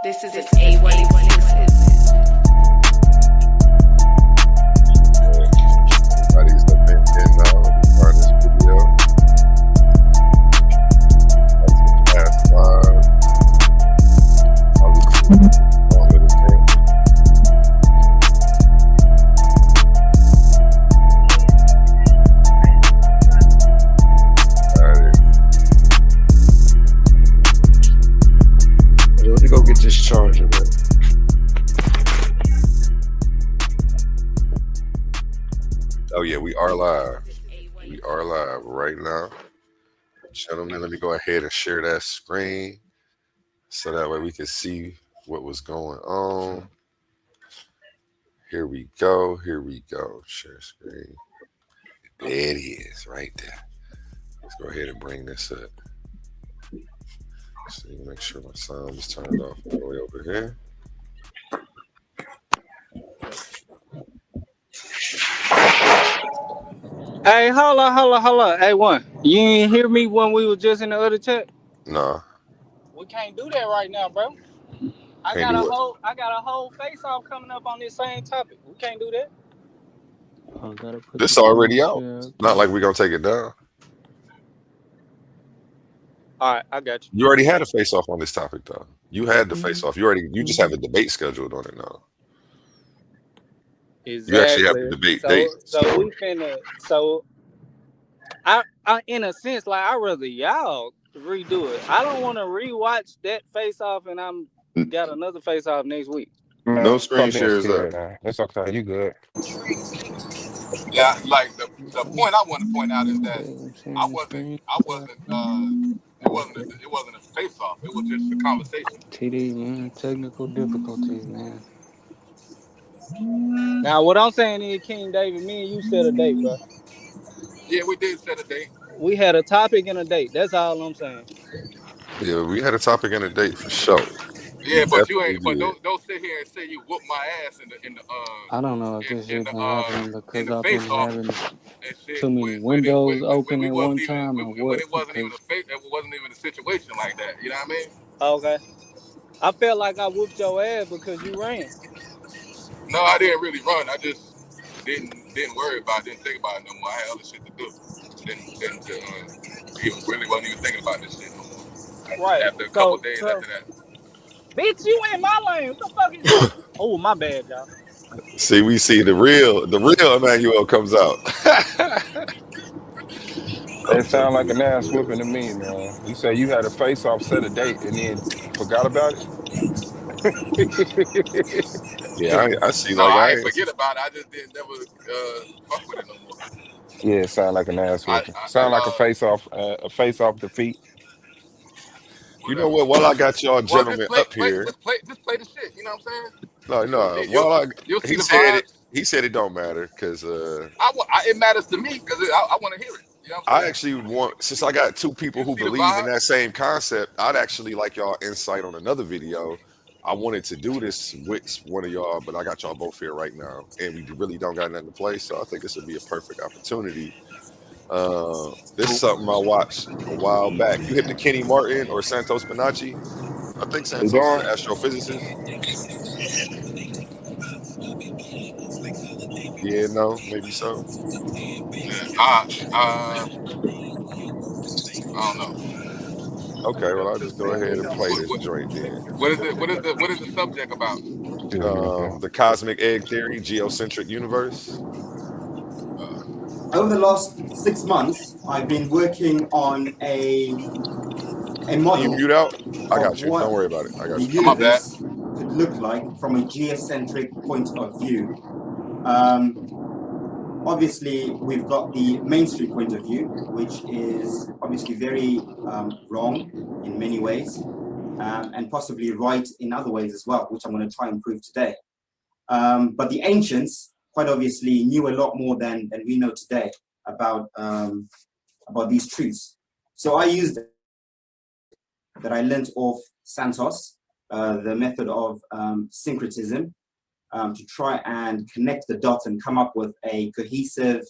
This is an A1 exclusive. Everybody's up in now part of this video. That's the past live. Obviously, all little things. Alright. Let me go get this charger, man. Oh yeah, we are live. We are live right now. Gentlemen, let me go ahead and share that screen so that way we can see what was going on. Here we go. Here we go. Share screen. There it is, right there. Let's go ahead and bring this up. So you make sure my sound is turned off all the way over here. Hey, holla. A1. You ain't hear me when we was just in the other chat? Nah, We can't do that right now, bro. I can't got do a what? whole face off coming up on this same topic. We can't do that. I gotta put This the already screen out. share It's up not there. like we're gonna take it down. All right, I got you. You already had a face off on this topic though. You had the face off. You just have a debate scheduled on it now. You actually have the Exactly. debate date. So we finna. So I in a sense, like I rather y'all redo it. I don't want to rewatch that face off, and I'm got another face off next week. No Man, screen stop being shares up. scared, man. It's okay. You good. Yeah, like the point I want to point out is that Okay, I'm I sharing the wasn't screen. it wasn't a face off. It was just a conversation. TD, man, technical difficulties, man. Now, what I'm saying is, King David, me and you set a date, bro. Yeah, we did set a date. We had a topic and a date. That's all I'm saying. Yeah, we had a topic and a date for sure. Yeah, but you Definitely ain't. But did. don't sit here and say you whooped my ass I don't know if this in shit the been happening in because the I've face been off having and shit too many windows when open we at wasn't one even time or when what. it wasn't even Because a face. It wasn't even a situation like that. You know what I mean? Okay. I felt like I whooped your ass because you ran. No, I didn't really run. I just didn't worry about it. Didn't think about it no more. I had other shit to do. Didn't even really wasn't even thinking about this shit no more. Right. After a couple days So, after that. bitch, you in my lane. What the fuck is you? Oh, my bad, y'all. See, we see the real Emmanuel comes out. It sound like an ass whooping to me, man. You say you had a face off, set a date, and then forgot about it. Yeah, I see. No, Like I I ain't ain't. forget about it. I just didn't never fuck with it no more. Yeah, it sound like an ass I, whooping. I Sound like a face off defeat. You know whatever. what? While I got y'all Well, gentlemen up here, just play the shit. You know what I'm no. saying? You'll see He the said it. vibes. He said it don't matter because It matters to me because I want to hear it. You know what I'm I saying? actually want, since I got two people You who see the believe in that vibes. same concept, I'd actually like y'all insight on another video. I wanted to do this with one of y'all, but I got y'all both here right now, and we really don't got nothing to play. So I think this would be a perfect opportunity. This is something I watched a while back. You hit the Kenny Martin or Santos Bonacci? I think You Santos is going? an astrophysicist. Yeah, no, maybe so. I don't know. Okay, well I'll just go ahead and play What, this what, joint then. what is it? What is the subject about? The cosmic egg theory, geocentric universe. Over the last 6 months, I've been working on a Can you model mute out? I of got you. Don't what worry about it. I the got you. Oh, my bad. universe could look like from a geocentric point of view. Um, obviously, we've got the mainstream point of view, which is obviously very wrong in many ways, and possibly right in other ways as well, which I'm going to try and prove today. But the ancients, quite obviously, knew a lot more than we know today about these truths. So I used that I learned off Santos, the method of syncretism, to try and connect the dots and come up with a cohesive,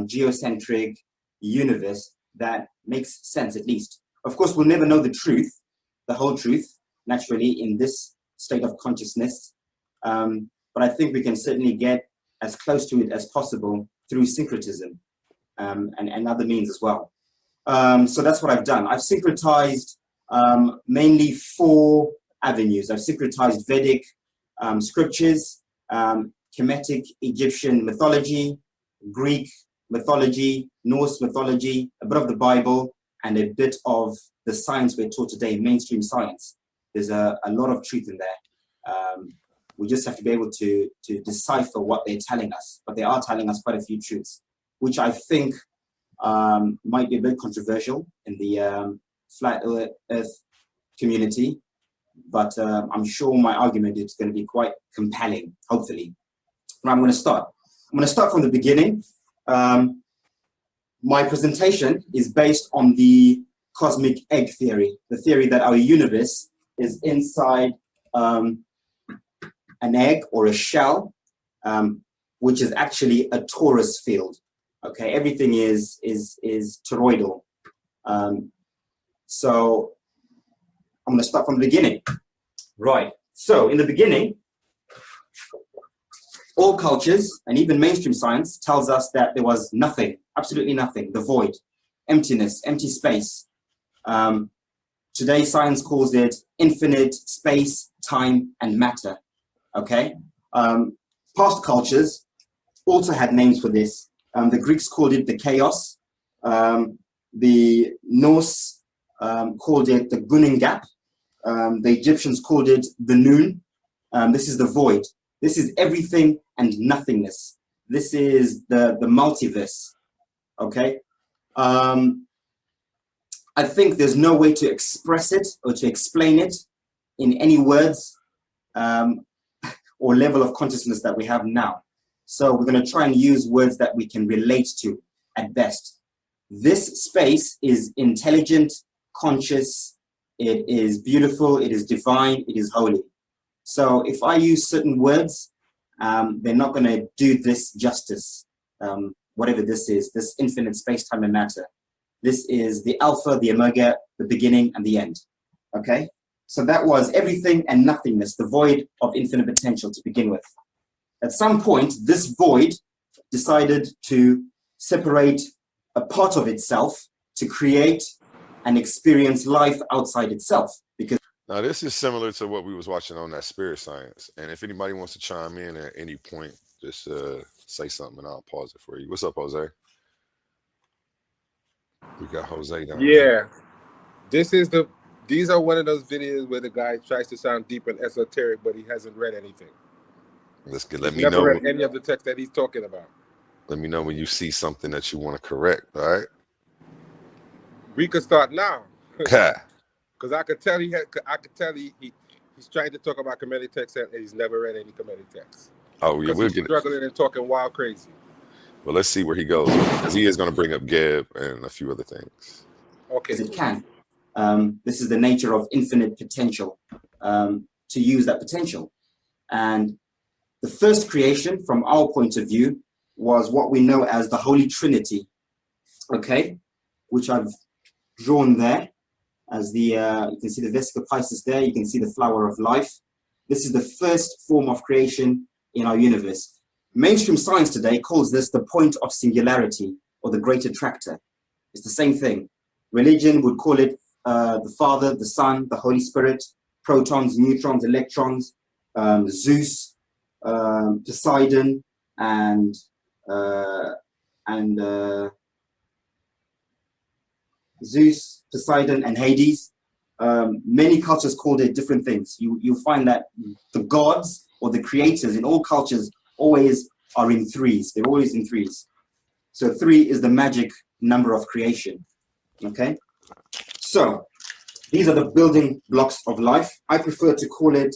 geocentric universe that makes sense, at least. Of course, we'll never know the truth, the whole truth, naturally in this state of consciousness. But I think we can certainly get as close to it as possible through syncretism and other means as well. So that's what I've done. I've syncretized mainly 4 avenues. I've syncretized Vedic scriptures, Kemetic Egyptian mythology, Greek mythology, Norse mythology, a bit of the Bible, and a bit of the science we're taught today, mainstream science. There's a lot of truth in there. We just have to be able to decipher what they're telling us, but they are telling us quite a few truths, which I think might be a bit controversial in the flat earth community, but I'm sure my argument is going to be quite compelling, hopefully. And I'm going to start from the beginning. My presentation is based on the cosmic egg theory, the theory that our universe is inside an egg or a shell, which is actually a torus field. Okay, everything is toroidal. So I'm going to start from the beginning. Right. So in the beginning, all cultures and even mainstream science tells us that there was nothing, absolutely nothing, the void, emptiness, empty space. Today, science calls it infinite space, time, and matter. Okay. Past cultures also had names for this. The Greeks called it the chaos. The Norse called it the Gunning Gap. The Egyptians called it the noon. This is the void. This is everything and nothingness. This is the multiverse. Okay. I think there's no way to express it or to explain it in any words or level of consciousness that we have now. So we're going to try and use words that we can relate to at best. This space is intelligent, conscious, it is beautiful, it is divine, it is holy. So if I use certain words, they're not going to do this justice, whatever this is, this infinite space, time, and matter. This is the alpha, the omega, the beginning, and the end. Okay? So that was everything and nothingness, the void of infinite potential to begin with. At some point, this void decided to separate a part of itself to create and experience life outside itself. Because Now, this is similar to what we was watching on that Spirit Science. And if anybody wants to chime in at any point, just say something and I'll pause it for you. What's up, Jose? We got Jose down there. Yeah, these are one of those videos where the guy tries to sound deep and esoteric, but he hasn't read anything. Let me Never know. read any of the text that he's talking about. Let me know when you see something that you want to correct. All right. We could start now, Ha. because I could tell he's trying to talk about Kemetic text and he's never read any Kemetic text. Oh yeah, Because we'll he's get it. struggling and talking wild crazy. Well, let's see where he goes because he is going to bring up Geb and a few other things. Okay. as it can. This is the nature of infinite potential, to use that potential. And the first creation from our point of view was what we know as the Holy Trinity, okay, which I've drawn there as the, you can see the Vesica Piscis there, you can see the flower of life. This is the first form of creation in our universe. Mainstream science today calls this the point of singularity or the great attractor. It's the same thing. Religion would call it the Father, the Son, the Holy Spirit, protons, neutrons, electrons, Zeus, Poseidon, and Zeus, Poseidon, and Hades. Many cultures called it different things. You'll find that the gods or the creators in all cultures always are in threes. They're always in threes. So 3 is the magic number of creation. Okay? So these are the building blocks of life. I prefer to call it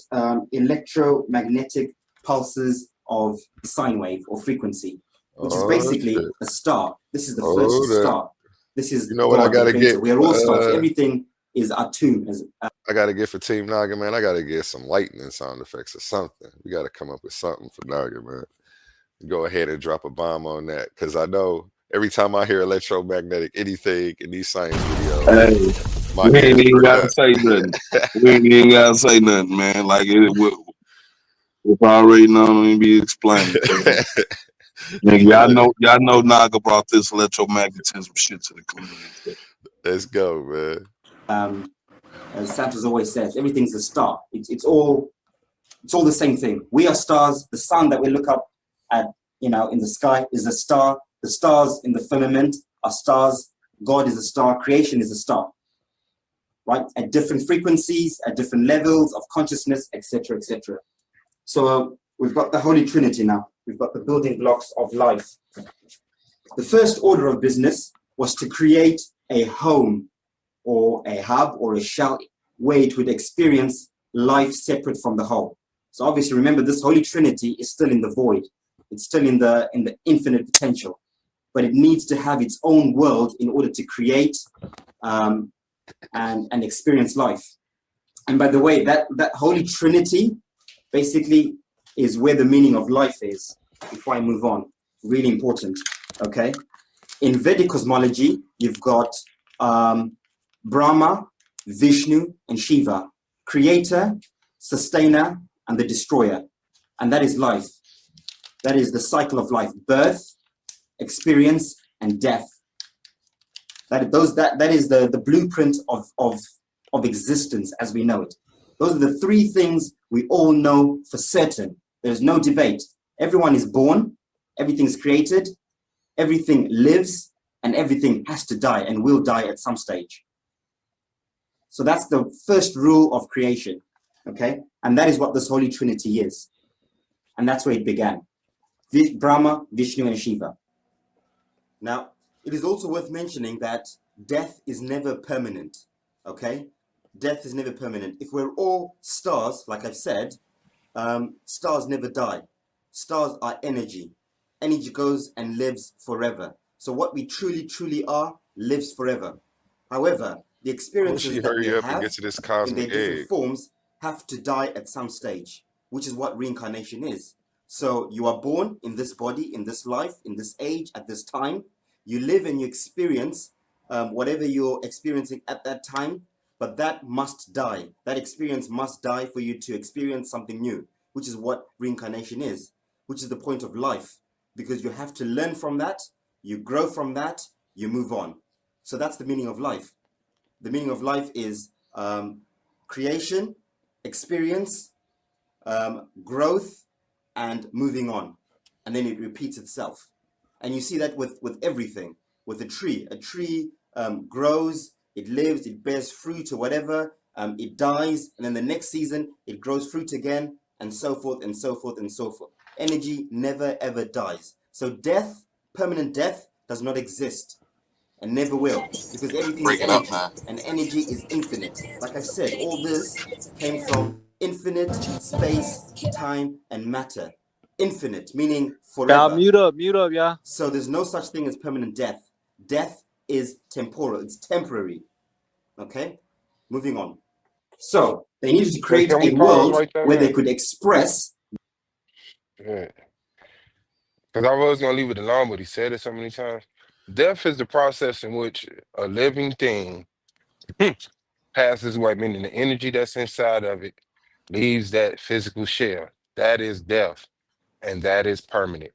electromagnetic pulses of sine wave or frequency, which is basically a star. This is the first star. This is, you know what I gotta get. We are all stars. Everything is Atum. I gotta get for Team Naga, man. I gotta get some lightning sound effects or something. We gotta come up with something for Naga, man. Go ahead and drop a bomb on that, because I know every time I hear electromagnetic anything in these science videos, My We ain't ears even burning gotta say nothing. We ain't even gotta say nothing, man. Like it's already known, don't even be explained. up. And Look, y'all know Naga brought this electromagnetism shit to the community. let's go, man. As Santos always says, everything's a star. It's all the same thing. We are stars. The sun that we look up at, in the sky is a star. The stars in the firmament are stars. God is a star. Creation is a star, right? At different frequencies, at different levels of consciousness, etc., etc. So we've got the Holy Trinity now. We've got the building blocks of life. The first order of business was to create a home or a hub or a shell where it would experience life separate from the whole. So obviously, remember, this Holy Trinity is still in the void. It's still in the infinite potential, but it needs to have its own world in order to create and experience life. And by the way, that Holy Trinity basically is where the meaning of life is. Before I move on, really important. Okay, in Vedic cosmology, you've got Brahma, Vishnu, and Shiva, creator, sustainer, and the destroyer. And that is life. That is the cycle of life: birth, experience, and death. That is the blueprint of existence as we know it. Those are the three things we all know for certain. There's no debate. Everyone is born, everything's created, everything lives, and everything has to die and will die at some stage. So that's the first rule of creation, okay? And that is what this Holy Trinity is. And that's where it began. Brahma, Vishnu, and Shiva. Now, it is also worth mentioning that death is never permanent, okay? Death is never permanent. If we're all stars, like I've said, stars never die. Stars are energy. Energy goes and lives forever. So what we truly, truly are lives forever. However, the Will experiences she that we hurry up and have get to this in their cosmic different egg? forms have to die at some stage, which is what reincarnation is. So you are born in this body, in this life, in this age, at this time. You live and you experience whatever you're experiencing at that time, but that must die. That experience must die for you to experience something new, which is what reincarnation is, which is the point of life, because you have to learn from that, you grow from that, you move on. So that's the meaning of life. The meaning of life is creation, experience, growth, and moving on. And then it repeats itself. And you see that with everything. With a tree grows, it lives, it bears fruit or whatever, it dies, and then the next season it grows fruit again, and so forth and so forth and so forth. Energy never ever dies. So death, permanent death, does not exist and never will, because everything is Breaking up, energy, man. and energy is infinite. Like I said, all this came from infinite space, time, and matter. Infinite, meaning Y'all forever. mute up, y'all. So there's no such thing as permanent death. Death is temporal, it's temporary. Okay, moving on. So they needed to Hey, create can we a pause world right there, where they man? could express. Yeah. Because I was gonna leave it alone, but he said it so many times. Death is the process in which a living thing passes away, meaning the energy that's inside of it leaves that physical shell. That is death, and that is permanent.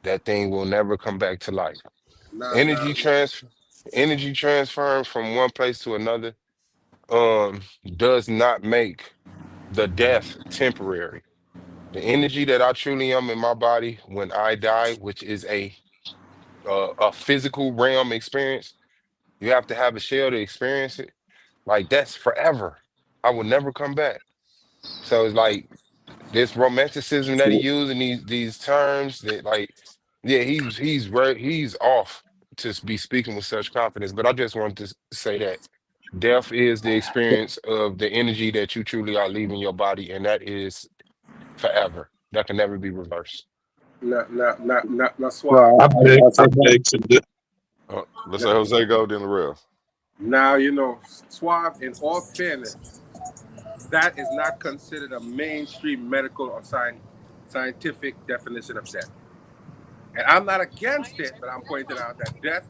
That thing will never come back to life. Nah, Energy trans energy transferring from one place to another does not make the death temporary. The energy that I truly am in my body when I die, which is a physical realm experience, you have to have a shell to experience it. Like that's forever. I will never come back. So it's like this romanticism that he used in these terms that like, yeah, he's off to be speaking with such confidence. But I just wanted to say that death is the experience of the energy that you truly are leaving your body, and that is forever. That can never be reversed. not Suave. Well, I beg to differ. Let's let Jose go, then the real. Now, Suave, in all fairness, that is not considered a mainstream medical or scientific definition of death. And I'm not against it, but I'm pointing out that death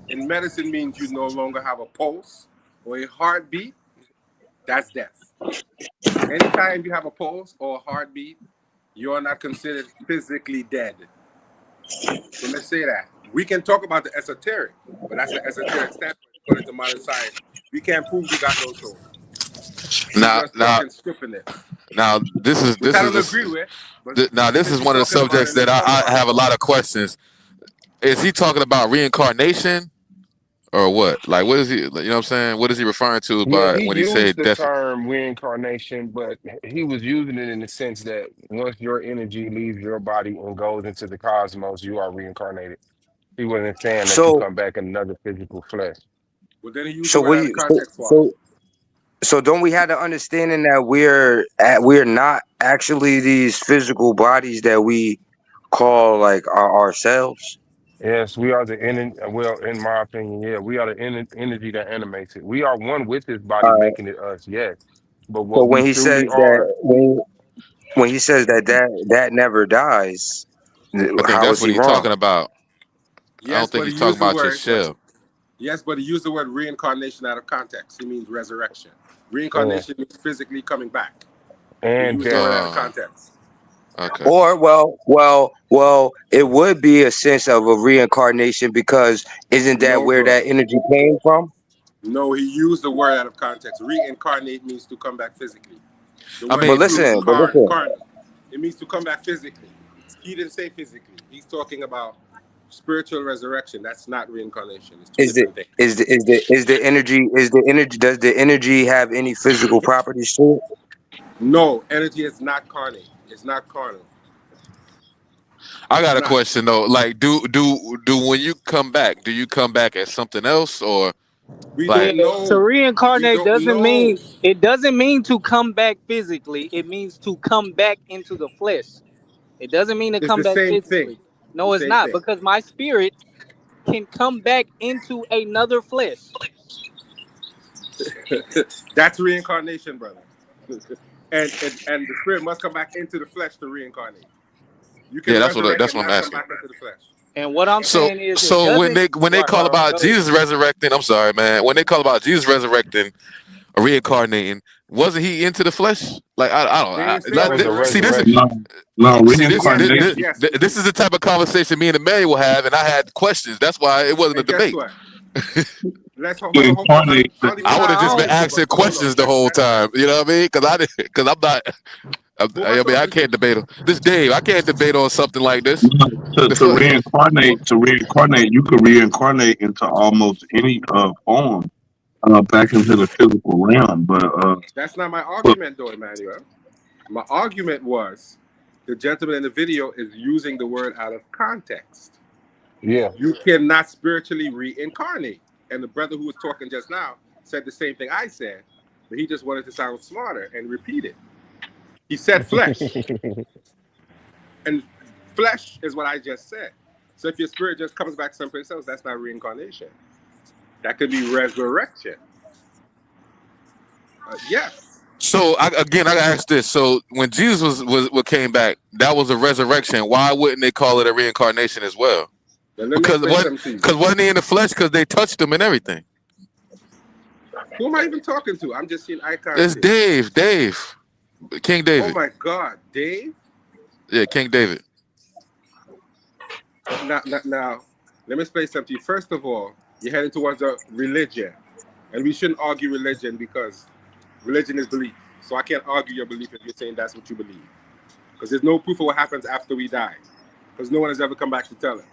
in medicine means you no longer have a pulse, or a heartbeat, that's death. Anytime you have a pulse or a heartbeat, you are not considered physically dead. So let's say that. We can talk about the esoteric, but that's the esoteric standpoint. According to modern science, we can't prove you got no soul. We Now, just now, talking stupidness, now, this is which this I is don't the agree with. But now this since is we're one of the talking about subjects it, that let's talk I about it. have a lot of questions. Is he talking about reincarnation or what? Like, what is he? You know what I'm saying? What is he referring to Yeah, by he when he used said the death? term reincarnation, but he was using it in the sense that once your energy leaves your body and goes into the cosmos, you are reincarnated. He wasn't saying that you So come back in another physical flesh. Well, then he used the so word what out you of context for us. so don't we have the understanding that we're not actually these physical bodies that we call like ourselves? Yes, we are the energy. Well, in my opinion, yeah, we are the energy that animates it. We are one with this body, making it us. Yes, but So what we truly are, when he says that never dies, I think how that's is what he he's wrong? talking about. I Yes, don't think but he's he talking used the about your word. But shell. yes, but he used the word reincarnation out of context. He means resurrection. yeah, Reincarnation means physically coming back. He and used the word death. out of context. Okay. Or it would be a sense of a reincarnation because isn't that No, where bro. that energy came from? No, he used the word out of context. Reincarnate means to come back physically. The I word mean, But Hebrew is listen, carnal. It means to come back physically. He didn't say physically. He's talking about spiritual resurrection. That's not reincarnation. It's two is the different things. is the energy does the energy have any physical properties to it? No, energy is not carnate. It's not carnal. I It's got a not. question though. Like, do when you come back, do you come back as something else or We like? Yeah, don't to know. We reincarnate don't doesn't know. mean to come back physically. It means to come back into the flesh. It doesn't mean to It's come the back same thing. physically. No, The it's same not, thing. because my spirit can come back into another flesh. That's reincarnation, brother. and the spirit must come back into the flesh to reincarnate. You can Yeah, resurrect that's and what I'm not come asking. back into the flesh. And what I'm So saying is, it so when doesn't. they What? call Hold on, about go ahead. Jesus resurrecting, I'm sorry, man. When they call about Jesus resurrecting or reincarnating, wasn't he into the flesh? Like I don't. They didn't say That was a See resurrection. this. resurrection. No, See Yes, yes, reincarnation. yes. this is the type of conversation me and Emmanuel have, and I had questions. That's why it wasn't a And guess debate. what? Let's hold To on, hold on. I incarnate, don't even I want would to have just been argue with you, but asking hold on. questions the whole time. You know what I mean? Because I'm not. Who am I I mean, I talking can't to? debate on this, Dave. I can't debate on something like this. The to fuck? reincarnate, you could reincarnate into almost any form back into the physical realm. That's not my But argument, though, Emmanuel. My argument was the gentleman in the video is using the word out of context. Yeah, You cannot spiritually reincarnate. And the brother who was talking just now said the same thing I said, but he just wanted to sound smarter and repeat it. He said flesh, and flesh is what I just said. So if your spirit just comes back someplace else, that's not reincarnation. That could be resurrection. Yes. So I gotta ask this. So when Jesus was came back, that was a resurrection. Why wouldn't they call it a reincarnation as well? Then let me explain something to you. Because wasn't he in the flesh? Because they touched him and everything. Who am I even talking to? I'm just seeing icons It's here. Dave, King Oh David. my God, Dave. Yeah, King David. Now, let me explain something to you. First of all, you're heading towards a religion, and we shouldn't argue religion because religion is belief. So I can't argue your belief if you're saying that's what you believe, because there's no proof of what happens after we die, because no one has ever come back to tell us.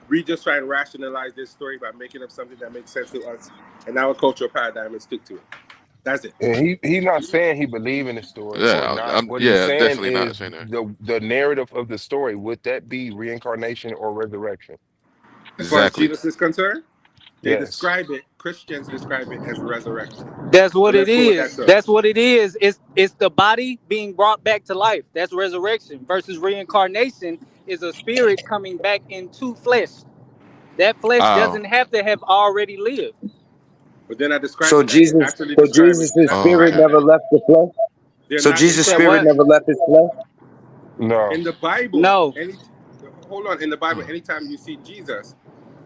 We just try and rationalize this story by making up something that makes sense to us and our cultural paradigm and stick to it. That's it. and he's not saying he believe in the story or Yeah, not. What he's yeah, saying definitely not is saying that. the narrative of the story. Would that be reincarnation or resurrection? As far as Exactly. Jesus is concerned, they Yes. describe it. Christians describe it as resurrection. That's what So it let's go with that is. term. That's what it is. It's the body being brought back to life. That's resurrection. Versus reincarnation is a spirit coming back into flesh. That flesh Oh, doesn't have to have already lived. But they're not so describing that. They Jesus actually so describe it. Jesus' They're not spirit describing okay. never that. left the flesh. They're So not You Jesus' said describing spirit what? that. never left his flesh. No. In the Bible, No. hold on. In the Bible, anytime you see Jesus,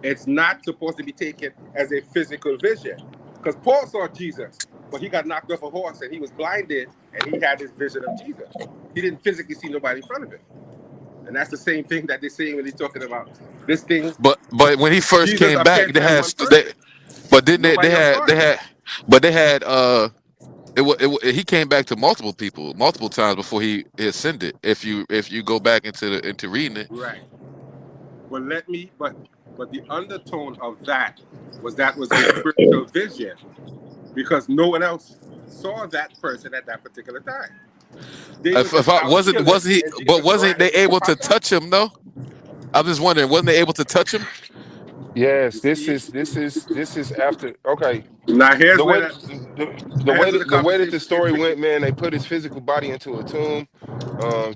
it's not supposed to be taken as a physical vision. Because Paul saw Jesus, but he got knocked off a horse and he was blinded and he had his vision of Jesus. He didn't physically see nobody in front of him. And that's the same thing that they're saying when they're talking about this thing. But when he first Jesus came back, appeared they to had one person. they, but didn't Nobody else saw him. but they had he came back to multiple people multiple times before he ascended. If you go back into reading it, Right. Well, but the undertone of that was a spiritual vision, because no one else saw that person at that particular time. They were if just I out wasn't killing, wasn't he? and Jesus But wasn't they riding able to upon them. touch him though? I'm just wondering, wasn't they able to touch him? Yes, You this see? is after. Okay, Now here's the way where the now way here's where that, the the way that the conversation story gets went, tricky. man, they put his physical body into a tomb.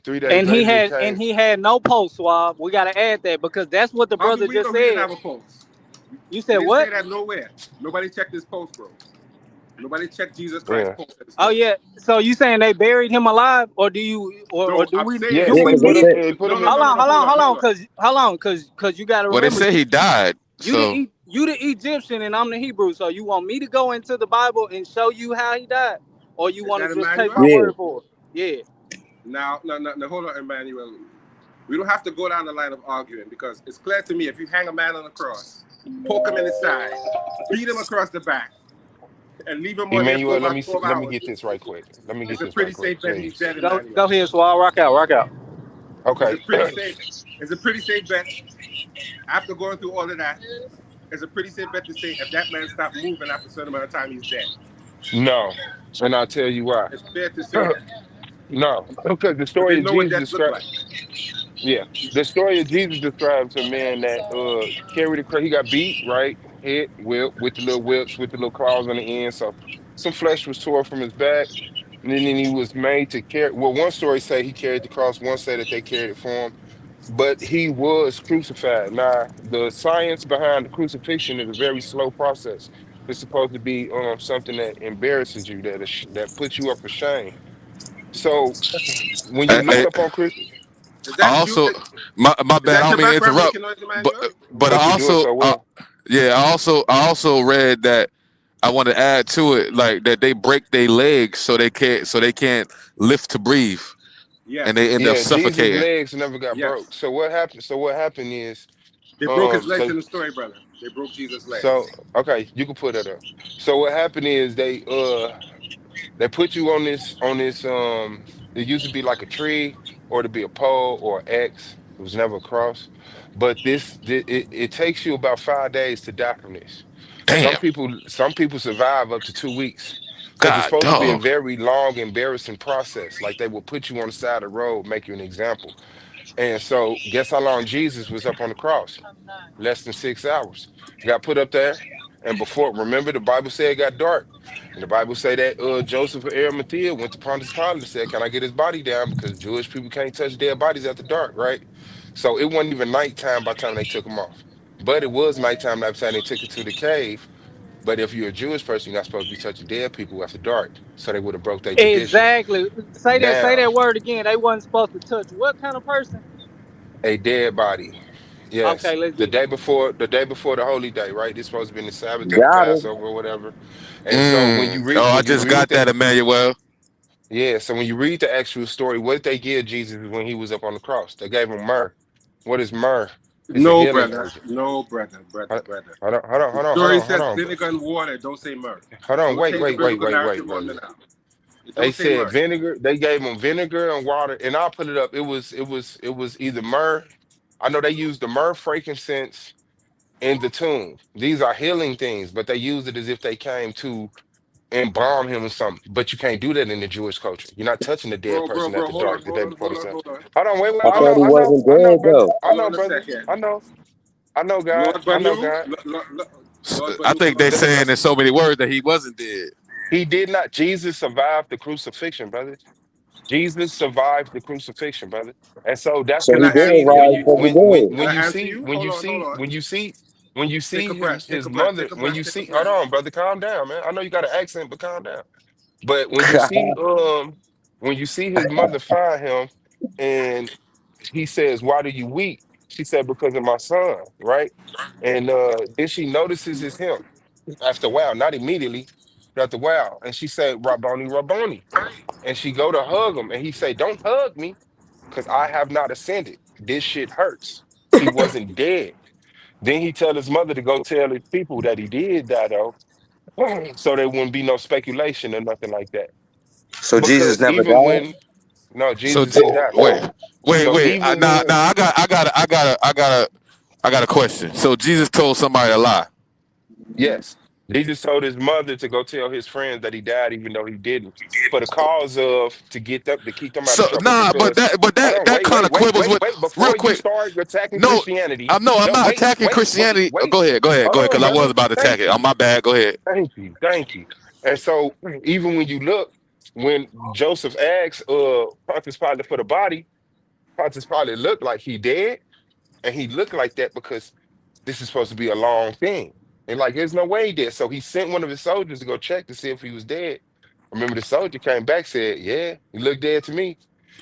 3 days And he later, it had came. no pulse swab. We gotta add that because that's what the How do brother we just know he didn't said. have a pulse? You He said didn't what? say that nowhere. Nobody checked his pulse, bro. Nobody checked Jesus Christ's Yeah, pulse at the Oh story. yeah. So you saying they buried him alive, or do you, or No, do I'm we saying yeah. do Yeah, we They because put they need? him. said They put him no, in. hold on. Cause you gotta Well, they remember say he died. you So the Egyptian and I'm the Hebrew. So you want me to go into the Bible and show you how he died, or you Is want that to just take Emmanuel? my yeah. word for it? Yeah. Now, hold on, Emmanuel. We don't have to go down the line of arguing, because it's clear to me if you hang a man on a cross, poke him in the side, beat him across the back, and leave him on there for Emmanuel, about 12 let me hours, get this right quick. Let me get it's a this right pretty quick, safe bet he's please. dead, Go Emmanuel. ahead, Swall. Rock out. It's a Okay. pretty safe. It's a pretty safe bet. After going through all of that, it's a pretty safe bet to say if that man stopped moving after a certain amount of time, he's dead. No, and I'll tell you why. It's fair to say that, No, because the because they story of know what Jesus death looked describes. like. Yeah, the story of Jesus describes a man that carried a cross. He got beat, right, hit, whipped with the little whips with the little claws on the end. So some flesh was tore from his back, and then he was made to carry. Well, one story say he carried the cross. One say that they carried it for him, but he was crucified. Now, the science behind the crucifixion is a very slow process. It's supposed to be something that embarrasses you, that puts you up for shame. So when you look I, up on Chris, Is I that you? also my Is bad. I that don't your mean to background interrupt, making noise, but Emmanuel? but you're doing so well. I also read that I want to add to it like that they break their legs so they can't lift to breathe and they Yes. end up Yeah, Jesus' suffocating. legs never got broke. Yes. So what happened? So what happened is, They broke his legs they in the story, brother. They broke Jesus' so legs. okay, you can put that up. So what happened is they put you on this it used to be like a tree or to be a pole or X. It was never a cross. But it takes you about 5 days to die from this. Damn, Some people survive up to 2 weeks because it's God, supposed to be a dog. very long, embarrassing process. Like they will put you on the side of the road, make you an example. And so guess how long Jesus was up on the cross? Less than 6 hours. He got put up there. And before, remember, the Bible said it got dark. And the Bible say that Joseph of Arimathea went to Pontius Pilate and said, "Can I get his body down? Because Jewish people can't touch dead bodies after dark, right?" So it wasn't even nighttime by the time they took him off. But it was nighttime by the time they took it to the cave. But if you're a Jewish person, you're not supposed to be touching dead people after dark. So they would have broke their tradition. Exactly. Say Now, that word again. They wasn't supposed to touch what kind of person? a dead body. Yes. Okay, let's The get it. day before, the holy day, right? It's supposed to be in the Sabbath or the Got it. Passover or whatever. And so Oh, I when you just read got that, Emmanuel. so when you read the actual story, what did they give Jesus when he was up on the cross? They gave him myrrh. What is myrrh? It's a No, healing brother. agent. No, brother. Hold Brother. hold The on, hold on, hold story on, hold says on. vinegar and water. Don't say myrrh. Hold on, Don't wait, change the wait, wait, biblical wait, wait, narrative on me brother. now. It They don't say said myrrh. vinegar. They gave them vinegar and water, and I'll put it up. It was either myrrh. I know they used the myrrh, frankincense, in the tomb. These are healing things, but they use it as if they came to embalm him or something. But you can't do that in the Jewish culture. You're not touching the dead person Bro. after Hold on, dark the day before the sun. Hold on, wait, wait. I hold thought on. he wasn't I know, dead brother. though. I Hold know, on a brother. second. I know, God. Lord I know, Banu, God. Lord I Banu, think hold they on a That- saying second. in so many words that he wasn't dead. he did not. Jesus survived the crucifixion, brother. Jesus survived the crucifixion, brother. And so that's So what Can he I you did see answer when rise you? you from the dead. Can I answer you? Hold on. when you Take a see breath. Take his a breath. mother, Take a when breath. you Take a see, hold breath. on, brother, calm down, man. I know you got an accent, but calm down. But when you see his mother find him and he says, "Why do you weep?" She said, "Because of my son," right? And then she notices it's him. after a while, not immediately, but after a while. And she said, Rabboni, Rabboni. And she go to hug him, and he say, don't hug me, because I have not ascended. This shit hurts. He wasn't dead. Then he tell his mother to go tell his people that he did die, though, so there wouldn't be no speculation or nothing like that. So Jesus Because never even died. when, no, So Jesus didn't die. So wait. even Now, when, I got a question. So Jesus told somebody to lie. yes, Jesus told his mother to go tell his friends that he died, even though he didn't, for the cause of to get them to keep them out of So trouble. nah, Because but hold on, that wait, kind wait, of wait, quibbles wait, with wait. real Before you quick. start attacking No, Christianity, no, I'm no, not wait, attacking wait, wait, Christianity. wait. Go ahead, go Hold ahead, on, because I was brother. about to attack Thank it. you. On my bad. Go ahead. Thank you. Thank you. And so even when you look, when Joseph asks Pontius Pilate for the body, Pontius Pilate looked like he dead, and he looked like that because this is supposed to be a long thing. And like, there's no way he did. So he sent one of his soldiers to go check to see if he was dead. Remember, the soldier came back, said, yeah, he looked dead to me.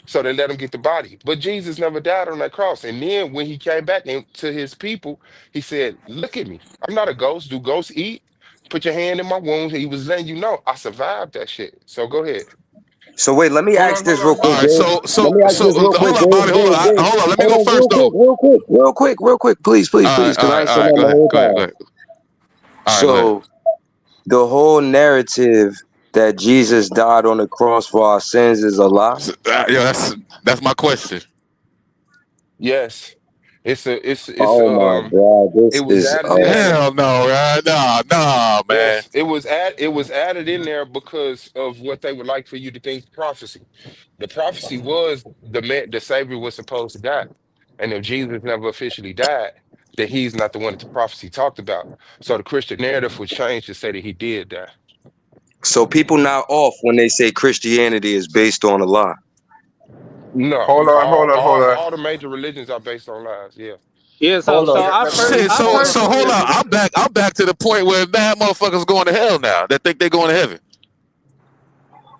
So they let him get the body. But Jesus never died on that cross. And then when he came back to his people, he said, look at me. I'm not a ghost. Do ghosts eat? Put your hand in my wounds. He was letting you know I survived that shit. So go ahead. So wait, let me Hold ask on, hold this real on, hold All quick, on. right. Dave. Let me ask this real quick, Hold up, Dave, Bobby. Hold Dave, on. Dave. Hold on. Let me Hold go on, first though. real quick, please, because I ain't All saying right. that Go the ahead. whole Go ahead. time. Go ahead. All right. Go ahead. So the whole narrative that Jesus died on the cross for our sins is a lie. Yeah, that's my question. Yes. It's Oh my God, it this was is added in there. Hell no, right? Nah, man. Yes, it was added in there because of what they would like for you to think prophecy. The prophecy was the Savior was supposed to die. And if Jesus never officially died, that he's not the one that the prophecy talked about. So the Christian narrative would change to say that he did die. so people not off when they say Christianity is based on a lie. No, Hold on, hold on, hold on, all the major religions are based on lies. Yeah. Yeah, so hold so on. I Shit. I So hold personally on. I'm back to the point where bad motherfuckers going to hell now. That think they're going to heaven.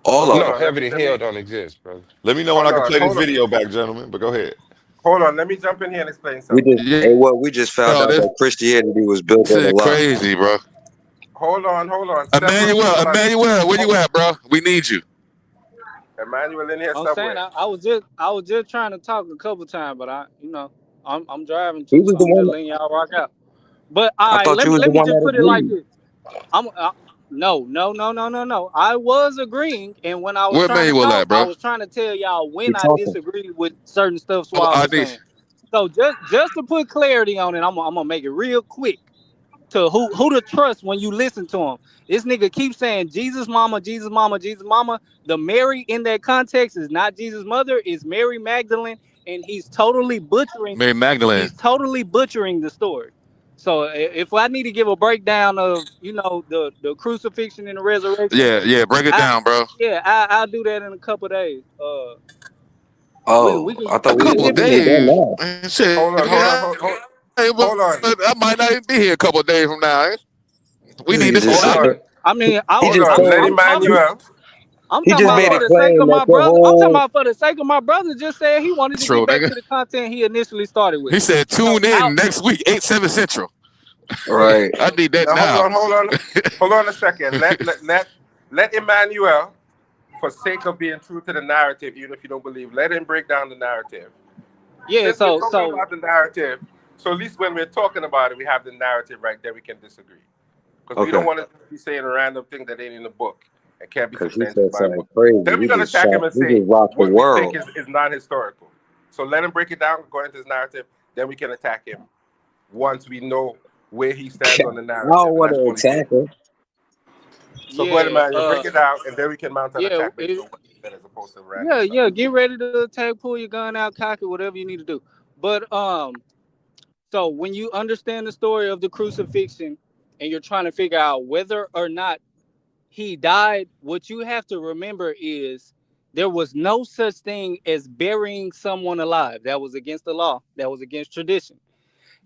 All of Hold No, them. on. heaven and hell don't exist, brother. Let me know when I Hold can on, play this hold on, video back, gentlemen. But go ahead. hold on. Let me jump in here and explain We something. just Yeah, we just found out this that Christianity was built on a shit lie. crazy, bro. Hold on. Several people are. Emmanuel, where you at, bro? We need you. Emmanuel in here I'm saying somewhere. I was just trying to talk a couple times, but I'm driving He too, was so the I'm just one. letting y'all rock out. But all I right, thought you was the let me one just that put it like agreed. this. No. I was agreeing, and when I was Where trying to Emmanuel talk, at, I bro? was trying to tell y'all He when I talking. disagreed with certain stuff Suave I was need. saying. So just to put clarity on it, I'm gonna make it real quick to who to trust when you listen to him. This nigga keeps saying Jesus mama, Jesus mama, Jesus mama. The Mary in that context is not Jesus mother, it's Mary Magdalene, and he's totally butchering. Mary Magdalene. He's totally butchering the story. So if I need to give a breakdown of the crucifixion and the resurrection, Yeah. Break it I down, bro. I'll do that in a couple of days. We Oh, can I thought A we we can couple was dip already into done days. now. Shit. Hold on, hold on. I might not even be here a couple of days from now. We This need nigga this shit just Hold out. on. I mean, he Hold just on. Let told Emmanuel. I'm he talking just about Hold made for a on. the sake claim of that my the brother. I'm talking whole about for the sake of my brother. Just said he wanted to True, get back nigga. to the content he initially started with. He said So tune in next week, 8/7 Central. right. I need that Now now. hold on a second. Let Emmanuel, for sake of being true to the narrative, even if you don't believe, let him break down the narrative. yeah, Since we're so talking about the narrative, so at least when we're talking about it, we have the narrative right there. We can disagree because we Okay. don't want to be saying a random thing that ain't in the book and can't be Because he substantiated said by the something book. crazy. Then we're He gonna just attack him and say rocked the what we think world. is non-historical. So let him break it down according to his narrative. Then we can attack him once we know where he stands on the I narrative, don't and want that's to only fair. attack him. So go ahead, yeah, Emmanuel, break it down, and then we can mount an attack based it, on what he said as opposed to random stuff. yeah. Get ready to attack, pull your gun out, cock it, whatever you need to do. But so when you understand the story of the crucifixion and you're trying to figure out whether or not he died, what you have to remember is there was no such thing as burying someone alive. That was against the law. That was against tradition.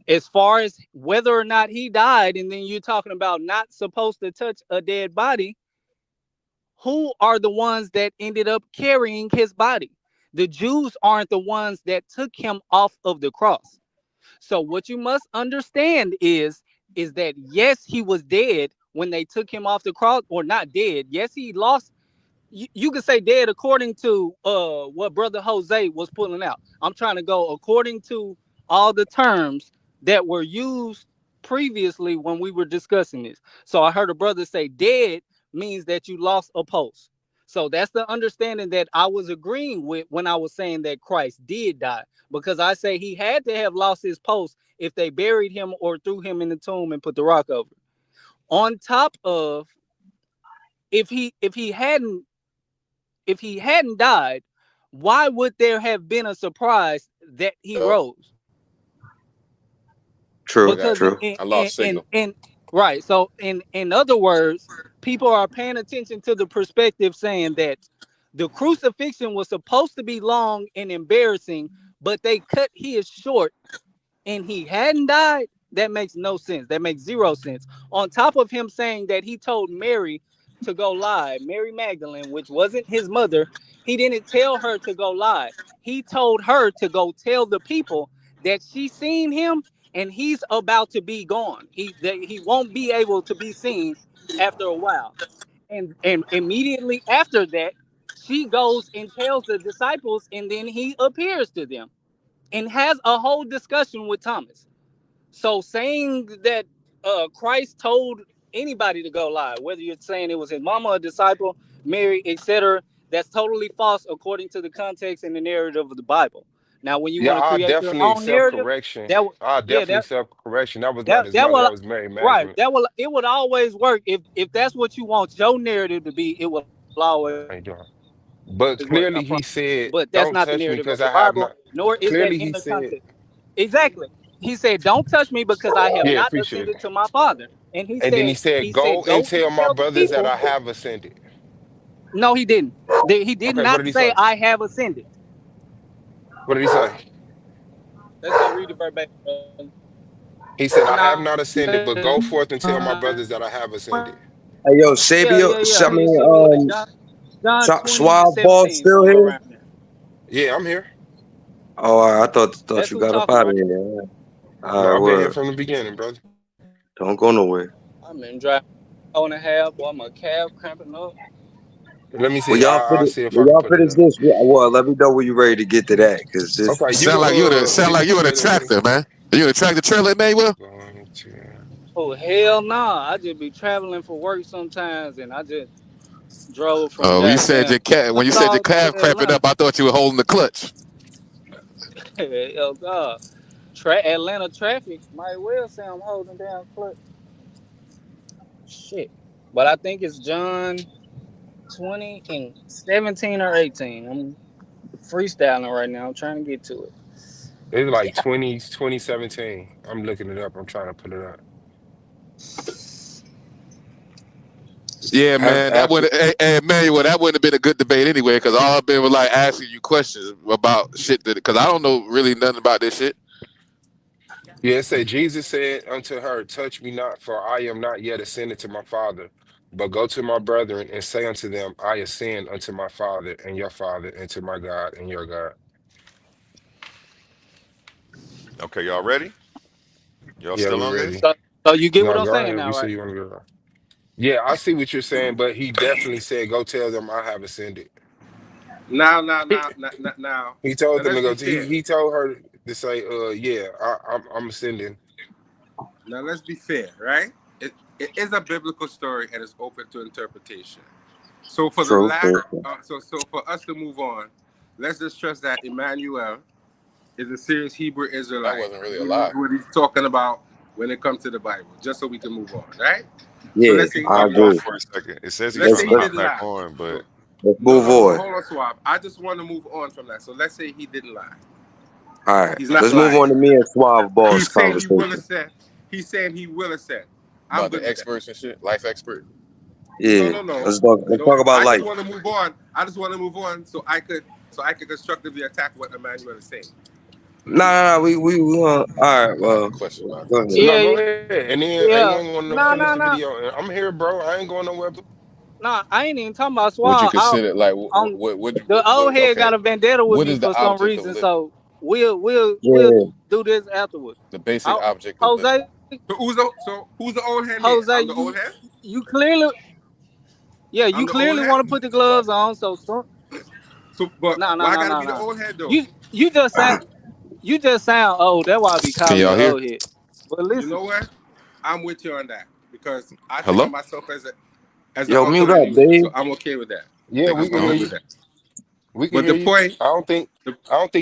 As far as whether or not he died, and then you're talking about not supposed to touch a dead body, who are the ones that ended up carrying his body? The Jews aren't the ones that took him off of the cross. So what you must understand is that yes, he was dead when they took him off the cross, or not dead. Yes, he lost. You could say dead according to what Brother Jose was pulling out. I'm trying to go according to all the terms that were used previously when we were discussing this. So I heard a brother say dead means that you lost a post. So that's the understanding that I was agreeing with when I was saying that Christ did die, because I say he had to have lost his post if they buried him or threw him in the tomb and put the rock over. On top of, if he hadn't died, why would there have been a surprise that he rose? True. Because True. I lost signal. right. So in other words, people are paying attention to the perspective saying that the crucifixion was supposed to be long and embarrassing, but they cut his short and he hadn't died. That makes no sense. That makes zero sense. On top of him saying that he told Mary to go lie, Mary Magdalene, which wasn't his mother, he didn't tell her to go lie. He told her to go tell the people that she seen him and he's about to be gone. He won't be able to be seen after a while. And immediately after that, she goes and tells the disciples, and then he appears to them and has a whole discussion with Thomas. So saying that Christ told anybody to go lie, whether you're saying it was his mama, a disciple, Mary, etc., that's totally false according to the context and the narrative of the Bible. Now, when you Yeah, want to I create your definitely own accept narrative, correction. that I yeah, definitely accept correction. That was not his that mother. will That was Mary right. Magdalene. It would always work if that's what you want your narrative to be. It will always How you doing? But work. I clearly he promise. said, But that's "Don't not the touch me narrative of because the I have Bible, not." nor is that Clearly in he the said, context. Exactly. He said, "Don't touch me because I have "Yeah, not appreciate it." ascended to my Father." And And then he said, "Go and "Go and tell my tell the brothers that people." I have ascended." No, he didn't. He did Okay, what not did he say, say? "I have ascended." What did he say? Let's go read it verbatim. He said, "I have Nah, not ascended, but go forth and tell my brothers that I have ascended." Hey, yo, yeah. Sabio. I You mean, should look at John Suave Ball 20:17, still somewhere here? around there. Yeah, I'm here. Oh, I thought That's you who got up talking out of right here. there. Man. All No, right, I've been here well, from the beginning, brother. don't go nowhere. I'm in drive 4.5, boy. My calf cramping up. Let me When see. y'all I'll finish, see if I when can y'all put it finish up. this, well, let me know when you're ready to get to that, cause this. Okay, Sound like you you in a wait a minute. tractor, man. Are you in a tractor trailer, Emmanuel? Going to- Oh, hell nah. I just be traveling for work sometimes, and I just drove from Oh, goddamn when you said your Wichita to calf cramping Atlanta. up, I thought you were holding the clutch. Hell, God. Atlanta traffic might well say I'm holding down clutch. Shit. But I think it's John 20 and 17 or 18. I'm freestyling right now. I'm trying to get to it. It's like 2017. I'm looking it up. I'm trying to put it up. Yeah, man, that After, would Emmanuel, that wouldn't have been a good debate anyway, because all I've been was like asking you questions about shit because I don't know really nothing about this shit. yeah, it said, Jesus said unto her, touch me not, for I am not yet ascended to my Father, but go to my brethren and say unto them, I ascend unto my Father and your Father, and to my God and your God. Okay, y'all ready? Y'all Yeah, still we on this? ready. So you get what No, I'm go saying ahead. We now, see right? you want to go. Yeah, I see what you're saying, but he definitely said, go tell them I have ascended. Now. He told Now them to let's go. be fair. He told her to say, yeah, I'm ascending. Now let's be fair, right? It is a biblical story and it's open to interpretation. So for the True. lack, so for us to move on, let's just stress that Emmanuel is a serious Hebrew Israelite. That wasn't really a He lie. knows what he's talking about when it comes to the Bible, just so we can move on, right? Yeah, So let's say he I didn't Pop off agree. lie. for a second. It says he Let's Let's say turned he it let's, right didn't back lie. on, but let's No, move no, on. hold on, Suave. I just want to move on from that. So let's say he didn't lie. All right, He's not let's move lying. on to me and Suave Boss He's saying he will conversation. ascend. He's saying he will ascend. I'm about good the with that. experts and shit, life expert. Yeah, No. let's talk about I life. just want to move on. I just want to move on so I could constructively attack what Emmanuel is saying. Nah, we all right. I have Well, a question about go ahead. context. No, Yeah, go ahead. And then yeah. anyone want to finish the No. video? I'm here, bro. I ain't going nowhere. Nah, I ain't even talking about Would you Swab. consider like The old head okay? got a vendetta with What me is the for some object of reason, living? so we'll Yeah, do this afterwards. The basic object of living. Jose, So who's the old head here? Jose, I'm the old head. you clearly, yeah, I'm you the old clearly head. want to put the gloves on. So, So, but no, why I gotta be the old head though? You just sound old. That's why I be Can calling you y'all hear? old head. But You listen, know what? I'm with you on that because I think Hello? of myself as an Yo, uncle mute up, anyway, so Dave. I'm okay with that. Yeah, we I'm can hear good Don't. with you. that. We can But hear the you. point, I don't think the,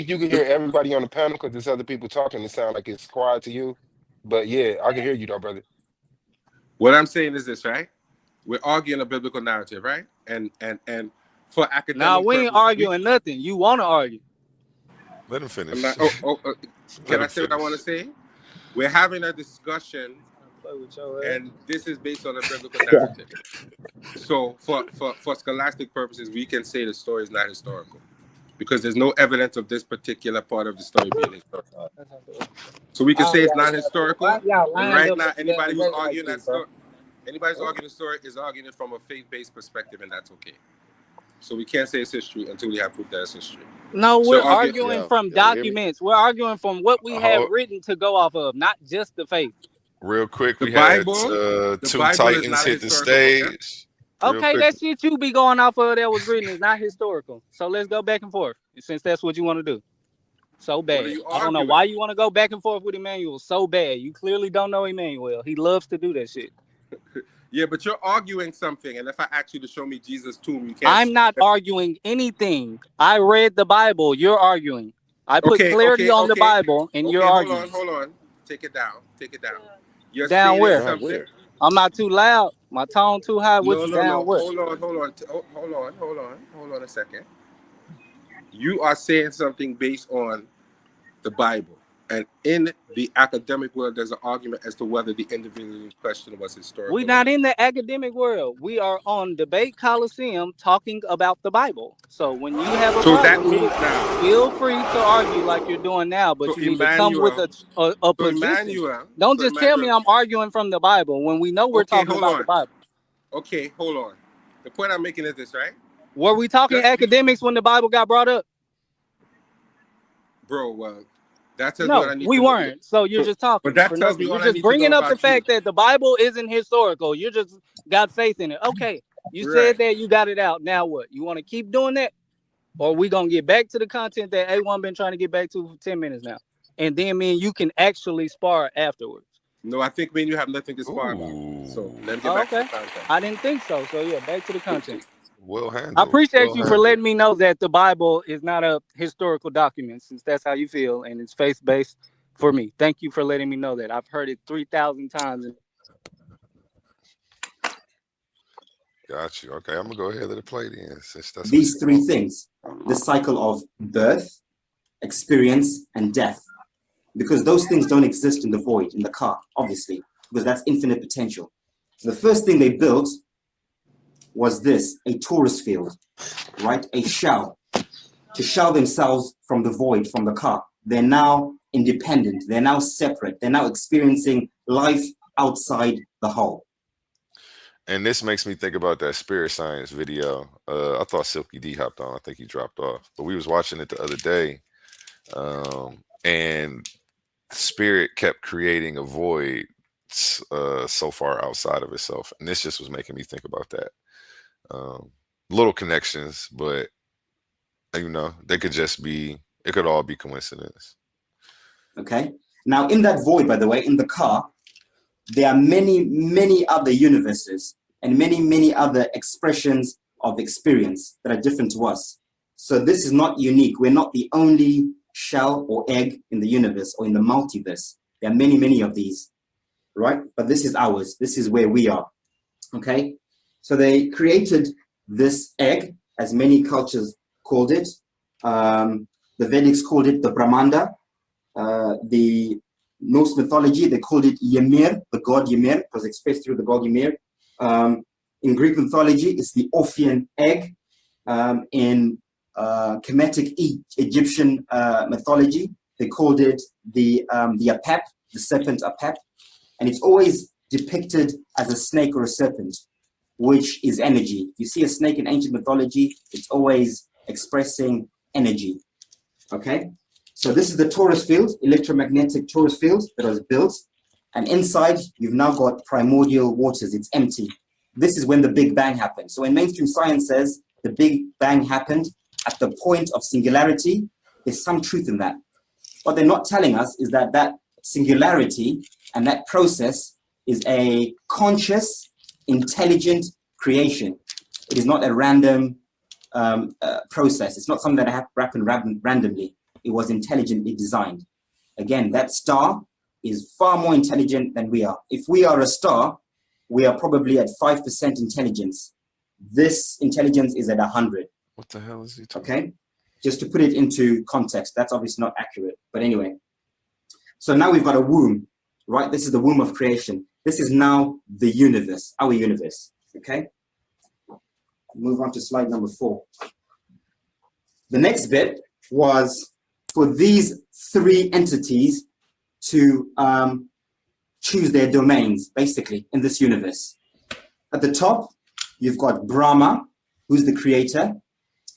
you can the hear everybody on the panel because there's other people talking. It sounds like it's quiet to you. But yeah, I can hear you though, brother. what I'm saying is this, right? We're arguing a biblical narrative, right? And for now academic we ain't purposes, we arguing nothing. You want to argue? Let him I'm finish. not. Let Can I him say what I want to finish. say? We're having a discussion, Play with your ass. and this is based on a biblical narrative. So, for scholastic purposes, we can say the story is not historical because there's no evidence of this particular part of the story being historical. So we can Oh, say it's not yeah. Why historical. y'all And lined right up now, anybody who's like arguing that this, bro? story, anybody's arguing the story is arguing it from a faith-based perspective, and that's okay. So we can't say it's history until we have proof that it's history. No, So we're arguing Yo, from y'all hear me? documents. We're arguing from what we have Hold, written to go off of, not just the faith. real quick, the we had Bible, the two Bible is Titans not a hit the historical book. Yeah? stage. Real Okay, quick. that shit you be going off of that was written is not historical. So let's go back and forth, since that's what you want to do. So What are bad. you I don't know arguing? why you want to go back and forth with Emmanuel so bad. You clearly don't know Emmanuel. He loves to do that shit. Yeah, but you're arguing something, and if I ask you to show me Jesus' tomb, you can't. I'm not arguing anything. I read the Bible. You're arguing. I put clarity on the Bible, and you're arguing. Hold on. Take it down. You're Down stating where? Down something. where? I'm not too loud. My tone too high. What's No. down where? Hold on a second. You are saying something based on the Bible. And in the academic world, there's an argument as to whether the individual in question was historical. We're not in the academic world. We are on Debate Coliseum talking about the Bible. So when you have a So that problem, means now, feel free to argue like you're doing now, but so you need to come with a position. Don't just tell me I'm arguing from the Bible when we know we're talking about the Bible. Okay, hold on. The point I'm making is this, right? Were we talking academics when the Bible got brought up? Bro, well, that's no, what I need we to weren't. So you're just talking. But that tells me you're what I just need to bringing know up the about fact you. that the Bible isn't historical. You just got faith in it. Okay, you said that, you got it out. Now what? You want to keep doing that? Or we going to get back to the content that A1 been trying to get back to for 10 minutes now? And then me and you can actually spar afterwards. No, I think me and you have nothing to spar about. So let's get back to the content. I didn't think so. So yeah, back to the content. Well handled. I appreciate you for letting me know that the Bible is not a historical document, since that's how you feel, and it's faith-based for me. Thank you for letting me know that. I've heard it 3,000 times. Got you. Okay, I'm gonna go ahead and let it play then. Since that's these three things: the cycle of birth, experience, and death. Because those things don't exist in the void, in the car, obviously, because that's infinite potential. So the first thing they built was this, a torus field, right? A shell, to shell themselves from the void, from the car. They're now independent. They're now separate. They're now experiencing life outside the whole. And this makes me think about that Spirit Science video. I thought Silky D hopped on. I think he dropped off. But we was watching it the other day. And Spirit kept creating a void so far outside of itself. And this just was making me think about that. Little connections, but you know, they could just be, it could all be coincidence. Okay. Now in that void, by the way, in the car, there are many other universes and many other expressions of experience that are different to us. So this is not unique. We're not the only shell or egg in the universe or in the multiverse. There are many of these, right? But this is ours. This is where we are. Okay. So they created this egg, as many cultures called it. The Vedics called it the Brahmanda. The Norse mythology, they called it Ymir, the god Ymir, because expressed through the god Ymir. In Greek mythology, it's the Orphean egg. In Kemetic Egyptian mythology, they called it the Apep, the serpent Apep. And it's always depicted as a snake or a serpent, which is energy. You see a snake in ancient mythology, it's always expressing energy. Okay? So this is the torus field, electromagnetic torus field that was built. And inside, you've now got primordial waters. It's empty. this is when the Big Bang happened. So when mainstream science says the Big Bang happened at the point of singularity, there's some truth in that. What they're not telling us is that that singularity and that process is a conscious, intelligent creation. It is not a random process. It's not something that happened randomly. It was intelligently designed. Again, that star is far more intelligent than we are. If we are a star, we are probably at 5% intelligence. This intelligence is at 100. What the hell is he talking? Okay, just to put it into context, that's obviously not accurate. But anyway, so now we've got a womb, right? This is the womb of creation. This is now the universe, our universe. Okay, move on to slide number 4. The next bit was for these 3 entities to choose their domains, basically, in this universe. At the top, you've got Brahma, who's the creator.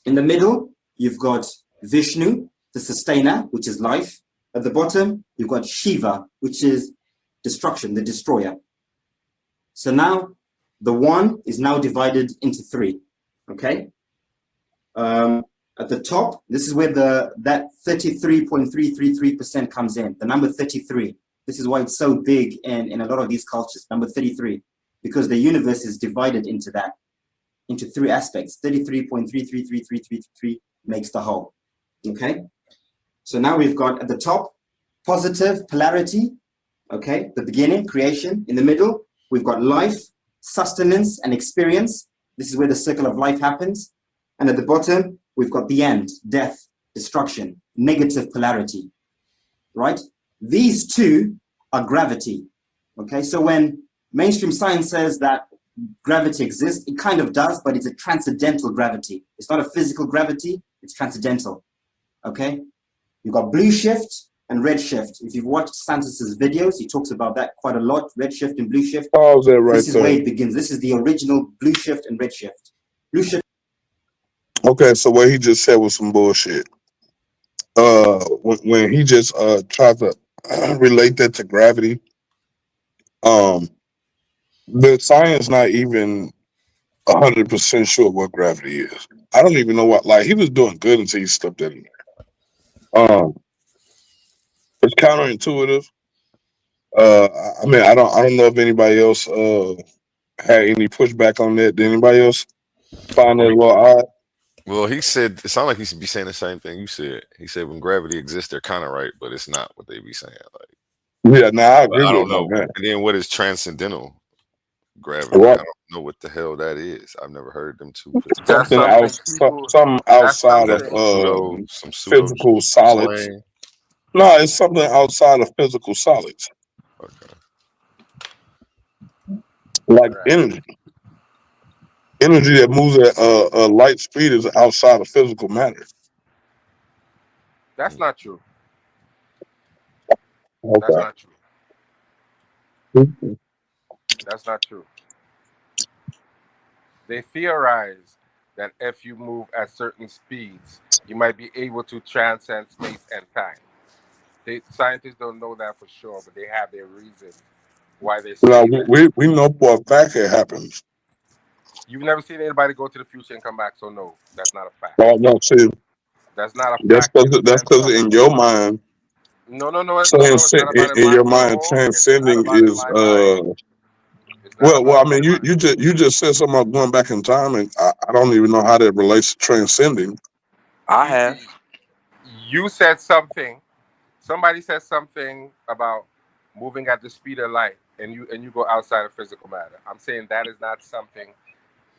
In the middle, you've got Vishnu, the sustainer, which is life. At the bottom, you've got Shiva, which is destruction, the destroyer. So now, the one is now divided into 3, okay? At the top, this is where that 33.333% comes in, the number 33. This is why it's so big in a lot of these cultures, number 33, because the universe is divided into 3 aspects. 33.33333 makes the whole, okay? So now we've got at the top, positive polarity, okay? The beginning, creation. In the middle, we've got life, sustenance, and experience. This is where the circle of life happens. And at the bottom, we've got the end, death, destruction, negative polarity, right? These 2 are gravity, okay? So when mainstream science says that gravity exists, it kind of does, but it's a transcendental gravity. It's not a physical gravity, it's transcendental, okay? You've got blue shift and red shift. If you've watched Santos' videos, he talks about that quite a lot, red shift and blue shift. Pause that right This is there. where it begins. This is the original blue shift and red shift. Blue shift. Okay, so what he just said was some bullshit. When he just tried to relate that to gravity, the science not even 100% sure what gravity is. I don't even know what. Like, he was doing good until he stepped in there. It's counterintuitive. I mean, I don't know if anybody else had any pushback on that. Did anybody else find that a little odd? Well, he said it sounded like he should be saying the same thing you said. He said when gravity exists, they're kind of right, but it's not what they be saying. Like, Yeah, now I but agree I with don't him on know. that. And then what is transcendental gravity? I Right. don't know what the hell that is. I've never heard them 2 put together. That's Something something else, people. something That's outside of something. Some pseudo physical solids. slang. No, it's something outside of physical solids, Okay. like Right. energy. Energy that moves at light speed is outside of physical matter. That's not true. That's Okay. not true. That's not true. They theorize that if you move at certain speeds, you might be able to transcend space and time. Scientists don't know that for sure, but they have their reasons why they say Now that. we know for a fact it happens. You've never seen anybody go to the future and come back, so no, that's not a fact. No, see, That's not a that's fact in the because sense of in your mind, no, it's not about in your mind, no, it's not transcending about in is my mind. It's not well. about I in mean, my mind. you just said something about going back in time, and I don't even know how that relates to transcending. I have. You said something. Somebody said something about moving at the speed of light, and you go outside of physical matter. I'm saying that is not something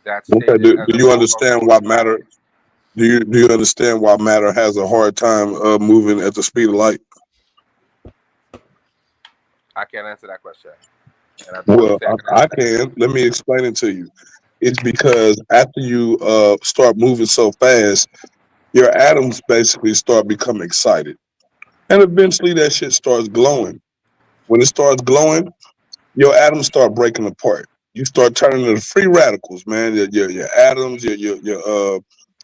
that's Okay, stated do as a you understand why quote-unquote matter? fact. Do you understand why matter has a hard time moving at the speed of light? I can't answer that question. And I don't Well, say I can I answer that. can. Let me explain it to you. It's because after you start moving so fast, your atoms basically start becoming excited, and eventually that shit starts glowing. When it starts glowing, your atoms start breaking apart. You start turning into free radicals, man. Your atoms, your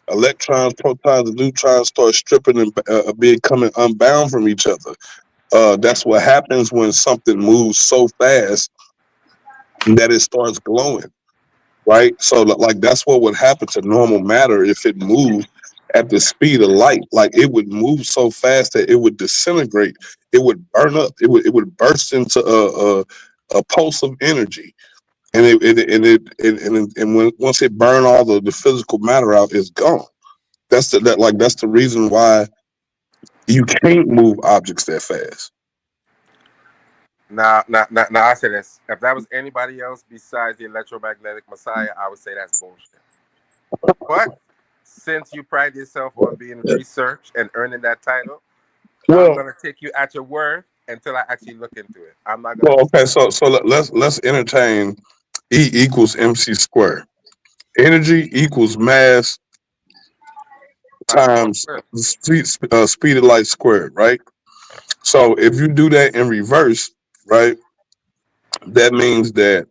electrons, protons, and neutrons start stripping and becoming unbound from each other. That's what happens when something moves so fast that it starts glowing. right? So like that's what would happen to normal matter if it moved at the speed of light. Like it would move so fast that it would disintegrate. It would burn up. It would burst into a pulse of energy. And when once it burn all the physical matter out, it's gone. That's the reason why you can't move objects that fast. Now, I say this. If that was anybody else besides the electromagnetic messiah, I would say that's bullshit. But since you pride yourself on being researched and earning that title, I'm Well, gonna take you at your word until I actually look into it. I'm not well, gonna. okay. So let's entertain E equals MC squared. Energy equals mass times speed of light squared, right? So if you do that in reverse, right, that means that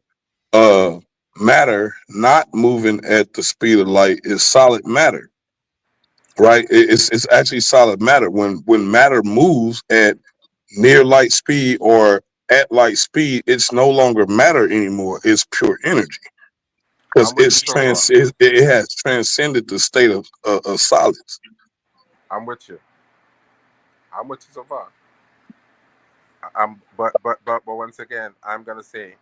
matter not moving at the speed of light is solid matter, right? It's actually solid matter. When matter moves at near light speed or at light speed, it's no longer matter anymore. It's pure energy because I'm with you so far. it has transcended the state of solids. I'm with you. I'm with you so far. But once again, I'm gonna say,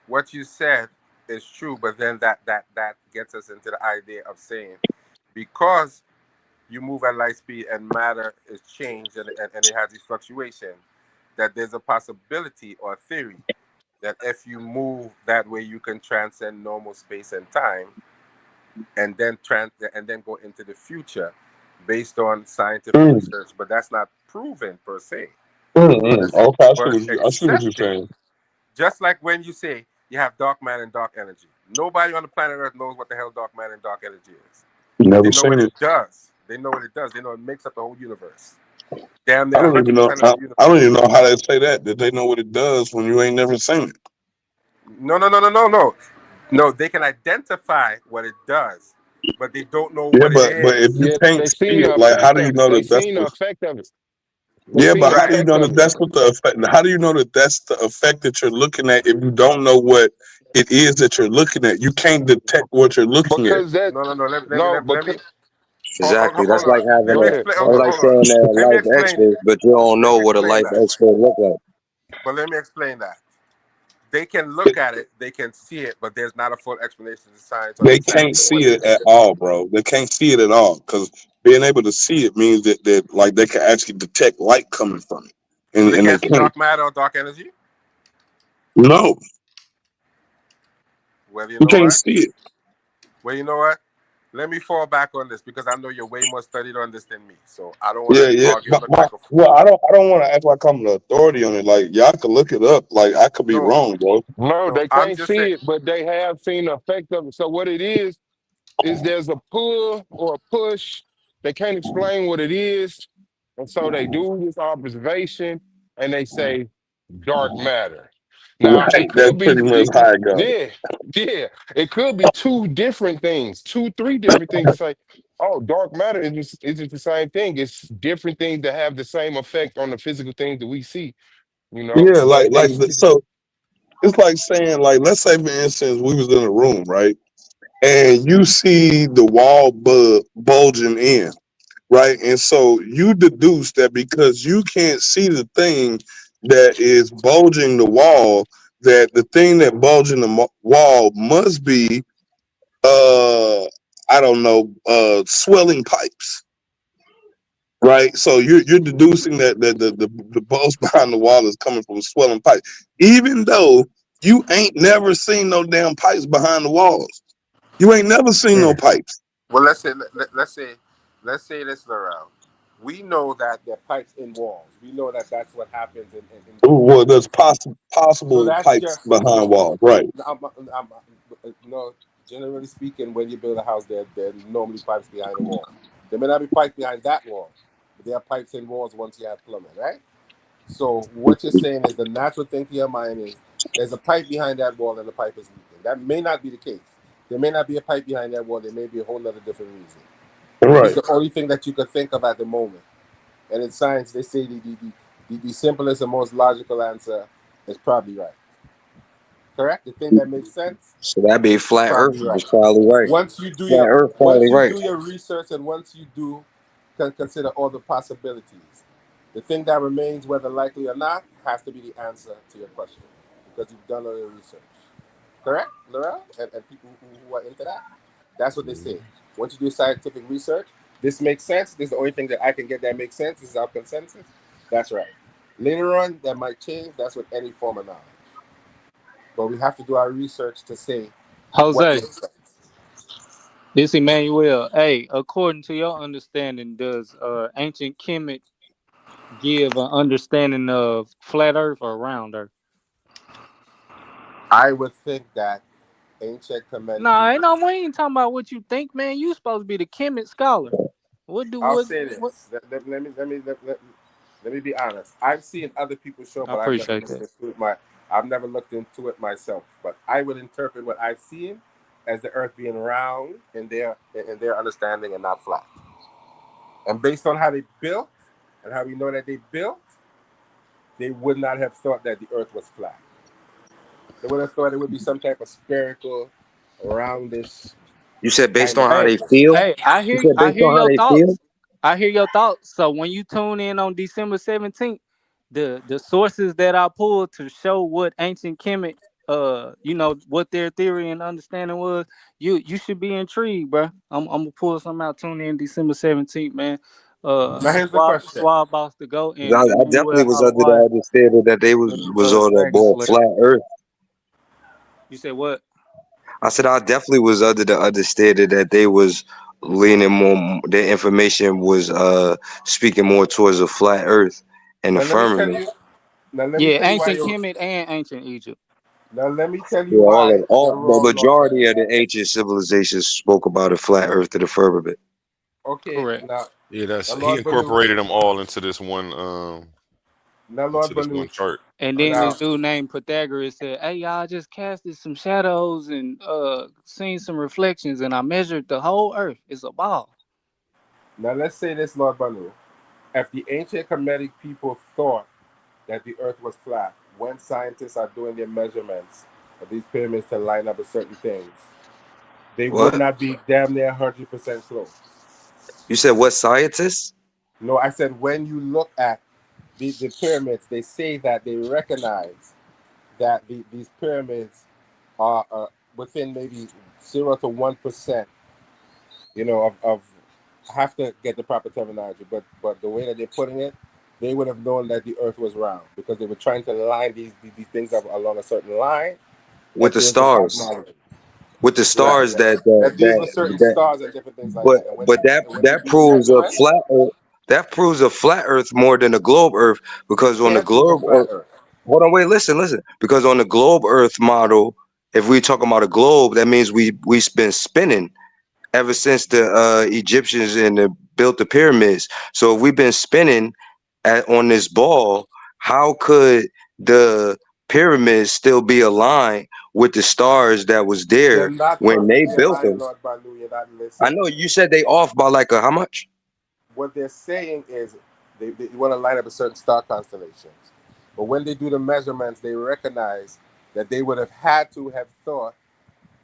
what you said is true. But then that gets us into the idea of saying, because you move at light speed and matter is changed and it has these fluctuations, that there's a possibility or a theory that if you move that way, you can transcend normal space and time, and then go into the future based on scientific research. But that's not proven per se. Okay, But it's I see what you're accepted. saying. Just like when you say you have dark matter and dark energy. Nobody on the planet Earth knows what the hell dark matter and dark energy is. Never They know seen what it. it does. They know what it does. They know it makes up the whole universe. Damn I near don't even 100% know. of the universe. I don't even know how they say that. That they know what it does when you ain't never seen it. No. No, they can identify what it does, but they don't know Yeah, what it but if is. you Yeah, can't they see seen the it, like how effect do you of it. know They that that's seen the the effect of it. They yeah? seen But the how do you effect know of that it. that's what the effect? How do you know that that's the effect that you're looking at if you don't know what it is that you're looking at? You can't detect what you're looking at. Because that No. no, Let me because Exactly. That's hold on. like having Let go me a. ahead, explain. go That's ahead. like Hold on. saying a Let me life explain. expert, but you don't Let know me what a explain life that. expert look like. But let me explain that. They can look at it, they can see it, but there's not a full explanation of science or They can't understanding of see what it it at is. all, bro. They can't see it at all because being able to see it means that like they can actually detect light coming from it, So they and they can't see can't. dark matter or dark energy. No, Well, you you know can't what? see it. Well, you know what? Let me fall back on this because I know you're way more studied on this than me. So I don't want Yeah, to yeah. argue and look like a fool. Well, I don't want to act like I'm the authority on it. Like y'all can look it up. Like I could be No, wrong, bro. No, no. they I'm can't just saying. see it, but they have seen the effect of it. So what it is there's a pull or a push. They can't explain what it is. And so they do this observation and they say dark matter. Now Right. it That's could be pretty much how it goes. yeah. It could be two different things, two, three different things. Say, oh, dark matter isn't the same thing. It's different things that have the same effect on the physical things that we see, Yeah, But they so it's like saying like let's say for instance we was in a room, right? And you see the wall bulging in, right? And so you deduce that because you can't see the thing that is bulging the wall, that the thing that bulging the wall must be, I don't know, swelling pipes, right? So you're deducing that the bulge behind the wall is coming from swelling pipes, even though you ain't never seen no damn pipes behind the walls. You ain't never seen no pipes. Well, let's say this around. We know that there are pipes in walls. We know that that's what happens in Well, there's buildings. So possible that's pipes just behind walls, right? no. Generally speaking, when you build a house, there are normally pipes behind the wall. There may not be pipes behind that wall, but there are pipes in walls once you have plumbing, right? So what you're saying is the natural thing to your mind is there's a pipe behind that wall and the pipe is leaking. That may not be the case. There may not be a pipe behind that wall. There may be a whole other different reason. It's Right. the only thing that you could think of at the moment. And in science, they say the simplest and most logical answer is probably right. Correct? The thing that makes sense So that be is flat Earth probably was right. probably right. Once you do Flat your Earth probably right. research and once you do consider all the possibilities, the thing that remains, whether likely or not, has to be the answer to your question because you've done all your research. Correct, Laurel? And people who are into that, that's what they say. Once you do scientific research, this makes sense. This is the only thing that I can get that makes sense. This is our consensus. That's right. Later on, that might change. That's with any form of knowledge. But we have to do our research to say what Jose, makes sense. this Emmanuel. Hey, according to your understanding, does ancient Kemet give an understanding of flat Earth or round Earth? I would think that ancient Kemetic Nah, ain't people. no, we ain't talking about what you think, man. You supposed to be the Kemet scholar. I'll say What? this. Let me be honest. I've seen other people show, I but appreciate that. I've never looked into it myself. But I would interpret what I've seen as the Earth being round in their understanding and not flat. And based on how they built and how we know that they built, they would not have thought that the Earth was flat. They would have thought it would be some type of spherical, roundish You said based kind of on how Hey, they surface. feel. hey, You said I based hear on how your they feel. thoughts. I hear your thoughts. So when you tune in on December 17th, the sources that I pulled to show what ancient Kemet, what their theory and understanding was, you should be intrigued, bro. I'm gonna pull something out. Tune in December 17th, man. Now here's the question. Swab boss to go and I definitely Emmanuel was under the Holawai understanding that they for was the on that Dragon board Slayer. flat Earth. You said what? I said I definitely was under the understanding that they was leaning more. Their information was speaking more towards a flat Earth and the Now let me tell firmament. you. Now let me Yeah, tell you why ancient you. Kemet and ancient Egypt. Now let me tell you Yeah, why you're the wrong, Lord majority of Banu. the ancient civilizations spoke about a flat Earth to the firmament. Okay, Correct. Yeah, now he Lord Banu. incorporated them all into this Now Lord one Banu. chart. And then Now this dude named Pythagoras said, "Hey, y'all just casted some shadows and seen some reflections, and I measured the whole Earth. It's a ball." let's say this, Lord Banu. If the ancient Kemetic people thought that the Earth was flat, when scientists are doing their measurements of these pyramids to line up with certain things, they would What? not be damn near 100% close. You said what scientists? No, I said when you look at the pyramids, they say that they recognize that these pyramids are within maybe 0 to 1%, of I have to get the proper terminology, but the way that they're putting it, they would have known that the Earth was round because they were trying to line these things up along a certain line. With That the there's this stars. cosmology, With the right? stars that That deals with certain that stars and different things like but that. And when but they that do the proves a measurements, flat Earth. That proves a flat Earth more than a globe Earth because on the can't prove a globe flat Earth. hold on, wait, listen. Because on the globe Earth model, if we talk about a globe, that means we've been spinning ever since the Egyptians built the pyramids. So if we've been spinning on this ball, how could the pyramids still be aligned with the stars that was They're there not when they perfectly built aligned, them? Lord Banu. You're not I listening. know you said they off by like a how much? What they're saying is they want to line up a certain star constellations. But when they do the measurements, they recognize that they would have had to have thought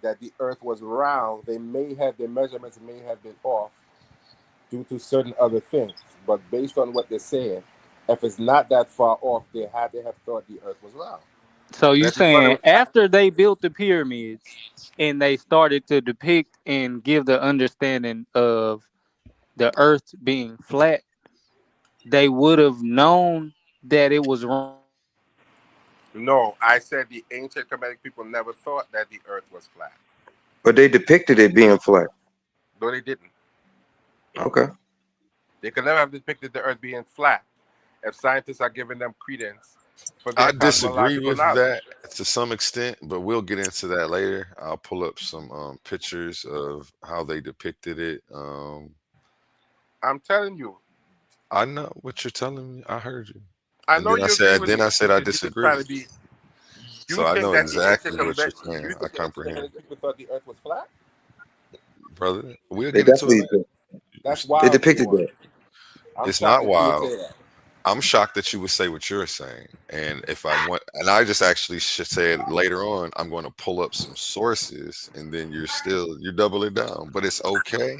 that the Earth was round. Their measurements may have been off due to certain other things. But based on what they're saying, if it's not that far off, they had to have thought the Earth was round. So And you if you thought it saying was flat, after they built the pyramids and they started to depict and give the understanding of the Earth being flat, they would have known that it was wrong. no, I said the ancient Kemetic people never thought that the Earth was flat. But they depicted it being flat. No, they didn't. Okay. They could never have depicted the Earth being flat if scientists are giving them credence for their I disagree cosmological with knowledge. that to some extent, but we'll get into that later. I'll pull up some pictures of how they depicted it. I'm telling you, I know what you're telling me. I heard you, I and know then I you agree said, with me. I You're just disagree. trying to be. You So I think know that the exactly what you're saying. you I think the ancient comprehend, Kemetic people thought the Earth was flat? brother. We'll They get into it definitely later. That's they wild to me, depicted one. that. I'm It's not shocked to hear you wild. say that. I'm shocked that you would say what you're saying. And if I want, and I just actually should say it later on, I'm going to pull up some sources, and then you're doubling down. But it's okay.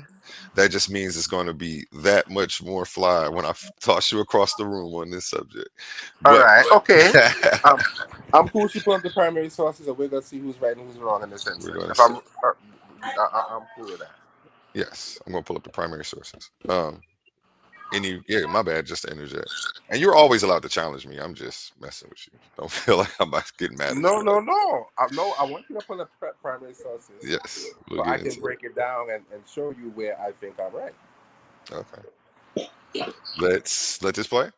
That just means it's going to be that much more fly when I toss you across the room on this subject. All But right, okay. I'm cool. She put up the primary sources, and we're gonna see who's right and who's wrong in this instance. we're going to If see. I'm cool with that. Yes, I'm going to pull up the primary sources. Yeah, my bad, just to interject. And you're always allowed to challenge me. I'm just messing with you. Don't feel like I'm about to get mad at you. No. I want you to pull up primary sources. Yes, so we'll I get can into break it down and show you where I think I'm right. it. Okay. Let's let this play.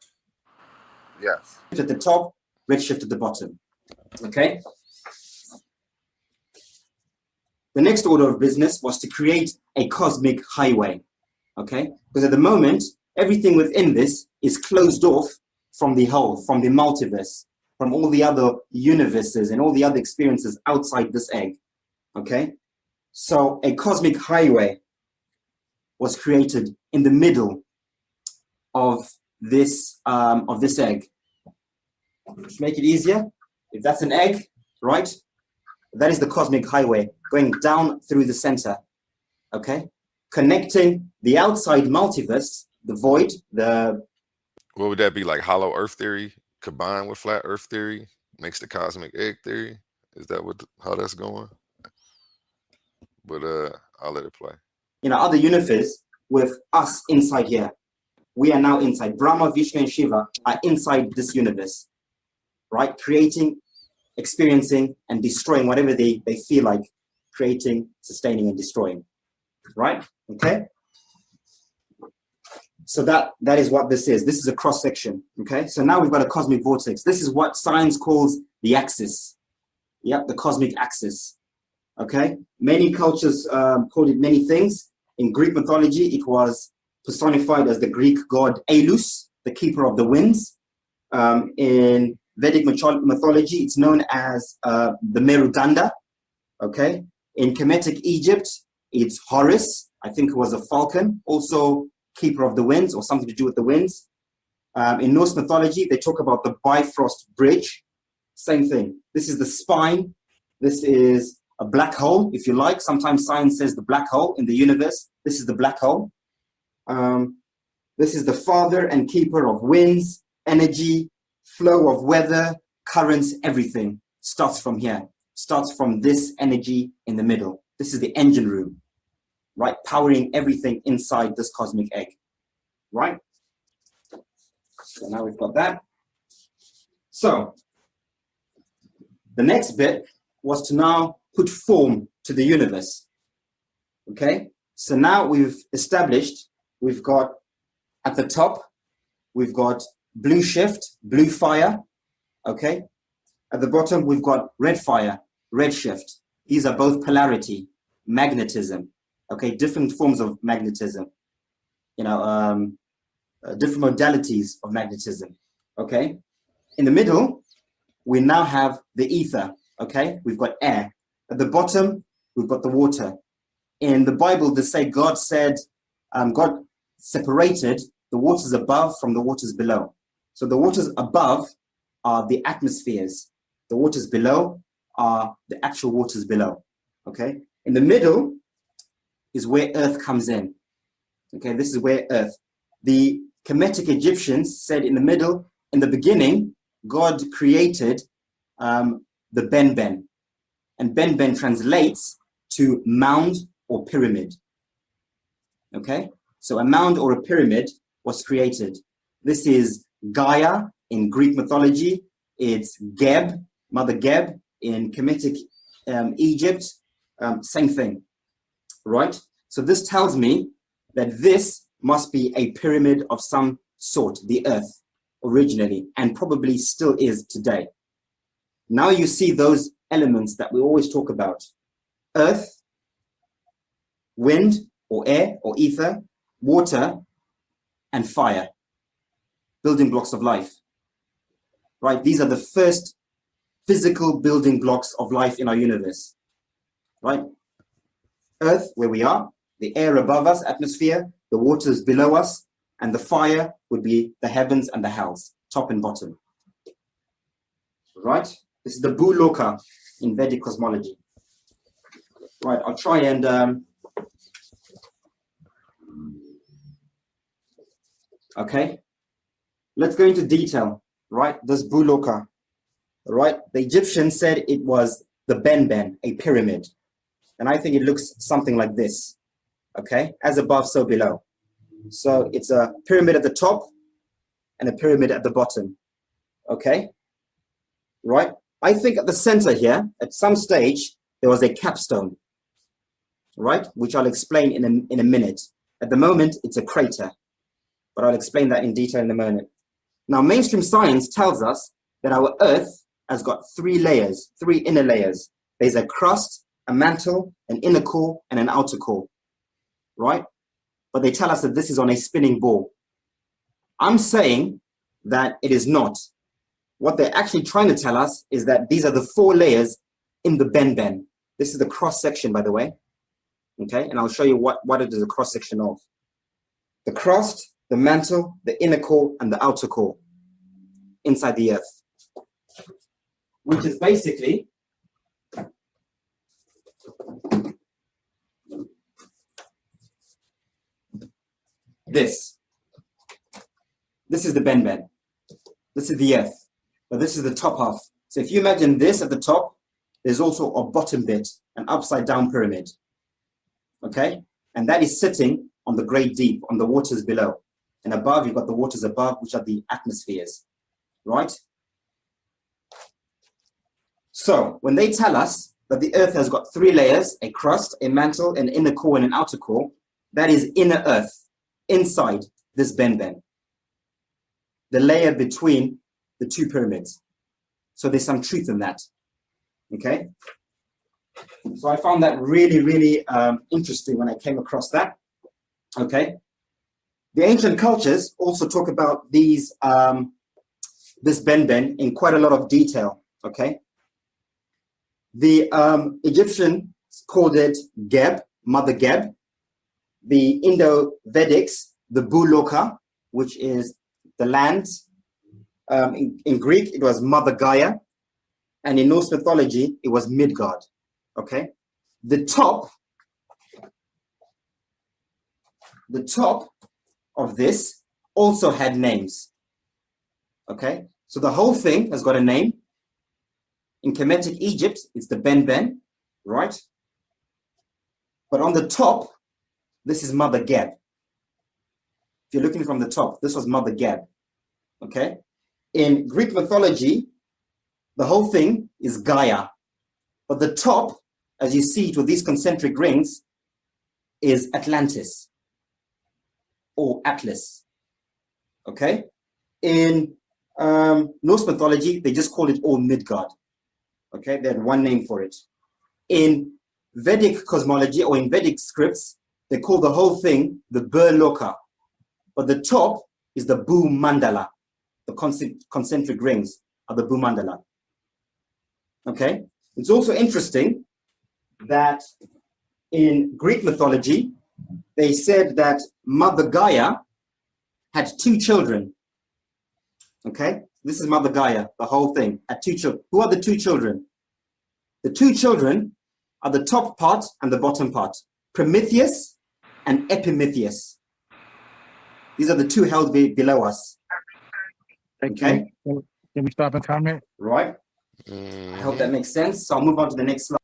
Yes. At the top, redshift at the bottom. Okay. The next order of business was to create a cosmic highway. Okay, because at the moment, everything within this is closed off from the whole, from the multiverse, from all the other universes and all the other experiences outside this egg. Okay, so a cosmic highway was created in the middle of this egg. To make it easier, if that's an egg, right, that is the cosmic highway going down through the center. Okay, connecting the outside multiverse, the void, What would that be, like hollow earth theory combined with flat earth theory makes the cosmic egg theory? Is that how that's going? But I'll let it play. Other universe with us inside here. We are now inside. Brahma, Vishnu, and Shiva are inside this universe, right? Creating, experiencing, and destroying whatever they feel like creating, sustaining, and destroying, right? Okay. So that is what this is. This is a cross section. Okay. So now we've got a cosmic vortex. This is what science calls the axis. Yep, the cosmic axis. Okay. Many cultures called it many things. In Greek mythology, it was personified as the Greek god Elus, the keeper of the winds. In Vedic mythology, it's known as the Merudanda. Okay. In Kemetic Egypt, it's Horus. I think it was a falcon, also keeper of the winds or something to do with the winds. In Norse mythology, they talk about the Bifrost Bridge. Same thing. This is the spine. This is a black hole, if you like. Sometimes science says the black hole in the universe. This is the black hole. This is the father and keeper of winds, energy, flow of weather, currents, everything starts from here. Starts from this energy in the middle. This is the engine room, right? Powering everything inside this cosmic egg, right? So now we've got that. So the next bit was to now put form to the universe, okay? So now we've established, we've got at the top, we've got blue shift, blue fire, okay? At the bottom, we've got red fire, red shift. These are both polarity, magnetism, okay? Different forms of magnetism, different modalities of magnetism, okay? In the middle, we now have the ether, okay? We've got air. At the bottom, we've got the water. In the Bible, they say God separated the waters above from the waters below. So the waters above are the atmospheres. The waters below are the actual waters below, okay? In the middle is where Earth comes in, okay? This is where Earth. The Kemetic Egyptians said in the middle, in the beginning, God created the Ben-Ben. And Ben-Ben translates to mound or pyramid, okay? So a mound or a pyramid was created. This is Gaia in Greek mythology. It's Geb, Mother Geb in Kemetic Egypt. Same thing, right? So this tells me that this must be a pyramid of some sort, the Earth originally, and probably still is today. Now you see those elements that we always talk about. Earth, wind or air or ether, water, and fire. Building blocks of life, right? These are the first physical building blocks of life in our universe, right? Earth, where we are, the air above us, atmosphere, the waters below us, and the fire would be the heavens and the hells, top and bottom. Right? This is the Bhuloka in Vedic cosmology. Right, I'll try and okay. Let's go into detail, right? This Bhuloka, right? The Egyptians said it was the Benben, a pyramid. And I think it looks something like this, okay? As above, so below. So it's a pyramid at the top and a pyramid at the bottom, okay? Right? I think at the center here, at some stage, there was a capstone, right? Which I'll explain in a minute. At the moment, it's a crater, but I'll explain that in detail in a moment. Now, mainstream science tells us that our Earth has got three layers, three inner layers. There's a crust, a mantle, an inner core, and an outer core, right? But they tell us that this is on a spinning ball. I'm saying that it is not. What they're actually trying to tell us is that these are the four layers in the Benben. This is the cross section, by the way. Okay, and I'll show you what it is a cross section of. The crust, the mantle, the inner core, and the outer core inside the Earth, which is basically this. This is the Benben. This is the Earth, but this is the top half. So if you imagine this at the top, there's also a bottom bit, an upside down pyramid. Okay, and that is sitting on the great deep, on the waters below. And above, you've got the waters above, which are the atmospheres, right? So when they tell us that the Earth has got three layers, a crust, a mantle, an inner core, and an outer core, that is inner Earth, inside this Benben, the layer between the two pyramids. So there's some truth in that, okay? So I found that really, really interesting when I came across that, okay? The ancient cultures also talk about these, this Benben in quite a lot of detail, okay? The Egyptians called it Geb, Mother Geb. The Indo-Vedics, the Bhuloka, which is the land. In Greek, it was Mother Gaia. And in Norse mythology, it was Midgard, okay? The top of this also had names, okay? So the whole thing has got a name. In Kemetic Egypt, it's the Benben, right? But on the top, this is Mother Geb. If you're looking from the top, this was Mother Geb, okay? In Greek mythology, the whole thing is Gaia. But the top, as you see it with these concentric rings, is Atlantis or Atlas, okay? In Norse mythology, they just call it all Midgard, okay? They had one name for it. In Vedic cosmology or in Vedic scripts, they call the whole thing the Bhuloka, but the top is the Bhumandala. The concentric rings are the Bhumandala. Okay? It's also interesting that in Greek mythology, they said that Mother Gaia had two children. Okay? This is Mother Gaia, the whole thing, had two children. Who are the two children? The two children are the top part and the bottom part, Prometheus and Epimetheus. These are the two held below us. Okay? Can we stop and comment? Right. I hope that makes sense. So I'll move on to the next slide.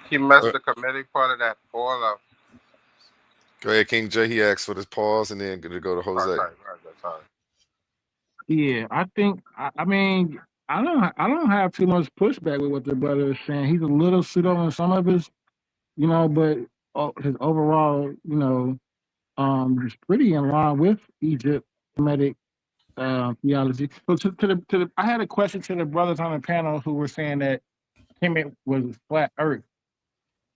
He messed the comedic part of that all up. Go ahead, King J. He asked for this pause and then gonna go to Jose. Right, that's fine. Yeah, I think. I mean, I don't have too much pushback with what the brother is saying. He's a little pseudo on some of his, but his overall, is pretty in line with Egypt Kemetic theology. So I had a question to the brothers on the panel who were saying that Kemet was flat Earth.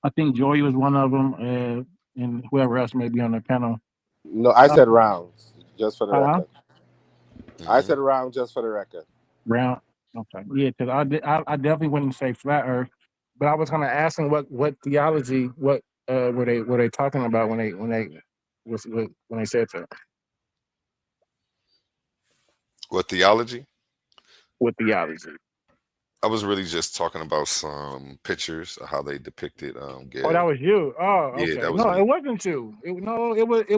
I think Joey was one of them, and whoever else may be on the panel. No, I said rounds, just for the record. Mhm. I said round just for the record. Round. Okay. Yeah, because I definitely wouldn't say flat Earth, but I was gonna ask them what theology, what were they talking about when they when they said that What theology? with theology. I was really just talking about some pictures of how they depicted Oh, that Gail. was you. Oh, Yeah, okay. that was No, me. it wasn't you. It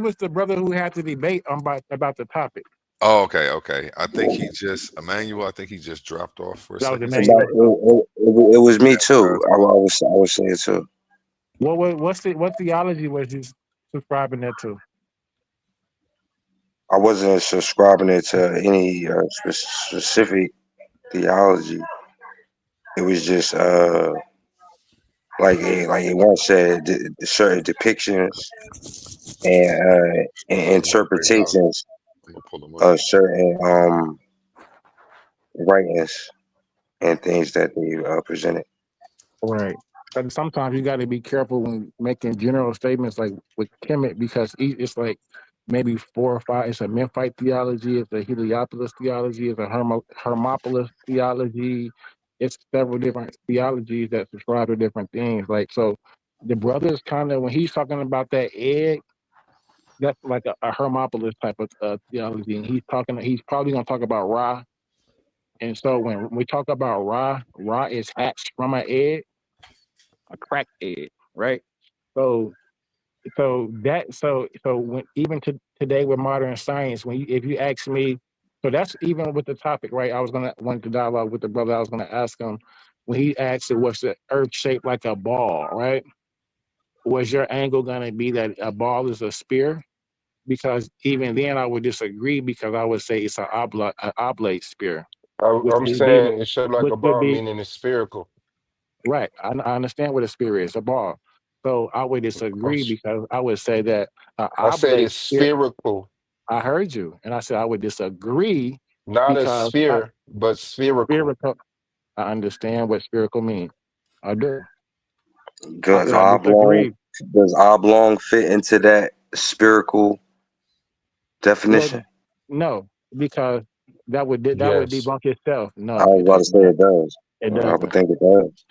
was the brother who had the debate about the topic. Oh, okay. I think he just Emmanuel. I think he just dropped off for a That was second. But Emmanuel. it was me Yeah, too. I was saying too. What theology was you subscribing that to? I wasn't subscribing it to any specific theology. It was just like it once said, certain depictions and interpretations I'm gonna pull them up. of certain writings and things that they presented. Right. And sometimes you got to be careful when making general statements like with Kemet because it's like maybe 4 or 5. It's a Memphite theology, it's a Heliopolis theology, it's a Hermopolis theology. It's several different theologies that subscribe to different things. Like so, the brother's kind of when he's talking about that egg, that's like a Hermopolis type of theology, and he's probably going to talk about Ra. And so when we talk about Ra is hatched from an egg, a cracked egg, right? So when even today with modern science, if you ask me, so that's even with the topic, right? I wanted to dialogue with the brother. I was gonna ask him when he asked it, was the earth shaped like a ball, right? Was your angle gonna be that a ball is a spear? Because even then I would disagree because I would say it's an oblate spear, which I'm would be saying it's shaped like which a would ball, be meaning it's spherical. right. I understand what a spear is, a ball. So I would I'm disagree s- because I would say that an I said oblate it's spear. spherical, I heard you, and I said I would disagree not a because sphere, but spherical. spherical. I understand what spherical means. I do. I Does said I oblong disagree. fit into that spherical Well, definition? no, because that would Yes. debunk itself. I No, was it about to does say not. it does. It I would doesn't. think it does.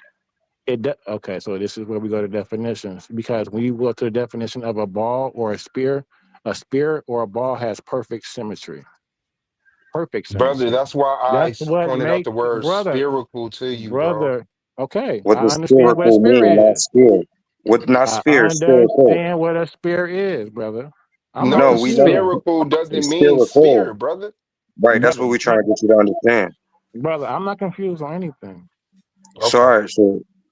Okay, so this is where we go to definitions because when you go to the definition of a ball or a spear or a ball has perfect symmetry. Perfect Brother, symmetry. that's why That's what pointed out makes the word brother. spherical to you, bro. Brother, okay, What I does understand what a spherical spear mean? Not is. sphere. What? Not I sphere. Spherical. understand what a spear is, brother. I'm not No, No, we know. confused, spherical doesn't It's mean spherical. sphere, brother. Right. That's brother. what we're trying to get you to understand. Brother, I'm not confused on anything. So, Okay. all right.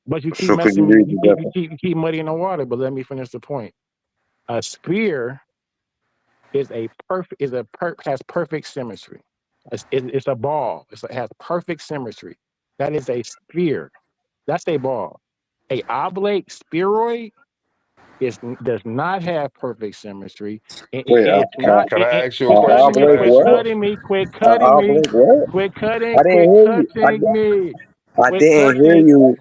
But you keep So could you messing me. read the definition? You keep muddying the water. But let me finish the point. A spear is has perfect symmetry. It's a ball. It has perfect symmetry. That is a spear. That's a ball. A oblate spheroid does not have perfect symmetry. Wait. It's not. Can I ask you a Quit cutting question? Can me. Oblate I Quit ask you a what? question? cutting me. Quit cutting me. Oblate what? Quit I cutting. didn't Quit hear you. cutting me. I Quit didn't hear cutting. you.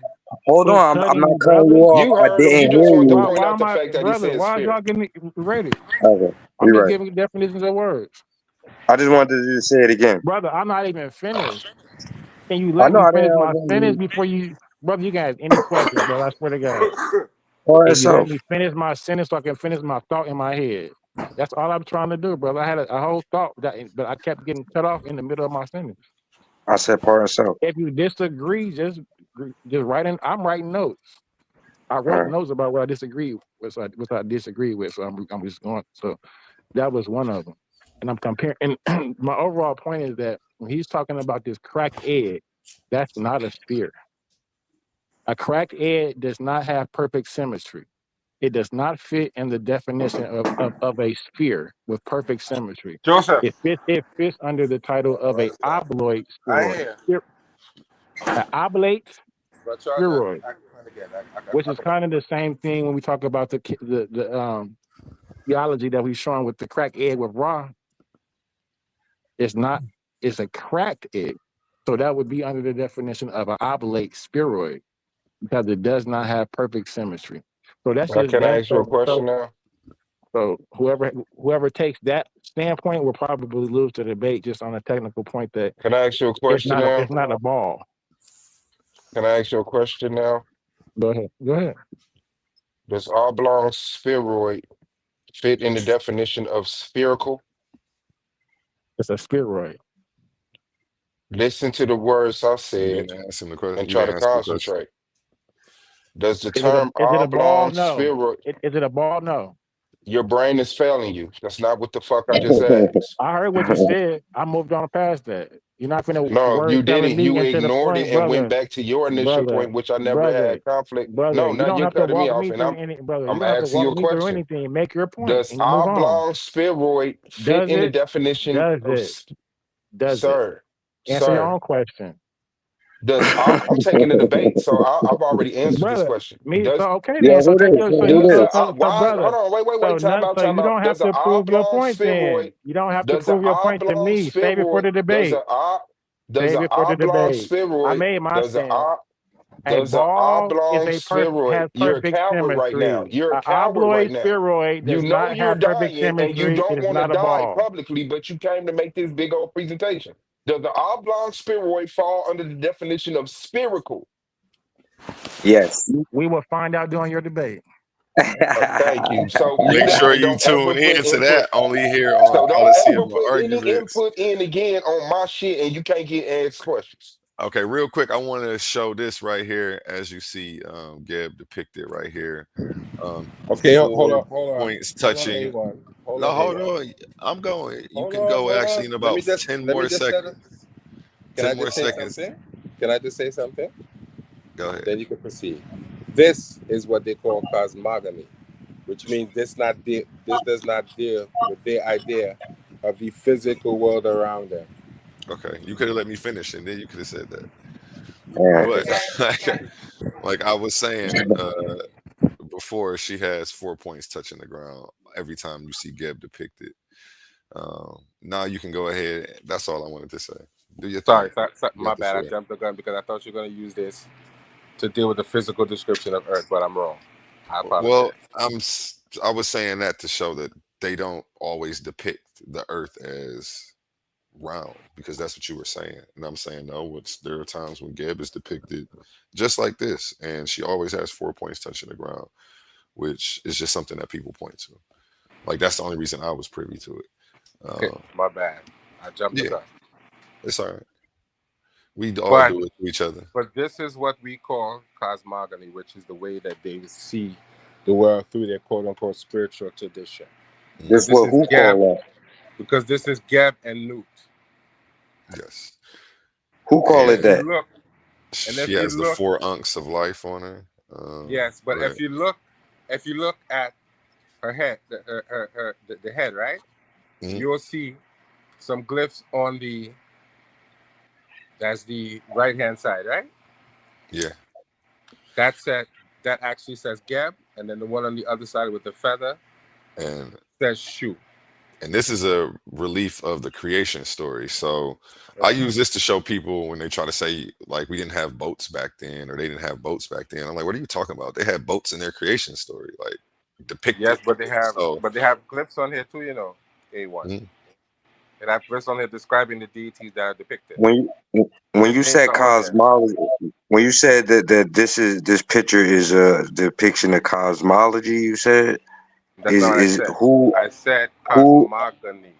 Hold Quit on. I'm cutting, not cutting you brother. off. You I heard him. You didn't just hear want to you. point Why out am the I, fact that he brother? said Why is y'all sphere. getting ready? Okay. I'm You're just right. giving definitions of words, I just wanted you to say it again. brother. I'm not even finished. Can you I let know me I finish didn't. my sentence before you, brother? You can ask any questions, brother. I swear to God. For If you let itself. me finish my sentence, so I can finish my thought in my head. That's all I'm trying to do, brother. I had a whole thought but I kept getting cut off in the middle of my sentence. I said part itself. If you disagree, just write in. I'm writing notes. I All wrote right. notes about what I disagree with, what I disagree with. So I'm just going. So that was one of them. And I'm comparing. And my overall point is that when he's talking about this cracked egg, that's not a sphere. A cracked egg does not have perfect symmetry. It does not fit in the definition of a sphere with perfect symmetry. Joseph, It fits under the title of a obloid I spheroid. hear. An oblate But Charles, spheroid, I can find again. which is kind of the same thing when we talk about the theology that we've shown with the cracked egg with Ra. It's not. It's a cracked egg. So that would be under the definition of an oblate spheroid because it does not have perfect symmetry. So that's just Can I that. ask you a question now? So whoever takes that standpoint will probably lose the debate just on a technical point that Can I ask you a question it's now? not a ball. Can I ask you a question now? Go ahead. Does oblong spheroid fit in the definition of spherical? It's a spheroid. Listen to the words I You said didn't answer the question. and You try didn't to answer the question. concentrate. Does the Is it a term is it a ball? oblong No. spheroid? Is it a ball? No. Your brain is failing you. That's not what the fuck I just asked. I heard what you said. I moved on past that. You're not finna No, you word telling didn't. me You into the ignored it point, and went brother. back to your initial Brother, point, which I never brother, had conflict. brother. No, You now don't you're have to cutting me walk off, me and through any, brother. You I'm don't have to asking you walk a me through question. anything. Make your point Does and you move on. oblong spheroid fit Does in the it? definition Does of it? Does it? sir? Answer your Sir, own question, I'm taking the debate, so I've already answered this brother. question. Me, Does so okay Yeah, then. So who take this? your Who you does this? a why? brother. Hold on, wait, time out, So time you out. don't have Does an to prove your oblong point spheroid? then. You don't have to Does an prove your point to oblong me. Save it for spheroid? the debate. Does Save an it for the oblong debate. I spheroid? made my Does a stance. A Does an ball is oblong a spheroid? has You're a perfect coward right now. symmetry. You're a An coward right obloid now. spheroid You does know not you're have perfect dying and you symmetry. It don't is want to not a die ball. publicly, but you came to make this big old presentation. Does the oblong spheroid fall under the definition of spherical? Yes. We will find out during your debate. Thank you. So you Make sure guys you don't ever tune put in to input. that only here on So don't ever Coliseum of put any Arguments. input in again on my shit, and you can't get asked questions. Okay, real quick, I want to show this right here. As you see, Geb depicted right here. Okay, 4 points hold on, touching. A1. Hold No, on, hold A1. on. I'm going. You Hold can on, go hold actually on. in Let about me just 10 let me more just seconds. can 10 I more just say seconds. something? Can I just say something? Go ahead. Then you can proceed. This is what they call cosmogony, which means this does not deal with the idea of the physical world around them. Okay, you could have let me finish, and then you could have said that. Yeah. But like I was saying before, she has 4 points touching the ground every time you see Geb depicted. Now you can go ahead. That's all I wanted to say. Do your thing. Sorry, You my got the bad. I floor. jumped the gun because I thought you were going to use this to deal with the physical description of Earth, but I'm wrong. I apologize. Well, I was saying that to show that they don't always depict the Earth as round, because that's what you were saying, and I'm saying no. There are times when Geb is depicted just like this, and she always has 4 points touching the ground, which is just something that people point to. Like that's the only reason I was privy to it. Okay, my bad. I jumped the Yeah, gun. it's all right. We all But do it to each other. But this is what we call cosmogony, which is the way that they see the world through their quote unquote spiritual tradition. This what who Geb, call that? because this is Geb and Newt. Yes. Who call it that? Look, She has the 4 unks of life on her. Yes, but right. if you look at her head, the head, right? Mhm. You'll see some glyphs on that's the right hand side, right? Yeah. That actually says Geb, and then the one on the other side with the feather and says Shu. And this is a relief of the creation story. So I use this to show people when they try to say like we didn't have boats back then, or they didn't have boats back then. I'm like, what are you talking about? They had boats in their creation story, like depicted. Yes, but they have So, glyphs on here too, A1. Mhm. It have glyphs on here describing the deities that are depicted. When you said cosmology, when you said that this picture is a depiction of cosmology, you said That's not what I said. who I said cosmogony.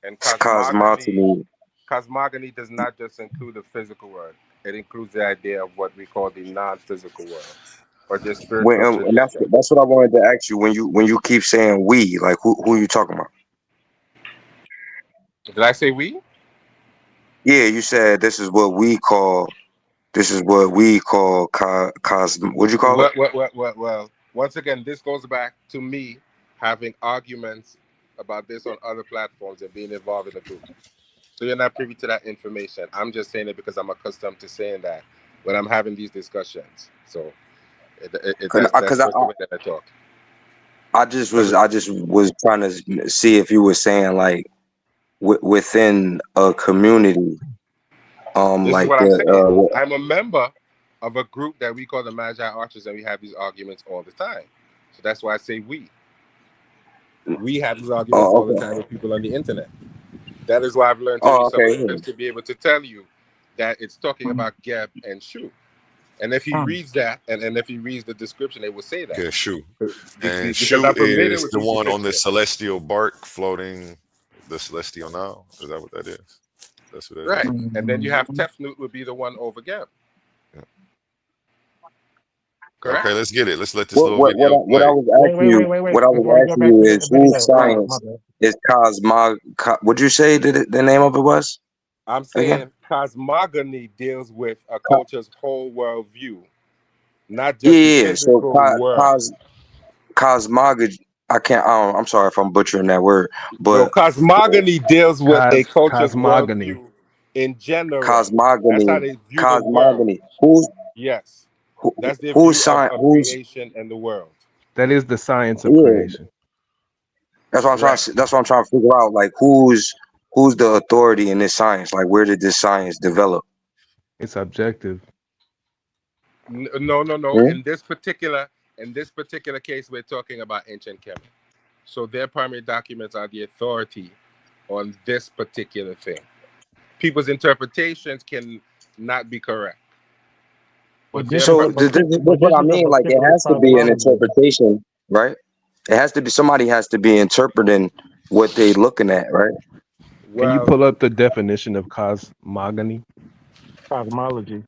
And cosmogony. Cosmogony does not just include the physical world. It includes the idea of what we call the non-physical world, or the spiritual And that's what I wanted to ask you. When you keep saying we, like who are you talking about? Did I say we? Yeah, you said this is what we call what'd you call it? Well, once again, this goes back to me having arguments about this on other platforms and being involved in the group. So you're not privy to that information. I'm just saying it because I'm accustomed to saying that when I'm having these discussions. So that's the way that I talk. I just was trying to see if you were saying like within a community. This like is what I'm saying. I'm a member of a group that we call the Magi Archers, and we have these arguments all the time. So that's why I say we. We have these arguments all the time with people on the internet. That is why I've learned to read some of the scripts to be able to tell you that it's talking about Geb and Shu. And if he Huh. reads that, and if he reads the description, it will say that. Yeah, Shu. Because And Shu I'm familiar is with the one on the crucifixion. celestial bark floating the celestial now. Is that what that is? That's what that Right. is. And then you have Mhm. Tefnut would be the one over Geb. Yeah. Correct? Okay, let's get it. Let's let this What little what video what I play. was Wait, asking wait, you, wait, wait, wait. what I Before we was go asking back you to is the whose video, my science bad. is what'd you say the name of it was I'm again? saying cosmogony deals with a Co- culture's whole world view, not Yeah, just the yeah. So physical world. cosmology. I'm sorry if I'm butchering that word, No, but cosmogony deals with a culture's Cosmogony. worldview in general. That's cosmogony, how they view the world. Yes. That's their Whose view science? of Who's creation and the world. That is the science of yeah? creation. That's what I'm trying. Correct. That's what I'm trying to figure out. Like who's the authority in this science? Like where did this science develop? It's objective. No. Hmm? In this particular case, we're talking about ancient Kemet. So their primary documents are the authority on this particular thing. People's interpretations can not be correct. But their So this is what I mean. Like it has to be an interpretation, right? It has to be somebody has to be interpreting what they looking at, right? Can you well, pull up the definition of cosmogony? Cosmology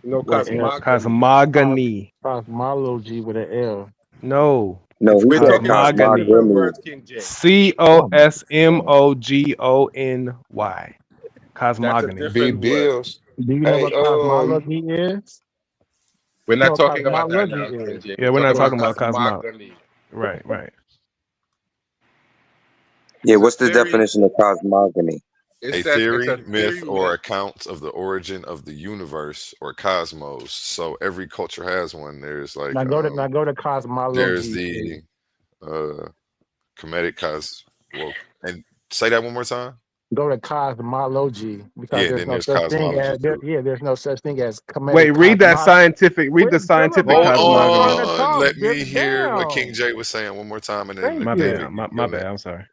no, with an L. Cosmogony. Cosmology with an L. No. No, It's he we're said talking about two cosmogony. different words, King J. COSMOGONY. That's a Cosmogony. different Big word. bills. Do you know Hey, what cosmology is? We're You know not what talking about that now, cosmology King is? J. Yeah, we're not talking about cosmogony. Right. Yeah, It's a what's the theory. definition of cosmogony? It A says it's theory, a myth, theory, or myth. account of the origin of the universe or cosmos. So every culture has one. There's like Now go to there's cosmology. the Kemetic well, and say that one more time. Go to cosmology because Yeah, there's then no there's such thing cosmology as too. there's no such thing as Kemetic Wait, read the scientific Hold cosmogony. on, let me hear what King J was saying one more time, and then My David, bad. My bad. I'm sorry.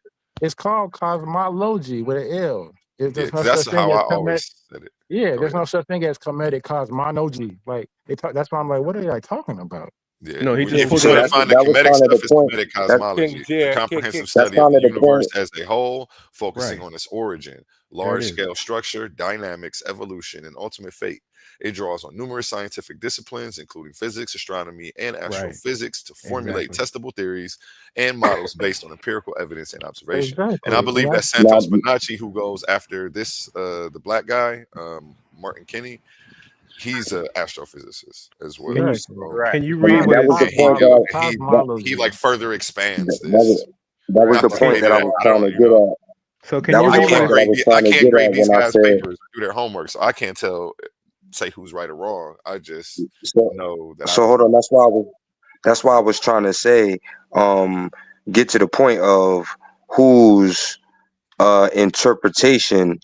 It's called cosmology with an L. Yeah, There's no 'cause that's such thing how as I always said it. Yeah, Go there's ahead. no such thing as Kemetic cosmology. Like that's why I'm like, what are they talking about? Yeah, No, he if just you pulled trying it to up. find the That was Kemetic kind of the stuff, it's point. Kemetic That's cosmology, the comprehensive that's study of kind the of the universe point. as a whole, focusing Right. on its origin, There it large is. scale structure, dynamics, evolution, and ultimate fate. It draws on numerous scientific disciplines, including physics, astronomy, and astrophysics, to formulate Exactly. testable theories and models based on empirical evidence and observation. And I Exactly. believe that Now, Santos Bonacci, who goes after this, the black guy, Martin Kinney, he's an astrophysicist as well. Can you Exactly. So Right. can you read what that it was the says? point he like further expands that was this. that was Not the to point say that I that was I trying don't, to get at. So can That you was I the read what can't point it that I grade was I trying to can't get grade at these when I guys' said. papers, do their homework, so I can't say who's right or wrong. I just So, know that I so hold believe. on. That's why I was trying to say, get to the point of whose interpretation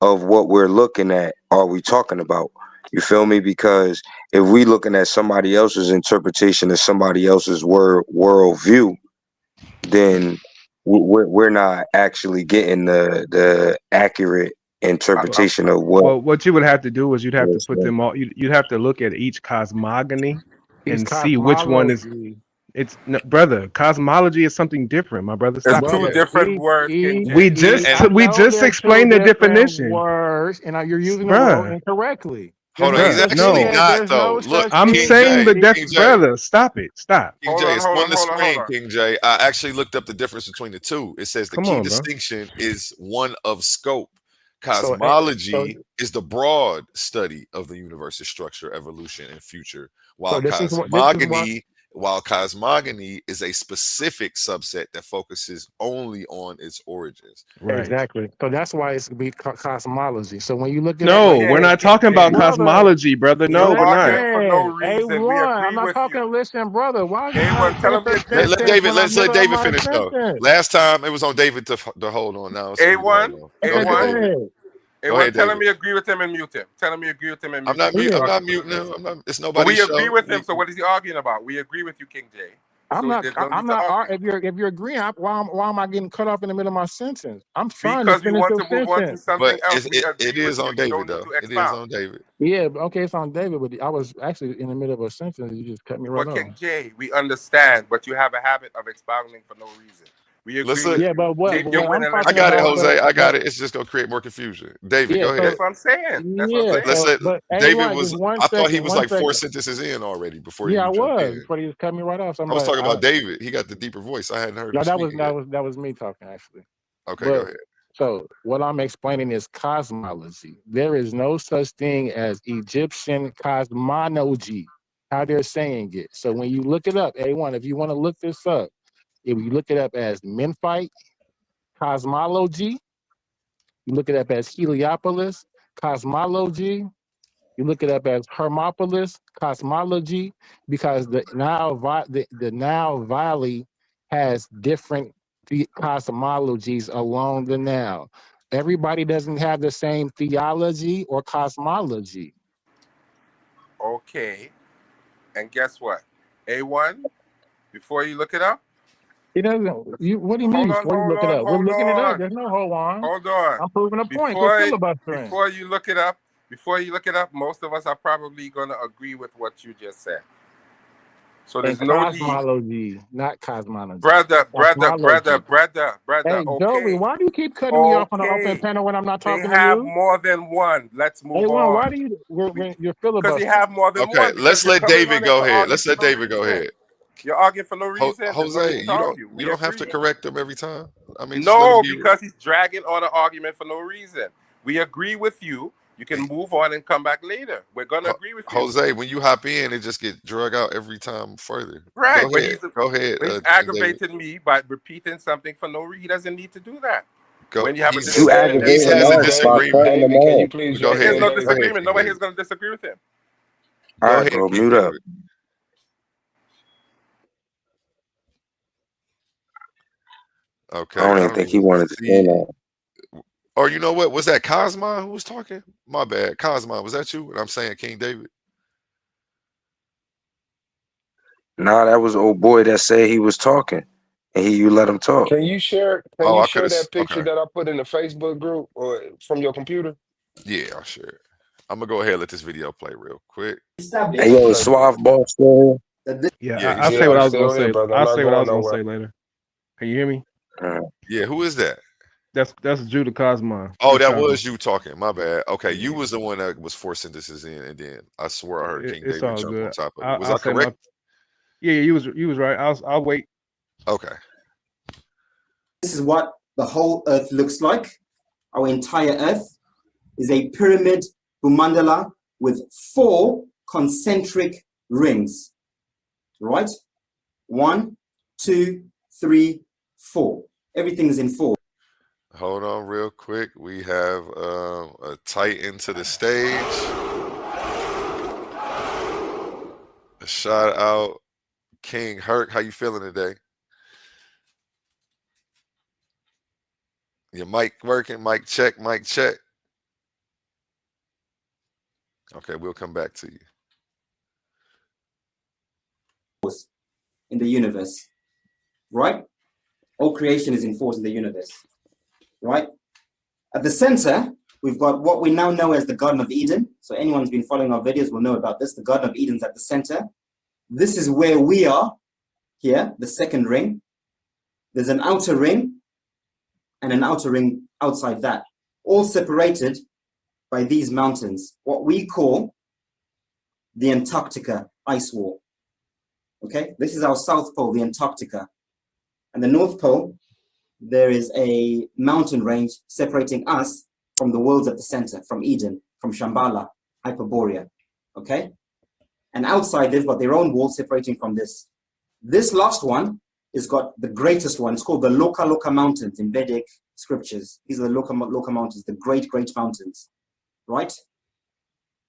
of what we're looking at are we talking about? You feel me? Because if we looking at somebody else's interpretation of somebody else's worldview, then we're not actually getting the accurate interpretation of what. Well, what you would have to do is you'd have to was put said. them all. You'd have to look at each cosmogony It's and see which one is. cosmology. It's no, brother. Cosmology is something different, my brother. It's Stop doing two Brother, that. different words, King J. We just I And we know just they're two explained the different definition, words, and you're using the role bruh. incorrectly. hold on, There's he's no Bruh, such thing actually no. as not there's though. no Look, such I'm King thing. saying J, the King J, brother. Stop it. Stop. King Hold J, on, it's hold on on, the hold on, hold screen. on. King J, I actually looked up the difference between the two. It says the Come key on, bro. distinction is one of scope. So Cosmology is the broad study of the universe's structure, evolution, and future, while this is what cosmogony is a specific subset that focuses only on its origins. Right. exactly. So that's why it's be cosmology. So when you look at No, King we're J, not King talking J, about brother, cosmology, brother. No, you're we're not. arguing for no listen, reason. We A1. agree I'm not with talking. you. Listen, brother. Why you A1, not tell him we agree with Let him. David, when I'm let's let middle of David my finish though. sentence? Last time it was on David to hold on. Now it's on you to A1, hold on. Go Okay, ahead, go A1, David. ahead. Go A1, ahead, tell him David. we agree with him and mute him. Tell him we agree with him and mute him. I'm Yeah. not muting him. I'm not. It's But nobody's we agree show. with him, so what is he arguing about? We agree with you, King J. I'm So not. there's no need I'm to not. argue. If you're agreeing, why am I getting cut off in the middle of my sentence? I'm trying to Because we finish want your to move on to sentence. something But else. We it agree is with you. on You don't David need though. to It is expound. on David. Yeah, okay, it's on David, but I was actually in the middle of a sentence. You just cut me right But off. Jay, we understand, but you have a habit of expounding for no reason. We agree Listen, with Yeah, you. but what Take your what win I'm and let's I talking move got it, about, on. Jose. I got it. It's just gonna create more confusion. David, yeah, go so ahead. That's what I'm saying. That's what I'm yeah, saying. Let's so let but David A1, was. just one I thought he second, was one like 4 second. sentences in already before Yeah, I you jumped was in. before you just cut me right off. So I'm I was like, talking about David. He got the deeper voice. I hadn't heard him no, speak yet. that was me talking actually. Okay, go But ahead. so what I'm explaining is cosmology. There is no such thing as Egyptian cosmology, how they're saying it. So when you look it up, A1, if you want to look this up, if you look it up as Memphite cosmology, you look it up as Heliopolis cosmology, you look it up as Hermopolis cosmology, because the Nile Valley has different cosmologies along the Nile. Everybody doesn't have the same theology or cosmology. Okay. And guess what? A1, before you look it up, It doesn't. What do you mean? Before you look it up, we're looking it up. There's no hold on. Hold on. I'm proving a point. Quit filibustering. Before you look it up, most of us are probably going to agree with what you just said. So there's And no need. cosmology, not cosmology. Brother. Hey, Okay. Joey, why do you keep cutting me off on the open panel when I'm not They talking to have you? more than one. Let's move Hey, on. why do you? You're filibustering. Because you have more than Okay, one. let's let David go ahead. Let's let David go ahead. You're arguing for no reason. There's no Jose, need to you argue. don't have to agree. correct them every time. I mean, just let No, him be. because he's dragging on an argument for no reason. We agree with you. You can move on and come back later. We're gonna agree with you. Jose, when you hop in, it just get drug out every time further. Right. Go ahead. He's aggravated me by repeating something for no reason. He doesn't need to do that. Go. When you have a You disagreement, He has a disagreement. David, can you please Go ahead. there's no Go ahead, disagreement. King Nobody David. is gonna disagree with him. All Go right, ahead, bro, King mute up. David. Okay. I don't even think he wanted to say that. Or you know what? Was that Cosma who was talking? My bad. Cosma, was that you? And I'm saying King David. Nah, that was old boy that said he was talking, and you let him talk. Can you share? Can Oh, you I share could have. that picture Okay. that I put in the Facebook group or from your computer? Yeah, I'll share it. I'm gonna go ahead and let this video play real quick. Hey, yo, Suave Boss still here? Yeah, I'll he's say what I'm I was still gonna here, say. brother. I'm I'll not say what I was going gonna say nowhere. later. Can you hear me? Yeah, who is that? That's Judah Cosma. Oh, that was you talking. My bad. Okay, you was the one that was 4 sentences in, and then I swear I heard King It's David all jump good. on top of it. Was I'll I say correct? Yeah, you was right. I'll wait. Okay. This is what the whole Earth looks like. Our entire Earth is a pyramid Bhumandala with 4 concentric rings. Right? 1, 2, 3, 4. Everything is in 4. Hold on real quick. We have a Titan to the stage. A shout out King Herc. How you feeling today? Your mic working? Mic check, mic check. Okay, we'll come back to you. In the universe. Right? All creation is in force in the universe. Right? At the center, we've got what we now know as the Garden of Eden. So anyone who's been following our videos will know about this. The Garden of Eden's at the center. This is where we are here, the second ring. There's an outer ring and an outer ring outside that, all separated by these mountains, what we call the Antarctica ice wall. Okay, this is our South Pole, the Antarctica. And the North Pole, there is a mountain range separating us from the worlds at the center, from Eden, from Shambhala, Hyperborea. Okay? And outside, they've got their own wall separating from this. This last one has got the greatest one. It's called the Loka Loka Mountains in Vedic scriptures. These are the Loka Mountains, the great, great mountains, right?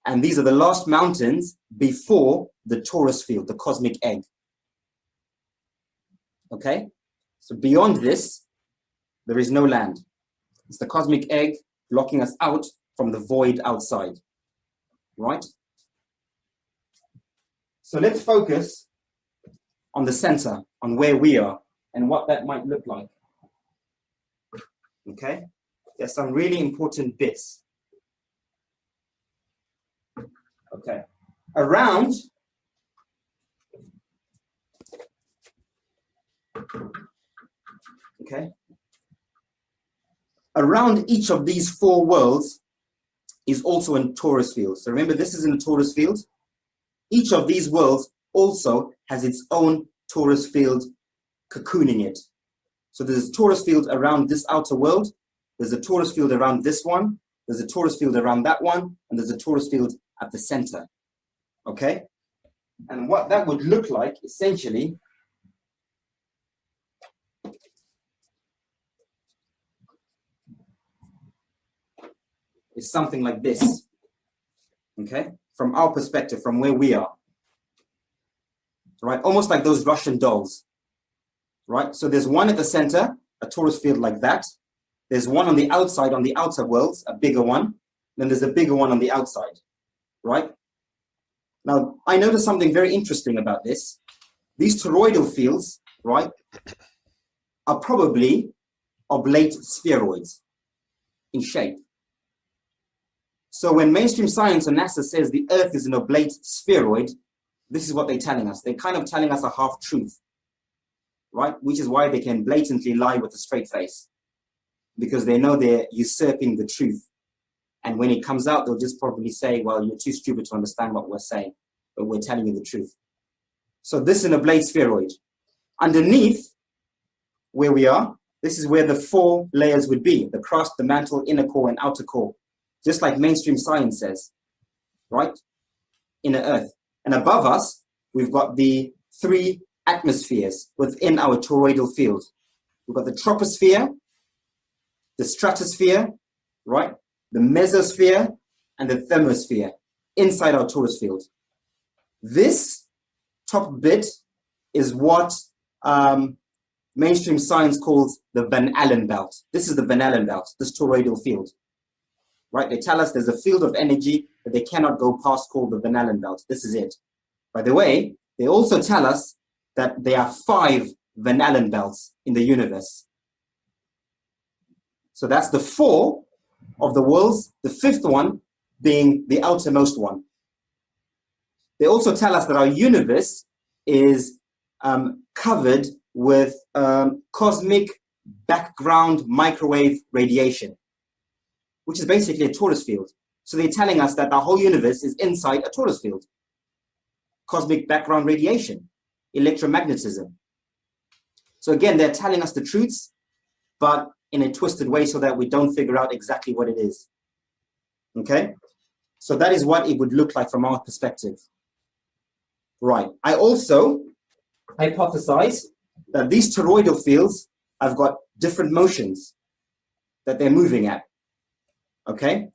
And these are the last mountains before the torus field, the cosmic egg. Okay? So beyond this, there is no land. It's the cosmic egg blocking us out from the void outside, right? So let's focus on the center. on where we are and what that might look like. Okay, there's some really important bits. Okay, around each of these four worlds is also in torus field. So remember, this is in a torus field. Each of these worlds also has its own torus field cocooning it. So there's a torus field around this outer world, there's a torus field around this one, there's a torus field around that one, and there's a torus field at the center. Okay? And what that would look like, essentially, is something like this. Okay? From our perspective, from where we are. Right? Almost like those Russian dolls. Right? So there's one at the center, a torus field like that. There's one on the outside, on the outer worlds, a bigger one. Then there's a bigger one on the outside. Right? Now, I noticed something very interesting about this. These toroidal fields, right, are probably oblate spheroids in shape. So when mainstream science and NASA says the Earth is an oblate spheroid, this is what they're telling us. They're kind of telling us a half-truth, right? Which is why they can blatantly lie with a straight face, because they know they're usurping the truth. And when it comes out, they'll just probably say, well, you're too stupid to understand what we're saying, but we're telling you the truth. So this is an oblate spheroid. Underneath where we are, this is where the four layers would be: the crust, the mantle, inner core, and outer core. Just like mainstream science says, right? Inner Earth. And above us, we've got the three atmospheres within our toroidal field. We've got the troposphere, the stratosphere, right? The mesosphere, and the thermosphere inside our torus field. This top bit is what mainstream science calls the Van Allen belt. This is the Van Allen belt, this toroidal field. Right? They tell us there's a field of energy that they cannot go past called the Van Allen belt. This is it. By the way, they also tell us that there are 5 Van Allen belts in the universe. So that's the 4 of the worlds, the 5th one being the outermost one. They also tell us that our universe is covered with cosmic background microwave radiation, which is basically a torus field. So they're telling us that the whole universe is inside a torus field. Cosmic background radiation, electromagnetism. So again, they're telling us the truths, but in a twisted way so that we don't figure out exactly what it is. Okay? So that is what it would look like from our perspective. Right. I also hypothesize that these toroidal fields have got different motions that they're moving at. Okay?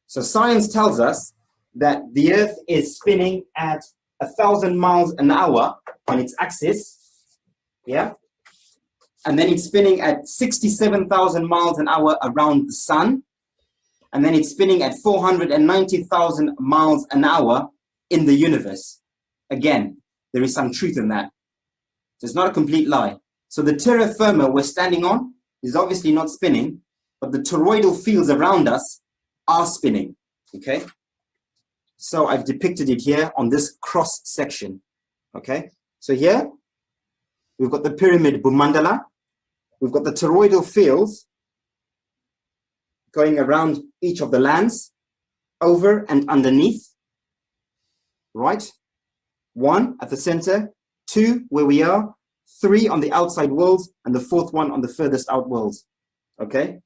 So science tells us that the Earth is spinning at 1,000 miles an hour on its axis. Yeah? And then it's spinning at 67,000 miles an hour around the sun. And then it's spinning at 490,000 miles an hour in the universe. Again, there is some truth in that. So it's not a complete lie. So the terra firma we're standing on is obviously not spinning, but the toroidal fields around us are spinning. Okay? So I've depicted it here on this cross section. Okay? So here, we've got the pyramid Bhumandala. We've got the toroidal fields going around each of the lands, over and underneath, right? 1 at the center, 2 where we are, 3 on the outside worlds, and the 4th one on the furthest out worlds, okay?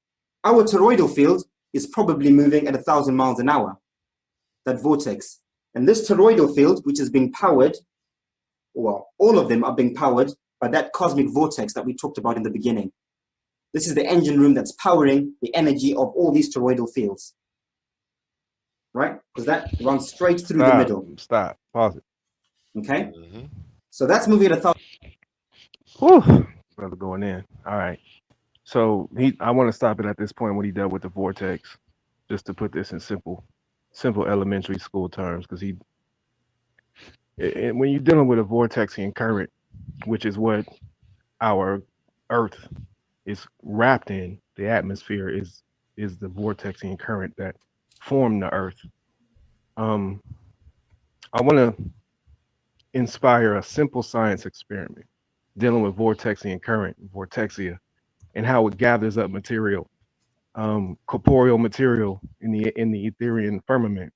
Our toroidal field is probably moving at 1,000 miles an hour, that vortex. And this toroidal field, which is being powered, well, all of them are being powered by that cosmic vortex that we talked about in the beginning. This is the engine room that's powering the energy of all these toroidal fields, right? Because that runs straight through the middle. Stop. Pause it. Okay? So that's moving at 1,000. Whew. Brother going in. All right. So I want to stop it at this point when he dealt with the vortex, just to put this in simple elementary school terms, because when you're dealing with a vortex and current, which is what our Earth is wrapped in. The atmosphere is the vortexing current that formed the Earth. I want to inspire a simple science experiment dealing with vortexing current, vortexia, and how it gathers up material, corporeal material in the Ethereal firmament.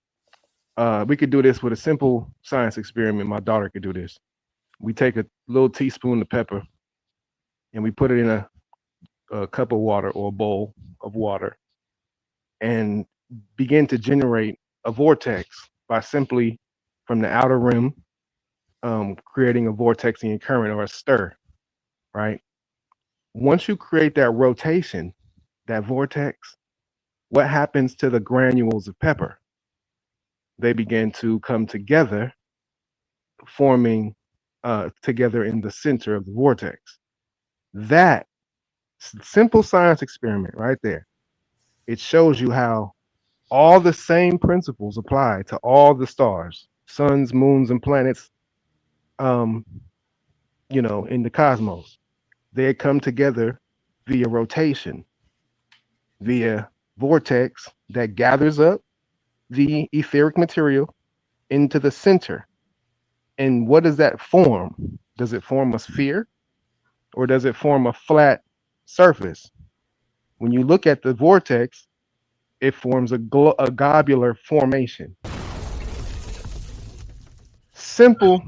We could do this with a simple science experiment. My daughter could do this. We take a little teaspoon of pepper and we put it in a cup of water or a bowl of water and begin to generate a vortex by simply from the outer rim creating a vortexing current or a stir, right? Once you create that rotation, that vortex, what happens to the granules of pepper? They begin to come together, forming together in the center of the vortex. That simple science experiment right there, it shows you how all the same principles apply to all the stars, suns, moons, and planets, in the cosmos. They come together via rotation, via vortex that gathers up the etheric material into the center. And what does that form? Does it form a sphere or does it form a flat surface? When you look at the vortex, it forms a globular formation. Simple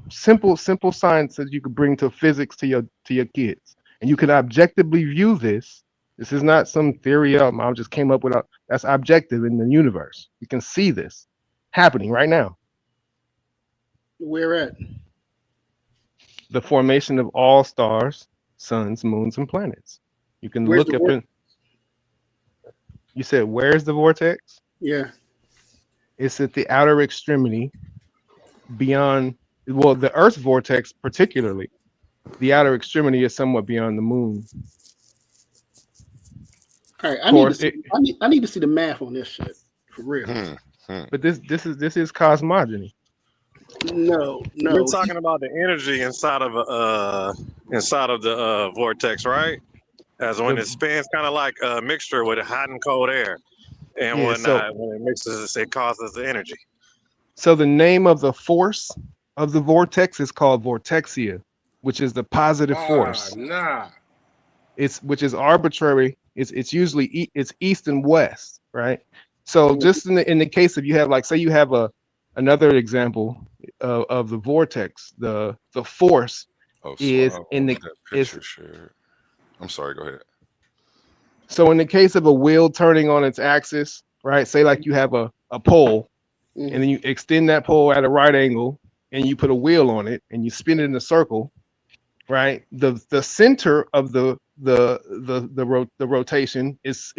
science that you could bring to physics to your kids, and you can objectively view this. This is not some theory I just came up with. That's objective in the universe. You can see this happening right now. Where at? The formation of all stars, suns, moons, and planets. You can Where's look up in. You said, where's the vortex? Yeah. It's at the outer extremity beyond, well, the Earth's vortex particularly. The outer extremity is somewhat beyond the moon. All right, I need to see the math on this shit for real. But this is cosmogony. No. We're talking about the energy inside of the vortex, right? As when it spins, kind of like a mixture with hot and cold air, and when it mixes, it causes the energy. So the name of the force of the vortex is called vortexia, which is the positive force. Which is arbitrary. It's usually it's east and west, right? So just in the case of you have, like, say you have another example of the vortex, the force is in the picture. I'm sorry, go ahead. So in the case of a wheel turning on its axis, right? Say like you have a pole, and then you extend that pole at a right angle, and you put a wheel on it, and you spin it in a circle, right? The center of the rotation is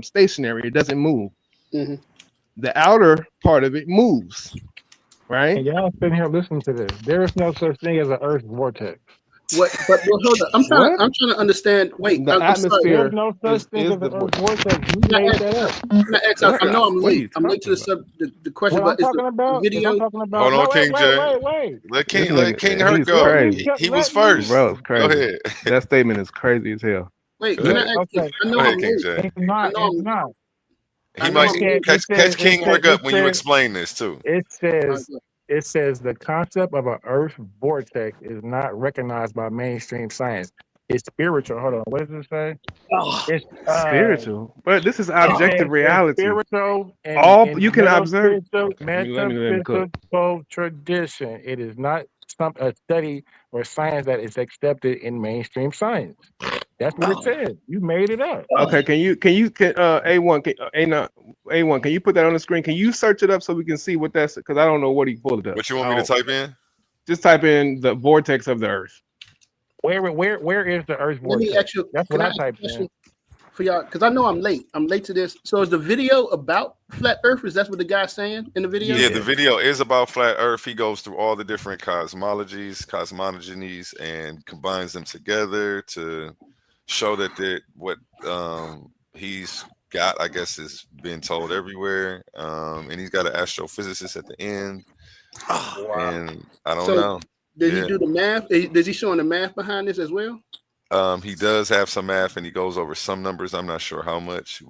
stationary. It doesn't move. The outer part of it moves, right? And y'all sitting here listening to this. There is no such thing as an Earth vortex. What? But hold on. I'm trying to understand. Wait, the atmosphere. There's no such thing as an Earth vortex. You made that up. I know I'm late. I'm late to the question. What But I'm talking about? video. I'm talking about. Hold on, King J. Wait. Let King Hurt go. He was first. Bro, it's crazy. Go ahead. That statement is crazy as hell. Wait, can I ask you? I know I'm late. It's not. He might catch King Hurt up when you explain this too. It says the concept of an Earth vortex is not recognized by mainstream science. It's spiritual. Hold on. What does it say? It's spiritual. But this is objective reality. Spiritual. You can observe. Metaphysical tradition. It is not a study or science that is accepted in mainstream science. That's what it says. You made it up. Okay, can A1, can you put that on the screen? Can you search it up so we can see what that's, because I don't know what he pulled it up. What you want me to type in? Just type in the vortex of the Earth. Where is the Earth vortex? Let me ask you, that's what I typed in. For y'all, because I know I'm late. I'm late to this. So is the video about flat Earth? Is that what the guy's saying in the video? Yeah, the video is about flat Earth. He goes through all the different cosmogonies, and combines them together to show that what he's got, I guess, is being told everywhere. And he's got an astrophysicist at the end. And I don't know. Did Yeah. he do the math? Does he showing the math behind this as well? He does have some math and he goes over some numbers. I'm not sure how much.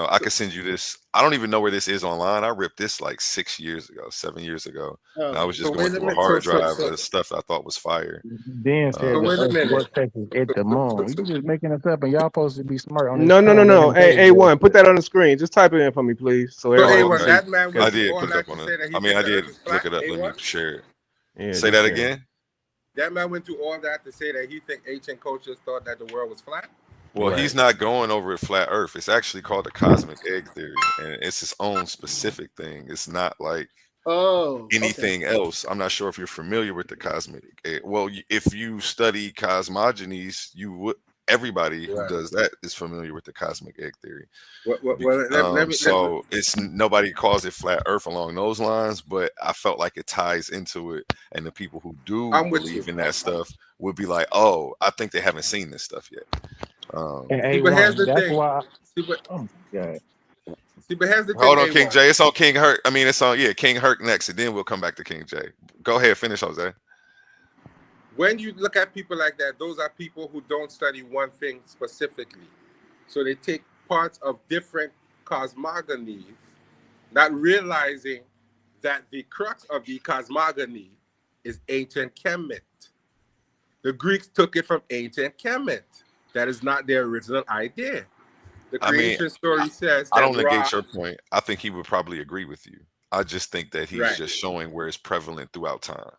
I could send you this. I don't even know where this is online. I ripped this like 7 years ago. And I was just So going wait a through a minute. hard So- drive so- of the stuff I thought was fire. Dan said So the wait a Earth minute. vortex is at the moon. You just making this up, and y'all supposed to be smart on this. No. panel. Hey, A1, put that on the screen. Just type it in for me, please. So So everybody A1, can see. that man I went did through all put it that up to on say it. that he I mean, I thinks the did Earth is look flat. it up. Let me A1? share it. Yeah, Say just that share it. again. That man went through all that to say that he think ancient cultures thought that the world was flat. Well, Right. he's not going over a flat Earth. It's actually called the cosmic egg theory, and it's its own specific thing. It's not like anything else. I'm not sure if you're familiar with the cosmic egg. Well, if you study cosmogonies, you would. Everybody who Right. does that is familiar with the cosmic egg theory. Well, let me. So it's nobody calls it flat Earth along those lines, but I felt like it ties into it, and the people who do I'm with believe you. in that stuff would be like, "Oh, I think they haven't seen this stuff yet." And but here's A1, the that's thing. why. See, but, Oh my God. here's the thing. Hold on, King A1. J. It's on King Herc. I mean, it's on King Herc next, and then we'll come back to King J. Go ahead, finish, Jose. When you look at people like that, those are people who don't study one thing specifically. So they take parts of different cosmogonies, not realizing that the crux of the cosmogony is ancient Kemet. The Greeks took it from ancient Kemet. That is not their original idea. The I mean, creation story says I that don't negate Ra, your point. I think he would probably agree with you. I just think that he's Right. just showing where it's prevalent throughout time.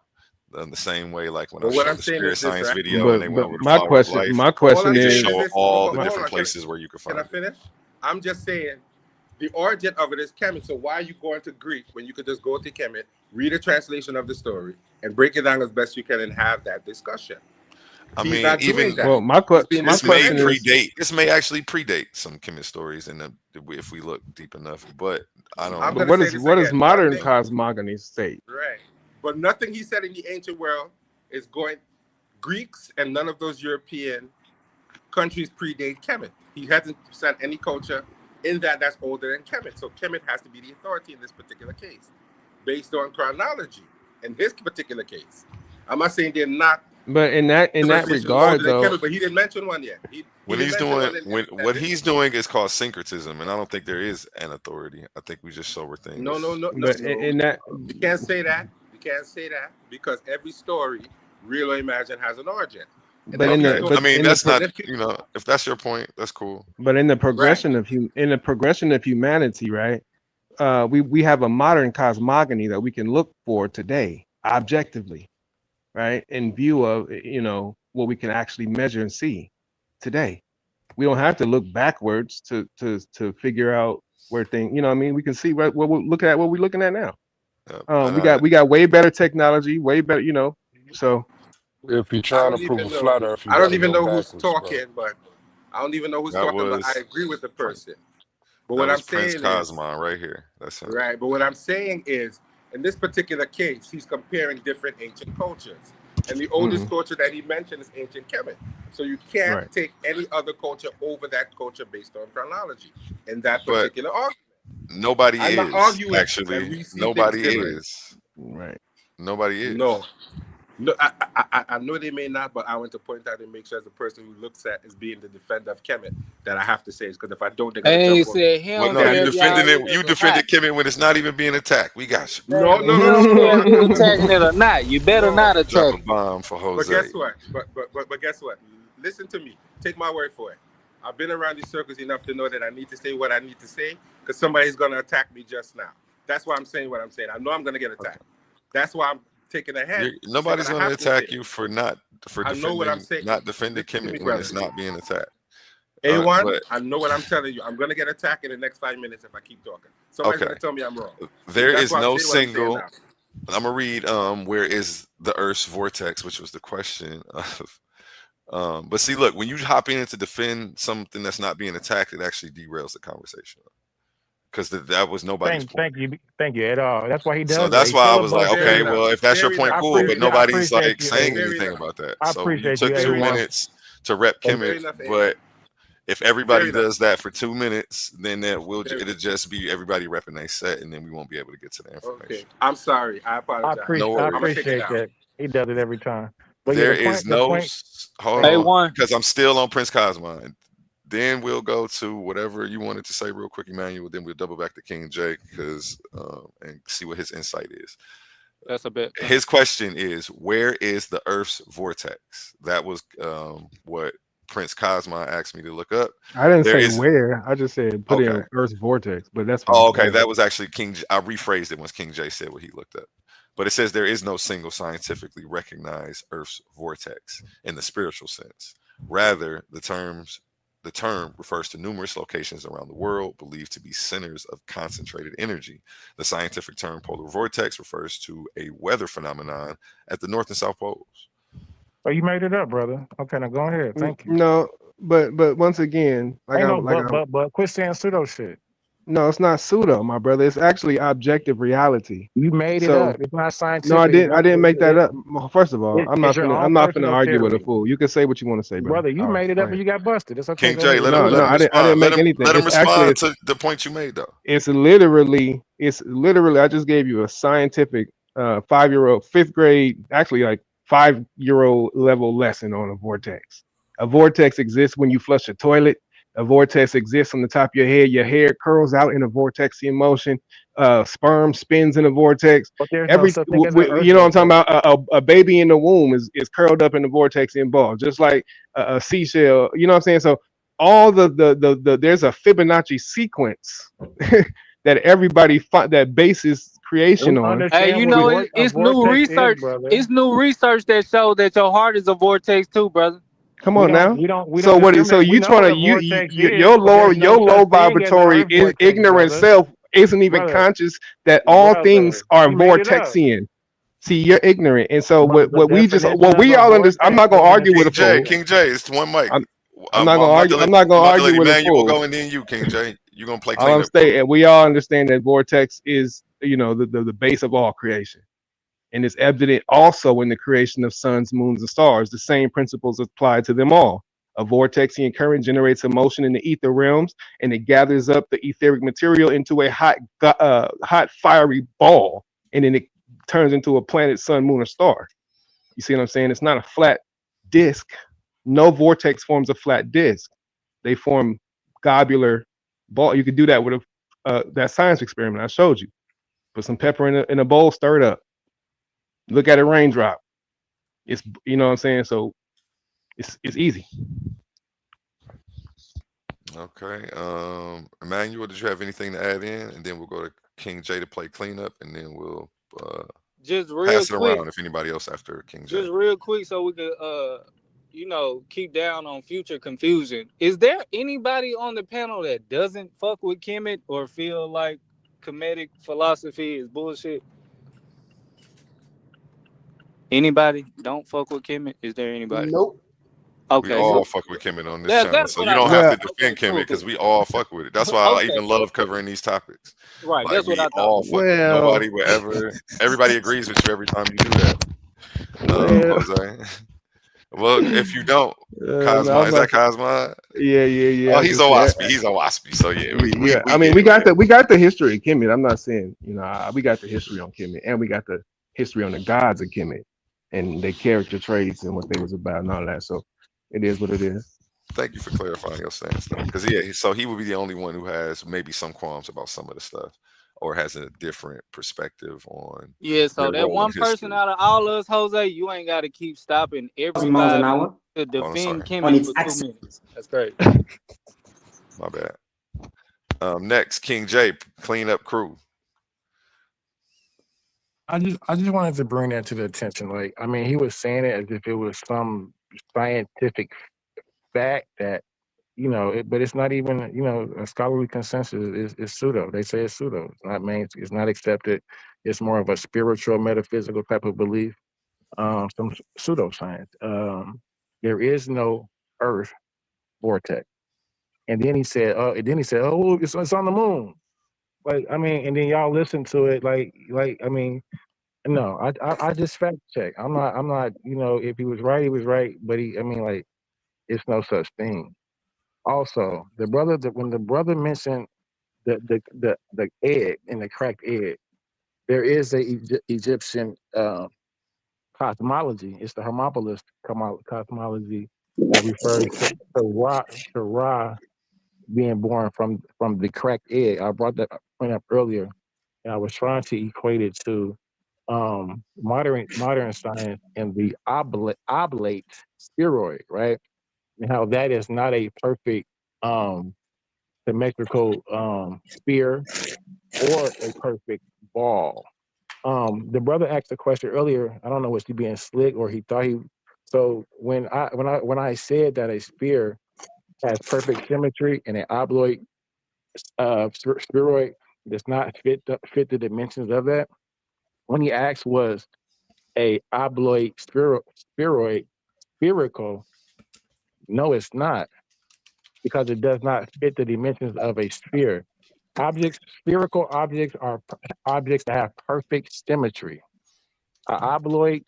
In the same way, like when But I what showed I'm the saying Spirit is this, Science right? video and they went over the my flower of question, life, my all question I'm they saying is, show is this. all the Hold different on, places where you can can find I it. finish? I'm just saying the origin of it is Kemet. So why are you going to Greek when you could just go to Kemet, read a translation of the story, and break it down as best you can and have that discussion? I He's mean, not even doing that. well, my He's being this may question is, disconnected. predate. This may actually predate some Kemet stories, if we look deep enough. But I I'm don't. but gonna what say is this what does again. modern Nothing, cosmogony state? right? But nothing he said in the ancient world is going. Greeks and none of those European countries predate Kemet. He hasn't sent any culture in that's older than Kemet. So Kemet has to be the authority in this particular case, based on chronology. In his particular case, I'm not saying they're not But in that civilizations regard, older than though, Kemet, but he didn't mention one yet. He When didn't he's mention doing one in when that what video. he's doing is called syncretism, and I don't think there is an authority. I think we just show where things. No. but in that, You can't say that. You can't say that because every story, real or imagined, has an origin. And but then in you Okay, the, go, but I mean in the, that's pro- not if that's your point, that's cool. but in the right. progression of in the progression of humanity, right? We have a modern cosmogony that we can look for today, objectively, right? In view of what we can actually measure and see today. We don't have to look backwards to figure out where things. You know what I mean? We can see what we're looking at. What we're looking at now. And We got way better technology, way better. So If you're I trying to don't prove even a know. flat Earth, you I don't got to even go know who's backwards, bro. talking, but I don't even know who's that talking. But I was agree with the person. But that what I'm was Prince saying is, Cosmon right here. That's him. right. But what I'm saying is, in this particular case, he's comparing different ancient cultures, and the oldest culture that he mentioned is ancient Kemet. So you can't Right. take any other culture over that culture based on chronology in that But particular argument. nobody I'm not is arguing that actually. we see Nobody things different. is. right. Nobody is. No, I know they may not, but I want to point out and make sure as a person who looks at as being the defender of Kemet that I have to say is because if I don't, they're gonna Hey, jump on said me. he Well, don't no, care you if y'all defended it. really You attack. defended Kemet when it's not even being attacked. We got you. No, He don't care if you attacking it or not. You better No. not Drop a attack it. bomb for But Jose. guess what? But guess what? Listen to me. Take my word for it. I've been around these circles enough to know that I need to say what I need to say because somebody's gonna attack me just now. That's why I'm saying what I'm saying. I know I'm gonna get attacked. That's why I'm taking a head. Nobody's saying what going I to have to attack say. you for I know what I'm saying. defending Listen to me, Kemet when it's brother. not being attacked. A1, but I know what I'm telling you. I'm gonna get attacked in the next 5 minutes if I keep talking. Somebody's Okay. gonna tell me I'm wrong. There That's is why I'm no saying what I'm saying single. now. I'm gonna read where is the Earth's vortex, which was the question of but see, look, when you hop in to defend something that's not being attacked, it actually derails the conversation because that was nobody's point. Thank you at all. That's why he does. So it. that's He why I was like, filibuster. okay, Fair well, enough. if that's your Fair point, enough. cool, but nobody's appreciate like you, saying Fair anything enough. about that. I So you appreciate took you, two A1. minutes to rep Fair Kemet, enough, A1. but if everybody Fair enough. does that for 2 minutes, then it'll Fair just be everybody repping their set, and then we won't be able to get to the Okay. information. I'm sorry. I apologize. No I worries. I'm gonna take it appreciate out. that. He does it every time. But yeah, There is the no point. hold Hey, on, one. because I'm still on Prince Cosma. Then we'll go to whatever you wanted to say real quick, Emmanuel. Then we'll double back to King J because and see what his insight is. That's a bit. His question is, where is the Earth's vortex? That was what Prince Cosma asked me to look up. I didn't There say is where. I just said put okay. in Earth's vortex, but that's fine. Oh, Go okay. ahead. That was actually King. I rephrased it once King J said what he looked up. But it says there is no single scientifically recognized Earth's vortex in the spiritual sense. Rather, the term refers to numerous locations around the world believed to be centers of concentrated energy. The scientific term polar vortex refers to a weather phenomenon at the North and South poles. Oh, you made it up, brother. Okay, now go ahead. Thank you. No, but once again, But quit saying pseudo shit. No, it's not pseudo, my brother. It's actually objective reality. You made it So up. It's not scientific. no, I didn't. I didn't make that It- up. Well, first of all, it- I'm not it's your finna. own I'm not finna personal argue with a theory. fool. You can say what you want to say, Brother, you All right, made it go up ahead. and you got busted. It's okay. King Go J, ahead. let No, him no, I didn't make anything. Let him It's actually respond to the point you made, though. it's literally I just gave you a scientific 5-year-old, 5th grade, actually like 5-year-old level lesson on a vortex. A vortex exists when you flush a toilet. A vortex exists on the top of your head. Your hair curls out in a vortexian motion. Sperm spins in a vortex. But there's no such thing as an Earth You know what I'm vortex. talking about? A baby in the womb is curled up in the vortexian ball, just like a seashell. You know what I'm saying? So all the there's a Fibonacci sequence that everybody that bases creation We on. understand Hey, you what know a it's new vortex is, research. brother. It's new research that shows that your heart is a vortex too, brother. Come We on now. we don't So what? So discriminate. We you know trying what to a vortex is, your but there's no low such thing as an vibratory Earth vortex, ignorant brother. self isn't even Brother, conscious that all things are you made it up. vortexian. See, you're ignorant, and so Brother, the what we definition of we a all understand. I'm vortex not gonna argue with a doesn't fool. King J, it's one mic. I'm not gonna argue. I'm not gonna argue with a Emmanuel fool. go and then you, King J. You're gonna play All I'm cleanup. saying, and we all understand that vortex is, the base of all creation, and it's evident also in the creation of suns, moons, and stars. The same principles apply to them all. A vortexian current generates a motion in the ether realms, and it gathers up the etheric material into a hot, fiery ball, and then it turns into a planet, sun, moon, or star. You see what I'm saying? It's not a flat disk. No vortex forms a flat disk. They form globular ball. You could do that with that science experiment I showed you. Put some pepper in a bowl, stir it up. Look at a raindrop. It's you know what I'm saying. So it's easy. Okay. Emmanuel, did you have anything to add in? And then we'll go to King J to play cleanup, and then we'll Just real pass it quick. around if anybody else after King J. Just real quick, so we could keep down on future confusion. Is there anybody on the panel that doesn't fuck with Kemet or feel like Kemetic philosophy is bullshit? Anybody don't fuck with Kemet? Is there anybody? Nope. We Okay, all so fuck with Kemet on this That- channel, that's so what you I don't thought. have to Okay, defend cool, Kemet because cool. we all fuck with it. That's why I Okay, even love covering these topics. right. Like That's what we I thought. all fuck. Nobody will ever. Everybody agrees with you every time you do that. Jose. Well, if you don't, Cosmo, is that Cosmo? Yeah. Oh, I he's just a said- waspy. He's a waspy. So yeah, yeah. I mean, we got the history of Kemet. I'm not saying we got the history on Kemet, and we got the history on the gods of Kemet and their character traits and what they was about and all that. So it is what it is. Thank you for clarifying your stance, though, because so he would be the only one who has maybe some qualms about some of the stuff, or has a different perspective on. Yeah, so their that role one in person history. out of all us, Jose, you ain't got to keep stopping every miles an 5 hour? minutes to I'm defend sorry. On Kemet its for 2 axis. minutes. That's great. My bad. Next, King J, clean up crew. I just wanted to bring that to the attention. Like, I mean, he was saying it as if it was some scientific fact that, but it's not even, a scholarly consensus is pseudo. They say it's pseudo. It's not it's not accepted. It's more of a spiritual, metaphysical type of belief. Some pseudoscience. There is no Earth vortex. And then he said, oh, it's on the moon. Like, I mean, and then y'all listen to it, I mean, no, I just fact check. I'm not, if he was right, he was right. But it's no such thing. Also, when the brother mentioned the egg and the cracked egg, there is a Egyptian cosmology. It's the Hermopolis cosmology that refers to Ra being born from the cracked egg. I brought that point up earlier, and I was trying to equate it to modern science and the oblate spheroid, right? And how that is not a perfect symmetrical sphere or a perfect ball. The brother asked a question earlier. I don't know was he being slick or he thought he. So when I said that a sphere has perfect symmetry and an obloid spheroid does not fit the dimensions of that. When he asked was a obloid spheroid spherical? No, it's not, because it does not fit the dimensions of a sphere. Spherical objects are objects that have perfect symmetry. An obloid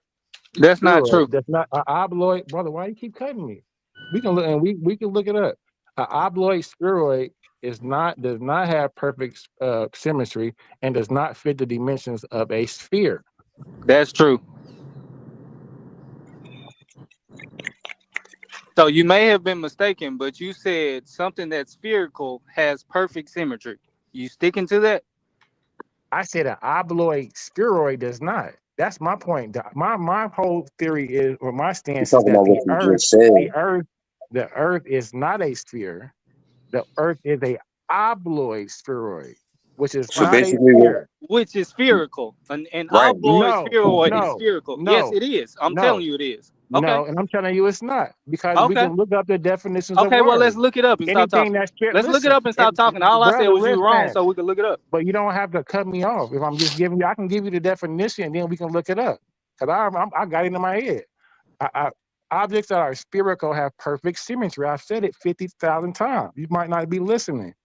That's not true. spheroid does not. An obloid, brother, why you keep cutting me? We can look and we can look it up. An obloid spheroid does not have perfect symmetry and does not fit the dimensions of a sphere. That's true. So you may have been mistaken, but you said something that's spherical has perfect symmetry. You sticking to that? I said an obloid spheroid does not. That's my point. My whole theory is, or my You're stance is talking that about what you just said. the Earth is not a sphere. The Earth is a obloid spheroid, which is So not a basically, sphere. Which is spherical. An right? obloid spheroid is No, spherical. Yes, no, it is. I'm no, telling you it is. Okay. no, and I'm telling you it's not, because we Okay. can look up the definitions of Okay, well, let's words. look it up and stop Anything talking. that's Let's look it up and stop talking. All I said brother, was you wrong, listen. so we can look it up. But you don't have to cut me off. If I'm just giving you, I can give you the definition, and then we can look it up. Because I got it in my head. Objects that are spherical have perfect symmetry. I've said it 50,000 times. You might not be listening.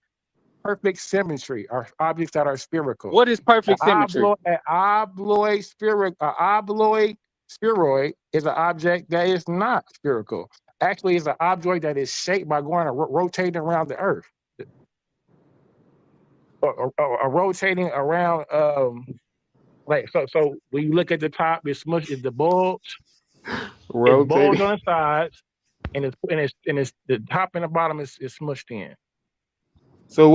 Perfect symmetry are objects that are spherical. What is perfect symmetry? An obloid spheroid is an object that is not spherical. Actually, it's an object that is shaped by going rotating around the Earth. Or rotating around like so when you look at the top, it's the bulge. It's bulge on the sides, and it's the top and the bottom is smushed in. So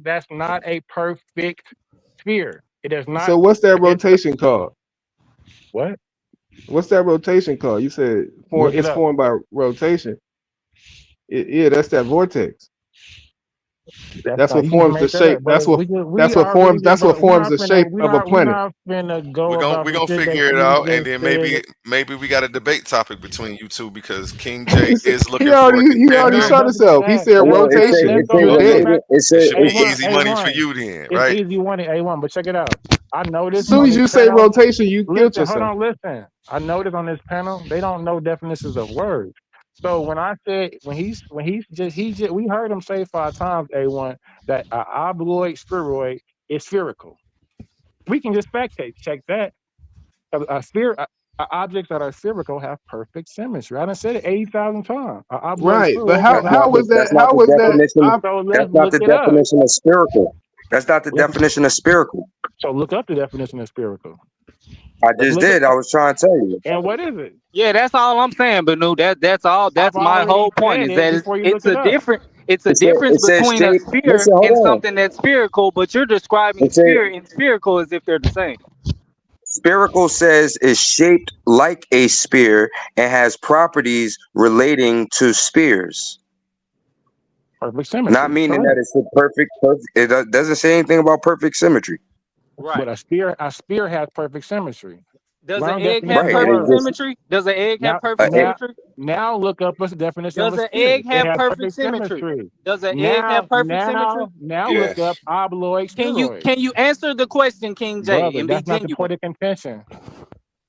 that's not a perfect sphere. It does not. So what's that rotation called? What? What's that rotation called? You said it's formed by rotation. Yeah, that's that vortex. That's what forms the shape. That's what forms the shape of a planet. We're gonna figure it out, and then maybe we got a debate topic between you two, because King J is looking for a contender. He already shot himself. He said rotation. It should be easy money for you then, right? It's easy money, A1. But check it out. I noticed. As soon as you say rotation, you killed yourself. Hold on, listen. I noticed on this panel they don't know definitions of words. So when I said we heard him say 5 times, A1, that an obloid spheroid is spherical. We can just fact check that. Objects that are spherical have perfect symmetry. I done said it 80,000 times. Right, but how was that? How was that? That's not the definition of spherical. That's not the definition of spherical. So look up the definition of spherical. I just did. I was trying to tell you. And what is it? Yeah, that's all I'm saying, Banu. That's all. That's my whole point. Is that it's a difference between a sphere and something that's spherical, but you're describing sphere and spherical as if they're the same. Spherical says is shaped like a sphere and has properties relating to spheres. Perfect symmetry. Not meaning that it's a perfect. It doesn't say anything about perfect symmetry. Right. But a sphere has perfect symmetry. Does an egg have perfect symmetry? Does an egg have perfect symmetry? Now look up what's the definition of a sphere. Does an egg have perfect symmetry? Does an egg have perfect symmetry? Now look up obloid spheroid. Can you answer the question, King J? Brother, and that's not the point of contention.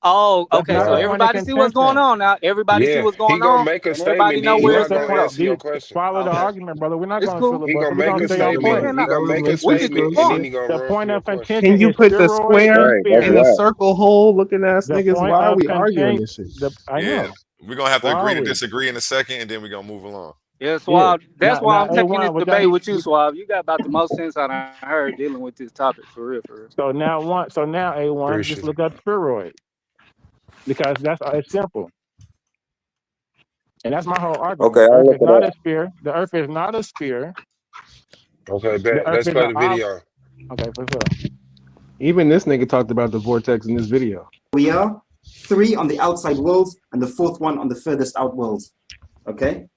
Oh, okay. So everybody see what's going on now. Everybody see what's going on. He gonna make a statement. Know where it's going to answer your question. Follow the argument, brother. We're not going to He gonna make a statement. He gonna make a statement, and then he gonna the point of contention. Can you put the square in the circle hole looking ass niggas? Why are we arguing this shit? I know. We're gonna have to agree to disagree in a second, and then we're gonna move along. Yeah, Yeah. Suave. That's why Now I'm taking this A1, but debate with you, Suave. You got about the most sense I heard dealing with this topic for real, for real. so now A1, just Appreciate it. look up spheroid because that's it's simple. And that's my whole argument. Okay, The I'll Earth look is it not up. a sphere. The Earth is not a sphere. Okay, The bet. Earth Let's is play an the video. Okay, for sure. Even this nigga talked about the vortex in this video. We are 3 on the outside worlds and the 4th one on the furthest out worlds. Okay?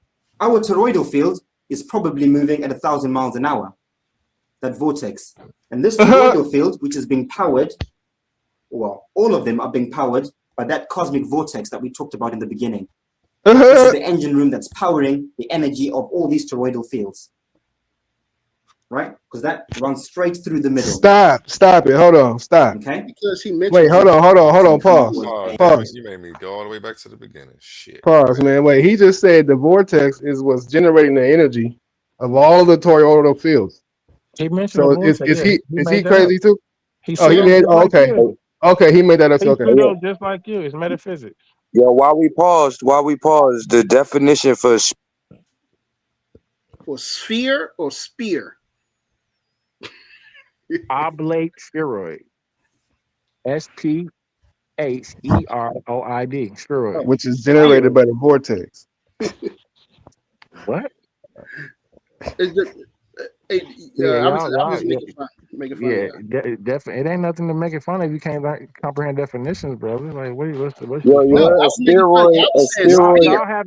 Our toroidal field is probably moving at 1,000 miles an hour. That vortex. And this toroidal field, which is being powered, well, all of them are being powered by that cosmic vortex that we talked about in the beginning. This is the engine room that's powering the energy of all these toroidal fields. Right? Because that runs straight through the middle. Stop it. Hold on. Stop. Okay? Because he mentioned Wait, hold on. Pause. Oh, damn it. Pause. You made me go all the way back to the beginning. Shit. Pause, man. Wait, he just said the vortex is what's generating the energy of all the toroidal fields. He mentioned So the vortex. is Yeah, he made that crazy up. too? He Oh, he pseudo made. just Oh, like okay. you. Okay, he made that up. He Okay. pseudo just like you. It's metaphysics. Yo, while we paused, the definition for for sphere or spear. Oblate spheroid. SPHEROID. Spheroid. Which is generated by the vortex. What? It's just, I'm just making fun yeah, of y'all. definitely. It ain't nothing to make it fun of. You can't comprehend definitions, brother. Like, what's yo, your you heard a steroid.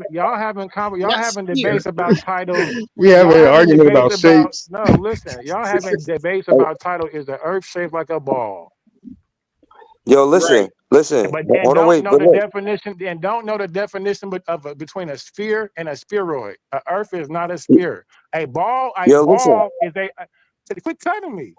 y'all having debates about titles. We having an argument about shapes. No, listen, y'all having debates about title. Is the Earth shaped like a ball? Yo, listen. But Hold on, wait. know the definition. And don't know the definition between a sphere and a spheroid. A Earth is not a sphere. A ball is a. Quit cutting me.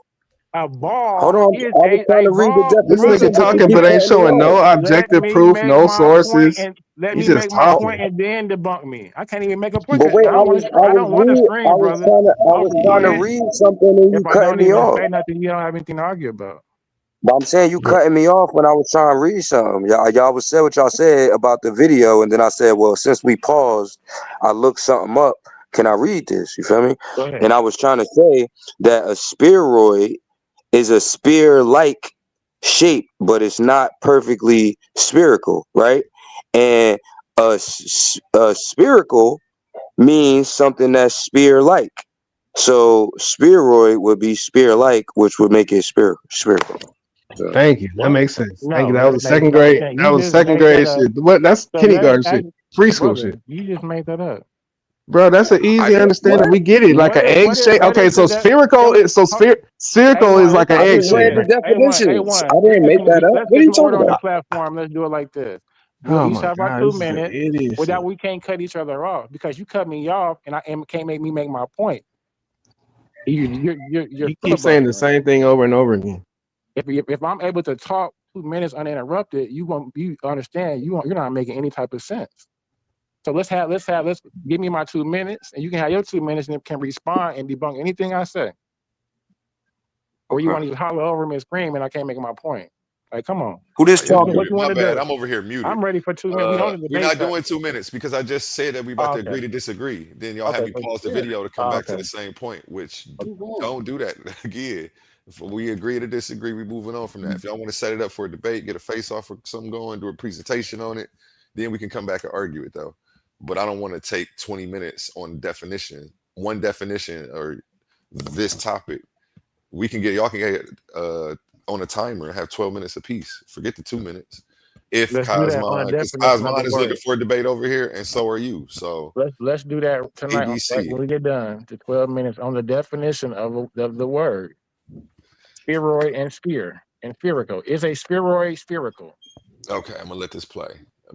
A ball. Hold on. Is I was trying to read the This definition. nigga talking, but ain't showing no objective proof, no sources. Let He's me just make my talking. point and then debunk me. I can't even make a point. But wait, I don't want to scream, brother. I was trying to read something and you If I cutting don't me even off. say nothing, you don't have anything to argue about. But I'm saying you cutting me off when I was trying to read something. Y'all was said what y'all said about the video, and then I said, well, since we paused, I looked something up. Can I read this? You feel me? Go ahead. And I was trying to say that a spheroid is a spear-like shape, but it's not perfectly spherical, right? And a spherical means something that's spear-like. So spheroid would be spear-like, which would make it spherical. So. Thank you. That makes sense. Thank you. That was a second no, grade. you That was just second made grade that up. shit. What? That's So kindergarten shit. Preschool brother, shit. you just made that up. Bro, that's an easy understanding. We get it. Like an egg shape. Okay, so spherical is spherical is like an egg shape. definitions. I didn't make that up. Let's What are get you some order talking on the about? platform. Let's do it like this. We'll Oh each my have our God, 2 this is an minutes idiot without shit. we can't cut each other off because you cut me off and can't make me make my point. You're You keep saying the same thing over and over again. If I'm able to talk 2 minutes uninterrupted, you understand you're not making any type of sense. So let's give me my 2 minutes, and you can have your 2 minutes and can respond and debunk anything I say. Or you want to holler over me and scream, and I can't make my point. Like, come on. Who this talking? What you want My to bad. do? I'm over here muted. I'm ready for 2 minutes. We don't We're not doing 2 minutes because I just said that we about to agree to disagree. Then y'all have me pause the video to come back to the same point, which don't do that again. If we agree to disagree, we moving on from that. If y'all want to set it up for a debate, get a face off or something going, do a presentation on it, then we can come back and argue it though. But I don't want to take 20 minutes on one definition or this topic. We can get y'all can get on a timer and have 12 minutes apiece. Forget the 2 minutes. If Cosmon, because Cosmon is looking for a debate over here, and so are you. So let's do that tonight ABC. when we get done. To 12 minutes on the definition of the word spheroid and sphere and spherical. Is a spheroid spherical? Okay, I'm gonna let this play.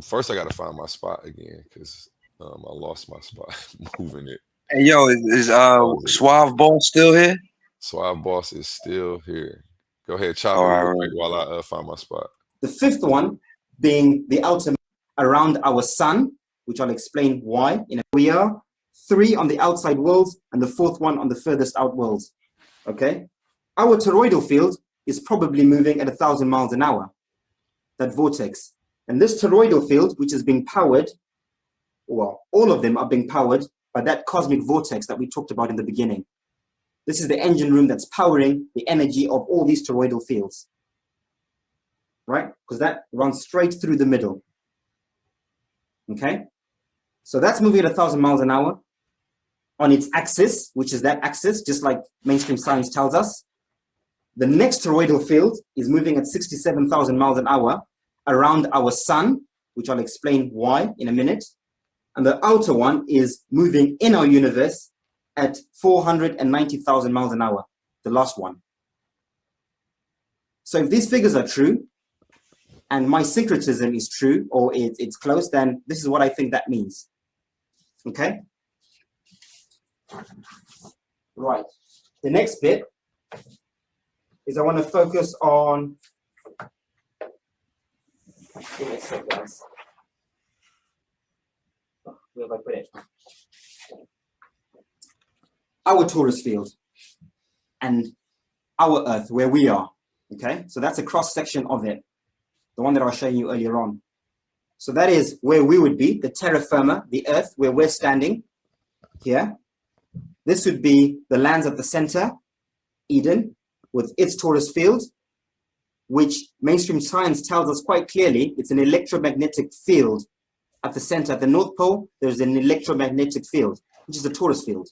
First, I gotta find my spot again because I lost my spot moving it. Hey, yo, is Suave Boss still here? Suave Boss is still here. Go ahead, chop All it right, real quick while I find my spot. The 5th one being the outer around our sun, which I'll explain why. We are 3 on the outside worlds and the 4th one on the furthest out worlds. Okay? Our toroidal field is probably moving at 1,000 miles an hour, that vortex. And this toroidal field, which is being powered, well, all of them are being powered by that cosmic vortex that we talked about in the beginning. This is the engine room that's powering the energy of all these toroidal fields, right? Because that runs straight through the middle. Okay, so that's moving at 1,000 miles an hour on its axis, which is that axis, just like mainstream science tells us. The next toroidal field is moving at 67,000 miles an hour around our sun, which I'll explain why in a minute. And the outer one is moving in our universe at 490,000 miles an hour, the last one. So if these figures are true, and my syncretism is true, or it's close, then this is what I think that means. Okay? Right. The next bit is I want to focus on, give me a sec, guys. Where have I put it? Our torus field and our Earth, where we are. Okay? So that's a cross section of it, the one that I was showing you earlier on. So that is where we would be, the terra firma, the Earth, where we're standing here. This would be the lands at the center, Eden, with its torus field, which mainstream science tells us quite clearly it's an electromagnetic field. At the center, at the North Pole, there's an electromagnetic field, which is a torus field,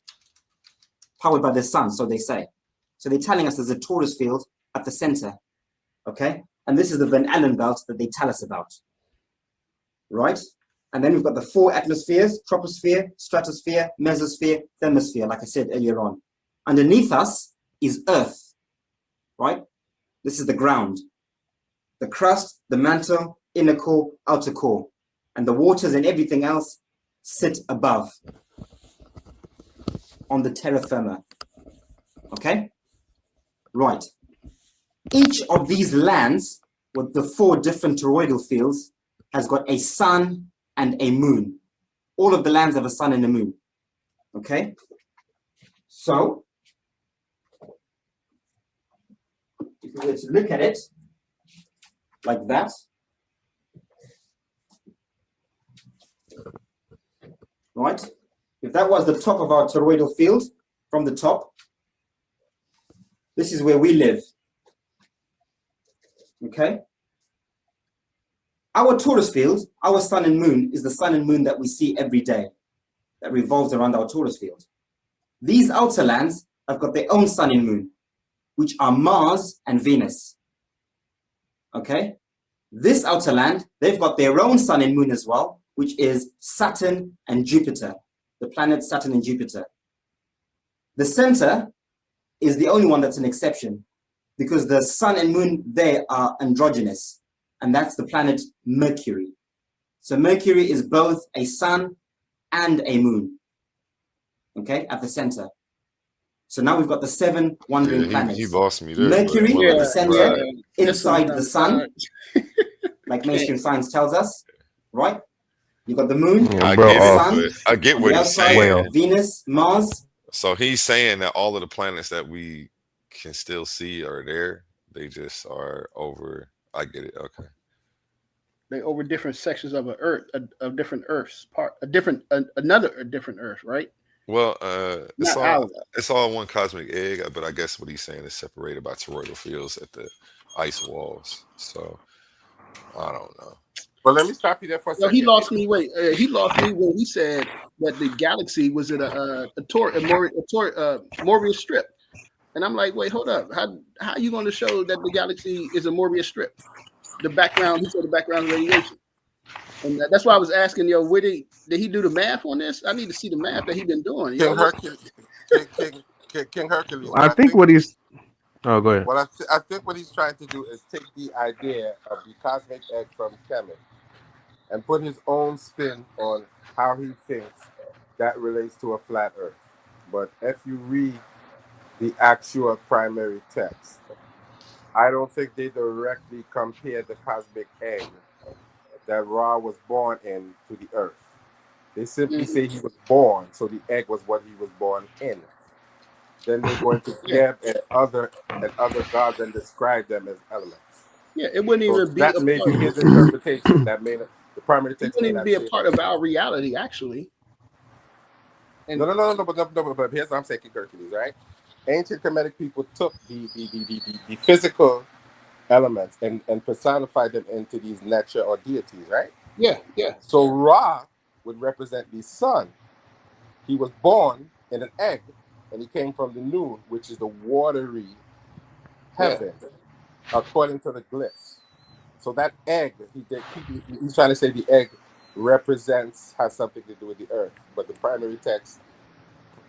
powered by the sun, so they say. So they're telling us there's a torus field at the center, okay? And this is the Van Allen belt that they tell us about, right? And then we've got the 4 atmospheres: troposphere, stratosphere, mesosphere, thermosphere, like I said earlier on. Underneath us is Earth, right? This is the ground. The crust, the mantle, inner core, outer core. And the waters and everything else sit above on the terra firma, okay? Right. Each of these lands with the 4 different toroidal fields has got a sun and a moon. All of the lands have a sun and a moon, okay? So, if we were to look at it like that, right? If that was the top of our toroidal field, from the top, this is where we live. Okay? Our torus field, our sun and moon, is the sun and moon that we see every day, that revolves around our torus field. These outer lands have got their own sun and moon, which are Mars and Venus. Okay? This outer land, they've got their own sun and moon as well, which is Saturn and Jupiter, the planets Saturn and Jupiter. The center is the only one that's an exception, because the sun and moon there are androgynous, and that's the planet Mercury. So Mercury is both a sun and a moon, okay, at the center. So now we've got the 7 wandering planets. He bossed me there. Mercury at the center, right. inside the sun, like mainstream science tells us, right? You've got the moon, I the get it, sun, but I get on what the he's outside, saying. Venus, Mars. So he's saying that all of the planets that we can still see are there. They just are over. I get it. Okay. They over different sections of a Earth, of different Earths, another different Earth, right? Well, Not it's all one cosmic egg, but I guess what he's saying is separated by toroidal fields at the ice walls. So I don't know. Well, let me stop you there for a No, second. he lost me. Wait, he lost me when he said that the galaxy was in a Morbius strip, and I'm like, wait, hold up. How are you going to show that the galaxy is a Morbius strip? The background, he said the background radiation, and that's why I was asking, yo, where did he do the math on this? I need to see the math that he been doing. King Hercules. King Hercules. I think what he's. Oh, go ahead. Well, I think what he's trying to do is take the idea of the cosmic egg from Kemet and put his own spin on how he thinks that relates to a flat Earth. But if you read the actual primary text, I don't think they directly compare the cosmic egg that Ra was born in to the Earth. They simply say he was born, so the egg was what he was born in. Then they're going to Geb and other gods and describe them as elements. Yeah, it wouldn't So even be. that may be his interpretation. That may the primary It text wouldn't may even not be a say part that. of our reality, actually. And but here's what I'm saying, Hercules, right? Ancient Kemetic people took the physical elements and personified them into these nature or deities, right? yeah. So Ra would represent the sun. He was born in an egg, and he came from the Nun, which is the watery heaven, according to the glyphs. So that egg, he's trying to say the egg has something to do with the earth, but the primary text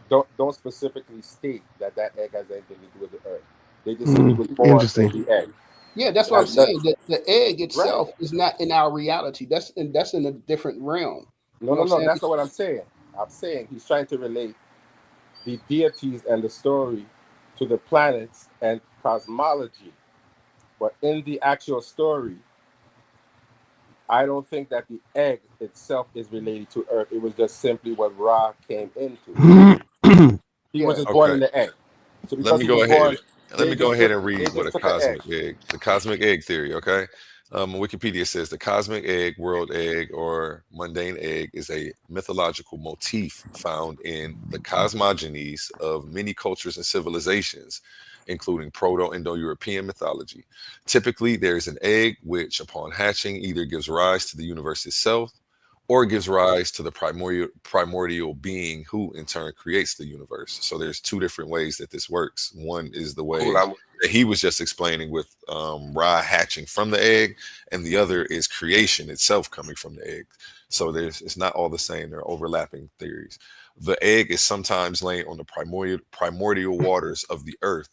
don't specifically state that egg has anything to do with the earth. They just say he was born Interesting. in the egg. Yeah, that's It what I'm has saying. nothing- The egg itself is not in our reality. That's in a different realm. No, that's not what I'm saying. I'm saying he's trying to relate the deities and the story to the planets and cosmology. But in the actual story, I don't think that the egg itself is related to Earth. It was just simply what Ra came into. He was just born in the egg. So Let because me he go was ahead. born, Let they me go just ahead took and read what a took an egg. the cosmic egg theory. Okay, Wikipedia says the cosmic egg, world egg, or mundane egg is a mythological motif found in the cosmogonies of many cultures and civilizations, including Proto-Indo-European mythology. Typically, there is an egg which, upon hatching, either gives rise to the universe itself or gives rise to the primordial being who in turn creates the universe. So there's two different ways that this works. One is the way that he was just explaining with Ra hatching from the egg, and the other is creation itself coming from the egg. So it's not all the same. There are overlapping theories. The egg is sometimes laying on the primordial waters of the earth.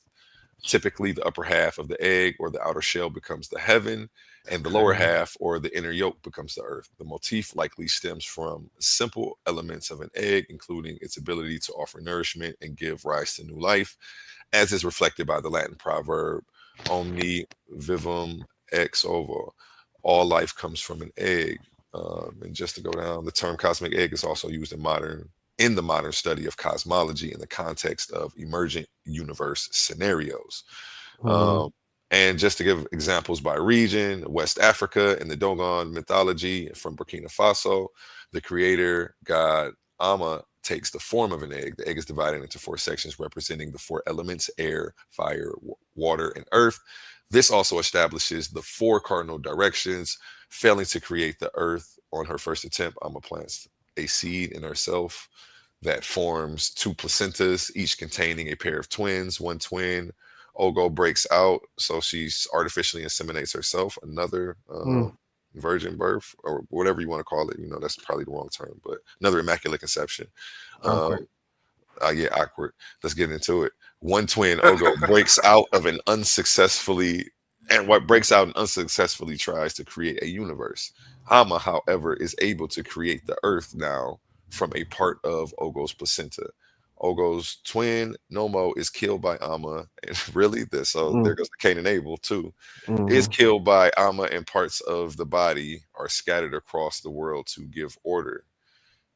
Typically, the upper half of the egg or the outer shell becomes the heaven, and the lower half or the inner yolk becomes the earth. The motif likely stems from simple elements of an egg, including its ability to offer nourishment and give rise to new life, as is reflected by the Latin proverb, omni vivum ex ovo. All life comes from an egg. And just to go down, the term cosmic egg is also used in the modern study of cosmology in the context of emergent universe scenarios. And just to give examples by region, West Africa in the Dogon mythology from Burkina Faso, the creator god Amma takes the form of an egg. The egg is divided into 4 sections representing the 4 elements: air, fire, water, and earth. This also establishes the 4 cardinal directions. Failing to create the earth on her first attempt, Amma plants a seed in herself that forms 2 placentas, each containing a pair of twins. One twin, Ogo, breaks out, so she artificially inseminates herself. Another virgin birth, or whatever you want to call it. That's probably the wrong term, but another immaculate conception. Yeah, awkward. Let's get into it. One twin, Ogo, breaks out and unsuccessfully tries to create a universe. Amma, however, is able to create the earth now from a part of Ogo's placenta. Ogo's twin, Nomo, is killed by Amma. And really, there goes the Cain and Abel, too. Is killed by Amma, and parts of the body are scattered across the world to give order.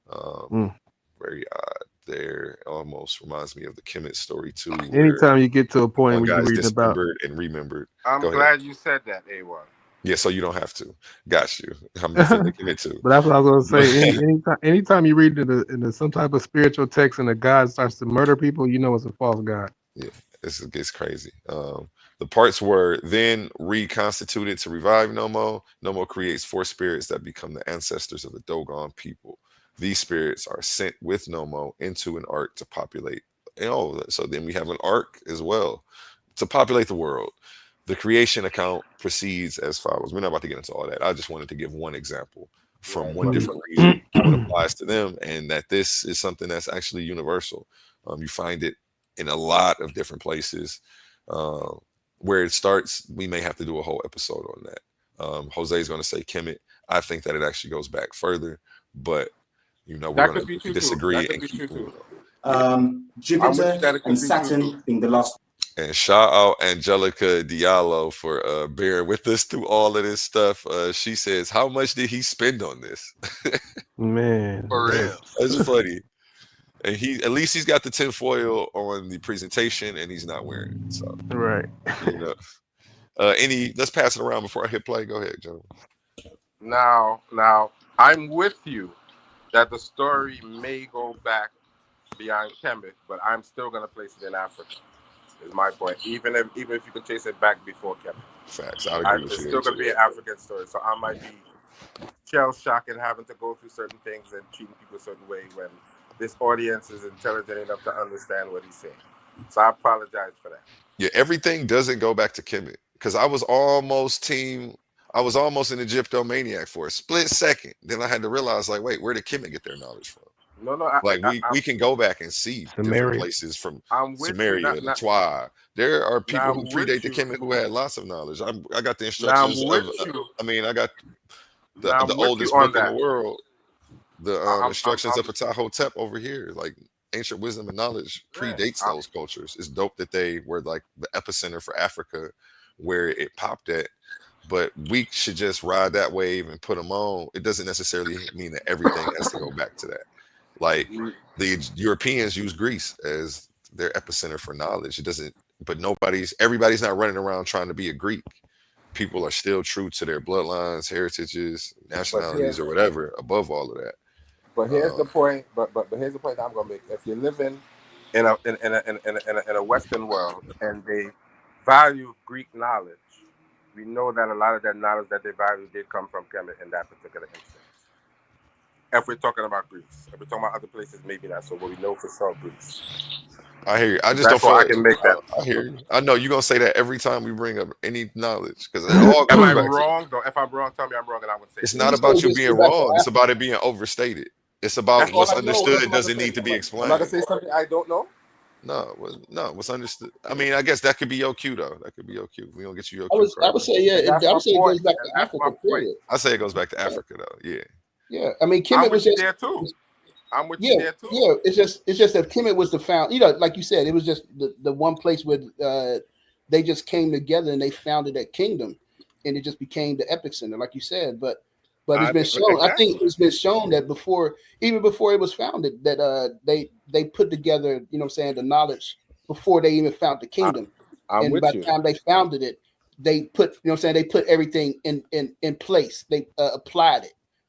Very odd there. Almost reminds me of the Kemet story, too. Anytime you get to a point where one you're guy's reading about. dismembered and remembered. I'm Go ahead. glad you said that, A1. Yeah, so you don't have to. Got you. I'm defending it too. But that's what I was going to say. Anytime you read into some type of spiritual text and a god starts to murder people, you know it's a false god. Yeah, this gets crazy. The parts were then reconstituted to revive Nomo. Nomo creates 4 spirits that become the ancestors of the Dogon people. These spirits are sent with Nomo into an ark to populate. So then we have an ark as well to populate the world. The creation account proceeds as follows. We're not about to get into all that. I just wanted to give one example from one different region, how it applies to them, and that this is something that's actually universal. You find it in a lot of different places. Where it starts, we may have to do a whole episode on that. Jose is going to say Kemet. I think that it actually goes back further, but we're going to disagree. Jupiter and Saturn in the last. And shout out Angelica Diallo for bearing with us through all of this stuff. She says, how much did he spend on this? Man, for real. That's funny. And at least he's got the tinfoil on the presentation and he's not wearing it. So right. Let's pass it around before I hit play. Go ahead, gentlemen. Now I'm with you that the story may go back beyond Kemet, but I'm still gonna place it in Africa. Is my point. Even if you can trace it back before Kemet. Facts. I agree with It's you. still gonna be an African story. So I might be shell shocked and having to go through certain things and treating people a certain way when this audience is intelligent enough to understand what he's saying. So I apologize for that. Yeah, everything doesn't go back to Kemet because I was almost an Egyptomaniac for a split second. Then I had to realize, like, wait, where did Kemet get their knowledge from? No, Like we can go back and see different Samaria. places from I'm with Samaria, you. the Twa. There are people who I'm predate with the you. Kemet who had lots of knowledge. I got the Now I'm instructions with of. you. I mean, I got Now I'm the with oldest you on book in the that. world. The I'm instructions of Ptah-hotep over here, like ancient wisdom and knowledge, predates those cultures. It's dope that they were like the epicenter for Africa, where it popped at. But we should just ride that wave and put them on. It doesn't necessarily mean that everything has to go back to that. Like the Europeans use Greece as their epicenter for knowledge. It doesn't, but everybody's not running around trying to be a Greek. People are still true to their bloodlines, heritages, nationalities, or whatever, above all of that. But here's the point. But here's the point that I'm gonna make. If you're living in a Western world and they value Greek knowledge, we know that a lot of that knowledge that they value did come from Kemet in that particular instance. If we're talking about Greece, if we're talking about other places, maybe not. So, but we know for sure Greece. I hear you. I just That's don't feel why I like can make that. I hear you. I know you're gonna say that every time we bring up any knowledge because it all Am goes I back to wrong though? If I'm wrong, tell me I'm wrong, and I would say it's it. not about you being wrong. It's about it being overstated. It's about That's all what's I know. understood. That's It what I'm doesn't gonna need to say. be I'm explained. not gonna say something I don't know. No, what's understood. I mean, I guess that could be your cue though. That could be your cue. We don't get you your I cue would say, yeah, That's I my would say it point, goes back and to that's my Africa, point. period. I say it goes back to Africa though. Yeah. Yeah, I mean, I'm Kemet with was you just there too. I'm with yeah, you there too. yeah. It's just that Kemet was the found. You know, like you said, it was just the one place where they just came together and they founded that kingdom, and it just became the epicenter, like you said. But it's been shown. I think it's been shown that even before it was founded, that they put together, you know, what I'm saying, the knowledge before they even found the kingdom. I'm And with by you. the time they founded it, they put, you know, what I'm saying, they put everything in place. They applied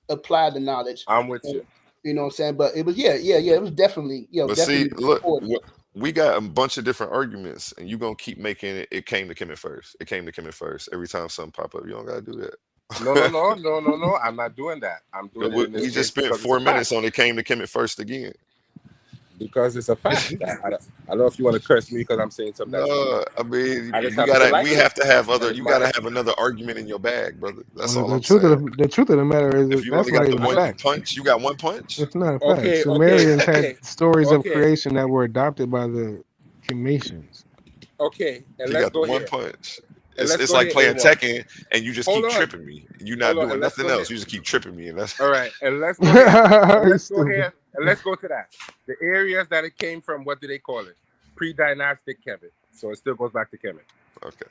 the knowledge. I'm with you. You know what I'm saying? But it was it was definitely, you know, But see, definitely look, important. we got a bunch of different arguments, and you're gonna keep making it. It came to Kemet first. It came to Kemet first. Every time something pop up, you don't gotta do that. No. I'm not doing that. I'm doing it in this We case just spent because 4 it's a minutes fact. on it came to Kemet first again. Because it's a fact. I don't know if you want to curse me because I'm saying something. No, I mean, I just we like have to have it. you gotta have another argument in your bag, brother. That's all The I'm truth saying. of the truth of the matter is If you that's only not got the even a one fact. punch, you got one punch. It's not a fact. Okay, Sumerians okay. had stories of Okay. creation that were adopted by the Kemetians. Okay, and You let's got the go one here. punch. And let's It's go like here, playing A1. Tekken and you just Hold keep on. tripping me. You're not Hold on, doing and let's nothing go else. here. You just keep tripping me, and that's All right, and let's go here. And let's go Stupid. here. And let's go to that. The areas that it came from, what do they call it? Pre-dynastic Kemet. So it still goes back to Kemet. okay.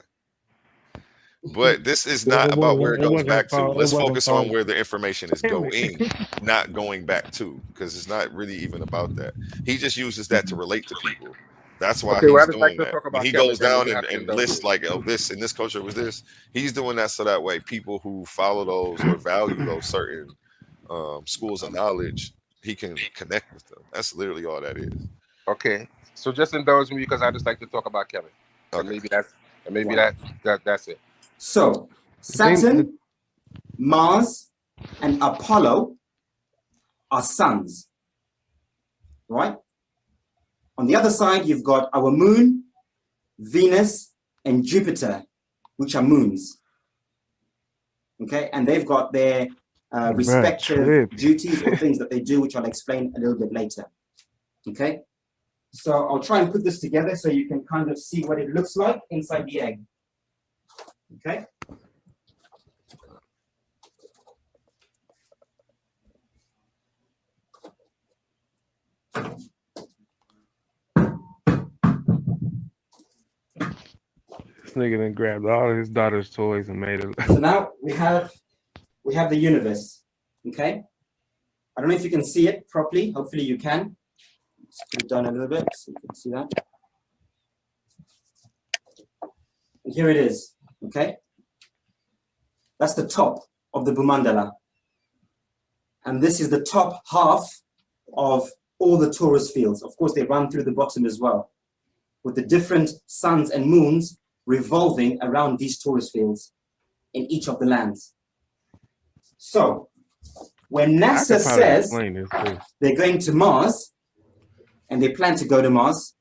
But this is It not about where it goes wasn't back to. called. It Let's wasn't focus on called where the information is going, Kemet. not going back to, because it's not really even about that. He just uses that to relate to people. That's why Okay, well, I he's just like doing to that. talk When about he Kemet, goes then down we have to and indulge. lists like, oh, this in this culture was this, he's doing that so that way people who follow those or value those certain schools of knowledge, he can connect with them. That's literally all that is. Okay, so just indulge me because I just like to talk about Kemet. And Okay. maybe that's it. So Saturn, Mars, and Apollo are suns, right? On the other side, you've got our moon, Venus, and Jupiter, which are moons. Okay, and they've got their respective duties or things that they do, which I'll explain a little bit later. Okay, so I'll try and put this together so you can kind of see what it looks like inside the egg. Okay. This nigga done grabbed all his daughter's toys and made it. So now we have the universe. Okay. I don't know if you can see it properly. Hopefully you can. Let's put it down a little bit so you can see that. And here it is. Okay. That's the top of the Bhumandala. And this is the top half of all the torus fields. Of course, they run through the bottom as well, with the different suns and moons revolving around these torus fields in each of the lands. So when I NASA could probably says explain this too. they're going to Mars and they plan to go to Mars,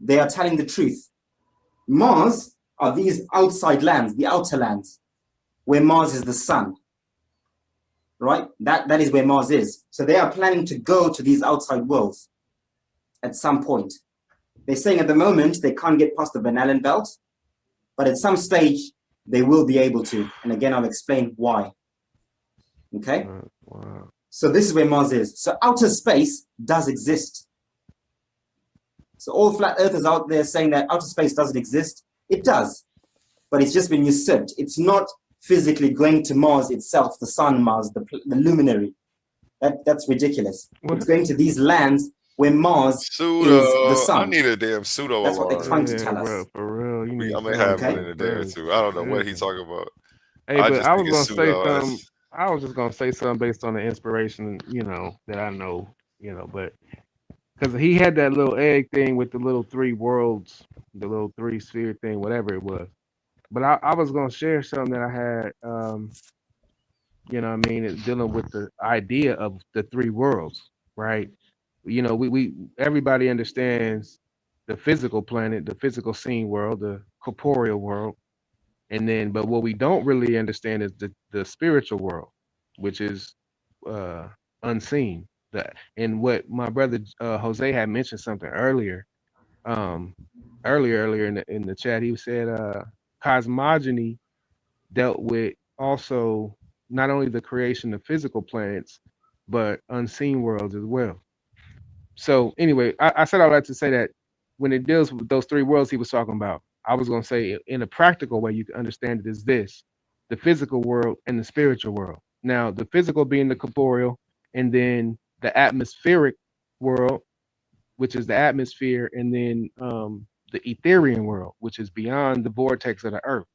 they are telling the truth. Mars are these outside lands, the outer lands, where Mars is the sun, right? That is where Mars is. So they are planning to go to these outside worlds at some point. They're saying at the moment they can't get past the Van Allen belt, but at some stage they will be able to. And again, I'll explain why. Okay? Wow. So this is where Mars is. So outer space does exist. So all flat earthers out there saying that outer space doesn't exist, it does, but it's just been usurped. It's not physically going to Mars itself, the sun, Mars, the luminary. That's ridiculous. It's going to these lands where Mars is the sun. I need a damn pseudo That's what they're alarm. trying to tell us. Bro, for real. You need I may have Okay. one in a day or two. I don't know what he's talking about. Hey, I but just I think was it's gonna say pseudo. something. I was just gonna say something based on the inspiration, that I know, but because he had that little egg thing with the little three worlds, the little three sphere thing, whatever it was. But I was gonna share something that I had, it's dealing with the idea of the three worlds, right? We everybody understands the physical planet, the physical seen world, the corporeal world. But what we don't really understand is the spiritual world, which is unseen. And what my brother Jose had mentioned something earlier, earlier in the chat, he said cosmogony dealt with also not only the creation of physical planets, but unseen worlds as well. So anyway, I said all that to say that when it deals with those three worlds he was talking about, I was going to say in a practical way you can understand it as this: the physical world and the spiritual world. Now, the physical being the corporeal, and then the atmospheric world, which is the atmosphere, and then the Etherian world, which is beyond the vortex of the earth.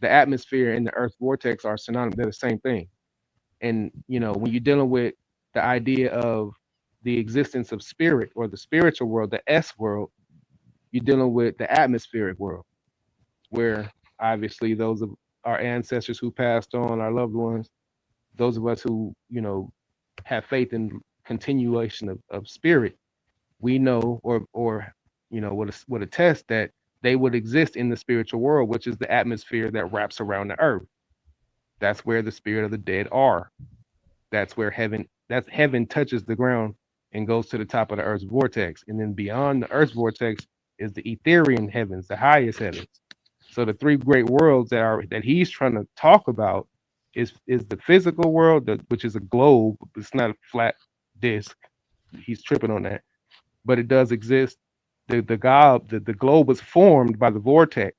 The atmosphere and the earth vortex are synonymous. They're the same thing. And, when you're dealing with the idea of the existence of spirit or the spiritual world, the S world, you're dealing with the atmospheric world, where obviously those of our ancestors who passed on, our loved ones, those of us who, have faith in continuation of spirit, we know or would attest that they would exist in the spiritual world, which is the atmosphere that wraps around the earth. That's where the spirit of the dead are. That's where heaven touches the ground and goes to the top of the earth's vortex. And then beyond the earth's vortex is the Etherian heavens, the highest heavens. So the three great worlds that he's trying to talk about is the physical world, which is a globe. It's not a flat disc. He's tripping on that, but it does exist. The globe was formed by the vortex,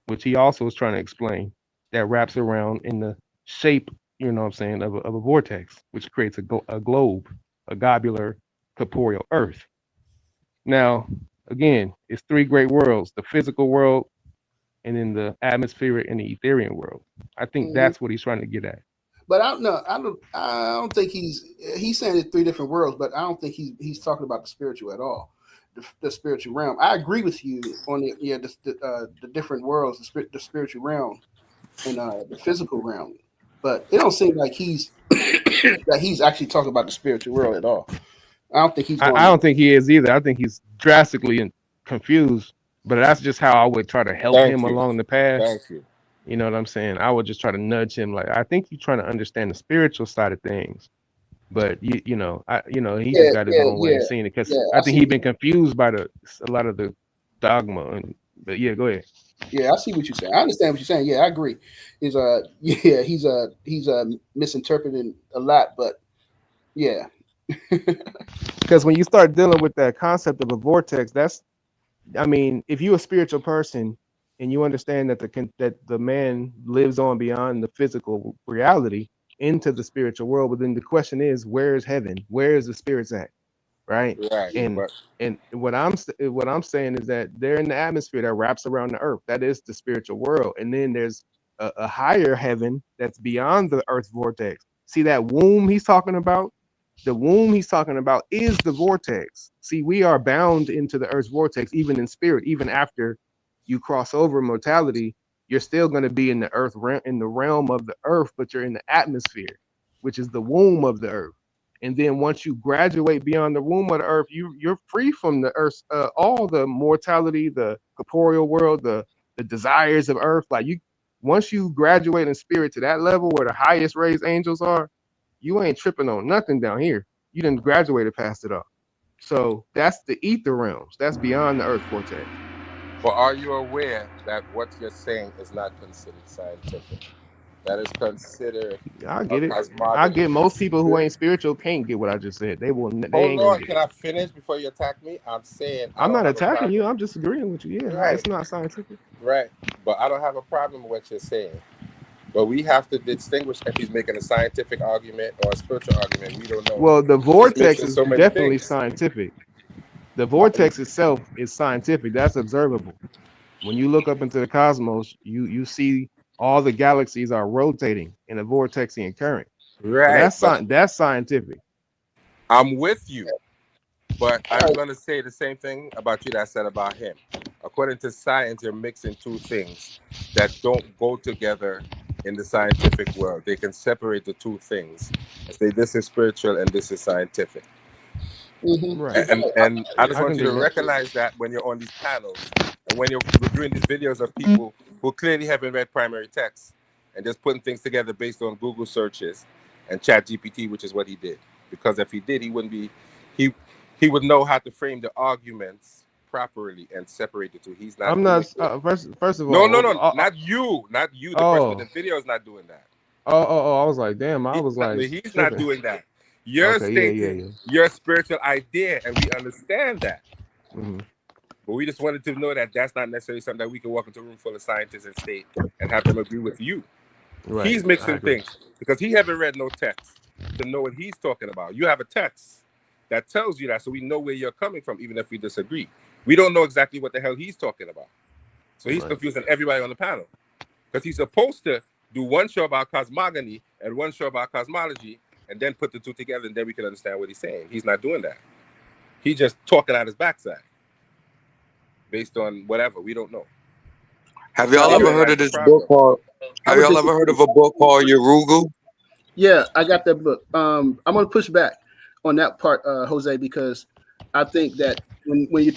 which he also is trying to explain, that wraps around in the shape, of a vortex, which creates a globe, a globular corporeal earth. Now, again, it's three great worlds: the physical world, and then the atmospheric and the Etherian world. I think that's what he's trying to get at. But I don't think he's saying it's three different worlds, but I don't think he's talking about the spiritual at all, the spiritual realm. I agree with you on the different worlds, the spiritual realm and the physical realm, but it don't seem like he's that he's actually talking about the spiritual world at all. I don't think he's. I don't think he is either. I think he's drastically confused. But that's just how I would try to help him along the path. Thank you. You know what I'm saying? I would just try to nudge him. Like, I think you're trying to understand the spiritual side of things, but he just got his own way of seeing it, because I think he's been confused by a lot of the dogma. But yeah, go ahead. Yeah, I see what you're saying. I understand what you're saying. Yeah, I agree. He's misinterpreting a lot, but yeah. Because when you start dealing with that concept of a vortex, if you're a spiritual person and you understand that the man lives on beyond the physical reality into the spiritual world, but then the question is, where is heaven? Where is the spirits at? Right. And what I'm saying is that they're in the atmosphere that wraps around the earth. That is the spiritual world. And then there's a higher heaven that's beyond the earth vortex. See that womb he's talking about? The womb he's talking about is the vortex. See, we are bound into the Earth's vortex, even in spirit. Even after you cross over mortality, you're still going to be in the Earth, in the realm of the Earth, but you're in the atmosphere, which is the womb of the Earth. And then once you graduate beyond the womb of the Earth, you're free from the Earth, all the mortality, the corporeal world, the desires of Earth. Like once you graduate in spirit to that level where the highest raised angels are, you ain't tripping on nothing down here. You didn't graduate past it all. So that's the ether realms. That's beyond the Earth vortex. But are you aware that what you're saying is not considered scientific? That is considered I get a it. I cosmogony. get most people who ain't spiritual can't get what I just said. They Hold ain't gonna on, get can it. I finish before you attack me? I'm saying I I'm don't not have a attacking problem. you. I'm just agreeing with you. Yeah, Right, it's not scientific. right. But I don't have a problem with what you're saying. But we have to distinguish if he's making a scientific argument or a spiritual argument. We don't know. Well, the He's vortex mixing is so many definitely things. scientific. The vortex itself is scientific. That's observable. When you look up into the cosmos, you see all the galaxies are rotating in a vortexian current. So Right, but that's scientific. I'm with you. But I'm going to say the same thing about you that I said about him. According to science, you're mixing two things that don't go together in the scientific world. They can separate the two things and say this is spiritual and this is scientific. Right. And I just I want can you to do that. recognize that when you're on these panels and when you're reviewing these videos of people who clearly haven't read primary text and just putting things together based on Google searches and ChatGPT, which is what he did. Because if he did, he wouldn't be he would know how to frame the arguments properly and separate the two. He's not I'm doing not it. first of No, all. not you. The person with the video is not doing that. I was like, damn, I was like He's not tripping. doing that. You're Okay, stating your spiritual idea, and we understand that. Mm-hmm. But we just wanted to know that that's not necessarily something that we can walk into a room full of scientists and state and have them agree with you. Right. He's mixing things because he haven't read no text to know what he's talking about. You have a text that tells you that, so we know where you're coming from, even if we disagree. We don't know exactly what the hell he's talking about. So he's confusing everybody on the panel because he's supposed to do one show about cosmogony and one show about cosmology and then put the two together, and then we can understand what he's saying. He's not doing that. He's just talking out his backside based on whatever. We don't know. Have y'all ever heard of this book called? Have y'all ever heard of a book called Yorugu? Yeah, I got that book. I'm gonna push back on that part, Jose, because I think that when we're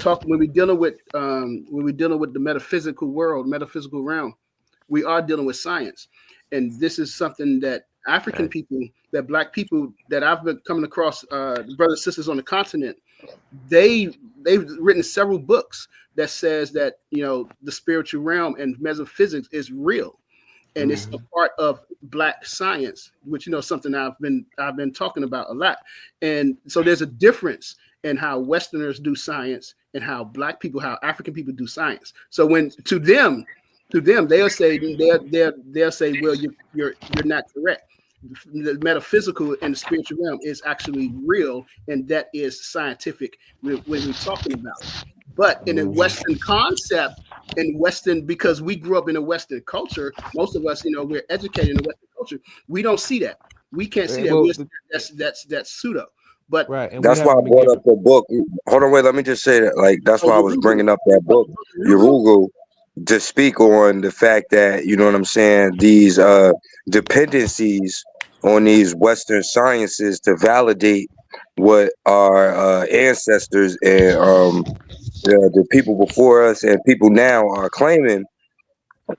dealing with the metaphysical world, metaphysical realm, we are dealing with science, and this is something that African people, that Black people that I've been coming across, brothers and sisters on the continent, they've written several books that says that the spiritual realm and metaphysics is real, and it's a part of Black science, which something I've been talking about a lot. And so there's a difference in how Westerners do science and how Black people, how African people do science. So when to them they'll say well, you're not correct. The metaphysical and the spiritual realm is actually real, and that is scientific when we're talking about it. But in a Western concept, because we grew up in a Western culture, most of us, we're educated in a Western culture. We don't see that. We can't see that. That's pseudo. But that's why I brought up the book. Hold on, wait. Let me just say that. Like that's why I was bringing up that book, Yorugu, to speak on the fact that you know what I'm saying. These dependencies on these Western sciences to validate what our ancestors and the people before us and people now are claiming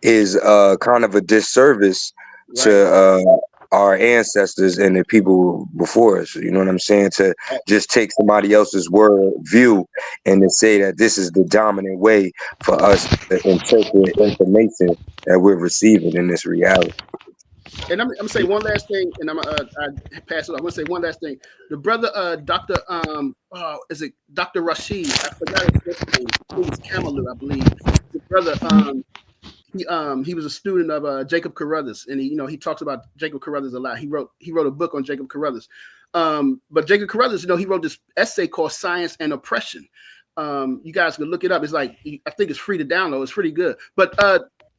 is kind of a disservice to our ancestors and the people before us. You know what I'm saying? To just take somebody else's word view and to say that this is the dominant way for us to interpret information that we're receiving in this reality. And I'm gonna say one last thing, and I pass it on. I'm gonna say one last thing. The brother, Dr. Is it Dr. Rashid? I forgot his first name. It was Kamalu, I believe. The brother, he was a student of Jacob Carruthers, and he talks about Jacob Carruthers a lot. He wrote a book on Jacob Carruthers. But Jacob Carruthers, he wrote this essay called "Science and Oppression." You guys can look it up. It's like I think it's free to download. It's pretty good. But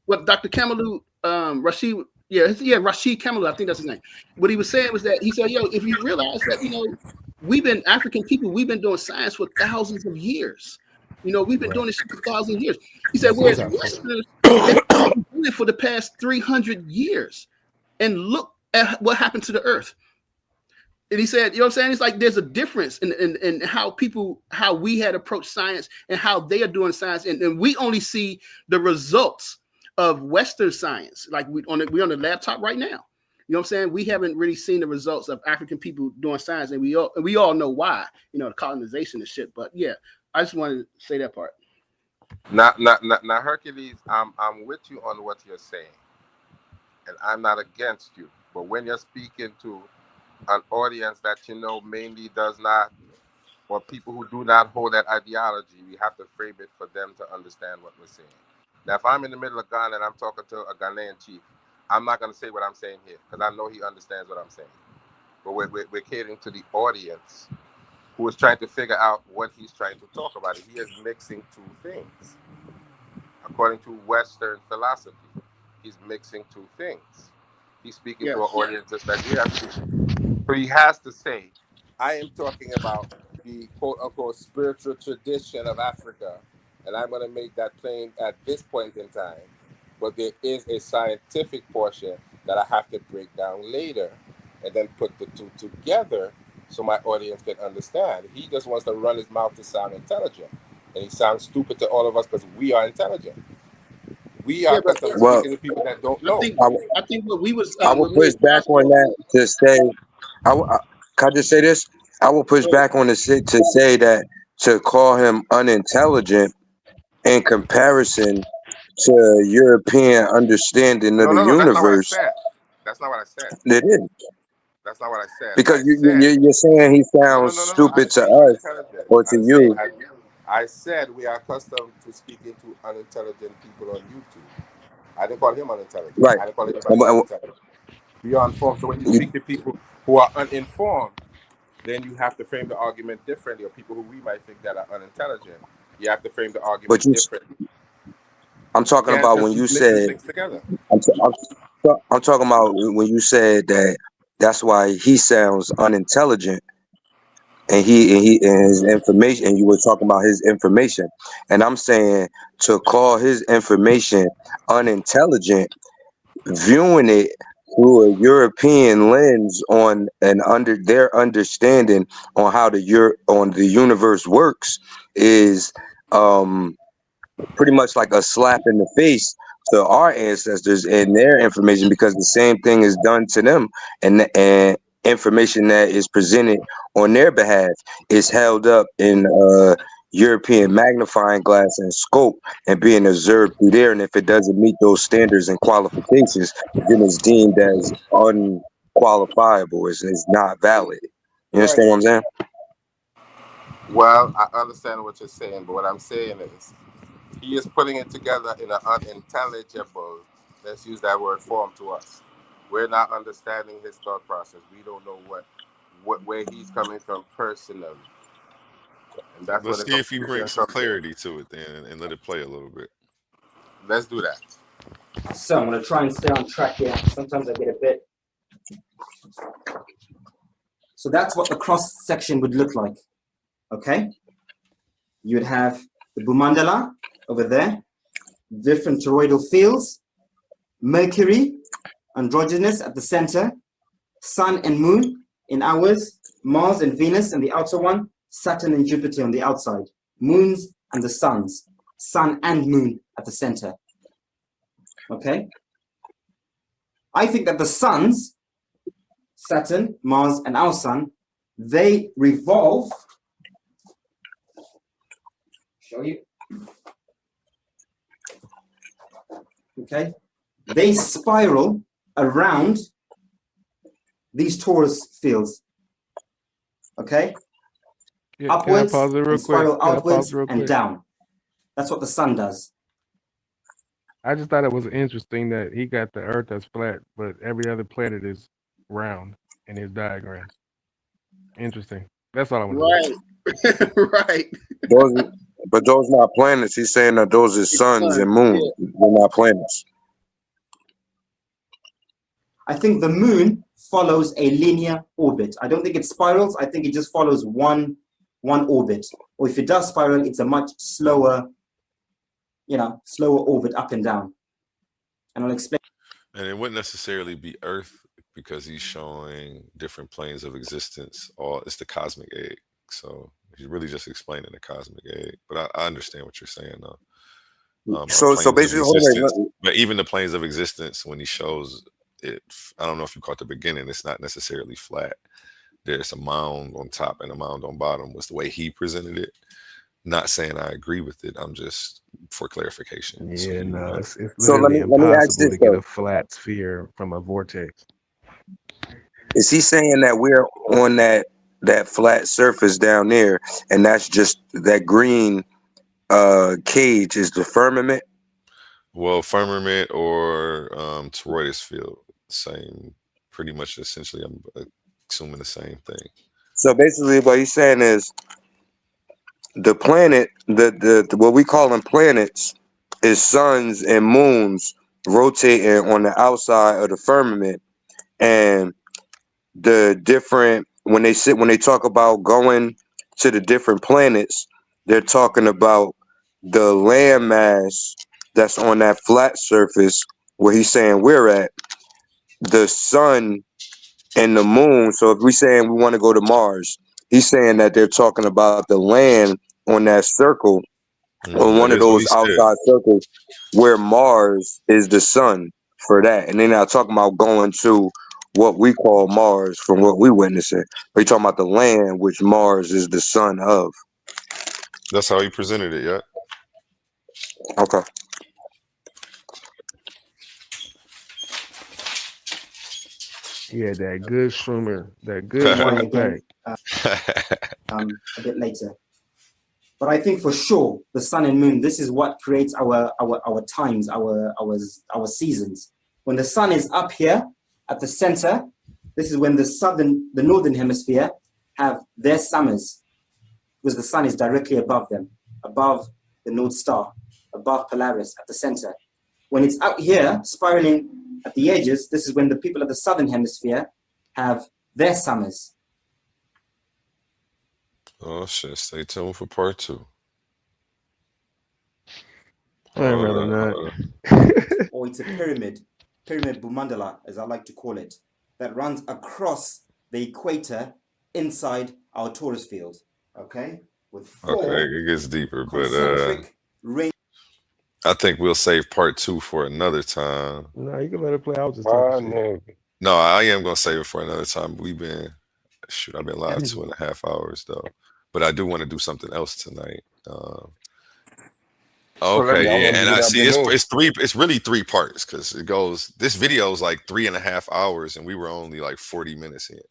what Dr. Kamalu Rashid Rashid Kamalu, I think that's his name. What he was saying was that he said, yo, if you realize that, African people, we've been doing science for thousands of years. We've been doing this shit for thousands of years. He said, whereas Westerners, they've been doing it for the past 300 years. And look at what happened to the earth. And he said, you know what I'm saying? It's like there's a difference in how we had approached science and how they are doing science. And we only see the results of Western science. Like we're on the laptop right now. You know what I'm saying? We haven't really seen the results of African people doing science. And we all know why, the colonization and shit. But yeah, I just wanted to say that part. Now, Hercules, I'm with you on what you're saying. And I'm not against you. But when you're speaking to an audience that mainly does not, or people who do not hold that ideology, we have to frame it for them to understand what we're saying. Now, if I'm in the middle of Ghana and I'm talking to a Ghanaian chief, I'm not going to say what I'm saying here because I know he understands what I'm saying. But we're catering to the audience who is trying to figure out what he's trying to talk about. He is mixing two things. According to Western philosophy, he's mixing two things. He's speaking to an audience just like we are speaking. So he has to say, I am talking about the quote-unquote spiritual tradition of Africa, and I'm going to make that plain at this point in time. But there is a scientific portion that I have to break down later and then put the two together so my audience can understand. He just wants to run his mouth to sound intelligent, and he sounds stupid to all of us because we are intelligent. We are speaking to people that don't know. I think what we was. I will push back on that to say. Can I just say this? I will push back on it to say that to call him unintelligent in comparison to European understanding of the universe. That's not what I said. It is. That's not what I said. Because you're saying he sounds stupid to us or to you. I said we are accustomed to speaking to unintelligent people on YouTube. I didn't call him unintelligent. Right. I didn't call him unintelligent. Beyond form. So when you speak to people who are uninformed, then you have to frame the argument differently. Or people who we might think that are unintelligent, you have to frame the argument differently. I'm talking about when you said. I'm talking about when you said that. That's why he sounds unintelligent. And his information, and you were talking about his information, and I'm saying to call his information unintelligent, viewing it through a European lens on and under their understanding on how the universe works is pretty much like a slap in the face to our ancestors and their information, because the same thing is done to them, and information that is presented on their behalf is held up in European magnifying glass and scope and being observed through there. And if it doesn't meet those standards and qualifications, then it's deemed as unqualifiable. It's not valid. You understand what I'm saying? Well, I understand what you're saying, but what I'm saying is he is putting it together in an unintelligible, let's use that word, form to us. We're not understanding his thought process. We don't know where he's coming from personally. And that's Let's see if he brings some clarity to it then and let it play a little bit. Let's do that. So I'm going to try and stay on track here. Sometimes I get a bit. So that's what the cross section would look like. Okay? You would have the Bhumandala over there, different toroidal fields, Mercury, androgynous at the center, Sun and Moon in ours, Mars and Venus and the outer one, Saturn and Jupiter on the outside, moons and the suns, Sun and Moon at the center. Okay? I think that the suns, Saturn, Mars, and our sun, they revolve. Show you. Okay? They spiral around these torus fields. Okay? Yeah, Upwards, can I pause it real and spiral quick? outwards and down. That's what the sun does. I just thought it was interesting that he got the Earth as flat, but every other planet is round in his diagram. Interesting. That's all I want to Right. Right. But those not planets. He's saying that those are suns and moons. They're not planets. I think the moon follows a linear orbit. I don't think it spirals. I think it just follows one orbit. Or if it does spiral, it's a much slower, slower orbit up and down. And I'll explain. And it wouldn't necessarily be Earth because he's showing different planes of existence. It's the cosmic egg. So he's really just explaining the cosmic egg. But I understand what you're saying, though. So basically, but even the planes of existence, when he shows it, I don't know if you caught the beginning, it's not necessarily flat. There's a mound on top and a mound on bottom, was the way he presented it. Not saying I agree with it. I'm just for clarification. Yeah, no, it's So literally let me ask impossible this to get though. a flat sphere from a vortex. Is he saying that we're on that flat surface down there, and that's just that green cage is the firmament? Well, firmament or toroidal field, same, pretty much. Essentially, I'm assuming the same thing. So basically, what he's saying is the planet, the what we call them planets, is suns and moons rotating on the outside of the firmament, and the different when they talk about going to the different planets, they're talking about the landmass that's on that flat surface where he's saying we're at, the sun and the moon. So if we're saying we want to go to Mars, he's saying that they're talking about the land on that circle, on one of those outside circles, where Mars is the sun for that. And they're not talking about going to what we call Mars from what we witnessing. We're talking about the land which Mars is the sun of. That's how he presented it, yeah. Okay. Yeah, that good swimmer, that good Morning swimmer again, a bit later. But I think for sure the sun and moon, this is what creates our times, our seasons. When the sun is up here at the center, this is when the northern hemisphere have their summers, because the sun is directly above them, above the North Star, above Polaris at the center. When it's out here spiraling at the edges, this is when the people of the southern hemisphere have their summers. Oh shit! Stay tuned for part 2. Or it's a pyramid Bumandala, as I like to call it, that runs across the equator inside our Taurus field. Okay, with 4 it gets deeper, but concentric rings. I think we'll save part 2 for another time. No, you can let it play. I was just talking shit. No, I am gonna save it for another time. I've been live 2.5 hours though, but I do want to do something else tonight. Okay, yeah, and I see it's really 3 parts because it goes. This video is like 3.5 hours, and we were only like 40 minutes in.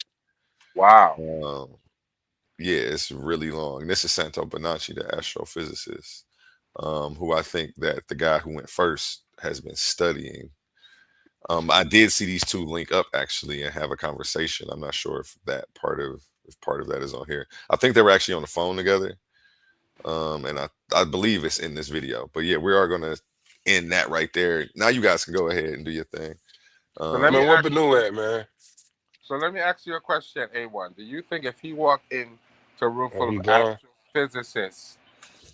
Wow. Yeah, it's really long. This is Santo Bonacci, the astrophysicist, who I think that the guy who went first has been studying. I did see these two link up actually and have a conversation. I'm not sure if part of that is on here. I think they were actually on the phone together. And I believe it's in this video. But yeah, we are gonna end that right there. Now you guys can go ahead and do your thing. So let me ask you a question, A1. Do you think if he walked into a room full of astrophysicists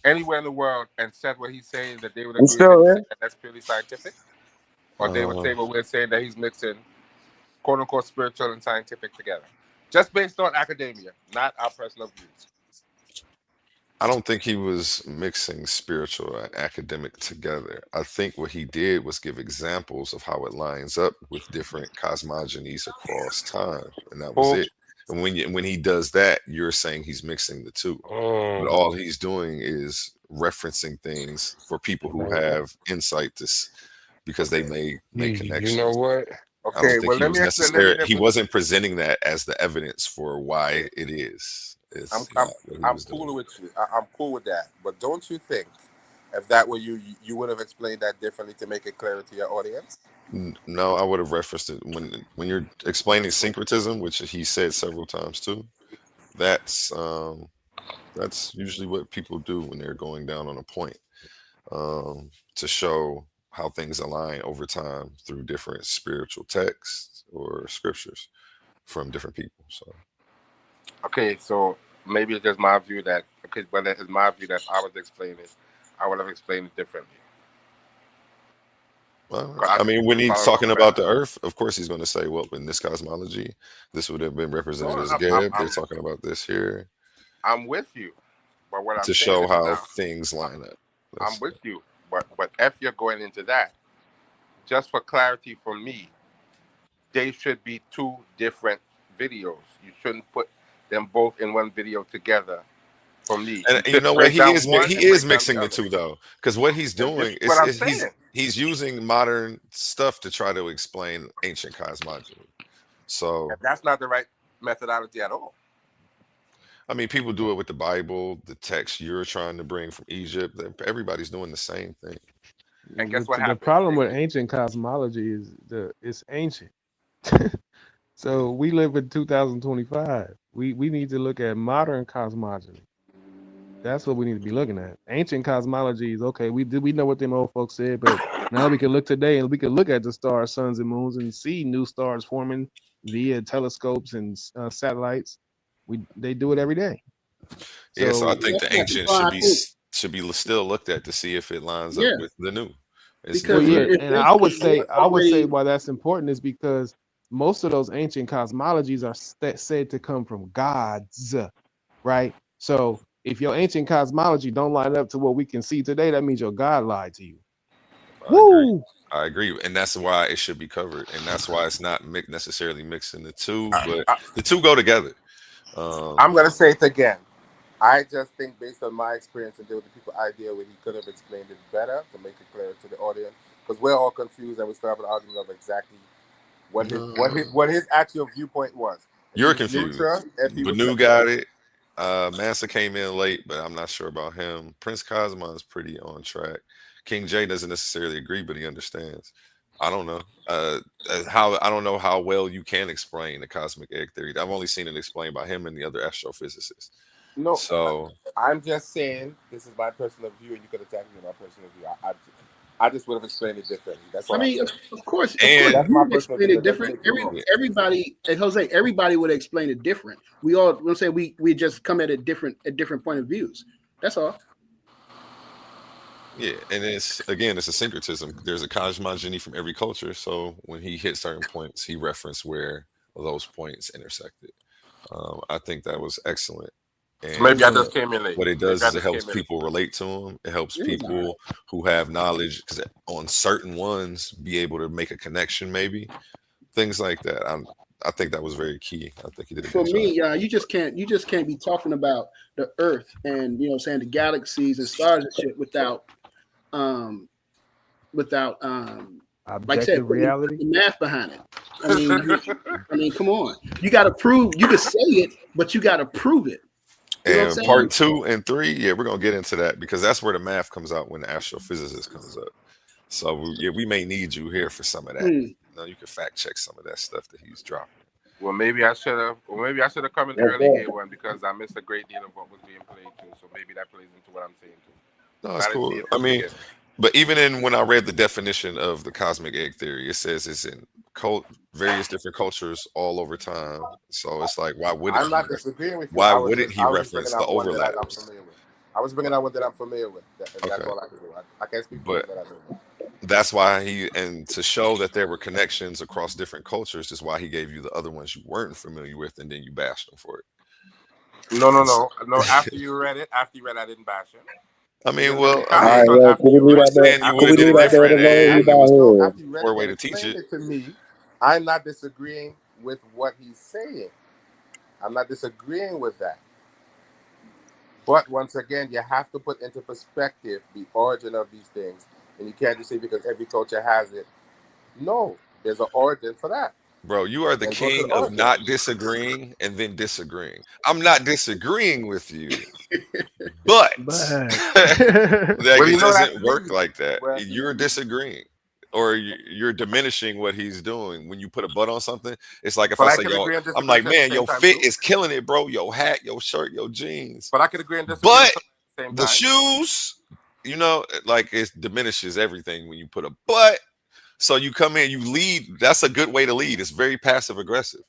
anywhere in the world and said what he's saying, that they would agree that that's purely scientific? Or they would say what we're saying, that he's mixing quote unquote spiritual and scientific together? Just based on academia, not our personal views. I don't think he was mixing spiritual and academic together. I think what he did was give examples of how it lines up with different cosmogonies across time, and that was it. And when he does that, you're saying he's mixing the two. But all he's doing is referencing things for people who have insight because they may make connections. You know what? Okay, he wasn't presenting that as the evidence for why it is. I'm cool with you. I'm cool with that. But don't you think, if that were you would have explained that differently to make it clearer to your audience? No, I would have referenced it when you're explaining syncretism, which he said several times too. That's usually what people do when they're going down on a point, to show how things align over time through different spiritual texts or scriptures from different people. So Okay, so maybe it's just my view that, okay, but it's my view that I was explaining it, I would have explained it differently. well, 'Cause I mean, when he's follow talking the about the earth, of course he's going to say, well, in this cosmology, this would have been represented No, as I'm, Geb. They're talking about this here I'm with you, but what I'm to saying show is how now, things line up. I'm with you, but if you're going into that, just for clarity for me, they should be two different videos. You shouldn't put them both in one video together. For me, And you should know what? break He down is one he and is break down mixing the the other. two though, because what he's This doing is what I'm is saying. he's using modern stuff to try to explain ancient cosmology. So And that's not the right methodology at all. I mean, people do it with the Bible, the text you're trying to bring from Egypt. Everybody's doing the same thing. And guess what The happens? problem with ancient cosmology is it's ancient. So we live in 2025. We need to look at modern cosmology. That's what we need to be looking at. Ancient cosmology is okay. We know what them old folks said, but now we can look today and we can look at the stars, suns, and moons and see new stars forming via telescopes and satellites. They do it every day. Yeah, so I So think the ancient should be still looked at to see if it lines up with the new. Well, yeah, and I would say why that's important is because most of those ancient cosmologies are said to come from gods, right? So if your ancient cosmology don't line up to what we can see today, that means your God lied to you. I agree, and that's why it should be covered, and that's why it's not necessarily mixing the two, but the two go together. I'm gonna say it again. I just think, based on my experience and with the people I deal with, he could have explained it better to make it clear to the audience, because we're all confused and we still have an argument of exactly what his actual viewpoint was. You're confused. Banu got it. Mansa came in late, but I'm not sure about him. Prince Cosmo is pretty on track. King J doesn't necessarily agree, but he understands. I don't know I don't know how well you can explain the cosmic egg theory. I've only seen it explained by him and the other astrophysicists. No, so I'm just saying this is my personal view, and you could attack me on my personal view. I just would have explained it differently. That's all. I mean, of course, that's you my would personal explain view. it different. Everybody, and Jose, everybody would explain it different. We all, let's say, we just come at it different point of views. That's all. yeah, and it's a syncretism. There's a cosmogony from every culture. So when he hit certain points, he referenced where those points intersected. I think that was excellent. And Maybe I just came in late. What it does is it helps people relate to him. It helps people who have knowledge, because on certain ones, be able to make a connection, maybe things like that. I think that was very key. I think he did a For good me, job. you just can't be talking about the Earth and saying the galaxies and stars and shit without like I said, reality, the math behind it. I mean, come on, you got to prove. You can say it, but you got to prove it. You know what I'm And saying? part 2 and 3, yeah, we're gonna get into that because that's where the math comes out when the astrophysicist comes up. So we may need you here for some of that. You can fact check some of that stuff that he's dropping. Well, maybe I should have. Well, maybe I should have come in early day one because I missed a great deal of what was being played too. So maybe that plays into what I'm saying too. No, it's cool. I mean, but even when I read the definition of the cosmic egg theory, it says it's in various different cultures all over time. So it's like, why wouldn't I'm not disagreeing with you. Why wouldn't he reference the overlap? I was bringing out one that I'm familiar with. That's all I can do. I can't speak for But that. I don't know. that's why and to show that there were connections across different cultures is why he gave you the other ones you weren't familiar with, and then you bashed him for it. No. After you read it, I didn't bash him. I mean, well, you were saying you would have did it different, and it was more way to teach it. To me, I'm not disagreeing with what he's saying. I'm not disagreeing with that. But once again, you have to put into perspective the origin of these things. And you can't just say because every culture has it. No, there's an origin for that. Bro, you are the king of not disagreeing and then disagreeing. I'm not disagreeing with you, but it doesn't work like that. You're disagreeing, or you're diminishing what he's doing. When you put a butt on something, it's like if I say, yo, I'm like, man, your fit is killing it, bro. Your hat, your shirt, your jeans. But I could agree on disagree. But the shoes, you know, like it diminishes everything when you put a but. So you come in, you lead. That's a good way to lead. It's very passive aggressive,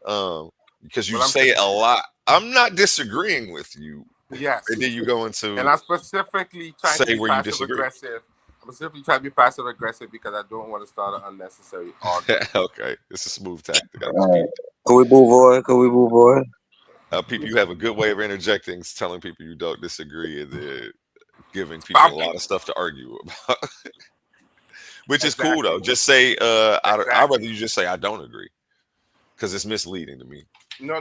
because you Well, I'm say it a lot. I'm not disagreeing with you, yes, and then you go and into I'm specifically trying to say be where you passive disagree. aggressive. I'm specifically trying to be passive aggressive because I don't want to start an unnecessary argument. Okay, it's a smooth tactic. I just All right. peeped it. Can we move on? Can we move on? People, you have a good way of interjecting, telling people you don't disagree, and then giving people a lot of stuff to argue about. Which is cool though. Just say I'd rather you just say I don't agree, because it's misleading to me. No,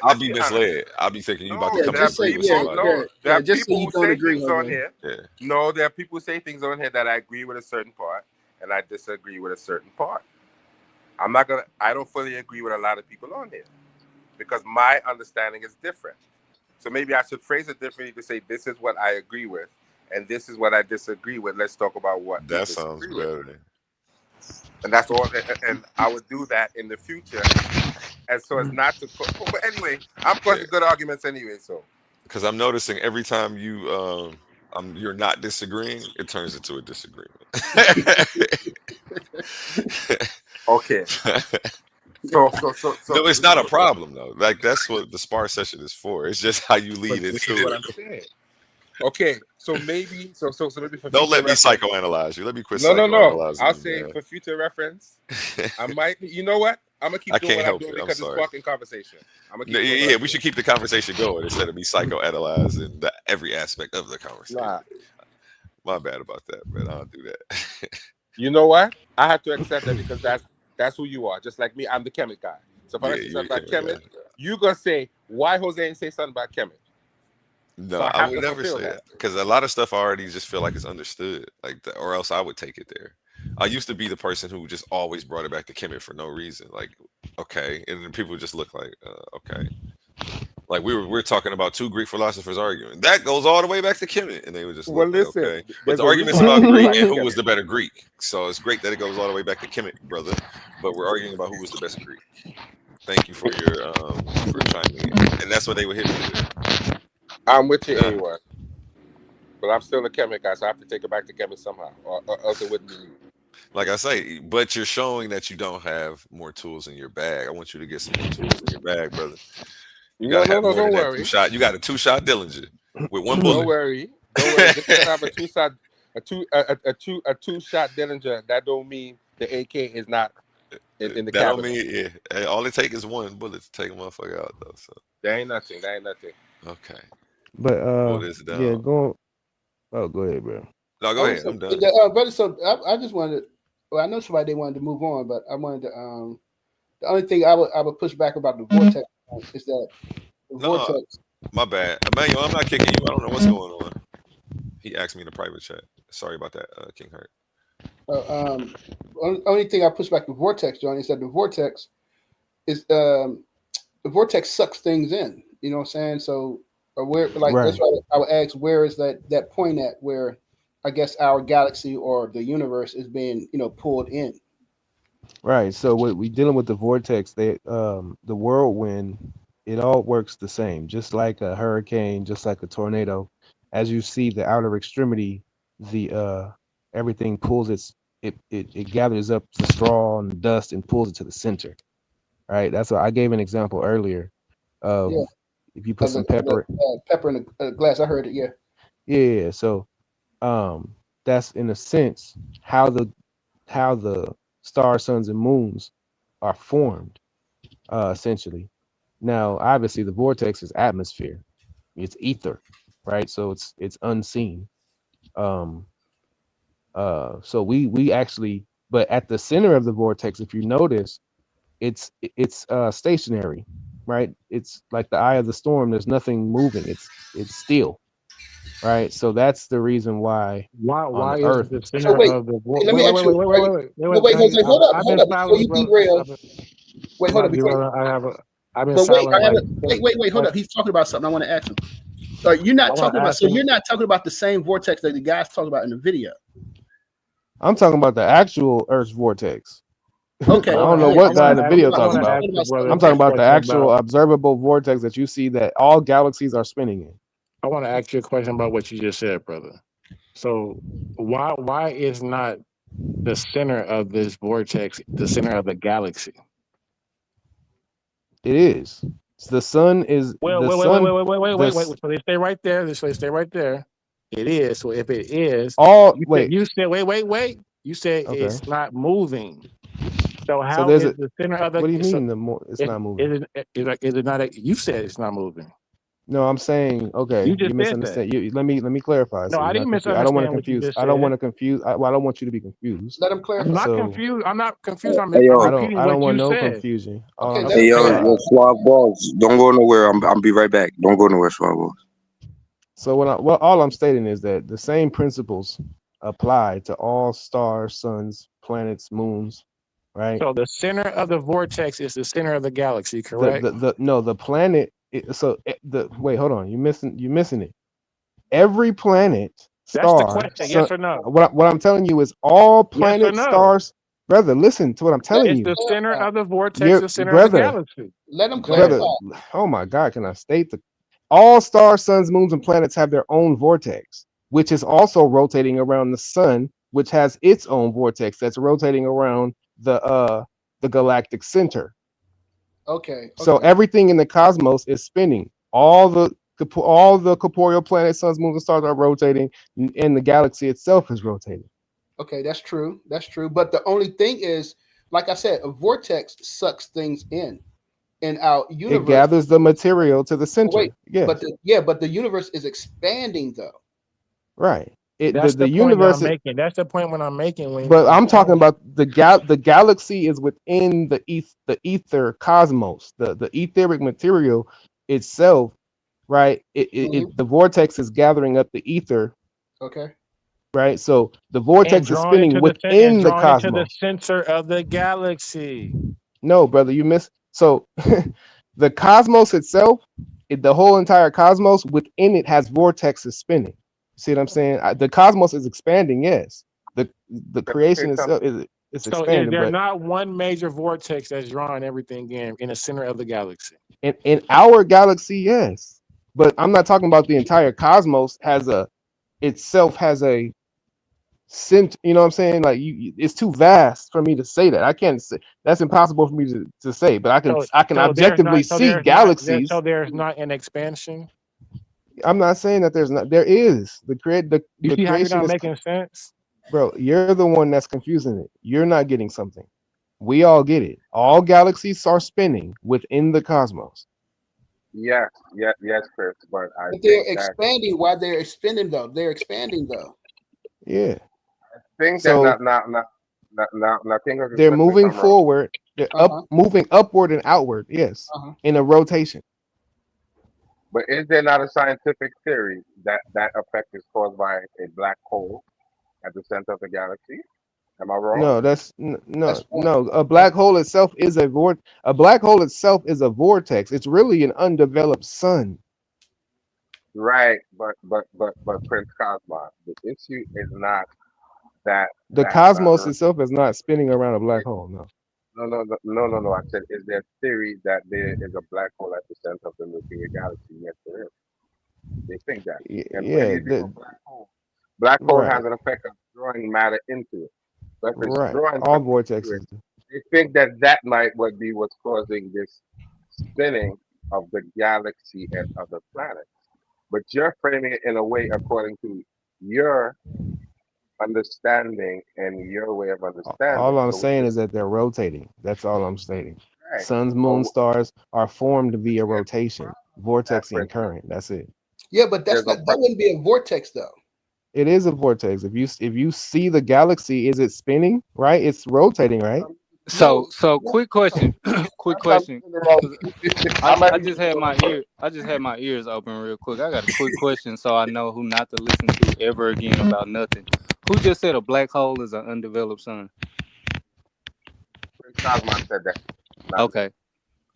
I'll be misled. I'll be thinking you about to come there are disagree with people, somebody. there are just so people you who don't say agree, things on Jose. here. Yeah. No, there are people who say things on here that I agree with a certain part, and I disagree with a certain part. I don't fully agree with a lot of people on here because my understanding is different. So maybe I should phrase it differently to say this is what I agree with, and this is what I disagree with. Let's talk about what that sounds better. And that's all. And I would do that in the future, and so as not to. But anyway, I'm causing good arguments anyway. So because I'm noticing every time you're not disagreeing, it turns into a disagreement. Okay. So no, it's not a problem though. Like that's what the spar session is for. It's just how you lead This into is what it. I'm saying. Okay, so maybe so maybe for Don't let me reference, psychoanalyze you. Let me quit No. psychoanalyzing I'll you, say man. for future reference, I might. You know what? I'm gonna keep I doing can't what I'm help doing it. I'm because it's sorry. sparking conversation. I'm gonna keep Yeah, doing what yeah, I'm we should keep the conversation going instead of me psychoanalyzing every aspect of the conversation. Nah. My bad about that, man. I'll do that. You know what? I have to accept that because that's who you are. Just like me, I'm the Kemet guy. So if I Yeah, say you're something a about Kemet Kemet, you gonna say why Jose ain't say something about Kemet? No, So I I have would to never fulfill say that. that because a lot of stuff I already just feel like it's understood, or else I would take it there. I used to be the person who just always brought it back to Kemet for no reason. Like, okay, and then people just look like, okay. Like we're talking about two Greek philosophers arguing. That goes all the way back to Kemet, and they would just Well, look like, listen, okay. But there's the a argument's reason why about we go Greek back to and who Kemet. was the better Greek. So it's great that it goes all the way back to Kemet, brother. But we're arguing about who was the best Greek. Thank you for your for chiming in, and that's what they would hit me with. I'm with you, A1. But I'm still a Kemet guy, so I have to take it back to Kemet somehow, or else it wouldn't be me. Like I say, but you're showing that you don't have more tools in your bag. I want you to get some more tools in your bag, brother. You gotta have more than don't that worry. 2-shot. You got a 2-shot Dillinger with one Don't bullet. worry. Just because I have a 2-shot, a 2-shot Dillinger, that don't mean the AK is not in the That don't cabinet. mean yeah. All it takes is one bullet to take a motherfucker out though. So That ain't nothing. okay. But Pull this down. yeah, go. Oh, go ahead, bro. No, go ahead. So, I'm done. brother, so I just wanted. Well, I know somebody they wanted to move on, but I wanted to. The only thing I would push back about the vortex is that the vortex. My bad, Emmanuel. I'm not kicking you. I don't know what's going on. He asked me in a private chat. Sorry about that, King Hurt. Only thing I push back the vortex, John, is that the vortex is the vortex sucks things in. You know what I'm saying? So, where like Right. that's why I would ask, where is that point at where I guess our galaxy or the universe is being pulled in? Right. So what we dealing with the vortex, the whirlwind, it all works the same, just like a hurricane, just like a tornado. As you see the outer extremity, the everything pulls it gathers up the straw and dust and pulls it to the center. Right. That's what I gave an example earlier of if you put some pepper Pepper in a glass. I heard it. Yeah. Yeah. So that's in a sense how the stars, suns, and moons are formed, essentially. Now, obviously, the vortex is atmosphere, it's ether, right? So it's unseen. So we actually, but at the center of the vortex, if you notice, it's stationary, right? It's like the eye of the storm. There's nothing moving. It's still. Right, so that's the reason why Why the is Earth. the center of the Let me ask you. Wait, Jose, hold up. Before you derail. Wait, hold up. I've been But silent. wait, hold up. He's talking about something. I want to ask him. You're not talking about. So you're not talking about the same vortex that the guys talk about in the video. I'm talking about the actual Earth's vortex. Okay. I don't know what guy in the video talking about. I'm talking about the actual observable vortex that you see that all galaxies are spinning in. I want to ask you a question about what you just said, brother. So why is not the center of this vortex the center of the galaxy? It is. The sun is Well, the wait. sun. So they stay right there. So they stay right there. It is. So if it is, All you said wait. You said Okay. it's not moving. So how there's is the center of the? What do you so mean it's not moving? Is it not? You said it's not moving. No, I'm saying okay. You just You said misunderstand. Let me clarify. No, I didn't I don't want to misunderstand what you confuse. just I don't said. want to confuse. I don't want you to be confused. Let him clarify. I'm not So confused. I'm not confused. I'm Hey yo, repeating I what don't want you no said. confusion. Okay, I'm let him hey yo, clarify. yo, Suave Boss, don't go nowhere. I'll be right back. Don't go nowhere, Suave Boss. So all I'm stating is that the same principles apply to all stars, suns, planets, moons, right? So the center of the vortex is the center of the galaxy, correct? The planet. Wait, hold on. You're missing it. Every planet, That's the star, question. sun. Yes or no? What I'm telling you is all Yes or planets, no? stars. Brother, listen to what I'm telling It's you. the center of the vortex, You're the center of the brother. galaxy. Let him Go ahead. Brother, oh my God, can I state all stars, suns, moons, and planets have their own vortex, which is also rotating around the sun, which has its own vortex that's rotating around the galactic center. Okay. So everything in the cosmos is spinning. All the corporeal planets, suns, moons, and stars are rotating, and the galaxy itself is rotating. Okay, that's true. That's true. But the only thing is, like I said, a vortex sucks things in our universe. It gathers the material to the center. Wait, Yes. but the universe is expanding though. Right. That's The the point universe I'm making. That's the point when I'm making. But I'm talking about the galaxy is within the ether cosmos, the etheric material itself, right? The vortex is gathering up the ether, Okay. right? So the vortex is spinning within the to the cosmos. center of the galaxy. No, brother, you missed. So the cosmos itself, the whole entire cosmos within it has vortexes spinning. See what I'm saying? The cosmos is expanding, yes. The creation itself is So expanding. is there But not one major vortex that's drawing everything in the center of the galaxy? in our galaxy, yes. But I'm not talking about the entire cosmos itself has a center. You know what I'm saying? Like it's too vast for me to say that. I can't say that's impossible for me to say. But I can objectively see galaxies. So there's not an expansion. I'm not saying that there's not. There is the You see how you're creation not is making sense, bro. You're the one that's confusing it. You're not getting something. We all get it. All galaxies are spinning within the cosmos. Yes, Chris. But But they're expanding while they're spinning though. They're expanding though. Yeah. I think So that not think of it. they're moving forward. They're moving upward and outward. Yes, in a rotation. But is there not a scientific theory that effect is caused by a black hole at the center of the galaxy? Am I wrong? No, no. A black hole itself is a vortex. A black hole itself is a vortex. It's really an undeveloped sun. Right, but Prince Cosmos, the issue is not that the cosmos itself is not spinning around a black hole. No. No. I said, is there theory that there is a black hole at the center of the Milky Way galaxy? Yes, there is. They think that. And black hole has an effect of drawing matter into it. So if it's drawing all vortexes. They think that might be what's causing this spinning of the galaxy and other planets. But you're framing it in a way according to your understanding and your way of understanding. All I'm saying is that they're rotating. That's all I'm stating. Right. Suns, moons, stars are formed via rotation, vortexing current. That's it. Yeah, but that wouldn't be a vortex though. It is a vortex. If you see the galaxy, is it spinning? Right? It's rotating, right? So quick question. Quick question. I just had my ears open real quick. I got a quick question so I know who not to listen to ever again about nothing. Who just said a black hole is an undeveloped sun? Cosmos said that. Okay.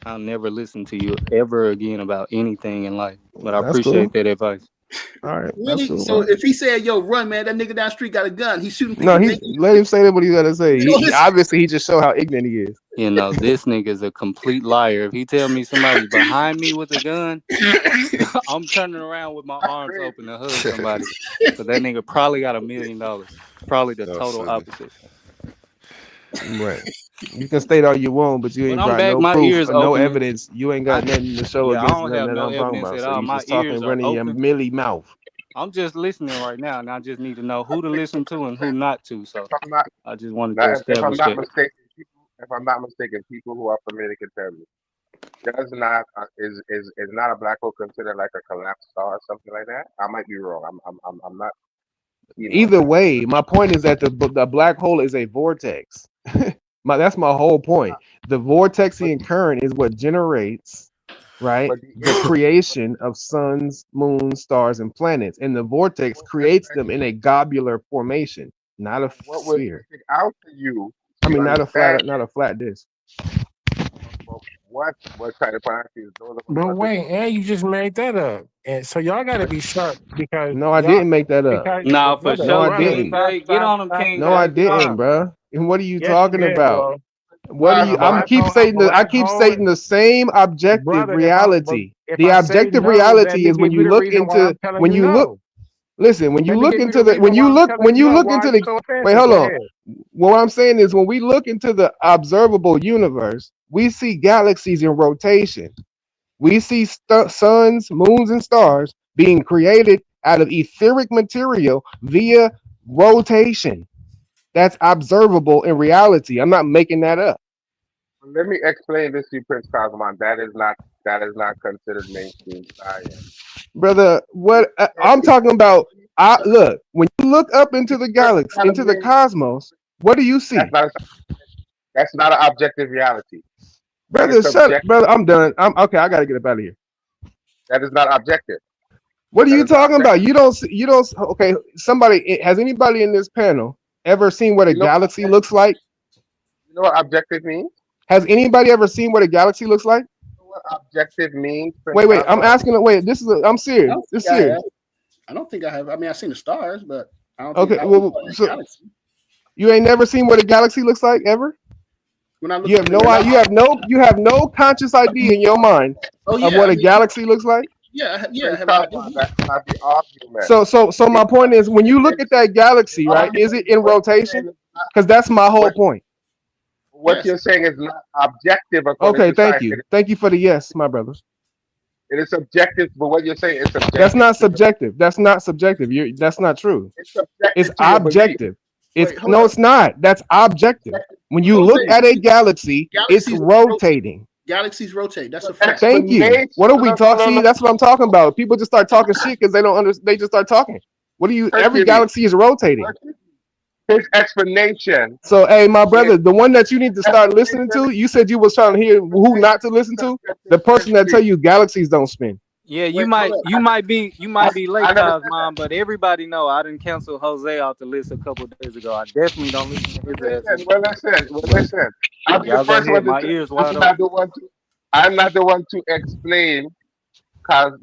I'll never listen to you ever again about anything in life. But I appreciate that advice. All right, that's Really? cool. So if he said, "Yo, run, man," that nigga down the street got a gun. He's shooting people. No, he's let him say what he gotta say. You know, He listen. obviously he just showed how ignorant he is. You know, this nigga's a complete liar. If he tell me somebody behind me with a gun, I'm turning around with my arms open to hug somebody. So that nigga probably got $1 million. Probably the That's total funny. opposite. Right. You can state all you want, but you But ain't I'm brought back. no My proof ears or no open. evidence. You ain't got nothing to show Yeah, I against don't nothing have that no I'm talking evidence about. at So all. you My just talking, ears are running your open. milly mouth. I'm just listening right now, and I just need to know who to listen to and who not to. So If I'm not, I just wanted to if I'm establish not that. mistaken, people who are familiar can tell me. Does not is not a black hole considered like a collapsed star or something like that? I might be wrong. I'm not keen on Either that. way, my point is that the black hole is a vortex. That's my whole point. The Vortexian current is what generates, right, But the creation of suns, moons, stars, and planets. And the vortex creates them in a globular formation, not a what would sphere. stick out to you? I You mean, not understand a flat disk. what trying to find is those of us But who are wait, and you just made that up, and so y'all got to be sharp because No, I y'all didn't make that up. because Nah, for brother, No, I sure, brother, King didn't. stop, K. Get stop, on him, stop, King No, I K. Get on didn't, him. bruh. And what are you Yes, you talking did, about? bro. What are A you? black hole, I keep stating the same objective brother. reality. If The I say objective no, that reality may is when give you you the look reason why into I'm telling you no. listen, when you Let me look give you into the the reason why I'm telling you no. Why are you so wait, offensive? hold Go on. ahead. What I'm saying is when we look into the observable universe, we see galaxies in rotation. We see suns, moons, and stars being created out of etheric material via rotation. That's observable in reality. I'm not making that up. Let me explain this to you, Prince Cosman. That is not considered mainstream science. Brother, what I'm talking about, look, when you look up into the galaxy, into the cosmos, what do you see? That's not an objective reality. That Brother, is shut subjective. brother, I'm done. I'm okay, I gotta get up out of here. That is not objective. What are That you is not talking about? objective. You don't okay, has anybody in this panel ever seen what a You know what galaxy looks like? You know what objective means? Has anybody ever seen what a galaxy looks like? You know what objective means, Prince Wait, I'm Cosman? asking I'm I serious. don't This think I serious. have. I don't think I have. I mean, I've seen the stars, but I don't Okay, think I well, know that so galaxy. you ain't never seen what a galaxy looks like ever? When I look You up have in no the you have no conscious idea in your mind oh of yeah, what I a mean, galaxy looks like. yeah, I Prince have an idea. Cosman, that's not the argument. So my point is, when you look at that galaxy, right, is it in rotation? Because that's my whole point. What Yes. you're saying is not objective according Okay, to thank science. you. Thank you for the yes, my brother. It is subjective, but what you're saying is subjective. That's not subjective. That's not subjective. That's not true. It's subjective It's to your belief. objective. Wait, hold No, up. it's not. That's objective. When you Jose, look at a galaxy, it's galaxies rotating. Galaxies rotate. That's a fact. Thank you. What are we talking? See, that's what I'm talking about. People just start talking shit because they don't understand. They just start talking. What do you? Every Hercules. galaxy is rotating. His explanation. So, hey, my brother, the one that you need to start listening to, you said you was trying to hear who not to listen to. The person that tell you galaxies don't spin. Yeah, you might be late, Cosmon, but everybody know I didn't cancel Jose off the list a couple of days ago. I definitely don't listen to his ass. Listen. I'm Y'all the go first ahead, one my to. ears wide I'm open. not the one to explain. Cause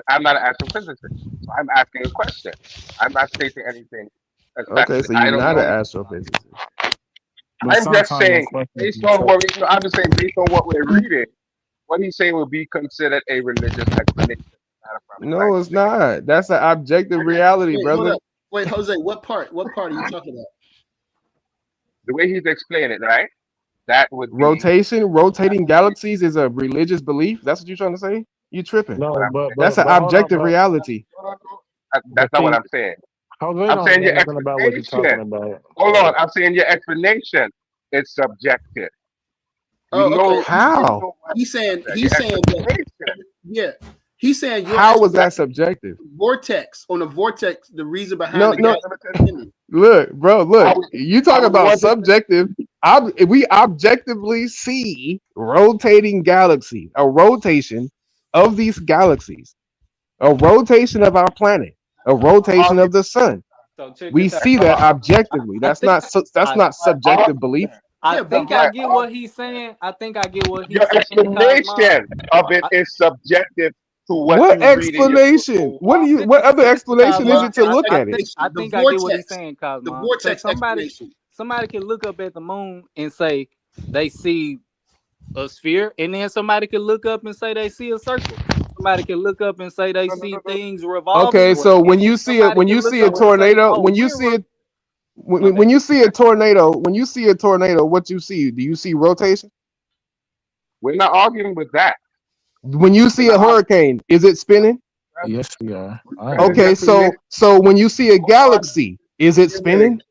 I'm not an astrophysicist, so I'm asking a question. I'm not stating anything. Okay, so you're not an astrophysicist. I'm just saying, based on what I'm just saying, based on what we're reading, what he's saying would be considered a religious explanation. No, it's not. That's an objective reality, Wait, hold brother. up. Wait, Jose, what part? What part are you talking about? The way he's explaining it, right? That would be rotating galaxies is a religious belief. That's what you're trying to say? You tripping? No, that's an objective reality. That's not what I'm saying. I'm saying your explanation. Hold on, I'm saying your explanation is subjective. Oh, okay. How? He's saying that, yeah. He's saying how was that subjective? Vortex on the vortex. The reason behind no. Look, bro. Look, you talk about subjective. We objectively see rotating galaxies, a rotation of these galaxies, a rotation of our planet, a rotation of the sun. We see that objectively. That's not subjective belief. I think I get what he's saying. Your explanation of it is subjective to what What you read in your explanation? What do you? What other explanation is it to Cosmo, look at it? I The think I get what he's vortex, saying, the Cosmo. Because vortex explanation. somebody can look up at the moon and say they see a sphere, and then somebody can look up and say they see a circle. Somebody can look up and say they see things Okay, revolving, so and when then you see it, somebody when can you look see a up and say, tornado, "Oh, when you we're see it, my bad." when you see a tornado, when you see a tornado, what you see? Do you see rotation? We're not arguing with that. When you We're see not a hurricane, is it spinning? Yes, we are. I brother, agree. Okay, definition. so when you see a Hold on. galaxy, is it Give me a minute. spinning?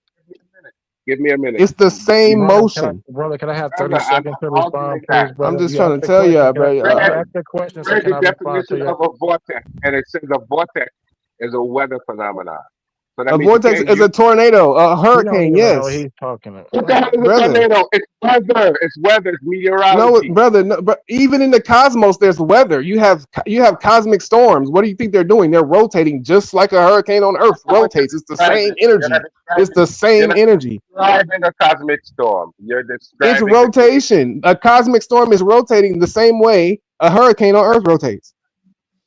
Give me a minute. It's the same motion. Brother, can I have 30 Brother, I'm seconds not to arguing respond, please, that. I'm brother? just You trying asked to the tell you, question. bro. You asked the question, so Where's can the I respond to definition your of a vortex? And it says a vortex is a weather phenomenon. So that A means you vortex can't is a use. tornado, a He don't hurricane, even know what yes, he's talking about. What the hell is a brother. tornado? It's weather. It's weather. It's No, meteorology. brother, no, but even in the cosmos, there's weather. You have cosmic storms. What do you think they're doing? They're rotating just like a hurricane on Earth That's not what you're rotates. It's the same describing. energy. It's the You're same not energy. describing a cosmic storm. You're It's describing the creation. rotation. A cosmic storm is rotating the same way a hurricane on Earth rotates.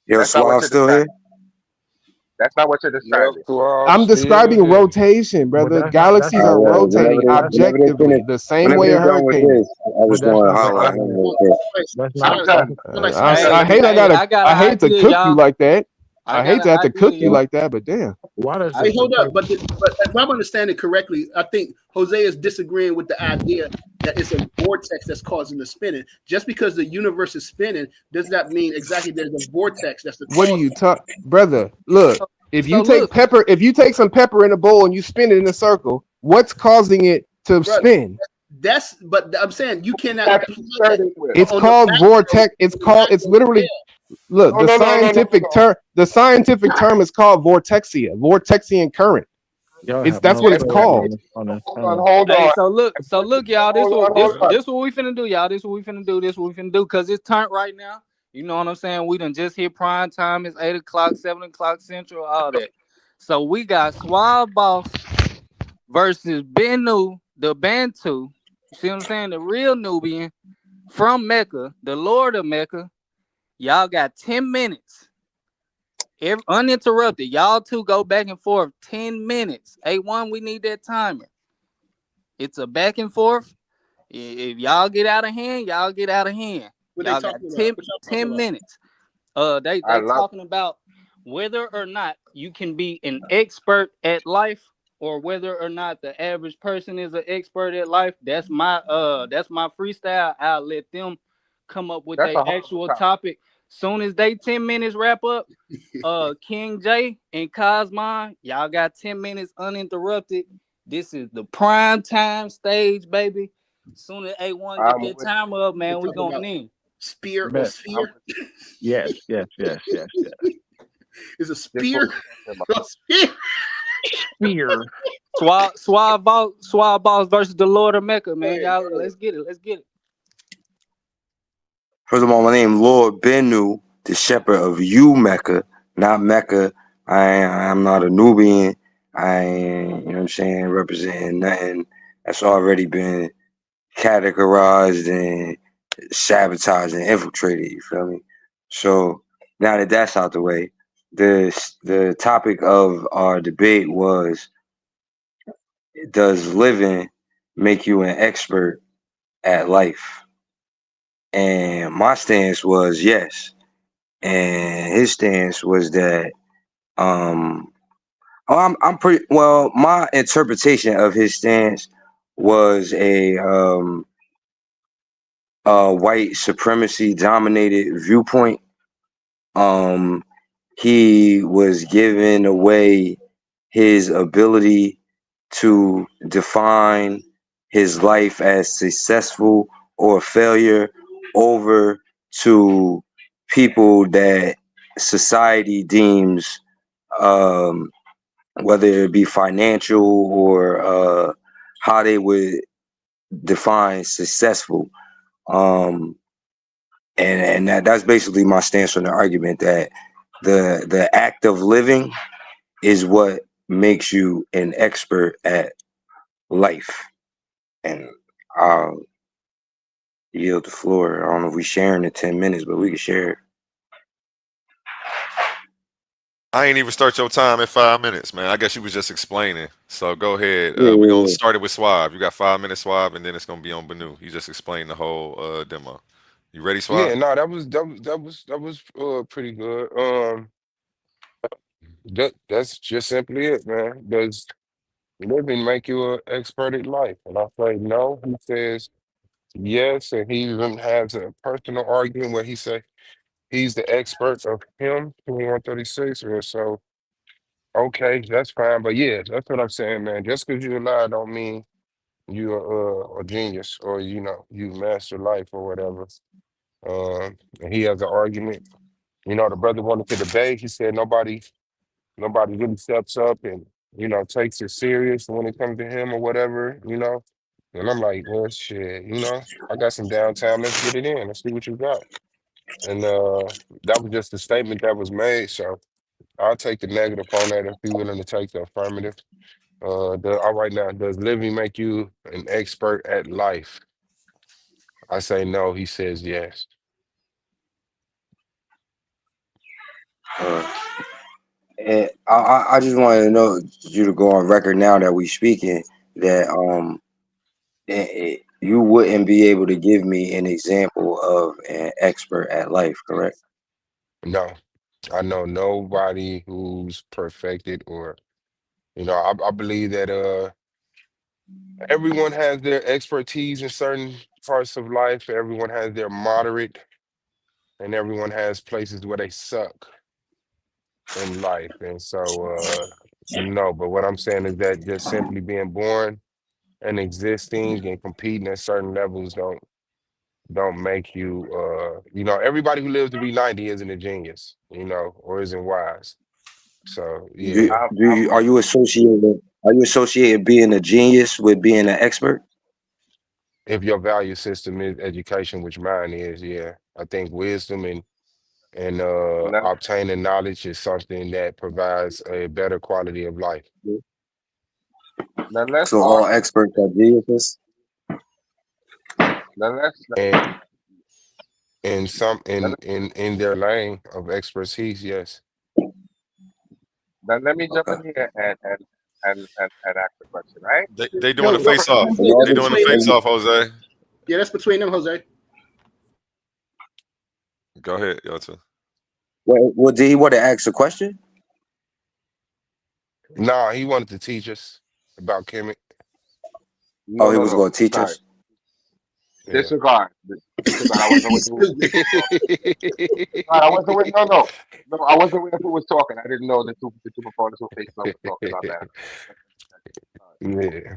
Yo, That's not what Suave you're still here? describing. That's not what you're Yep, describing. Suave I'm still describing here. rotation, But brother. that's Galaxies not are Well, whenever rotating they finish, objectively the same whenever way they a done with hurricane this, is. I but just that's want to not the holler at him argument. real quick. That's I'm not done. I hate I got I an hate to idea, cook you y'all. like that. I I got hate an to have to idea, cook you y'all. like that, but damn. Why does Hey, hold up, but if I'm understanding correctly, I think Jose is disagreeing with the idea that it's a vortex that's causing the spinning. Just because the universe is spinning, does that mean exactly there's a vortex that's the What are cause? you talk, brother? Look, if So you take look, pepper, if you take some pepper in a bowl and you spin it in a circle, what's causing it to Bro, spin? that's but I'm saying you cannot That's apply what that you're with. It's on the called macro, vortex. It's literally look, No, no, no, no, no, no. the scientific term is called vortexia, vortexian current. y'all It's have that's no what it's clue called. on this Hold on, panel? hold hey, on. so look, y'all. This Hold on, what hold on. this what we finna do, y'all. This what we finna do. This what we finna do. Cause it's turned right now. You know what I'm saying? We done just hit prime time. It's 8 o'clock, 7 o'clock central, all that. So we got Suave Boss versus Bennu, the Bantu. You see what I'm saying? The real Nubian from Mecca, the Lord of Mecca. Y'all got 10 minutes. Uninterrupted. Y'all two go back and forth 10 minutes. A1, we need that timer. It's a back and forth. If y'all get out of hand, y'all get out of hand. What they Y'all got talking about? 10, What y'all 10 talking about? minutes. They I love talking about whether or not you can be an expert at life or whether or not the average person is an expert at life. That's my freestyle. I'll let them come up with that's their a hard actual topic. topic. Soon as they 10 minutes wrap up, King J and Cosmon, y'all got 10 minutes uninterrupted. This is the prime time stage, baby. Soon as A1 get I'm that with timer up, man, we talking going about in. spear or Bet. sphere? Yes. Is a this what spear we're talking about. a sphere? Fear. Suave Boss versus the Lord of Mecca, man. Y'all, let's get it. Let's get it. First of all, my name Lord Bennu, the shepherd of you, Mecca, not Mecca. I'm not a Nubian. I ain't, you know what I'm saying, representing nothing that's already been categorized and sabotaged and infiltrated. You feel me? So now that that's out the way, the topic of our debate was: does living make you an expert at life? And my stance was yes. And his stance was that I'm pretty well, my interpretation of his stance was a white supremacy dominated viewpoint. He was giving away his ability to define his life as successful or failure over to people that society deems, whether it be financial or how they would define successful. And that's basically my stance on the argument that the act of living is what makes you an expert at life. And I'll yield the floor. I don't know if we sharing the 10 minutes, but we can share it. I ain't even start your time at 5 minutes, man. I guess you was just explaining. So go ahead. Yeah, We're yeah, gonna yeah. start it with Suave. You got 5 minutes, Suave, and then it's gonna be on Banu. You just explained the whole demo. You ready, Suave? Yeah, no, that was pretty good. That's just simply it, man. Does living make you an expert at life? And I say no. He says yes, and he even has a personal argument where he say he's the expert of him, 2136, or so. Okay, that's fine. But yeah, that's what I'm saying, man. Just because you alive don't mean you're a genius or you master life or whatever. And he has an argument. The brother wanted to debate. He said nobody really steps up and takes it serious when it comes to him or whatever. And I'm like, well, shit, I got some downtime. Let's get it in. Let's see what you got. And that was just the statement that was made. So I'll take the negative on that if you're willing to take the affirmative. All right now, does living make you an expert at life? I say no. He says yes. And I just wanted to know you to go on record now that we speaking that you wouldn't be able to give me an example of an expert at life, correct? No, I know nobody who's perfected or I believe that everyone has their expertise in certain parts of life. Everyone has their moderate, and everyone has places where they suck in life. And so, no, but what I'm saying is that just simply being born and existing and competing at certain levels don't make you everybody who lives to be 90 isn't a genius, or isn't wise. So Do, yeah, are you associated being a genius with being an expert? if your value system is education, which mine is, yeah, I think wisdom and Now, obtaining knowledge is something that provides a better quality of life. now let's So all experts are geniuses? now let's And in some in their lane of expertise, yes. now let me jump Okay. in here and ask the question, right? They doing a face off. And y'all They doing a just- face off, Jose. Yeah, that's between them, Jose. Go ahead, y'all two. Well, did he want to ask a question? Nah, he wanted to teach us about Kemet. Oh, he was going to teach Sorry. us. Yeah. Disregard. I wasn't with who was talking. I wasn't with no. I wasn't with who was talking. I didn't know the two proponents who Facebook were talking about that. Yeah.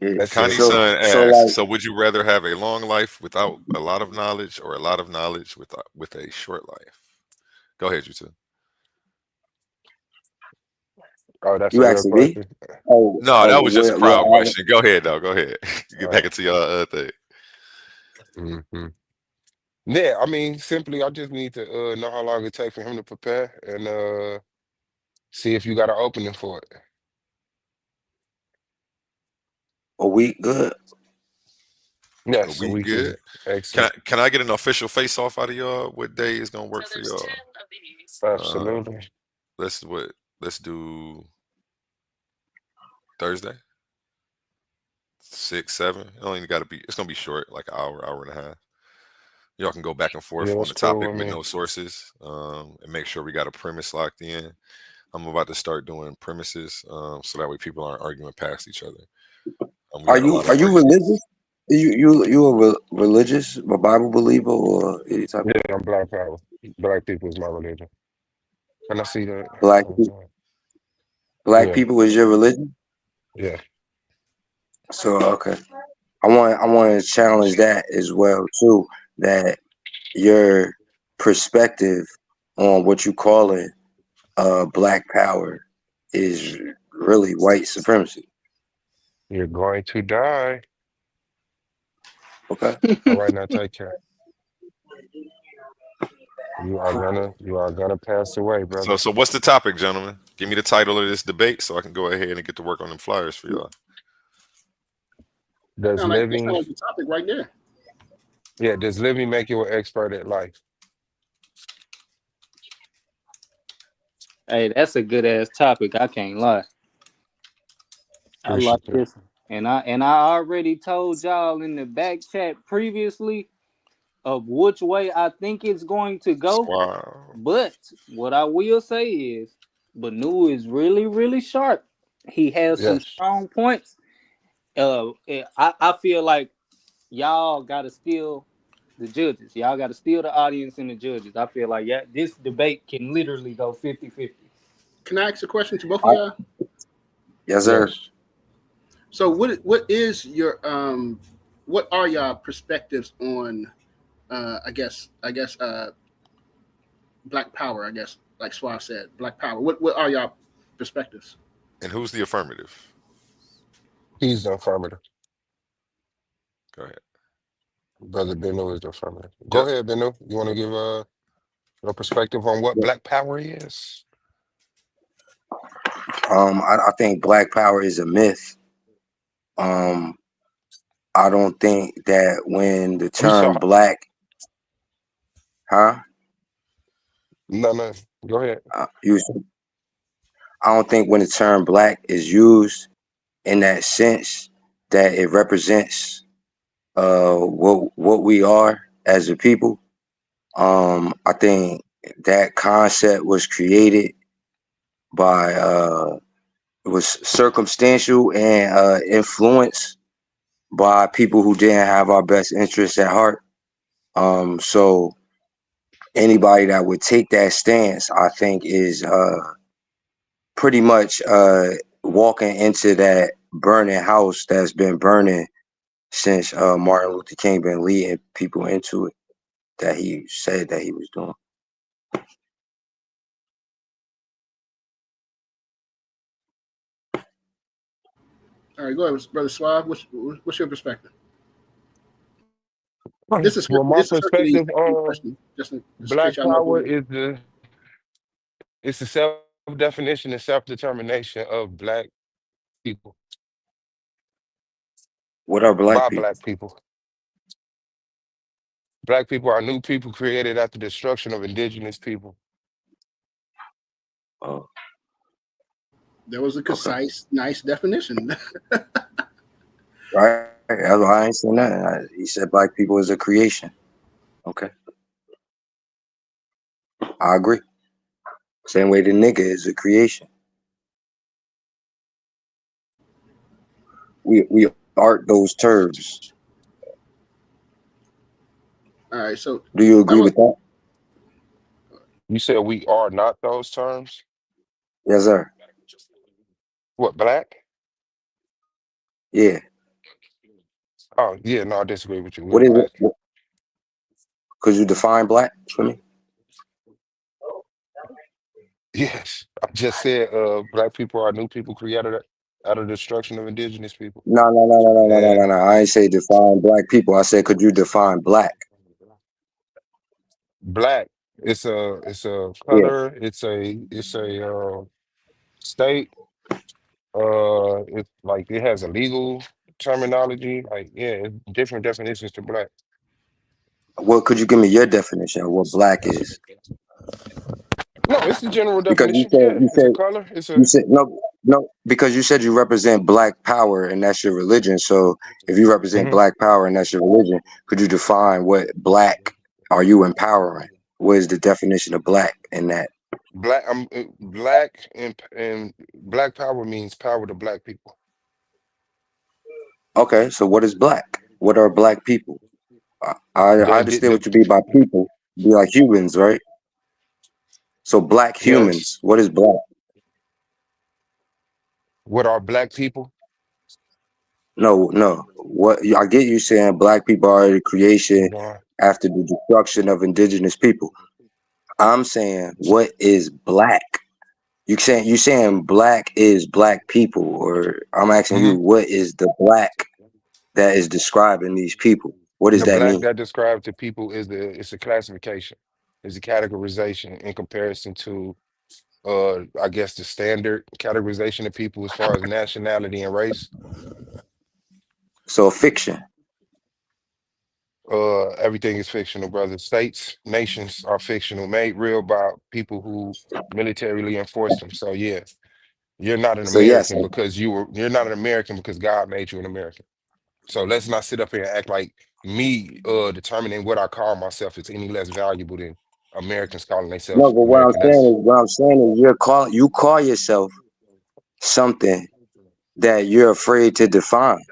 Yeah. That's Connie's it. son asked, so so would you rather have a long life without a lot of knowledge or a lot of knowledge with a short life? Go ahead, you two. Oh, that's You a real asking me? question. Oh, No, that was just a crowd well, question. Go ahead, though. Go ahead. Get back into your thing. hmm Yeah, I mean, simply, I just need to know how long it takes for him to prepare and see if you got an opening for it. a week, good. Yes, A a week week is good. excellent. Can I get an official face off out of y'all? What day is gonna work for y'all? Absolutely. Let's do Thursday. 6, 7. It only got to be. It's gonna be short, like an hour and a half. Y'all can go back and forth Yeah, on that's the cool topic with with me. no sources, and make sure we got a premise locked in. I'm about to start doing premises, so that way people aren't arguing past each other. We Are had a you lot of religious? arguments. You a religious, a Bible believer, or any type of Yeah, I'm Black Power. Black people is my religion. Can I see that? black Yeah, people is your religion? yeah. So okay, I want to challenge that as well too. That your perspective on what you call it, black power, is really white supremacy. You're going to die. Okay. All right, now take care. You are gonna pass away, brother. So what's the topic, gentlemen? Give me the title of this debate so I can go ahead and get to work on them flyers for y'all. Does That sound living, like the topic right there. yeah, does living make you an expert at life? Hey, that's a good ass topic. I can't lie. I like Appreciate that. this one. And I already told y'all in the back chat previously of which way I think it's going to go. Wow. But what I will say is Banu is really, really sharp. He has some Yes. strong points. I feel like y'all gotta steal the judges. Y'all gotta steal the audience and the judges. I feel like this debate can literally go 50-50. Can I ask a question to both of y'all? Yes, sir. Yes. So what is your what are y'all perspectives on I guess Black Power, I guess, like Suave said, Black Power. What are y'all perspectives? And who's the affirmative? He's the affirmative. Go ahead. Brother Benu is the affirmative. Go ahead, Benu. You want to give a perspective on what Black Power is? I think Black Power is a myth. I don't think that when the You saw. term black, huh? No. Go ahead. I don't think when the term black is used in that sense that it represents what we are as a people. I think that concept was created by it was circumstantial and influenced by people who didn't have our best interests at heart. So anybody that would take that stance, I think, is pretty much walking into that burning house that's been burning since Martin Luther King been leading people into it, that he said that he was doing. All right, go ahead, Brother Suave. What's your perspective? This is Well, my perspective on question. Just in Black case y'all know Power who- is it's the self-definition and self-determination of Black people What are black by people? Black people. Black people are new people created after the destruction of indigenous people. Oh, That was a concise, nice definition. right. I ain't saying nothing. He said black people is a creation. Okay, I agree. Same way the nigga is a creation. We art those terms. All right, so Do you agree with that? You said we are not those terms? Yes, sir. What, Black? Yeah. Oh, yeah, no, I disagree with you. What We're is Black. it? Could you define black for me? Yes, I just said Black people are new people created out of the destruction of indigenous people. No. I ain't say define black people. I said, could you define black? Black, it's a Yeah. color, it's a state. It's like it has a legal terminology. Like, yeah, it's different definitions to Black. Well, could you give me your definition of what black is? No, it's the general Because definition. Yeah, it's a color. It's you a said no, because you said you represent black power and that's your religion. So if you represent black power and that's your religion, could you define what black are you empowering? What is the definition of black in that? Black. I'm Black, and Black power means power to Black people. Okay, so what is black? What are black people? I The, understand what you mean the, by people. Be like humans, right? So black yes. humans. What is black? What are Black people? No. What I get you saying black people are the creation after the destruction of indigenous people. I'm saying what is black? You saying black is black people, or I'm asking you what is the black that is describing these people? What does The that Black mean? that described to people is it's a classification, it's a categorization in comparison to I guess the standard categorization of people as far as nationality and race. So fiction. everything is fictional, brother. States, nations are fictional, made real by people who militarily enforced them. So yeah, you're not an So yes, American because you're not an American because God made you an American. So let's not sit up here and act like me determining what I call myself is any less valuable than Americans calling no, themselves but American. That's what I'm saying is you call yourself something that you're afraid to define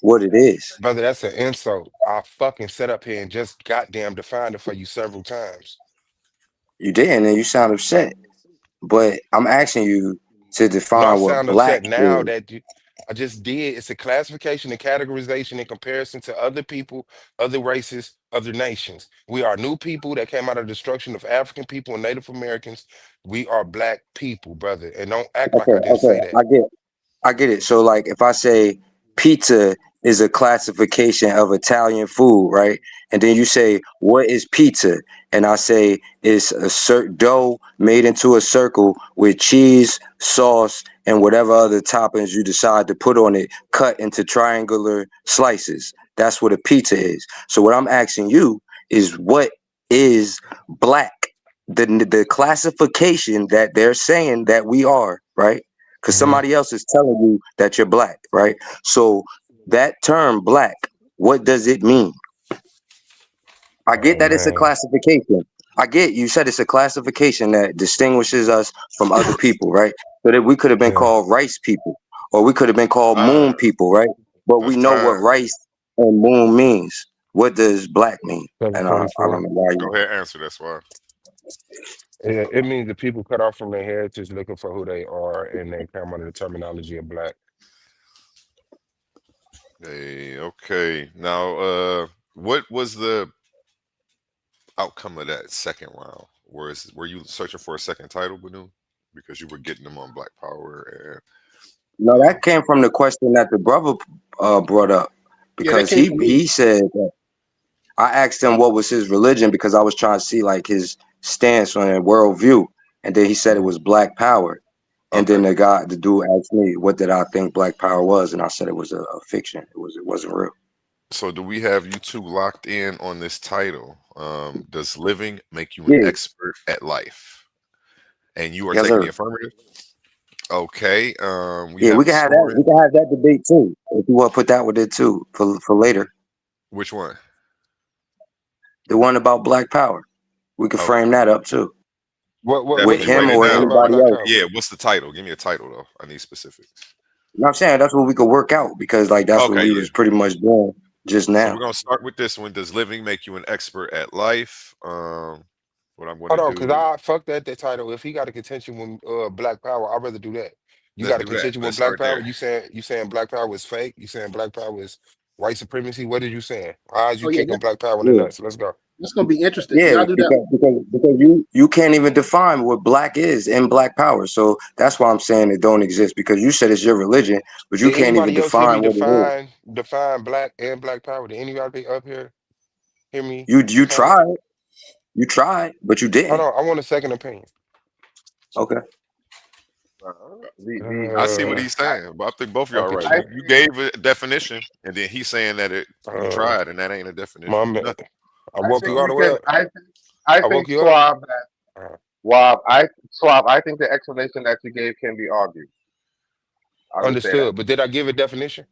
what it is. brother, that's an insult. I fucking sat up here and just goddamn defined it for you several times. You didn't, and you sound upset. But I'm asking you to No, I define what sound black upset now is. that I just did. It's a classification and categorization in comparison to other people, other races, other nations. We are new people that came out of the destruction of African people and Native Americans. We are black people, brother. And don't act like I didn't say that. I get it. So like if I say pizza is a classification of Italian food, right? And then you say, what is pizza? And I say it's a dough made into a circle with cheese, sauce, and whatever other toppings you decide to put on it, cut into triangular slices. That's what a pizza is. So what I'm asking you is what is black? The classification that they're saying that we are, right? Because somebody else is telling you that you're black, right? So that term black, what does it mean? I get Oh that it's a man. classification. I get you said it's a classification that distinguishes us from other people, right? So that we could have been Yeah. called rice people, or we could have been called moon people, right? But we That's know what time. rice and moon means. What does black mean? And I 744. don't know why Go you. ahead, answer. That's why. Yeah, it means the people cut off from their heritage looking for who they are and they come under the terminology of black. Hey, okay. Now, what was the outcome of that second round? Were you searching for a second title, Banu? Because you were getting them on Black Power No, that came from the question that the brother brought up Yeah, that because came from me. he said that I asked him what was his religion because I was trying to see like his stance on a worldview, and then he said it was Black Power, and then the dude asked me what did I think Black Power was, and I said it was a fiction. It wasn't real. So do we have you two locked in on this title? Does living make you an Yeah, expert at life? And you are yes, taking sir. the affirmative? Okay. We Yeah, have we the can have that. scoring. We can have that debate too if you want to put that with it too for later. Which one? The one about Black Power, we could Okay. frame that up too with Definitely him write it or down. anybody else. Yeah, what's the title? Give me a title though. I need specifics. You know what I'm saying? That's what we could work out because like that's what Okay, we yeah. was pretty much doing just So now. we're gonna start with this one. Does living make you an expert at life? What I'm Hold gonna on, because do. I fuck that title. If he got a contention with Black Power, I'd rather do that. You Let's got a do that. contention with Let's Black start Power? there. You saying Black Power is fake? You saying Black Power is white supremacy? What are you saying? How is you Oh yeah, kicking Black Power in the Yeah. nuts? Let's go. that's gonna be interesting. Yeah, Y'all do that. because you can't even define what black is in Black Power. So that's why I'm saying it don't exist because you said it's your religion, but you Did can't even anybody else hear me define what it is. define Black and Black Power? Did anybody up here hear me You define that? tried, but you Hold didn't. on, I want a second opinion. Okay. I see what Uh, he's saying, but I think both of y'all okay, are right. chill. You gave a definition, and then he's saying that you tried, and that ain't a definition. My It's man, nothing. I I woke think you all we the way can. up. I I think woke you up. Suave that Suave. I think the explanation that you gave can be argued. I'll just say that Understood, but did I give a definition?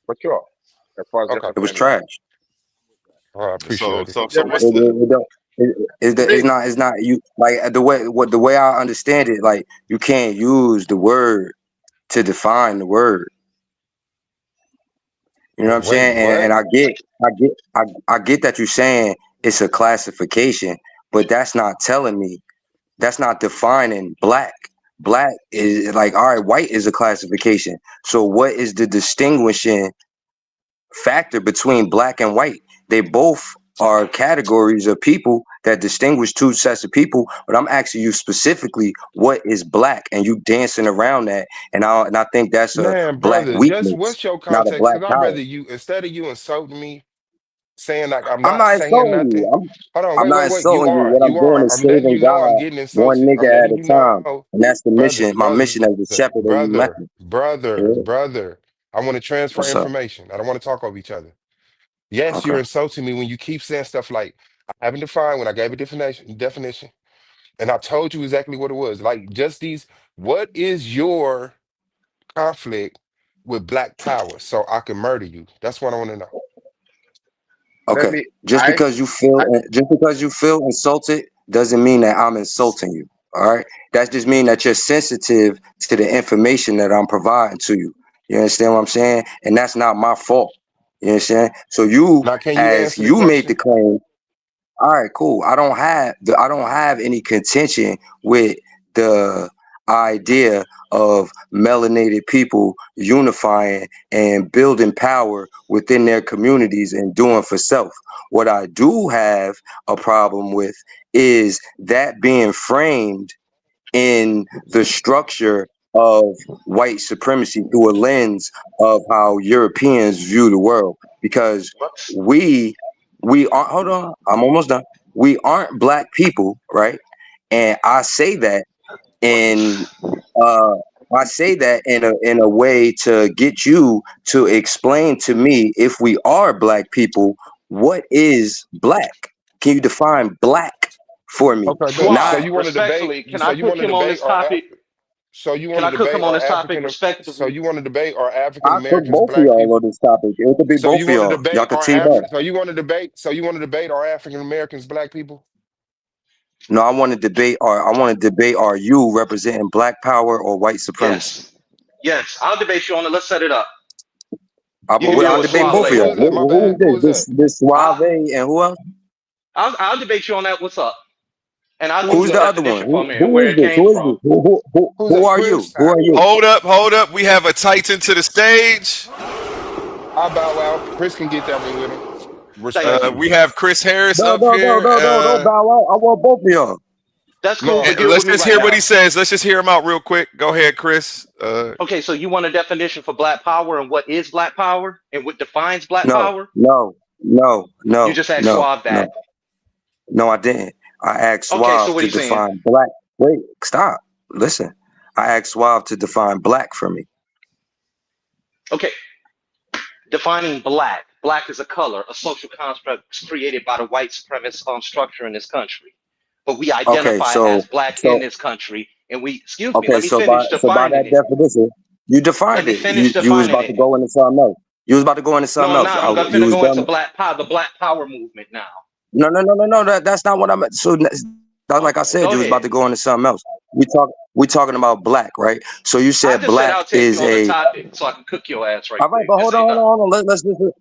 for sure. As far as Okay. It was different trash. Oh, I appreciate it. So what's the? It's not you like the way I understand it. Like you can't use the word to define the word. You know what I'm Wait, saying? And what? I get that you're saying it's a classification, but that's not telling me. That's not defining black. Black is like all right. White is a classification. So what is the distinguishing factor between black and white? They both are categories of people that distinguish two sets of people, but I'm asking you specifically what is black, and you dancing around that, and I think that's a Man, black brother, just weakness, what's your not a context? black Because I'd power. rather you, instead of you insulting me, saying like I'm I'm not not saying insulting nothing. you. Hold on, I'm not wait. You insulting you. are. What I'm You doing are. is I'm letting saving you know I'm God getting one insulted. I'm nigga at letting a you time, know, and that's the brother, mission. My brother, mission as a shepherd of these brother, men. brother, Yeah. brother. I want to transfer What's up? information. I don't want to talk over each other. Yes, you're Okay. insulting me when you keep saying stuff like, I haven't defined when I gave a definition, and I told you exactly what it was. Like, just these, what is your conflict with black power so I can murder you? That's what I want to know. Let Okay. me. I. Just because you feel insulted doesn't mean that I'm insulting you. All right. That just means that you're sensitive to the information that I'm providing to you. You understand what I'm saying? And that's not my fault. You understand? So you, Now, can you as answer the you made the question? claim, all right, cool. I don't have any contention with the idea of melanated people unifying and building power within their communities and doing for self. What I do have a problem with is that being framed in the structure of white supremacy through a lens of how Europeans view the world. Because we aren't, hold on, I'm almost done. We aren't black people, right? And I say that in uh in a way to get you to explain to me, if we are black people, what is black? Can you define black for me? Okay, bet. So Not you want to debate? So you want to debate so you want to debate are African? So you want to debate are African I cook Americans both of black y'all people? on this topic. It could be So both you of want to y'all. Y'all debate could are team up. African? So you want to debate? So you want to debate are African Americans black people? No, I want to debate. Or I want to debate. Are you representing black power or white supremacy? I'll debate you on it. Let's set it up. You can Who's deal I'll with that? debate Who's both Suave. of that? y'all. Who's that? My Who bad. Who is is that? this Suave and who else? I'll debate you on that. What's up? And I'll Who give is Who's you a the that? other one? definition for Who, me and who where is it this? came Who is from. this? Who's Who that? are you? Chris? Who are you? Hold up. We have a Titan to the stage. I bow out. Chris can get that one with him. Thank you. Respectfully. We have Chris Harris No, up no, no, here. no, no, don't bow out. I want both of y'all. That's cool, No. but deal Let's with me just right hear what now. he says. Let's just hear him out real quick. Go ahead, Chris. Okay, so you want a definition for black power and what is black power and what defines black No, power? no, no, You no, just asked no, Suave no. that. No, I didn't. I asked Okay, so Suave what are to you saying? define black. Wait, stop. Listen. I asked Suave to define black for me. Okay, defining black. Black is a color, a social construct created by the white supremacist structure in this country. But we Okay, identify as so black in this country, and we, excuse me, okay, let me finish so by defining that it. definition, you Let defined me it. finish You was defining about to it. go into something else. You was about to go into No, something I'm else. not. I'm You finna was go into done. black power, the black power movement now. No. That's not what I meant. So that's like I Okay, said, go you was about ahead. to go into something else. We talking about black, right? So you I said just said black I'll take you is on the a. topic so I can cook your ass right All right, quick. but Just hold say on, nothing. hold on.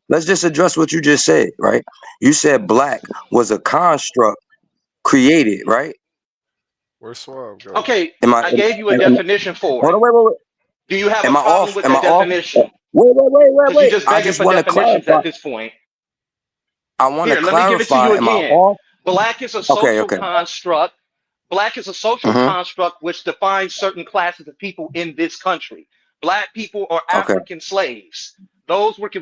Let's just address what you just said, right? You said black was a construct created, right? Where's Swab go? Okay, Am I? I gave you a definition for Hold it. on, wait. Do you have a Am I problem off? with Am I that off? definition? Because you're Wait. just I begging just for want to definitions clarify. at this point. I want to Here, let me give it to clarify. you Am I again. off? Black is a Okay. social construct. Black is a social Mm-hmm. construct which defines certain classes of people in this country. Black people are Okay. African slaves.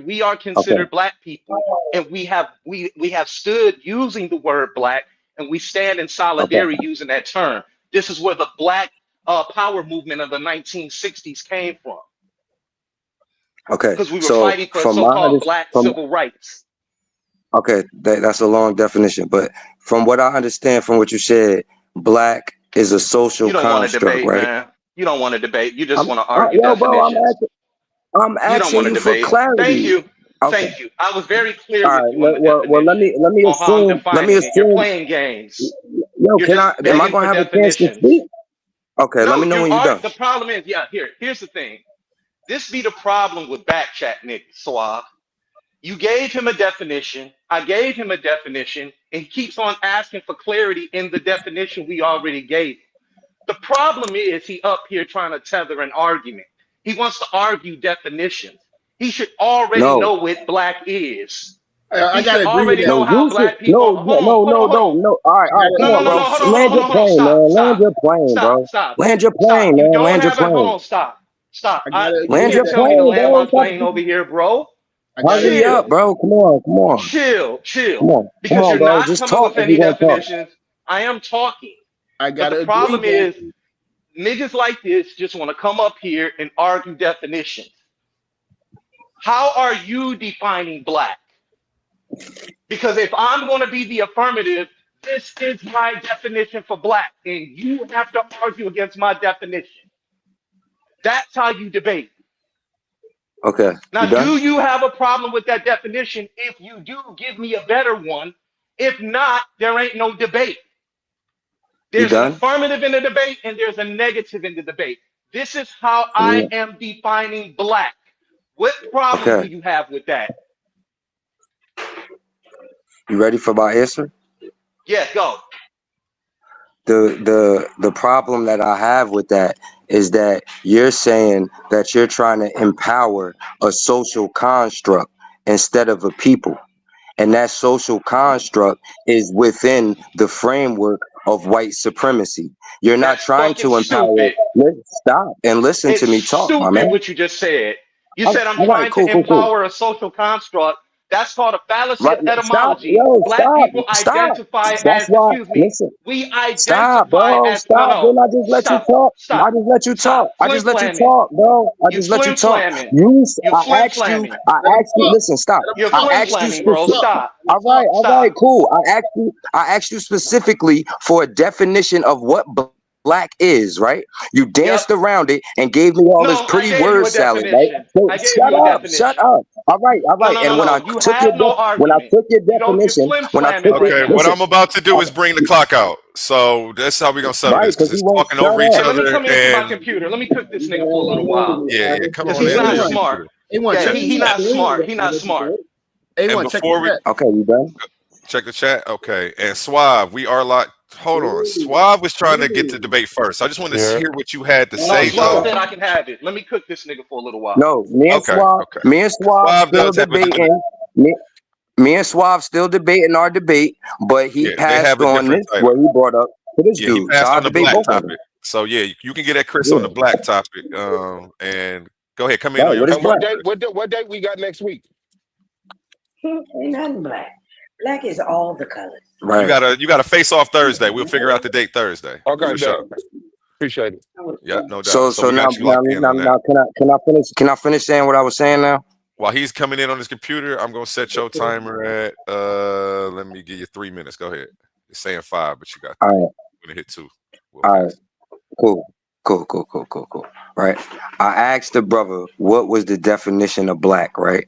We are considered black people, and we have stood using the word black, and we stand in solidarity using that term. This is where the black power movement of the 1960s came from, Okay. because we were So fighting for so-called black civil rights. okay, that's a long definition, but from what I understand from what you said, black is a social You don't want to construct, debate, right? man. You don't want to debate. You just want to argue Bro, definitions. I'm You don't asking want to you for debate. Thank clarity. you. Okay. Thank you. I was very clear All with right. you on the Well, let definition me on how I'm assume. defining it. You're playing games. Yo, You're can I? just Am I begging gonna for have a chance to definitions. speak? Okay. Let No, me know when you're done. the problem is, here's the thing. This be the problem with backchat niggas, Swab. You gave him a definition. I gave him a definition, and he keeps on asking for clarity in the definition we already gave him. The problem is he up here trying to tether an argument. He wants to argue definitions. He should already No. know what black is. I He gotta should agree with already that. know No, how you should. black people. Hold on. No. All right. Come on, bro. Hold Land your on. plane, man. Land your plane, bro. Stop. Land your plane, You man. don't Land your have it. Hold plane. on. Stop. I gotta You agree Land with your can't that. tell me to plane, land my bro. plane over here, bro. I gotta Hurry agree. up, Chill. bro. Come on. Chill. Come Because on, you're bro. not Just coming talk with if you're any gonna talk. definitions. I am talking. I But the gotta agree, problem man. is niggas like this just want to come up here and argue definitions. How are you defining black? Because if I'm going to be the affirmative, this is my definition for black, and you have to argue against my definition. That's how you debate. Okay, Now, you done? do you have a problem with that definition? If you do, give me a better one. If not, there ain't no debate. You There's an done? affirmative in the debate and there's a negative in the debate. This is how I Yeah. am defining black. What problem do Okay, you have with that? you ready for my answer? Yeah, go. The problem that I have with that is that you're saying that you're trying to empower a social construct instead of a people. And that social construct is within the framework of white supremacy. You're not That's trying fucking to empower. stupid. Stop and listen It's to me talk, my stupid man. what you just said. You said I'm All right, trying to cool. empower a social construct. That's called a fallacy Right, of stop, etymology. yo, Black people stop. identify That's as, why, excuse me, listen, we stop, identify bro, as, no, stop. no, Didn't I just let you stop, talk? I stop, just let you stop. talk. I Flim just let you flamming. talk, bro. I You just let you flim talk. flamming. You I flim asked you, flamming. listen, stop. You're I flim asked you flamming, bro. specific. Stop. All right, Stop. cool. I asked you specifically for a definition of what black is, right? You Yep. danced around it and gave me all this No, I pretty gave you word a salad, right? definition. So I gave shut you a up, shut definition. up. All right. And when No. I You took your have no when I argument. took your You don't. You're definition, flim when I flamming took it, right Okay, now. what listen, I'm about to do is bring the clock out. So that's how we're gonna settle right? this Because because he it's won't talking shut over each Hey, up. let me other come into my and computer. Let me cook this nigga for a little while. yeah, come Because on he's in. not Let me A1, smart. A1, Yeah, check he the chat. not smart. He not smart. and A1, check the before we chat. Okay, you done? check the chat, okay. And Suave, we are like, hold on. Suave was trying to get to debate first. I just want to Yeah. hear what you had to No, say, Suave though. said I can have it. Let me cook this nigga for a little while. No, me and Okay, okay. Suave Suave still does have a different. debating. Me and Suave still debating our debate, but he Yeah, they passed have a on different this title. where he brought up to this Yeah, he dude. So passed I'll on the debate black both of them. topic. So yeah, you can get at Chris Yeah, on the black topic. And go ahead, come in right. on your What is And what black? computer, date? Chris. What date we got next week? Ain't nothing black. Black is all the colors. You got a face off Thursday. We'll figure out the date Thursday Okay, for sure. appreciate it. Yeah, no doubt. So So we now, got you locked in on that. can I finish saying what I was saying now? While he's coming in on his computer, I'm gonna set your timer at let me give you 3 minutes. Go ahead. It's saying 5, but you got 3. All right, I'm gonna hit 2. We'll all right, pass. cool. Right. I asked the brother what was the definition of black, right?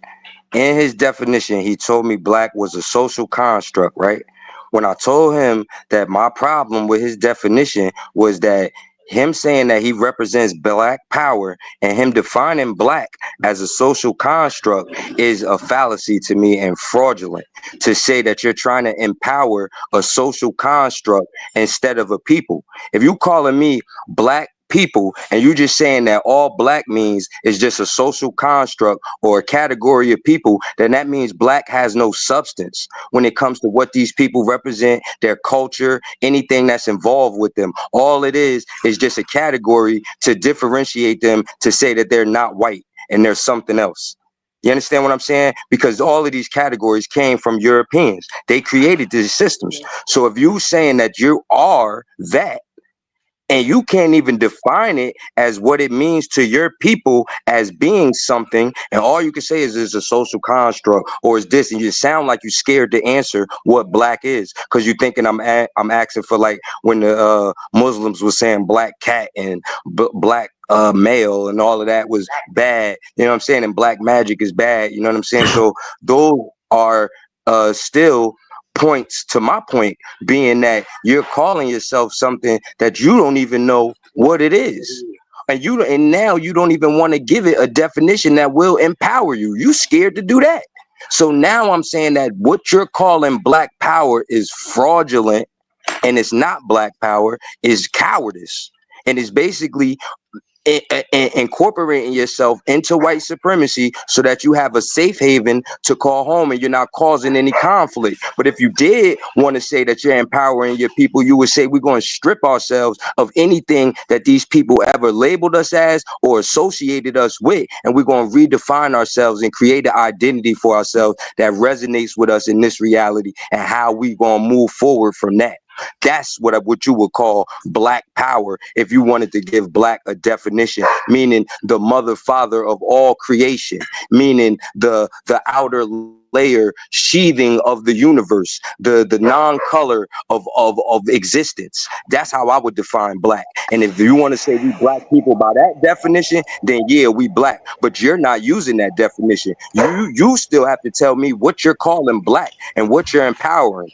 In his definition, he told me black was a social construct, right? When I told him that my problem with his definition was that him saying that he represents black power and him defining black as a social construct is a fallacy to me and fraudulent to say that you're trying to empower a social construct instead of a people. If you calling me black people and you just saying that all black means is just a social construct or a category of people, then that means black has no substance when it comes to what these people represent, their culture, anything that's involved with them. All it is just a category to differentiate them, to say that they're not white and they're something else. You understand what I'm saying? Because all of these categories came from Europeans. They created these systems. So if you saying that you are that, and you can't even define it as what it means to your people as being something, and all you can say is a social construct or is this, and you sound like you're scared to answer what black is because you're thinking I'm asking for like when the Muslims were saying black cat and black male and all of that was bad, you know what I'm saying, and black magic is bad, you know what I'm saying. So those are still points to my point being that you're calling yourself something that you don't even know what it is, and now you don't even want to give it a definition that will empower you. You scared to do that. So now I'm saying that what you're calling black power is fraudulent, and it's not black power, is cowardice, and it's basically incorporating yourself into white supremacy so that you have a safe haven to call home and you're not causing any conflict. But if you did want to say that you're empowering your people, you would say we're going to strip ourselves of anything that these people ever labeled us as or associated us with, and we're going to redefine ourselves and create an identity for ourselves that resonates with us in this reality and how we going to move forward from that. That's what you would call black power if you wanted to give black a definition, meaning the mother father of all creation, meaning the outer layer sheathing of the universe, the non-color of existence. That's how I would define black. And if you want to say we black people by that definition, then yeah, we black. But you're not using that definition. You still have to tell me what you're calling black and what you're empowering.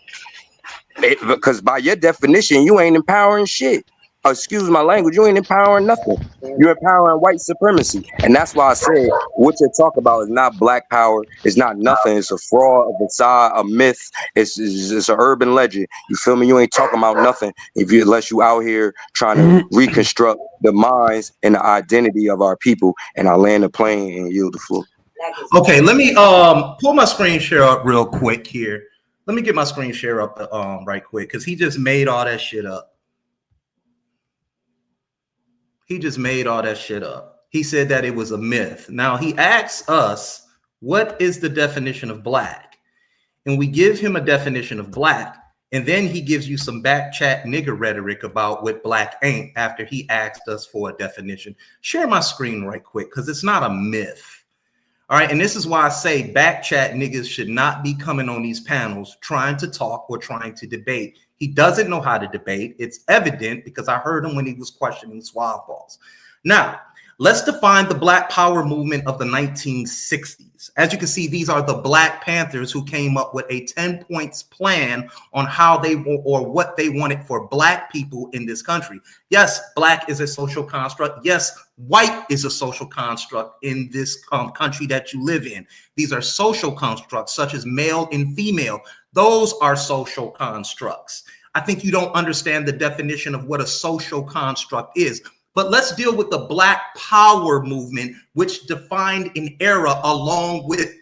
Because by your definition, you ain't empowering shit. Excuse my language, you ain't empowering nothing. You're empowering white supremacy. And that's why I said what you're talking about is not black power. It's not nothing. It's a fraud, a facade, a myth. It's an urban legend. You feel me? You ain't talking about nothing unless you out here trying to reconstruct the minds and the identity of our people. And I land the plane and yield the floor. Okay, let me pull my screen share up real quick here. Let me get my screen share up right quick because he just made all that shit up. He just made all that shit up. He said that it was a myth. Now he asks us, what is the definition of black? And we give him a definition of black. And then he gives you some back chat nigger rhetoric about what black ain't after he asked us for a definition. Share my screen right quick because it's not a myth. All right. And this is why I say back chat niggas should not be coming on these panels trying to talk or trying to debate. He doesn't know how to debate. It's evident because I heard him when he was questioning Suave Balls. Now, let's define the Black Power movement of the 1960s. As you can see, these are the Black Panthers who came up with a 10 points plan on how they or what they wanted for Black people in this country. Yes, Black is a social construct. Yes, white is a social construct in this country that you live in. These are social constructs such as male and female. Those are social constructs. I think you don't understand the definition of what a social construct is. But let's deal with the Black Power movement, which defined an era along with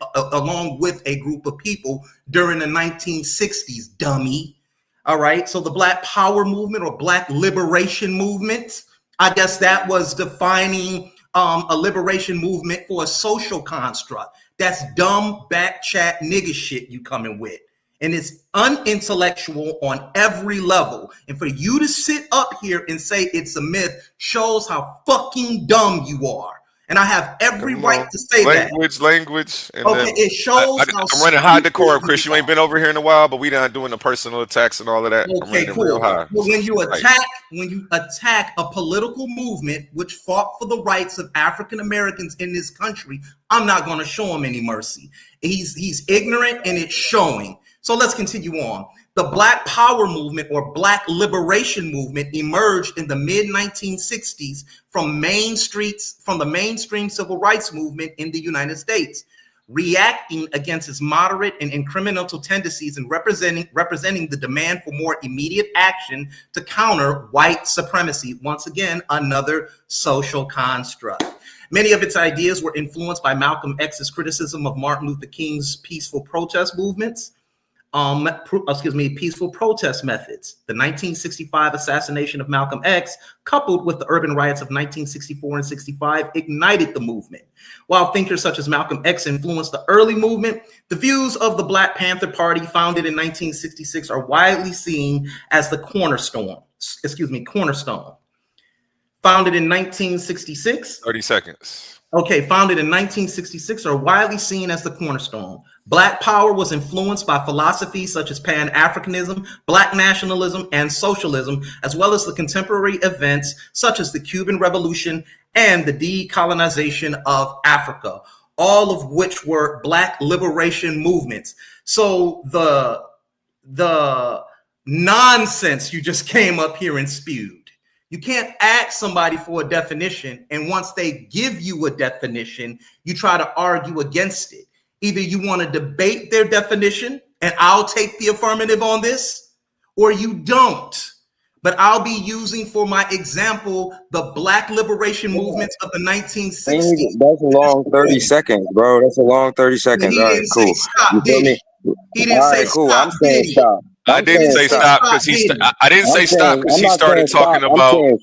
a group of people during the 1960s, dummy. All right. So the Black Power movement or Black Liberation movement, I guess that was defining a liberation movement for a social construct. That's dumb back chat nigga shit you coming with. And it's unintellectual on every level. And for you to sit up here and say it's a myth shows how fucking dumb you are. And I have every right to say language. And okay, then it shows I'm running high decorum, Chris. You ain't been over here in a while, but we not doing the personal attacks and all of that. Okay, I'm cool. real high. Well, when you attack a political movement which fought for the rights of African Americans in this country, I'm not going to show him any mercy. He's ignorant and it's showing. So let's continue on. The Black Power movement or Black Liberation movement emerged in the mid-1960s from the mainstream civil rights movement in the United States, reacting against its moderate and incremental tendencies and representing the demand for more immediate action to counter white supremacy. Once again, another social construct. Many of its ideas were influenced by Malcolm X's criticism of Martin Luther King's peaceful protest movements. Peaceful protest methods. The 1965 assassination of Malcolm X, coupled with the urban riots of 1964 and 65, ignited the movement. While thinkers such as Malcolm X influenced the early movement, the views of the Black Panther Party, founded in 1966, are widely seen as the cornerstone. Founded in 1966. 30 seconds. Okay, founded in 1966, are widely seen as the cornerstone. Black Power was influenced by philosophies such as Pan-Africanism, Black nationalism, and socialism, as well as the contemporary events such as the Cuban Revolution and the decolonization of Africa, all of which were Black liberation movements. So the nonsense you just came up here and spewed. You can't ask somebody for a definition, and once they give you a definition, you try to argue against it. Either you want to debate their definition, and I'll take the affirmative on this, or you don't. But I'll be using for my example the Black liberation movements of the 1960s. That's a long 30 seconds, bro. That's a long 30 seconds. All right, cool. You feel me? He didn't say cool. stop. I'm saying stop. I didn't say stop because I didn't say stop because he started talking about who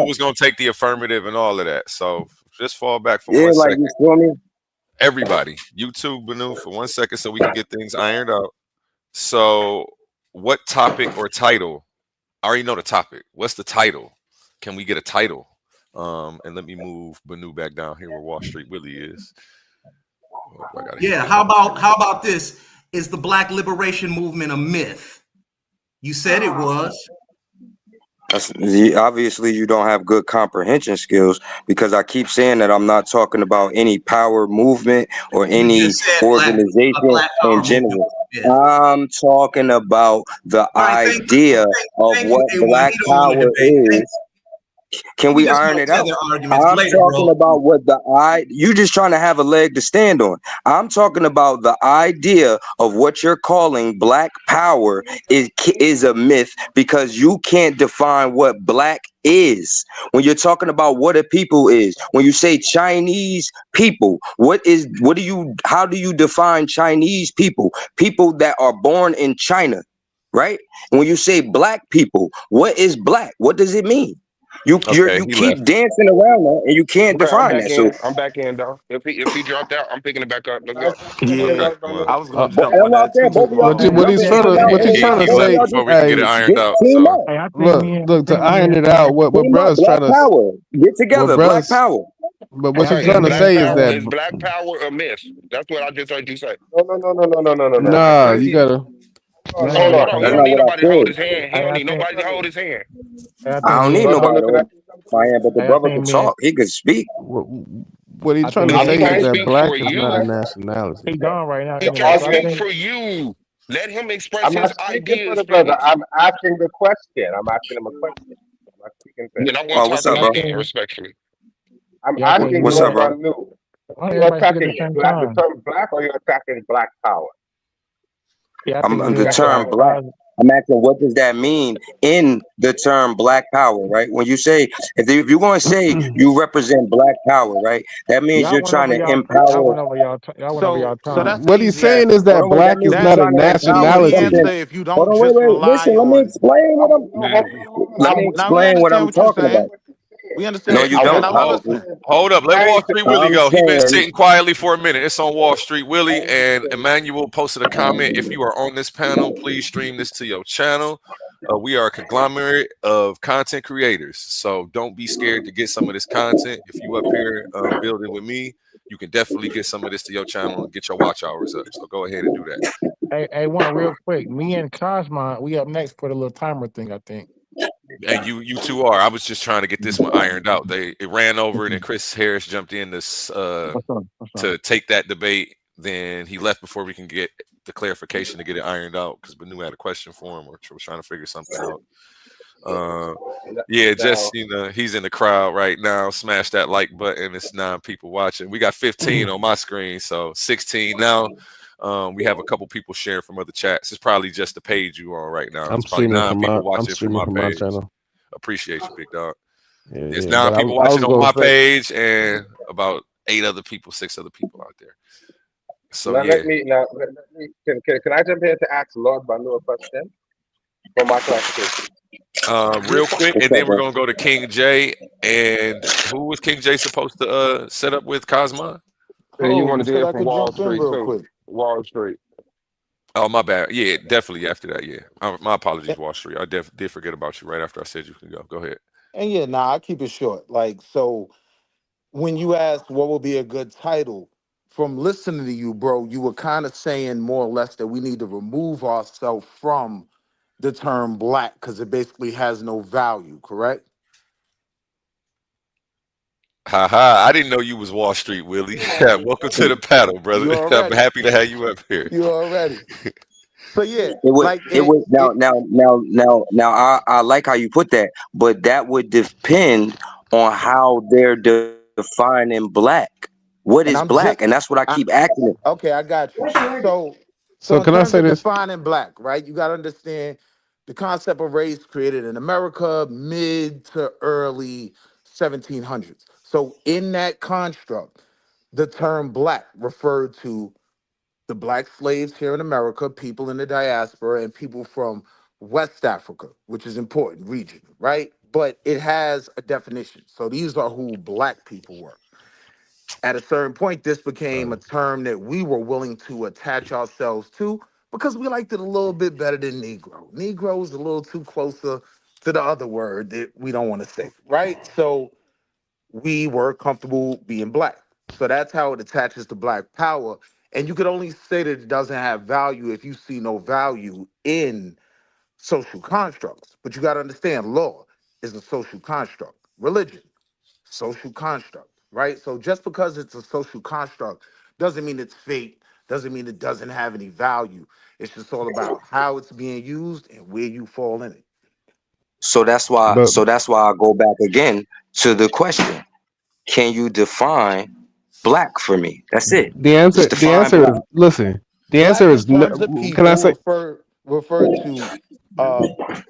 was going to take the affirmative and all of that. So just fall back for 1 second. You feel me? Everybody, you too, Banu, for 1 second so we can get things ironed out. So what topic or title already know the topic. What's the title? Can we get a title? And let me move Banu back down here where Wall Street Willie is. Oh, I gotta hit Yeah, this how button. about this? Is the Black Liberation Movement a myth? You said it was. Obviously, you don't have good comprehension skills because I keep saying that I'm not talking about any power movement or You any just said a organization black power in general. movement. Yeah. I'm talking about the idea of what A1. Black He don't want to Power debate. is. Can We we just iron go it out? together arguments I'm later, talking bro. about you just trying to have a leg to stand on. I'm talking about the idea of what you're calling Black Power is a myth because you can't define what Black is. When you're talking about what a people is, when you say Chinese people, how do you define Chinese people? People that are born in China, right? And when you say Black people, what is Black? What does it mean? You Okay, he keep left. dancing around that and you can't Okay, I'm define back that. So in. I'm back in though. If he dropped out, I'm picking it back up. Let's go. Yeah, Okay, well, I was gonna and jump on that's what I'm that saying. too. Both of y'all What just what jump he's in trying and to say, what he's hey, trying to he both of left say, y'all before just we can get it hey, ironed out. team So up. Hey, I came look, in. look, I to came in iron here it out, saying. what Team up, brother's Black trying to Power. Get what together, Black brother's Power. but Hey, what I he's Okay, came trying is in to here Black say is Power that saying. is Black Power a myth? That's what I just heard you say. Hey, I nah, came you in. gotta No, Yeah, hold on. He That's don't not need what I nobody to hold said. his hand. He hey, don't I need think. nobody to hold his hand. Hey, I I think don't me need and nobody Cos. to hold my hand, but the Hey, I brother think could me and. talk. He could speak. what he's I trying think to Yeah, me he and. say is can't that speak black for is not a you. nationality. He gone right now He anyway. can't So I speak think. for you. Let him express I'm his not speaking for ideas, the brother. please. I'm asking the question. I'm asking him a question. I'm not speaking for him. Then I'm gonna Oh, talk what's to up, Yeah, I you bro? then, think. respectfully. I'm Yeah, I think asking me What's and. up, Lord bro? Manu. Why You're everybody speak at attacking the it. same The time? term black, or you're attacking Black Power? Yeah, I I'm think on me the and That's what I term want. Black. I'm asking, what does that mean in the term Black Power, right? When you say, if you're going to say you represent Black Power, right? That means Y'all you're went trying over to y'all. Y'all empower. went over y'all. Y'all went over y'all so time. that's an What he's easy saying is answer. Hold that on, wait. That black is means you're That not a trying to that's an empower easy nationality. answer something. if you Hold don't on, wait, just wait. rely Listen, let me on. explain what let me Now we explain what understand I'm what you're talking saying. about. We understand No, what hey, you're you I saying. want. don't. Now I we want. listen. hold up. Let Trying Wall to. Street Willie I'm go. He been saying, sitting quietly for a minute. It's on Wall Street Willie, and Emmanuel posted a comment. If you are on this panel, please stream this to your channel. We are a conglomerate of content creators, so don't be scared to get some of this content. If you up here building with me, you can definitely get some of this to your channel and get your watch hours up. So go ahead and do that. Hey, one real quick. Me and Cosmo, we up next for the little timer thing. I think. And you two are. I was just trying to get this one ironed out. It ran over, and then Chris Harris jumped in What's up? What's up? to take that debate. Then he left before we can get the clarification to get it ironed out because Banu had a question for him, or was trying to figure something out. Yeah, Now, just he's in the crowd right now. Smash that like button. It's 9 people watching. We got 15 on my screen, so 16 now. We have a couple people sharing from other chats. It's probably just the page you on right now. I'm It's probably streaming 9 from people my I'm watching from streaming my from my page. channel. Appreciate you, big dog. Yeah, There's yeah. 9 But I people was watching on going my straight. page and about 8 other people, 6 other people out there. So now yeah. let me. Now let me. Can I jump here to ask Lord Manu a question for my clarification? Real quick, what's and up, then we're bro? gonna go to King J. And who was King J supposed to set up with Cosmo? And you Oh, want you to said hear I from could Wall jump in Street real too. quick. Wall Street. Oh, my bad. Yeah, definitely after that. Yeah, my apologies, And, Wall Street. I did forget about you right after I said you can go. Go ahead. and yeah, nah, I keep it short. Like, so when you asked what would be a good title, from listening to you, bro, you were kind of saying more or less that we need to remove ourselves from the term black because it basically has no value, correct? Haha, I didn't know you was Wall Street, Willie. Welcome to the panel, brother. You I'm already. happy to have you up here. You already. So yeah, It would, like it would it I like how you put that, but that would depend on how they're defining black. What and is I'm black? just And that's what I I keep asking them. okay, I got you. So So in can I terms say of this? defining black, right? You got to understand the concept of race created in America mid to early 1700s. So in that construct, the term black referred to the black slaves here in America, people in the diaspora, and people from West Africa, which is important region, right? But it has a definition. So these are who black people were. At a certain point, this became a term that we were willing to attach ourselves to because we liked it a little bit better than Negro. Negro was a little too closer to the other word that we don't want to say, right? So we were comfortable being black. So that's how it attaches to black power. And you could only say that it doesn't have value if you see no value in social constructs. But you got to understand law is a social construct, religion, social construct, right? So just because it's a social construct doesn't mean it's fake, doesn't mean it doesn't have any value. It's just all about how it's being used and where you fall in it. So that's why. But So that's why I go back again to the question: can you define black for me? That's it. the answer, Just the define answer black. is listen. The Black answer in is no. terms of Can I people say? refer to uh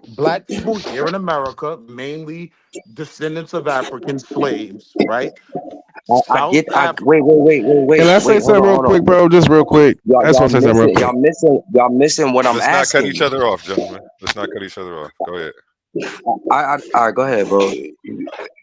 black people here in America, mainly descendants of African slaves, right? I South get. Africa. Can I say Wait. Hold something on. real Hold on. quick, bro? Just real quick. I just Y'all want to say something real quick. Y'all missing what I'm Let's not cut asking each you. other off, gentlemen. Let's not cut each other off. Go ahead. All right, go ahead, bro.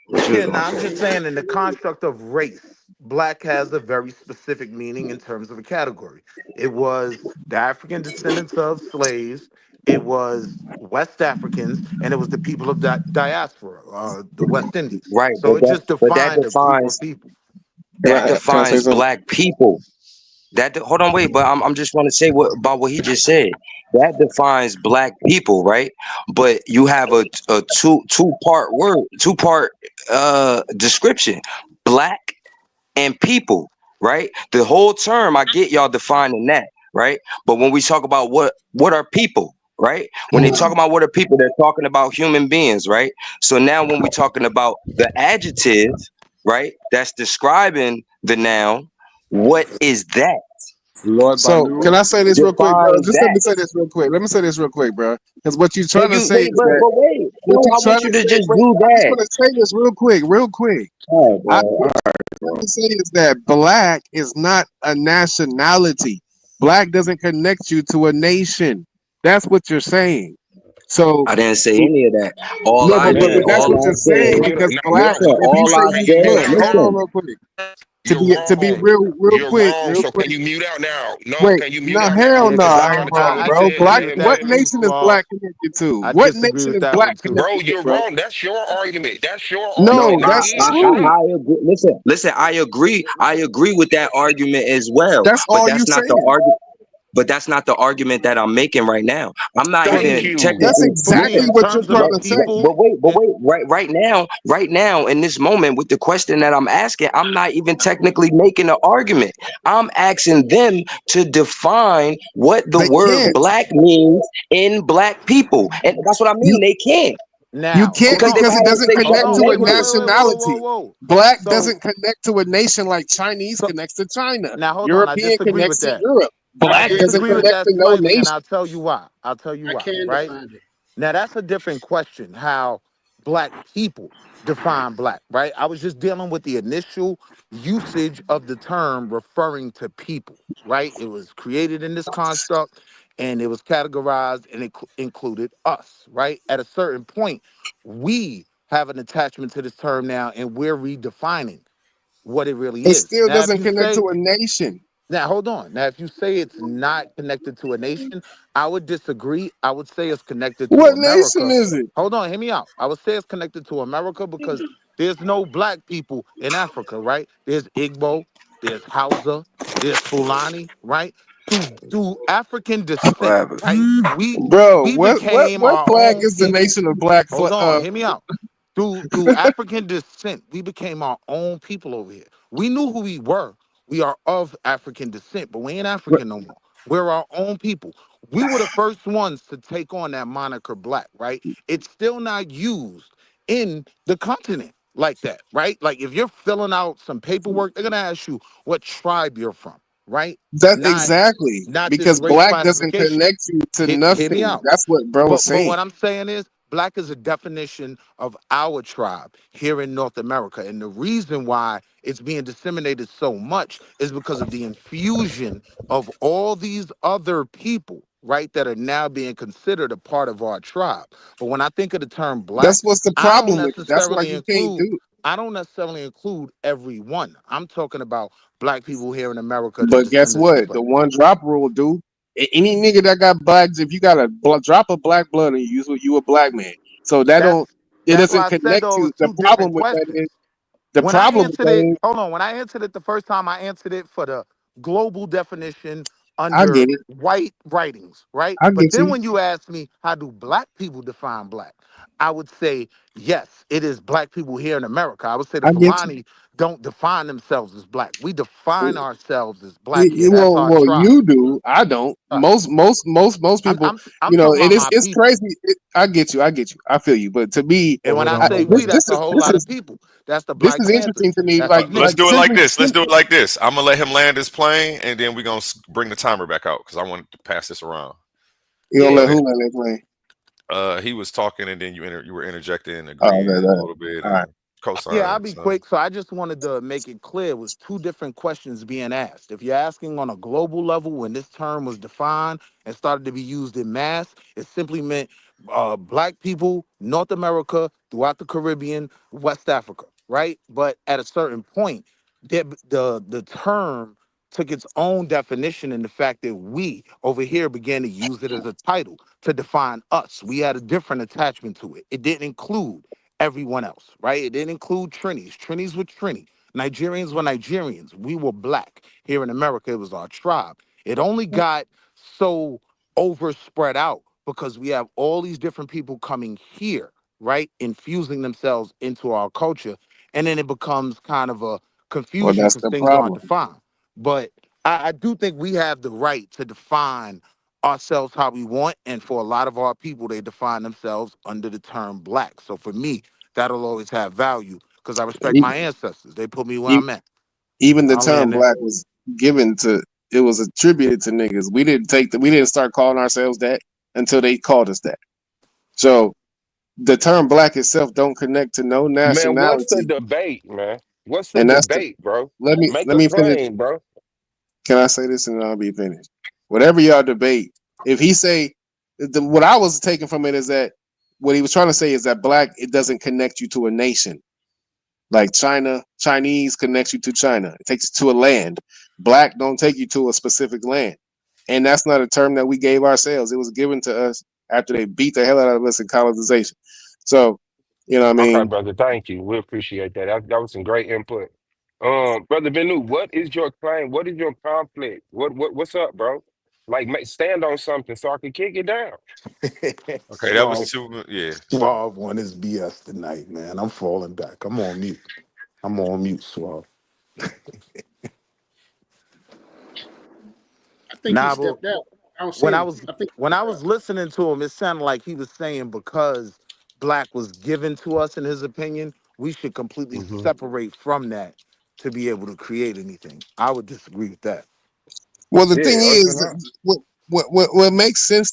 What you was Yeah, gonna now I'm say? just saying in the construct of race, black has a very specific meaning in terms of a category. It was the African descendants of slaves, it was West Africans, and it was the people of diaspora, the West Indies. Right, So it just but that defined a group of defines people. black people. Hold on, wait, but I'm just want to say about what he just said. That defines black people, right? But you have a two part description: black and people, right? The whole term, I get y'all defining that, right? But when we talk about what are people, right? When they talk about what are people, they're talking about human beings, right? So now when we're talking about the adjective, right, that's describing the noun, what is that? Lord So can Banu. I say this real quick, bro? Define Just let that. me say this real quick. Let me say this real quick, bro. Because what you're Can trying to you say is but that wait, what no, you're I trying want you to to say, just bro. do I just that. want to say this real quick, real quick. Oh, I bro. what I'm trying to say is that black is not a nationality. Black doesn't connect you to a nation. That's what you're saying. So I didn't say any of that. All no, I but did, that's all what I you're said, saying because black. listen, If you all say I you said, look, hold on, listen, real quick. You're To be wrong. real You're quick, wrong. real So quick. can you mute out now? No, Wait, can you mute no, out hell now? no, Because I'm I trying ain't to tell wrong, him I what he bro. said. He Black, disagree with ain't what that listening. too, nation is Suave. black connected to? I What disagree nation with is that black one too. connected Bro, to, you're bro? wrong. That's your argument. That's your no, No, argument, that's nigga. Shut true. up. I agree. Listen, I agree with that argument as well. That's But all you that's not the saying. argument. But that's not the argument that I'm making right now. I'm not For Thank even me, you. That's technically for me, exactly in listen. what you're terms of trying a to say. people, But wait, right now, in this moment, with the question that I'm asking, I'm not even technically making an argument. I'm asking them to define what the They word can't. black means in black people, and that's what I You mean. They can't you now, can't hold because they because on. it always doesn't say Hold that connect on. to a Wait, wait, negative. wait, wait, whoa, whoa, nationality. whoa. Black So, doesn't connect to a nation like Chinese so connects to China. now hold on. I European disagree with connects to that. Europe. I Black doesn't disagree with connect that to no slightly, and nation. I'll tell you why. I'll tell you I why, can right? define it. Now that's a different question, how black people define black, right? I was just dealing with the initial usage of the term referring to people, right? It was created in this construct and it was categorized and it included us, right? At a certain point, we have an attachment to this term now and we're redefining what it really It is. still Now, if doesn't you connect to say a nation. now, hold on. Now, if you say it's not connected to a nation, I would disagree. I would say it's connected to What nation America. is it? Hold on, hear me out. I would say it's connected to America because there's no black people in Africa, right? There's Igbo, there's Hausa, there's Fulani, right? Through African What descent, happened? right? Bro, We what became what our flag own is the people. nation of black Hold on, hear me out. Through African descent, we became our own people over here. We knew who we were. We are of African descent, but we ain't African no more. We're our own people. We were the first ones to take on that moniker black, right? It's still not used in the continent like that, right? Like if you're filling out some paperwork, they're gonna ask you what tribe you're from, right? That's Not exactly not this because race black doesn't classification. connect you to Hear me nothing. out. That's what bro is But saying. what I'm saying is black is a definition of our tribe here in North America. And the reason why it's being disseminated so much is because of the infusion of all these other people, right, that are now being considered a part of our tribe. But when I think of the term That's black, what's the I don't problem with it. That's why necessarily you can't include do it. I don't necessarily include everyone. I'm talking about black people here in America, the But guess descendants of what? The one drop rule, dude. Any nigga that got blacks, if you got a drop of black blood in you, you a black man. So that don't it That's why doesn't I said connect those you. The two problem different with that questions. is the When I problem with answered that it, is hold on. When I answered it the first time, I answered it for the global definition I under get it. white writings, right? I But get then you. when you ask me, how do black people define black? I would say, yes, it is black people here in America. I would say the I get you. Fulani don't define themselves as black. We define ourselves as black here. That's Well, our well, tribe. you do. I don't. Right. Most I'm, people, I'm, I'm and talking about it's my it's people. crazy. I get you. I get you. I feel you. But to me, And when I I, say we, this that's this a is whole this lot of is people. That's the this Black is interesting Panthers. to me. That's the Let's niggas. do it like this. Let's do it like this. I'm gonna let him land his plane, and then we're gonna bring the timer back out because I want to pass this around. You don't Yeah. let who let that play. He was talking, and then you were interjecting and Oh, agreeing okay, a little bit all right. and Yeah, I'll co-signing. be So quick. So I just wanted to make it clear it was two different questions being asked. If you're asking on a global level, when this term was defined and started to be used in mass, it simply meant black people, North America, throughout the Caribbean, West Africa, right? But at a certain point, the term took its own definition in the fact that we over here began to use it as a title to define us. We had a different attachment to it. It didn't include everyone else, right? It didn't include Trinis. Trinis were Trini. Nigerians were Nigerians. We were black. Here in America, it was our tribe. It only got so overspread out because we have all these different people coming here, right? Infusing themselves into our culture. And then it becomes kind of a Well, confusion that's because the things aren't problem. defined. But I do think we have the right to define ourselves how we want. And for a lot of our people, they define themselves under the term black. So for me, that'll always have value because I respect Even, my ancestors. They put me where e- I'm at. even the I'll term land there. black was given to. It was attributed to niggas. We didn't start calling ourselves that until they called us that. So the term black itself don't connect to no Man, what's the nationality, debate, man? What's the and that's the. debate, bro? Make Let a me finish. claim, bro. Can I say this and then I'll be finished? Whatever y'all debate, if he say what I was taking from it is that what he was trying to say is that black it doesn't connect you to a nation. Like Chinese connects you to China. It takes you to a land. Black don't take you to a specific land. And that's not a term that we gave ourselves. It was given to us after they beat the hell out of us in colonization. So, you know what I Okay, mean? brother. Thank you. We appreciate that. That was some great input. Brother Benu, what is your claim? What is your conflict? What's up, bro? Like, stand on something so I can kick it down. okay, that was Suave, two. Yeah. So Suave on his BS tonight, man. I'm falling back. I'm on mute. I'm on mute, Suave. I think he Nah, but stepped out. I don't see when I him. was I think when I was listening to him, it sounded like he was saying because black was given to us in his opinion, we should completely hmm separate from that to be able to create anything. I would disagree with that. Well, the thing Yeah, is, what makes sense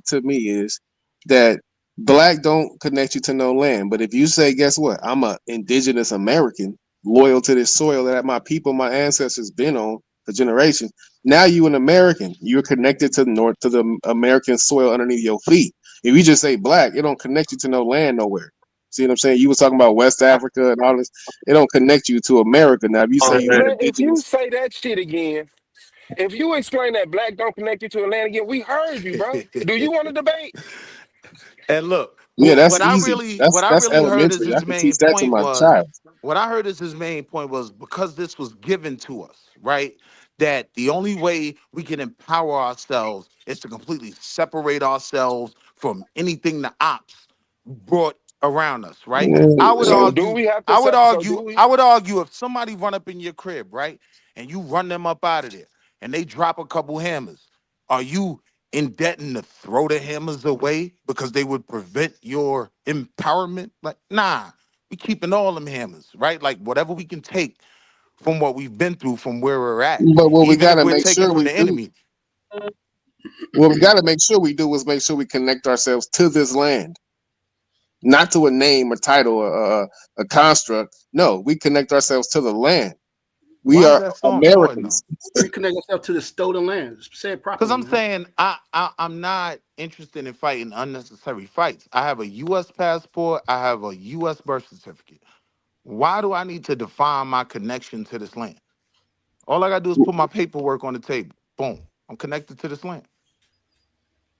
to me is that black don't connect you to no land. But if you say, guess what? I'm a indigenous American, loyal to this soil that my people, my ancestors, been on for generations. Now you an American. You're connected to the north to the American soil underneath your feet. If you just say black, it don't connect you to no land nowhere. See what I'm saying? You was talking about West Africa and all this. It don't connect you to America. Now, if you say you're an man, if you indigenous, say that shit again, if you explain that black don't connect you to a land again, we heard you, bro. Do you want to debate? And look, yeah, that's what I easy. really what I That's really heard as elementary. I his can teach main that to point my was child. what I heard as his main point was because this was given to us, right? That the only way we can empower ourselves is to completely separate ourselves from anything the ops brought around us, right? I would So do argue, we have to I would say? So argue, do we? I would argue if somebody run up in your crib, right, and you run them up out of there and they drop a couple hammers, are you indebted to throw the hammers away because they would prevent your empowerment? Like, nah, we keeping all them hammers, right? Like whatever we can take from what we've been through from where we're at, But what we even got if to we're make taking sure from we the do, enemy. what we got to make sure we do is make sure we connect ourselves to this land, not to a name, a title, a construct. No, we connect ourselves to the land. We Why is are that so important though? Americans. we connect ourselves to the stolen land. Say it Because properly, I'm man. saying I'm not interested in fighting unnecessary fights. I have a U.S. passport. I have a U.S. birth certificate. Why do I need to define my connection to this land? All I gotta do is put my paperwork on the table. Boom. I'm connected to this land.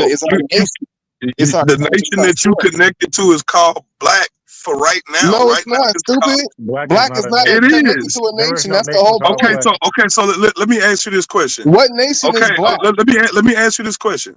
So it's our nation. It's our the nation that you connected to is called black for right now. No, Right it's now, not it's called. stupid. Black Black is not It connected is. to a There is nation. no That's the nation whole called point. black. So let me ask you this question. What nation is Okay, black? let me ask you this question.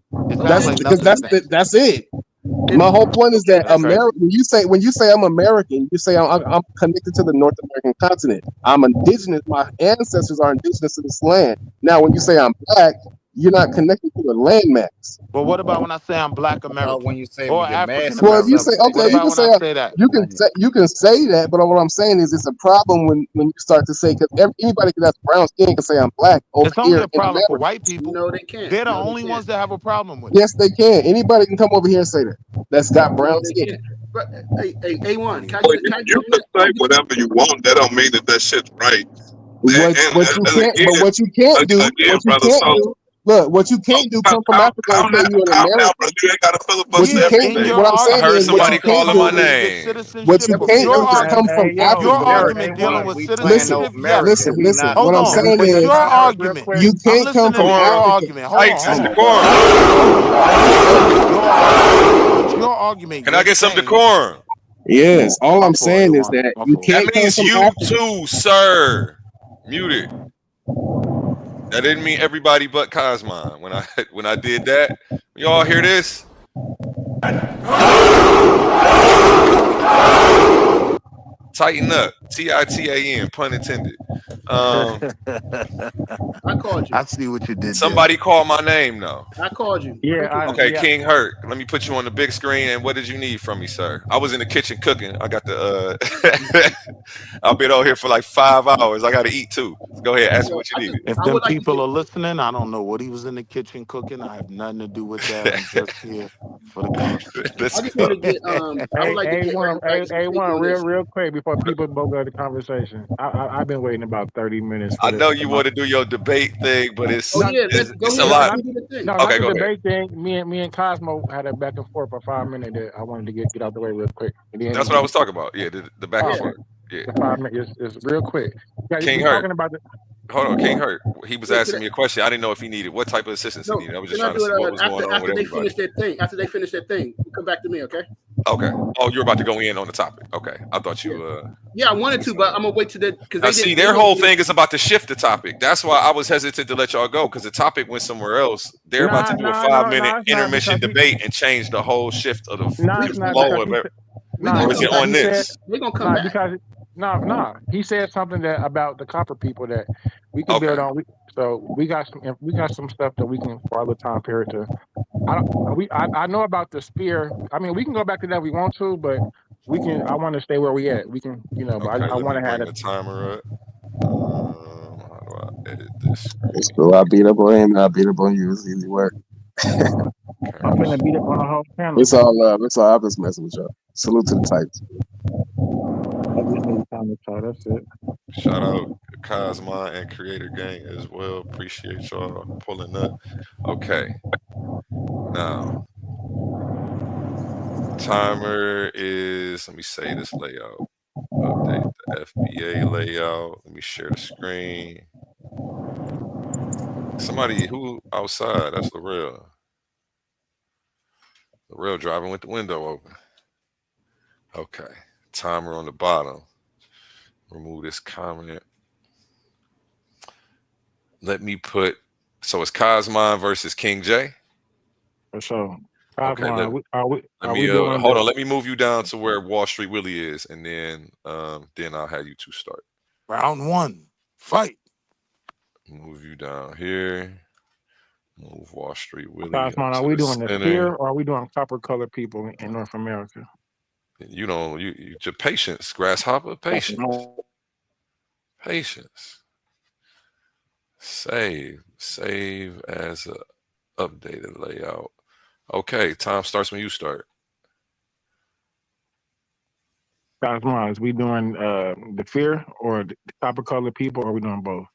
It sounds That's like because nothing stinks. that's it. My whole point is that That's crazy. America. When you say I'm American, you say I'm connected to the North American continent. I'm indigenous. My ancestors are indigenous to this land. Now, when you say I'm black, you're not connected to the landmass. But what about when I say I'm Black When American you say or you're African massive Well, if you say American? American, What okay, about when I say that? you can say that, but what I'm saying is it's a problem when you start to say because anybody that's brown skin can say I'm black over It's only here a in problem for America. white people. No, they can't. They're the No, they only can't. ones that have a problem with it. Yes, they can. Anybody can come over here and say that. That's got No, brown they skin. can't. But hey, A1, can I Well, get can I you get can say whatever you want. That don't mean that shit's right. What you can't, but what you can't do, again, what you brother. can't So do. Look, what you can't do, come from Africa and say you're an calm down, American. brother. You ain't got to What you filibuster can't, everything. your what I'm saying I heard is, what somebody you can't calling my do, dealing with name. what you citizenship of can't your do is come argument. from Hey, yo, Your Africa. argument dealing A1, with we playing no citizenship, yes. American. Listen. We not Hold What I'm on. saying But is, your Real argument, quick. you I'm can't come listening from to your Decorum. Africa. argument. Hold on, Titans, hold on. decorum. I'm listening to your argument. But your argument, Can I you're get some saying, decorum? Yes, all my I'm fault, saying is A1. that My you fault. That can't come means from you Africa. too, sir. Muted. That didn't mean everybody but Cosmon. When I did that, y'all hear this? Tighten up. TITAN, pun intended. I called you. I see what you did there. Somebody called my name though. I called you. Okay, King Hurt. Let me put you on the big screen. And what did you need from me, sir? I was in the kitchen cooking. I got the I've been out here for like 5 hours. I got to eat too. Go ahead, ask me what you needed. If them people are listening, I don't know what he was in the kitchen cooking. I have nothing to do with that. I'm just here for the conversation. Let's I just go. want to get I would like to get A1, everybody's take A1, on this. real quick before people go to the conversation. I've been waiting about 30 minutes for I this. know you want to do your debate thing, but it's Oh yeah, let's go it's a ahead. lot. Let me do the thing. No, not Okay, the go ahead. debate thing. Me and Cosmo had a back and forth for 5 minutes that I wanted to get out the way real quick. And then That's what I was talking about. Yeah, the back and forth. Yeah. The 5 minutes is real quick. Yeah, King we Hurt. talking about the Hold on, King Hurt. He was Wait, asking me a question. I didn't know if he needed what type of assistance he needed. I was just can I trying to do see what it was going on with after they everybody. finish their thing? After they finish their thing, you come back to me, okay? Okay. Oh, you're about to go in on the topic. Okay. I thought you Yeah, I wanted to, but I'm gonna wait till that because Now they see, didn't. their whole thing is about to shift the topic. That's why I was hesitant to let y'all go because the topic went somewhere else. They're about to do a 5-minute it's not intermission because debate and change the whole shift of the it's not flow because of he it. said, Or is it on this? We're gonna come back. Because he said something that about the copper people that we can build on. So we got some stuff that we can for all the time period to. I know about the spear. I mean, we can go back to that if we want to, but we can. I want to stay where we at. We can, but Okay, I let want me to have bring it. the timer up. How do I edit this? So I beat up on him and I beat up on you. It's easy work. I'm finna beat up on the whole panel. It's all love. It's all. I'm just messing with y'all. Salute to the Titans. I just need time to talk. That's it. Shout out Cosma and Creator Gang as well. Appreciate y'all pulling up. Okay. Now, timer is, let me say this layout. Update the FBA layout. Let me share the screen. Somebody who outside, that's Larell. Larell driving with the window open. Okay. Timer on the bottom. Remove this comment. Let me put, so it's Cosmon versus King J. For sure. Okay, Are we hold doing on. Let me move you down to where Wall Street Willie is, and then I'll have you two start. Round one, fight. Move you down here. Move Wall Street Willie. Cosmon, are we doing the spear or are we doing copper colored people in North America? You know, you your patience, grasshopper, patience. Patience. Save as a updated layout. Okay, time starts when you start. Cosmon, is we doing the fear or the copper colored people, or are we doing both?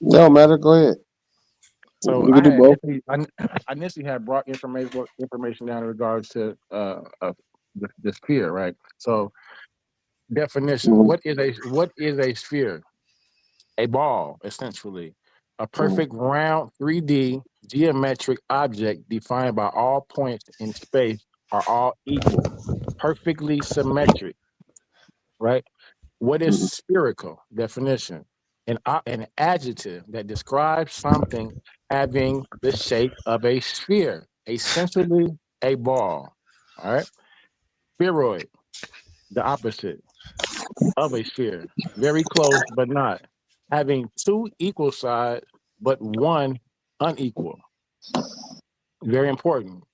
No matter. Go ahead. So we can do both. I initially had brought information down in regards to the sphere, right? So definition: what is a sphere? A ball, essentially, a perfect round 3D geometric object defined by all points in space are all equal, perfectly symmetric, right? What is spherical? Definition: an adjective that describes something having the shape of a sphere, essentially a ball. All right. Spheroid, the opposite of a sphere. Very close, but not. Having two equal sides, but one unequal. Very important.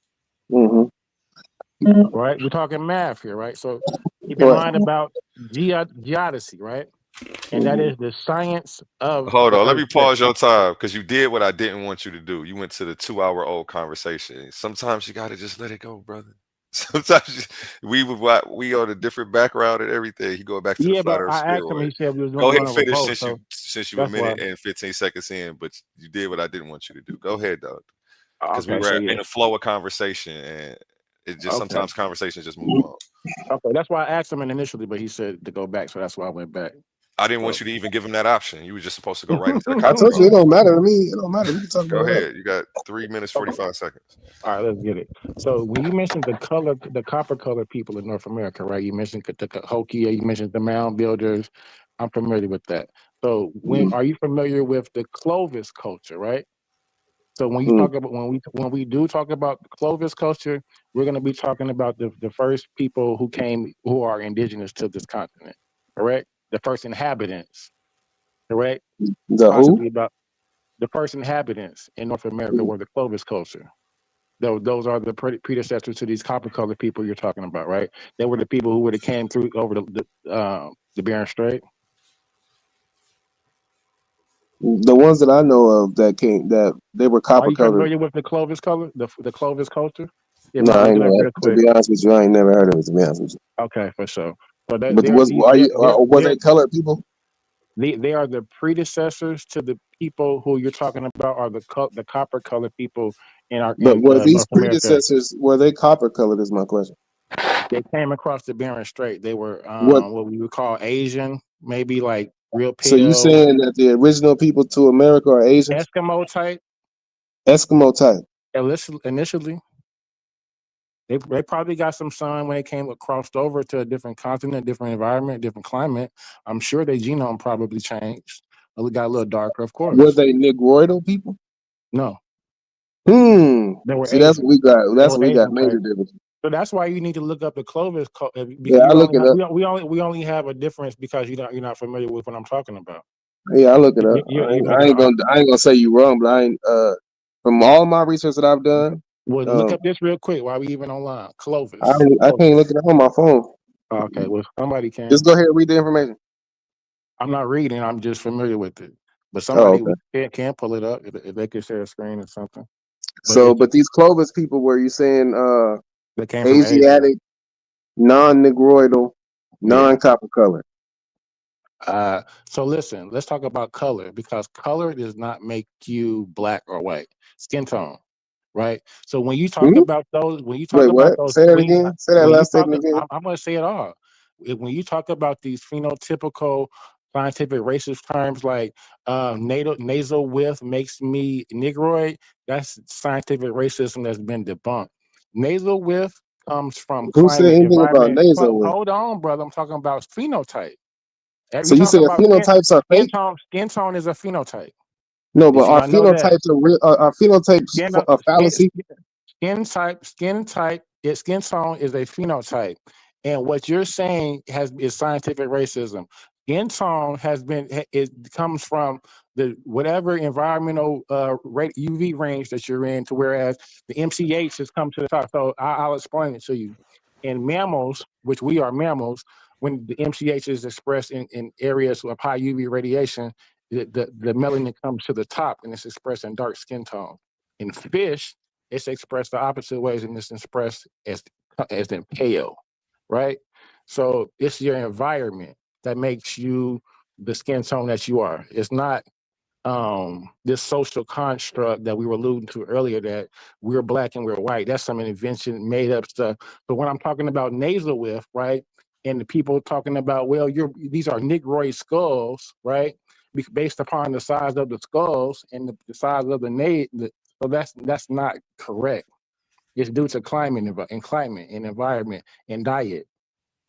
Right? We're talking math here, right? So keep in mind about geodesy, right? And that is the science of Hold the on, let me Earth. pause your time because you did what I didn't want you to do. You went to the 2-hour-old conversation. Sometimes you gotta just let it go, brother. Sometimes we on a different background and everything. You go back to the Yeah, flat but Earth I asked him. He spheroid. said we was Go going to ahead run and over finish both. So since you a that's why. minute and 15 seconds in, but you did what I didn't want you to do. Go ahead, though, because we Okay, were so in yeah. a flow of conversation, and it just Okay. sometimes conversations just move on. Okay, that's why I asked him initially, but he said to go back, so that's why I went back. I didn't want you to even give him that option. You were just supposed to go right into the I told you it convo. don't matter to me. It don't matter. We can talk Go about that. ahead. You got 3 minutes 45 seconds. All right, let's get it. So when you mentioned the copper colored people in North America, right? You mentioned the Cahokia, you mentioned the mound builders. I'm familiar with that. So are you familiar with the Clovis culture, right? So when you talk about when we do talk about the Clovis culture, we're going to be talking about the first people who are indigenous to this continent, correct? The first inhabitants, correct? The who? Possibly about the first inhabitants in North America were the Clovis culture. Those are the predecessors to these copper-colored people you're talking about, right? They were the people who would have came through over the Bering Strait. The ones that I know of that they were Are copper you colored. familiar with the Clovis color, the Clovis culture? Yeah, No, but I look ain't it up know. real To quick. be honest with you, I ain't never heard of it. To be honest with you, Okay, for sure. But but were they colored people? They are the predecessors to the people who you're talking about are the copper colored people But were these North America. predecessors were they copper colored? Is my question. They came across the Bering Strait. They were What? what we would call Asian, maybe like real So you pale saying that the original people to America are Asians? Eskimo type. Eskimo type. Initially, they probably got some sun when they crossed over to a different continent, different environment, different climate. I'm sure their genome probably changed. It got a little darker, of course. Were they Negroidal people? No. They were See, that's Asian. what we got. They That's were what we got Asian major type. difference. So that's why you need to look up the Clovis because Yeah, I look it up. we only have a difference because you're not familiar with what I'm talking about. Yeah, I look it up. You're I ain't gonna say you wrong, but I ain't from all my research that I've done. Well, look up this real quick while we even online. Clovis. I can't look it up on my phone. Okay, well somebody can. Just go ahead and read the information. I'm not reading. I'm just familiar with it. But Oh, somebody okay. can pull it up if they can share a screen or something. But these Clovis people, were you saying they came from Asia. Asiatic, non-Negroidal, non-copper color? So listen, let's talk about color because color does not make you black or white. Skin tone, right? So when you talk about those, Wait, what? Say that again. Say that last statement again. I'm going to say it all. When you talk about these phenotypical scientific racist terms like nasal width makes me Negroid, that's scientific racism that's been debunked. Nasal width comes from Who said climate, anything about environment. nasal width? Hold on, brother. I'm talking about phenotype. So you said phenotypes are fake? Skin tone is a phenotype. No, but Did you are not know that? phenotypes are phenotypes a fallacy? Skin tone is a phenotype, and what you're saying is scientific racism. Skin tone it comes from the whatever environmental UV range that you're in, to whereas the MCH has come to the top. So I'll explain it to you. In mammals, which we are mammals, when the MCH is expressed in areas of high UV radiation, the melanin comes to the top and it's expressed in dark skin tone. In fish, it's expressed the opposite ways and it's expressed as in pale, right? So it's your environment that makes you the skin tone that you are. It's not this social construct that we were alluding to earlier that we're black and we're white. That's some invention, made up stuff. But when I'm talking about nasal width, right? And the people talking about, well, these are Negroid skulls, right? Based upon the size of the skulls and the size of the so that's not correct. It's due to climate and environment and diet,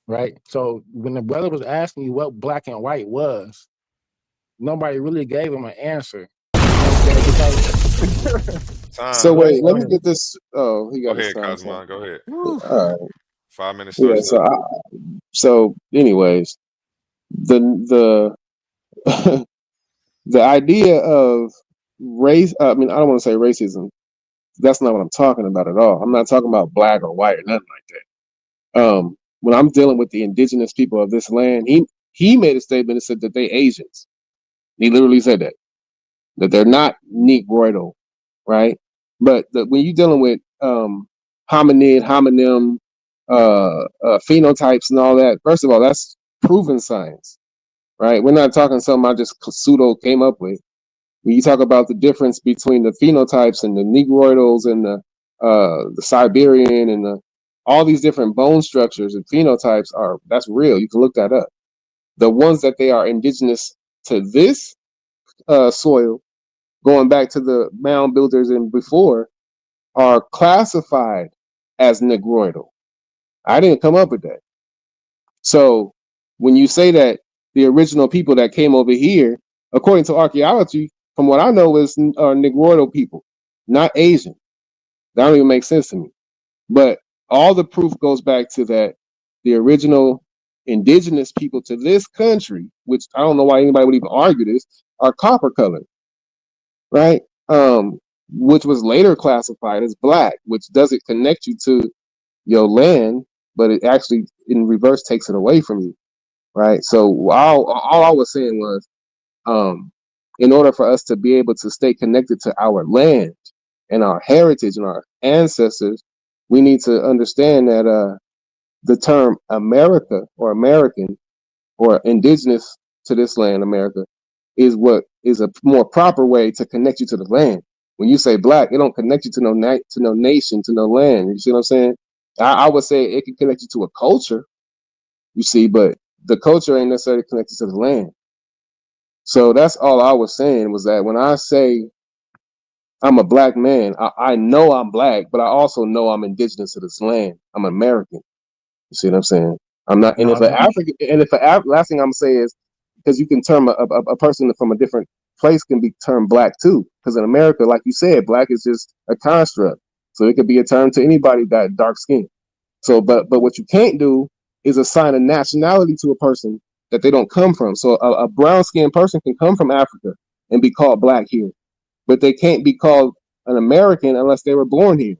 right? So when the brother was asking you what black and white was, nobody really gave him an answer. So wait, let me get this. Oh, he Go got his ahead, time. Cosmo. Go ahead. All right. 5 minutes. Yeah. So anyways, the the idea of race. I mean, I don't want to say racism. That's not what I'm talking about at all. I'm not talking about black or white or nothing like that. When I'm dealing with the indigenous people of this land, he made a statement that said that they Asians. He literally said that they're not Negroidal, right? But when you're dealing with homonym, phenotypes and all that, first of all, that's proven science, right? We're not talking something I just pseudo came up with. When you talk about the difference between the phenotypes and the Negroidals and the Siberian and all these different bone structures and phenotypes that's real. You can look that up. The ones that they are indigenous to this soil, going back to the mound builders and before, are classified as Negroidal. I didn't come up with that. So when you say that the original people that came over here, according to archaeology, from what I know, is Negroidal people, not Asian. That don't even make sense to me. But all the proof goes back to that the original indigenous people to this country, which I don't know why anybody would even argue this, are copper colored, right? Which was later classified as black, which doesn't connect you to your land, but it actually in reverse takes it away from you, right? So all I was saying was, in order for us to be able to stay connected to our land and our heritage and our ancestors, we need to understand that the term America or American or indigenous to this land, America, is what is a more proper way to connect you to the land. When you say black, it don't connect you to no nation, to no land. You see what I'm saying? I would say it can connect you to a culture, you see, but the culture ain't necessarily connected to the land. So that's all I was saying, was that when I say I'm a black man, I know I'm black, but I also know I'm indigenous to this land. I'm American. You see what I'm saying? I'm not. And if an African, last thing I'm gonna say is, because you can term a person from a different place can be termed black too. Because in America, like you said, black is just a construct. So it could be a term to anybody that dark skin. So, but what you can't do is assign a nationality to a person that they don't come from. So a brown skinned person can come from Africa and be called black here, but they can't be called an American unless they were born here.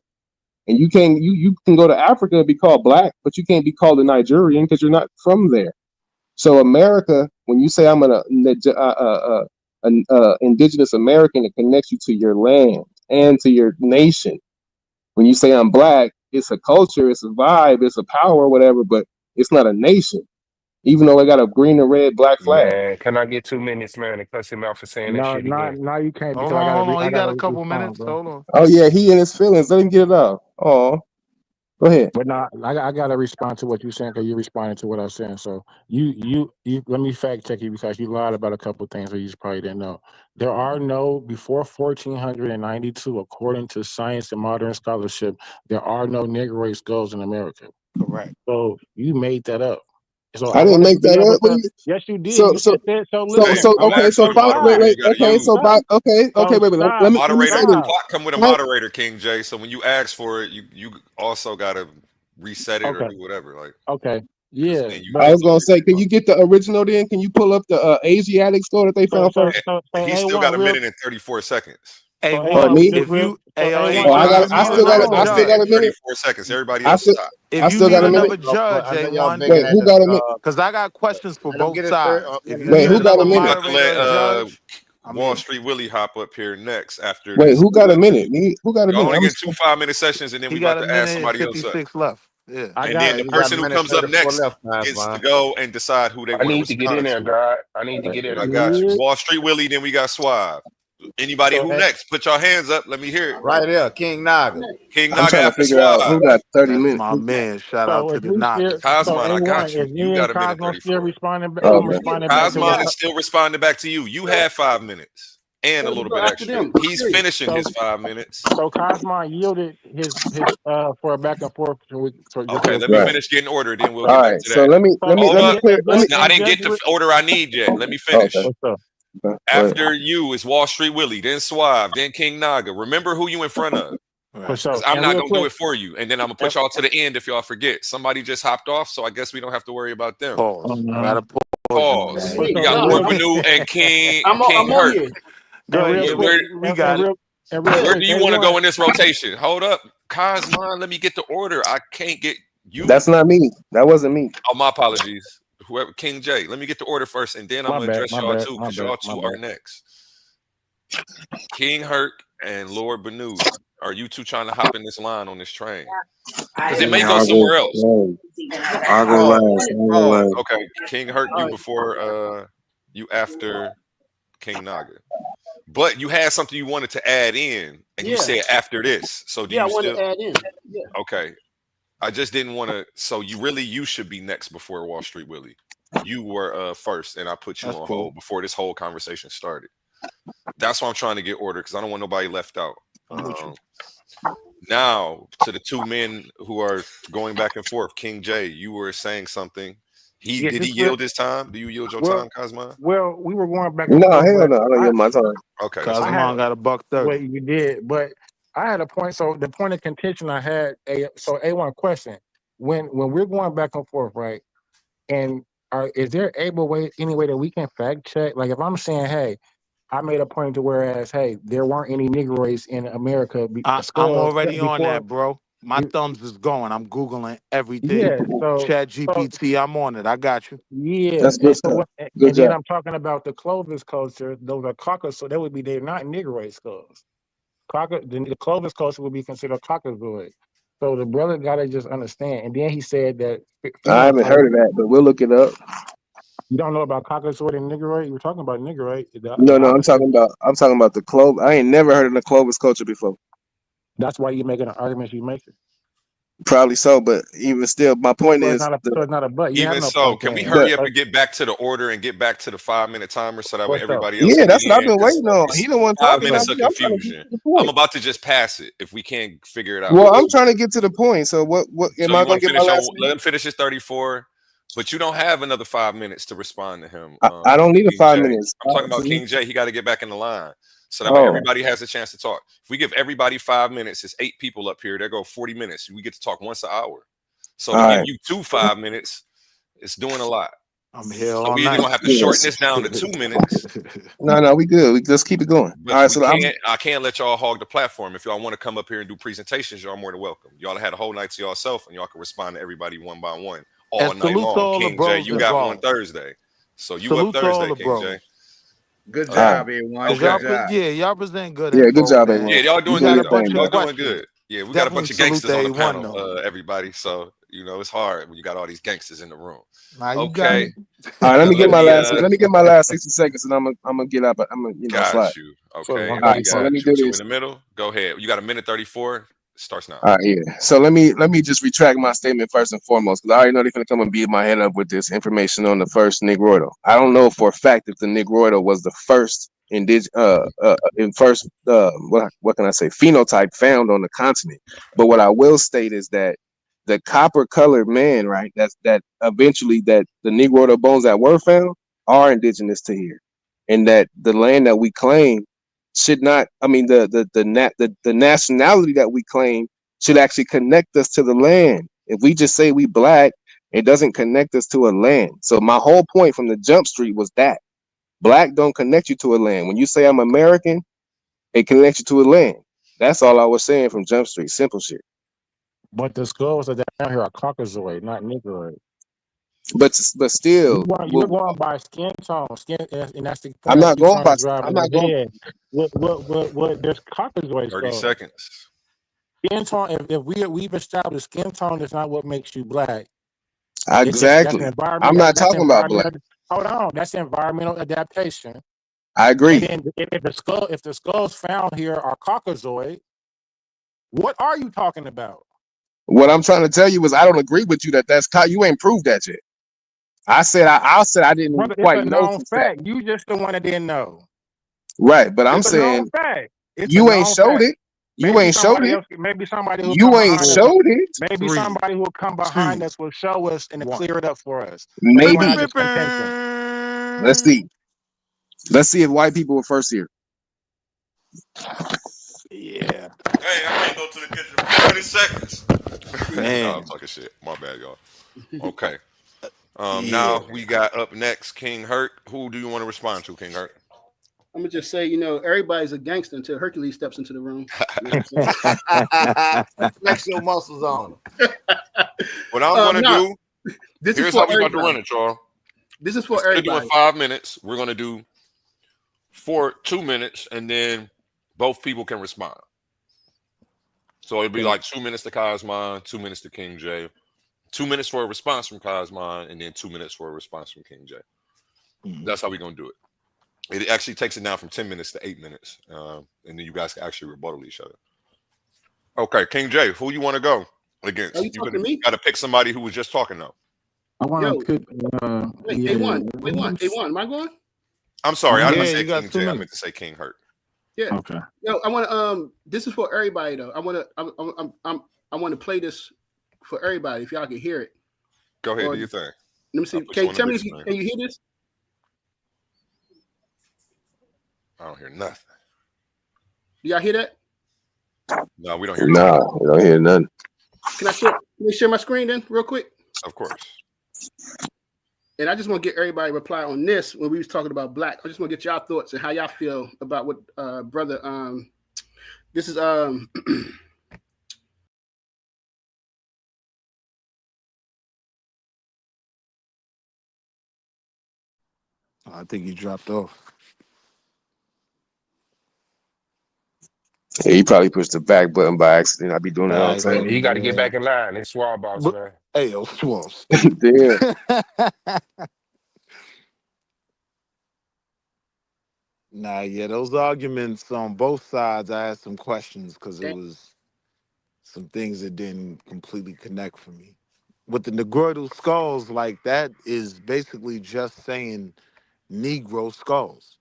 And you can go to Africa and be called black, but you can't be called a Nigerian because you're not from there. So America, when you say I'm an indigenous American, it connects you to your land and to your nation. When you say I'm black, it's a culture, it's a vibe, it's a power, whatever, but it's not a nation. Even though I got a green and red black flag. Man, can I get 2 minutes, man, and cuss him out for saying that No, shit again? now you can't Hold because on, hold on. I He got gotta a couple respond, minutes. bro. Hold on. Oh yeah, he in his feelings. Let him get it out. Oh, go ahead. But now I gotta respond to what you're saying because you responded to what I was saying. So you let me fact check you because you lied about a couple of things that you just probably didn't know. There are no before 1492, according to science and modern scholarship, there are no Negroid skulls in America. Correct. So you made that up. So I I didn't wanted to make be that able up. What do to. you, Yes, you did. so You so just said so. so Hey, Listen, so I'm okay. asking So the so wait, moderator. stop. wait. You got to Okay, so Stop. use okay. Wait. Stop. Let me say moderator. this. The Stop. clock come with a How- moderator, King J. So when you ask for it, you also got to reset it or Okay. do whatever. Like, Okay. because Yeah. then you I But was gonna just say, can you get the original? Then can you pull up the Asiatic store that they found first? so he still got A1 a real minute and 34 seconds. Hey, so Or one, A1 me? just if real you, so hey, yo, King Oh, A1 I just King got. real if I you got still hold got. a it. on I another still minute got and a judge, minute. 34 seconds. Everybody I else still. stop. if I you still need got a another minute. judge, Let y'all A1, big Wait, headed. who got a minute? because I got questions for Let them both get it. sides. Let If them you get it Wait, need who got a another We minute? about to moderator let or judge, I'm Wall in. Street Willie hop up here next after Wait, this. who got a minute? Who got a Y'all minute? only I'm. get 2 5-minute sessions, and then He we got about a to ask minute and somebody else up. 56 left. Yeah. I And got then Now the you got a person who minute comes up 34 next left, gets to man. go and decide who they I want to need to get in respond there, to. God. I need to get in I there, got God. you. yeah. Wall Street Willie, then we got Suave. Anybody So who next? Put your hands up. Let me hear it. Right there, King Naga. King I'm Naga trying to after figure out Suave. who got 30 That's minutes. my man. Shout out so to if the we still Knockers. so Cosmon, I got A1 you. is You me got and a minute Cosmo still 34. responding back Okay. back to what Cosmon is still responding back to you. You had 5 minutes and a little bit After extra. them. He's finishing his 5 minutes. so Cosmo yielded his for a back and forth so just Okay, real let me quick. Right. finish getting order, then we'll All get back right. to So that. let me So Hold up. clear. Let me. I didn't get the order I need yet. Let me Okay. finish. What's up? Okay. Go ahead. After you is Wall Street Willie, then Suave, then King Naga. Remember who you in front of. For sure. 'Cause I'm And not real gonna do quick, it for you, and then I'm gonna put y'all to the end if y'all forget. Somebody just hopped off, so I guess we don't have to worry about them. Pause. I gotta pause. Pause. for We sure. got And Lord real, Banu and King I'm King on Hurt. here. Go and ahead. real Yeah, quick, we got it. and real Where quick, do you want to go A1. in this rotation? Hold up, Cosmon. Let me get the order. I can't get you. That's not me. That wasn't me. Oh, my apologies. Whoever King J. Let me get the order first, and then I'm My gonna bad, address my y'all bad, too, my because bad, y'all my two are bad. next. King Hurt and Lord Banu. Are you two trying to hop in this line on this train? Because it may go I'll somewhere go. else. I'll go last. I'll go last. Okay, King Hurt you before you after King Naga. But you had something you wanted to add in, and you Yeah. said after this. So do Yeah, I you want still? to add in. Yeah. Okay, I just didn't want to. So you should be next before Wall Street Willie. You were first, and I put you That's on cool. hold before this whole conversation started. That's why I'm trying to get order, because I don't want nobody left out. I'm with you. Now to the two men who are going back and forth. King J, you were saying something. Yeah, Did he just real, yield his time? Do you yield your well, time, Cosmo? well, we were going back and No, forth, hell but no. I don't get my time. Okay, that's I had Cosmon got $130. what you did, but I had a point. So the point of contention I had, A1 question: when we're going back and forth, right? And is there any way that we can fact check? Like if I'm saying, hey, I made a point to whereas, hey, there weren't any Negroids in America. I'm already on before. that, bro. My thumbs is going. I'm Googling everything. Yeah. So Chat GPT, I'm on it. I got you. yeah, That's good stuff. Good and then job. I'm talking about the Clovis culture. Those are Caucasus, so that would be they're not Negroid skulls. The Clovis culture would be considered Caucasoid. So the brother gotta just understand. And then he said that I haven't heard of that, but we'll look it up. You don't know about Caucasoid and Negroid? You were talking about Negroid. No, I'm talking about the Clovis. I ain't never heard of the Clovis culture before. That's why you're making an argument you make. Probably so, but even still, my point So is it's not a but. You have Even no so, point can we then. hurry up and get back to the order and get back to the 5-minute timer so that way What's up? everybody else Yeah, can that's get what I've in? been 'Cause waiting on. it's He the one 5 talking. minutes of I'm trying to get to confusion. the point. I'm about to just pass it if we can't figure it out. Well, I'm trying to get to the point. So what am So I you gonna want to get my finish last on? minute? Let him finish his 34, but you don't have another 5 minutes to respond to him. I don't need a King 5 J. minutes. I'm talking about King J. He got to get back in the line. So that way everybody has a chance to talk. If we give everybody 5 minutes, it's 8 people up here. There go 40 minutes. We get to talk once an hour. So to All give right. you 2 5 minutes, it's doing a lot. I'm here So all we either night. gonna have to shorten this down to 2 minutes. No, we good. Let's keep it going. But All right, so I can't let y'all hog the platform. If y'all want to come up here and do presentations, y'all are more than welcome. Y'all had a whole night to yourself, and y'all can respond to everybody one by one all And night salute to long. all the King J, bros you got one involved. Thursday, so you Salute up to all Thursday, the King bros. J. Good Uh, job, everyone. okay. Good job. Y'all present good Yeah, good info, job, man. A1. Yeah, y'all We doing got good a though. bunch Y'all of doing questions. good. Yeah, we got a Definitely bunch of salute gangsters to on the A1 panel, though. everybody. So it's hard when you got all these gangsters in the room. Nah, you got Okay. it. All right, let me get my last. let Let me get my last 60 seconds, and I'm gonna get up. I'm gonna slide. Got you. Okay. All And right, so let me do you in this. the middle. Go ahead. You got a minute 34. Starts now. All right, yeah. So let me just retract my statement first and foremost, because I already know they're gonna come and beat my head up with this information on the first Negroido. I don't know for a fact if the Negroido was the first what can I say, phenotype found on the continent. But what I will state is that the copper colored man, right? That eventually that the Negroido bones that were found are indigenous to here, and that the land that we claim should not. I mean, the nationality that we claim should actually connect us to the land. If we just say we black, it doesn't connect us to a land. So my whole point from the jump street was that black don't connect you to a land. When you say I'm American, it connects you to a land. That's all I was saying from Jump Street. Simple shit. But the skulls that down here are Caucasoid, not Negroid. But still, You're going by skin tone, and that's the point I'm I not keep going trying by. to drive I'm in not your going. head. What there's Caucasoid 30 skulls. seconds. Skin tone. If we've established skin tone is not what makes you black. Exactly. I'm not talking about black. Hold on, that's environmental adaptation. I agree. And then if the skulls found here are Caucasoid, what are you talking about? What I'm trying to tell you is I don't agree with you that's you ain't proved that yet. I said I didn't Brother, quite it's a know known for fact. You just the one that didn't know. Right, but I'm It's a known saying fact. It's you a ain't known showed fact. it. You ain't showed it. Maybe somebody who You come ain't behind us. showed it. Maybe somebody who will come behind us will show us and clear it up for us. Maybe. Contention. Let's see. Let's see if white people were first here. Yeah, Hey, I can't go to the kitchen for 20 seconds. No, man. I'm talking shit. My bad, y'all. Okay. Yeah. Now we got up next King Hurt. Who do you want to respond to, King Hurt? I'm gonna just say, everybody's a gangster until Hercules steps into the room. You know what I'm saying? Flex your muscles on him. What I'm gonna do, This is here's for how we about to everybody. run it, y'all. This is for Instead of doing everybody. 5 minutes, we're gonna do 2 minutes, and then both people can respond. So it'd be like 2 minutes to Cosmon, 2 minutes to King J, 2 minutes for a response from Cosmon, and then 2 minutes for a response from King J. That's how we're gonna do it. It actually takes it down from 10 minutes to 8 minutes, and then you guys can actually rebuttal each other. Okay, King J, who you want to go against? Are you talking to me? Got to pick somebody who was just talking now. I want Yo, to pick. wait, Yeah. A1. Am I going? I'm sorry, I Yeah, didn't say you got King 2 J. I minutes. meant to say King Hurt. Yeah. Okay. Yo, I want to. This is for everybody though. I want to play this for everybody. If y'all can hear it. Go ahead, Or- do your thing. Let me see. I'll put Can you you on tell the me? big screen. Can you hear this? I don't hear nothing. Do y'all hear that? No, we don't hear nothing. Nah, I don't hear nothing. Can I share my screen then, real quick? Of course. And I just want to get everybody to reply on this when we was talking about black. I just want to get y'all thoughts and how y'all feel about what brother. This is I think you dropped off. Yeah, he probably pushed the back button by accident. I be doing that all the Man, time. you got to get back in line. It's Swab Boss, But- man. Hey, yo, Swamps. Damn. Nah, yeah, those arguments on both sides, I had some questions because it was some things that didn't completely connect for me. With the Negroidal skulls, like that is basically just saying Negro skulls.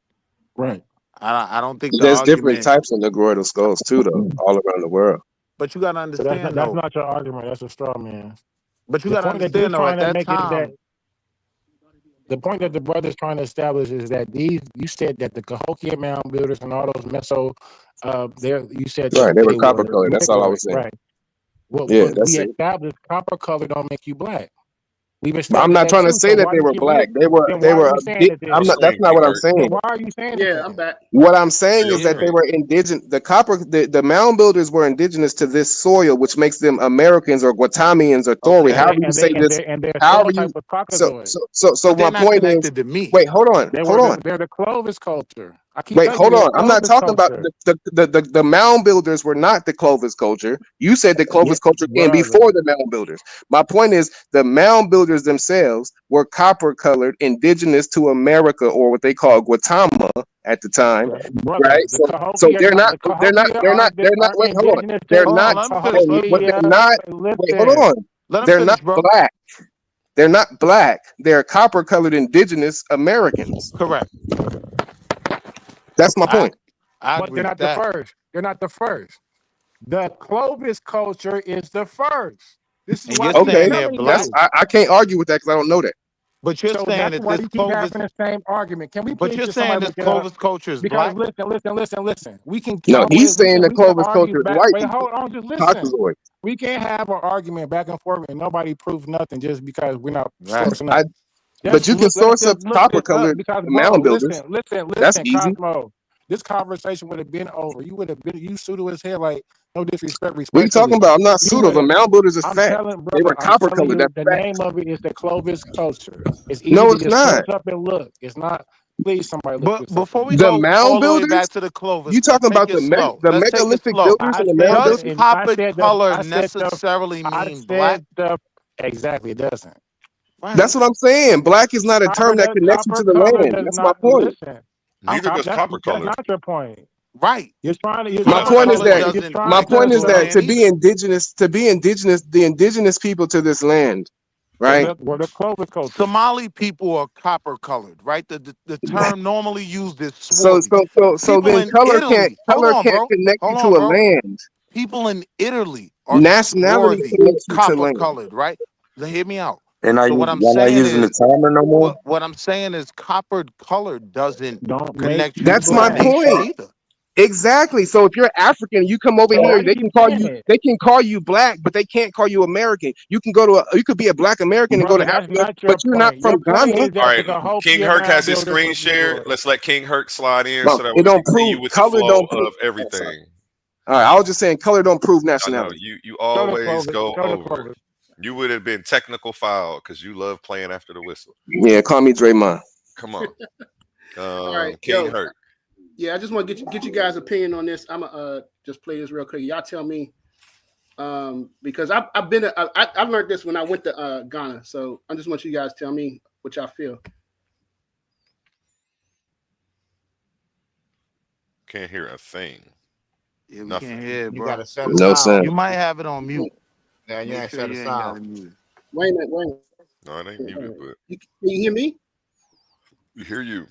Right. I don't think the There's different argument, types of negroidal skulls too, though, all around the world. but you got to But understand that's though. not your argument. That's a straw man. But you The got to point that you're understand though. trying At to that make is that time, the point that the brother's trying to establish is that you said that the Cahokia mound builders and all those meso, you said Right, that they were they copper were colored. That's all I was Negroid, saying. right? Well, Yeah, but that's we it. established copper color don't make you black. We've But I'm established not that trying to too. say So that why they did were you black. bring? Then They why were. are you saying it On the then? That's screen, not King what I'm Hurt. Then saying. why are you saying it yeah. then? I'm back. What I'm saying is that yeah, they were indigenous. The mound builders were indigenous to this soil, which makes them Americans or Guatamians or Thori. And However they you and say they and this, they and they're however some type you. of So Caucasoid. so so so but they're my not point is. connected to me. Wait, hold on, hold on. They're the Clovis culture. I keep Wait, telling you, hold they're on. the I'm not Clovis talking about culture. the mound builders were not the Clovis culture. You said the Yeah, Clovis culture came brother. before the mound builders. My point is the mound builders themselves were copper colored, indigenous to America, or what they call Guatemala at the time, Brother, right? the So Cahokia, they're not the Cahokia are wait, hold on. indigenous They're to Hold on, not let him finish. what they're Cahokia. not wait, hold Listen, on. Let him They're finish, not bro. black. They're not black. They're copper colored indigenous Americans. Correct. That's my I point. I but agree they're with not the that. first. They're not the first. The Clovis culture is the first. This is And why you're I keep saying Okay. they're telling black, That's you. I can't argue with that because I don't know that. but you're So saying that's that why this you keep Clovis, having the same argument. Can we but please you're get saying somebody to this look it up? Clovis culture is Because black. listen. We can No, he's saying the we can Clovis argue culture is back. white Wait, people, hold on, just listen. Caucasoid. We can't have an argument back and forth and nobody proves nothing just because we're not Right. sourcing I up. but you can Let's source up just look copper this up colored because, bro, mound builders. That's listen, easy. Cosmo. This conversation would have been over. You would have been pseudo as hell. Like, no disrespect, What are you talking respectfully. about? I'm not You pseudo. would The have. mound builders is I'm fact. telling, They were brother. I'm copper telling colored. you, That's the fact. name of it is the Clovis culture. It's easy No, to it's just not. search up and look. It's not. Please, somebody look But this up for before we me. The go mound all the way back builders. to the Clovis, You let's talking take about it slow. the Let's take it megalithic slow. builders I and the said mound Does builders? the. copper color I said the. necessarily I mean black? said the. Exactly, it doesn't. That's Right. what I'm saying. Black is not a term that connects you Copper to the color land. does That's my not point. listen. Neither does copper That's color. not your point. Right. You're trying to. My Copper point is color that doesn't my connect you point to is the that land either. the indigenous people to this land, right? We're the Clovis culture. Somali people are copper colored, right? The term normally used is So swarthy. People then in Italy, hold on, can't bro. connect you Hold to on, a bro. land. People in Italy are Nationality swarthy, connects you to copper land. colored, right? Now, hear me out. They're not So what I'm y'all not saying using the is, timer no more. what I'm saying is, coppered color doesn't Don't make connect you you That's to a my black. nation point. either. Exactly. So if you're African, you come over So why here, you keep saying that? they can call you black, but they can't call you American. You can you could be a black American and go Brother, to that's Africa, not but your you're not point. from Your point Ghana. is All that right, the King Cahokia Herc has mound his builders screen was shared. Negroid. Let's let King Herc slide in Bro, so that it we can don't continue prove with the color flow don't prove. of Oh, sorry. everything. All right, I was just saying color don't prove I know nationality. you Show the always Clovis. go Show the over. Clovis. You would have been technical foul because you love playing after the whistle. Yeah, call me Draymond. Come on, All right, King yo, Herc. yeah, I just want to get you guys' opinion on this. I'm just play this real quick. Y'all tell me, because I learned this when I went to Ghana. So I just want you guys to tell me what y'all feel. Can't hear a thing. Yeah, we Nothing. can't hear it, You bro. gotta set a No sound. sound. You might have it on mute. Yeah, you Make ain't sure set a you ain't got it sound. muted. Wait a minute. No, it ain't muted, but Can you hear me? we hear you.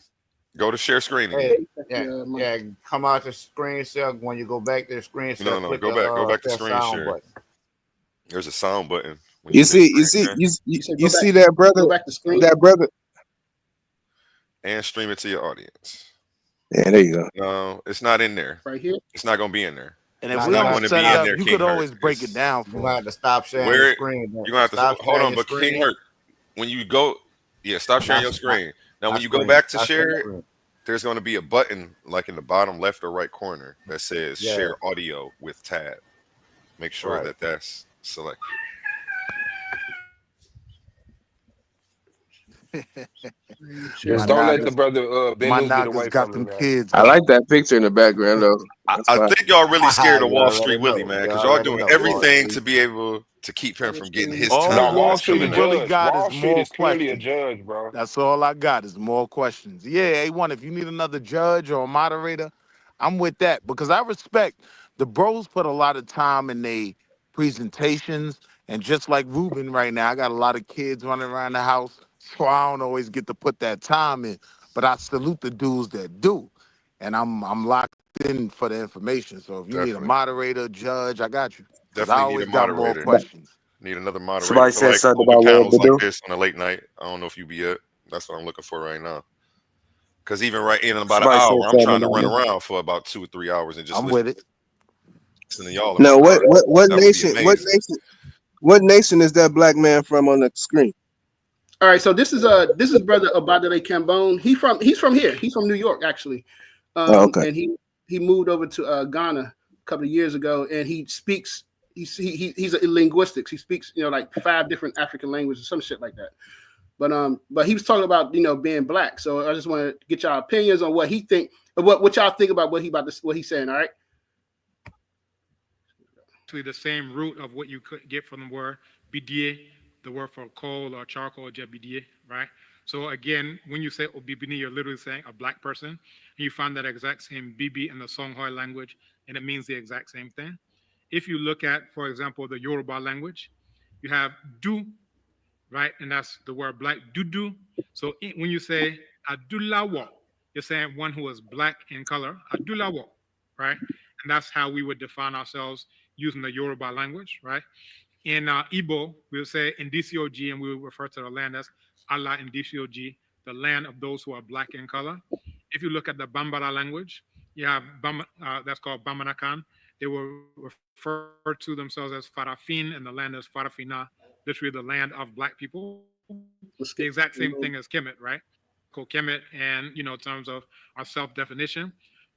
Go to share screen Hey, again. yeah, come out the screen share. When you go back to the screen share, No, click go the back to that screen sound share. button. There's a sound button. When You hit see, screen share. you see that brother, Go back to screen. that brother. And stream it to your audience. Yeah, there you go. No, it's not in there. Right here. It's not gonna be in there. And It's if we not don't going to set be it in up, there, you King could Herc. always break it down You're for gonna us. have to stop sharing Where your screen. you're gonna have to Stop hold sharing on, your but King screen. Herc, when you go, stop sharing your screen. Now, when you go back to share it, there's going to be a button like in the bottom left or right corner that says Yeah. share audio with tab. Make sure Right. that that's selected. Just don't let the brother My Benus get knockers away got from you, them man. kids. I like that picture in the background though. That's I fine. think y'all really scared of You Wall already Street Willie, know. man, You because y'all already doing know. everything to be able to keep him from getting his All time. No, Wall Wall that's Street coming Street up. really judge. got Wall is Street more is clearly a questions. judge, bro. That's all I got is more questions. Yeah, A1, if you need another judge or a moderator, I'm with that because I respect the bros put a lot of time in their presentations. And just like Ruben right now, I got a lot of kids running around the house, so I don't always get to put that time in. But I salute the dudes that do. And I'm locked in for the information. So if you need a Definitely. moderator, judge, I got you. Because I Definitely need always a got more moderator. questions. Need another moderator Somebody for said like something open about Lord panels like Badu. this on a late night. I don't know if you be up. That's what I'm looking for right now. Because even right in about an Somebody said hour, I'm something trying to about run me. around for about 2 or 3 hours and just I'm with it. listen to y'all in my No, car. what That would be nation? amazing. What nation is that black man from on the screen? All right, so this is brother Obadele Cambone. He's from here. He's from New York actually, Okay. and he moved over to Ghana a couple of years ago, and he speaks. He's a linguistics. He speaks like 5 different African languages, some shit like that. But he was talking about being black. So I just want to get y'all opinions on what he think, what y'all think about what he's saying. All right. Actually, the same root of what you could get from the word bidie, the word for coal or charcoal, jabidie, right? So again, when you say obibini, you're literally saying a black person. And you find that exact same bibi in the Songhai language, and it means the exact same thing. If you look at, for example, the Yoruba language, you have du, right? And that's the word black, dudu. So when you say adulawo, you're saying one who is black in color, adulawo, right? And that's how we would define ourselves using the Yoruba language, right? In Igbo, we would say Indicioji, and we would refer to the land as Ala Indicioji, the land of those who are black in color. If you look at the Bambara language, you have that's called Bamanakan. They will refer to themselves as Farafin, and the land is Farafina, literally the land of black people. The exact same thing as Kemet, right? Kemet, and in terms of our self-definition.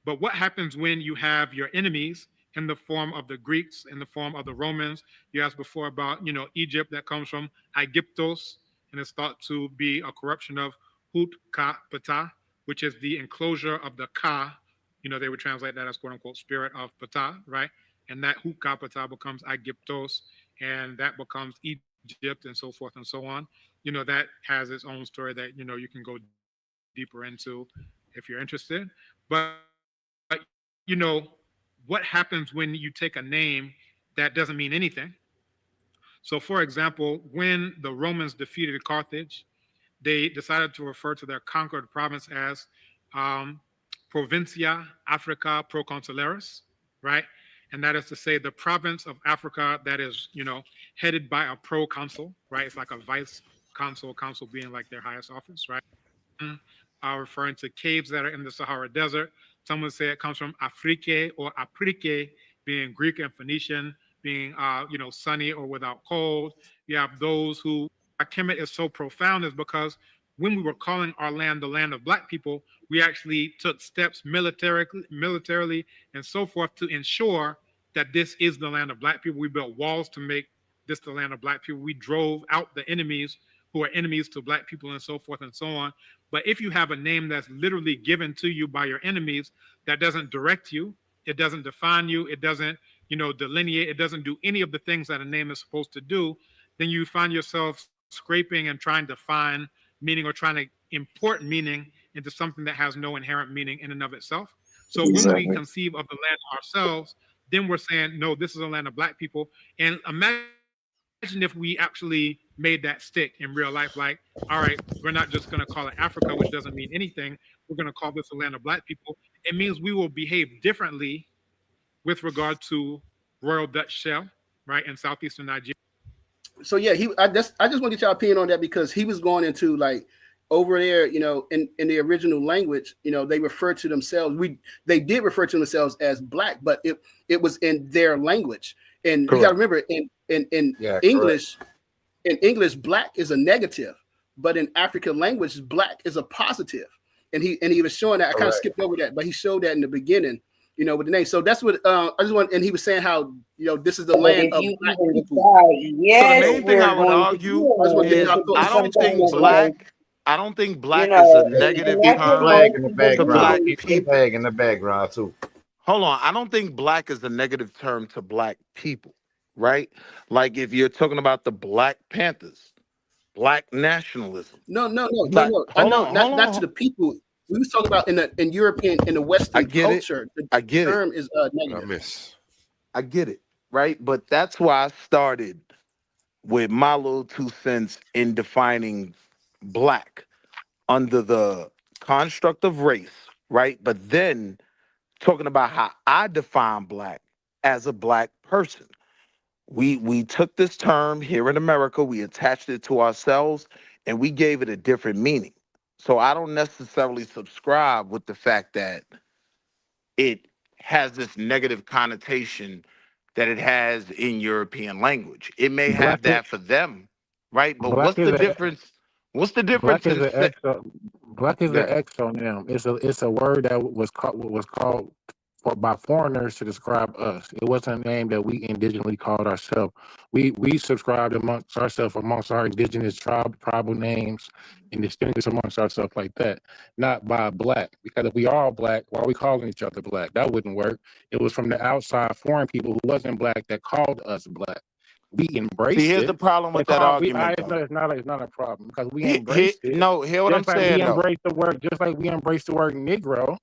But what happens when you have your enemies in the form of the Greeks, in the form of the Romans? You asked before about Egypt, that comes from Aegyptos, and it's thought to be a corruption of Hut Ka Ptah, which is the enclosure of the Ka. They would translate that as quote unquote spirit of Ptah, right? And that Hut Ka Ptah becomes Aegyptos, and that becomes Egypt, and so forth and so on. That has its own story that you can go deeper into if you're interested. But what happens when you take a name that doesn't mean anything? So for example, when the Romans defeated Carthage, they decided to refer to their conquered province as Provincia Africa Proconsularis, right? And that is to say the province of Africa that is, headed by a proconsul, right? It's like a vice consul, consul being like their highest office, right? are referring to caves that are in the Sahara Desert. Some would say it comes from Afrique or Aprike, being Greek and Phoenician, being sunny or without cold. You have those who Kemet is so profound is because when we were calling our land the land of Black people, we actually took steps militarily and so forth to ensure that this is the land of Black people. We built walls to make this the land of Black people. We drove out the enemies who are enemies to Black people and so forth and so on. But if you have a name that's literally given to you by your enemies, that doesn't direct you, it doesn't define you, it doesn't, delineate, it doesn't do any of the things that a name is supposed to do, then you find yourself scraping and trying to find meaning or trying to import meaning into something that has no inherent meaning in and of itself. So when we conceive of the land ourselves, then we're saying, no, this is a land of Black people. And imagine if we actually made that stick in real life, like, all right, we're not just going to call it Africa, which doesn't mean anything. We're going to call this a land of Black people. It means we will behave differently with regard to Royal Dutch Shell, right, in southeastern Nigeria. So yeah, I just want to get your opinion on that, because he was going into like over there, in the original language, they refer to themselves. They did refer to themselves as Black, but it was in their language. And you got to remember, in English, in English, Black is a negative, but in African language, Black is a positive. And he was showing that. I kind of skipped over that, but he showed that in the beginning, with the name. So that's what I just want. And he was saying how this is the land of Black people. So the main thing I would argue is I don't think black is a negative term to Black people. In the background too. Hold on, I don't think Black is a negative term to Black people, right? Like if you're talking about the Black Panthers, Black nationalism. No. I know, not to the people. We was talking about in European, in the Western culture. I get it. The term is negative. I get it, right? But that's why I started with my little 2 cents in defining Black under the construct of race, right? But then talking about how I define Black as a Black person. We took this term here in America, we attached it to ourselves, and we gave it a different meaning. So I don't necessarily subscribe with the fact that it has this negative connotation that it has in European language. It may have that for them, right? But what's the difference? What's the difference? Black is an exonym. It's a word that was called by foreigners to describe us. It wasn't a name that we indigenously called ourselves. We subscribed amongst ourselves, amongst our indigenous tribal names, and distinguish amongst ourselves like that, not by Black. Because if we are all Black, why are we calling each other Black? That wouldn't work. It was from the outside foreign people who wasn't Black that called us Black. We embraced it. Here's the problem with that argument. It's not a problem, because we embraced it. No, hear what I'm saying. We embraced the word, just like we embraced the word Negro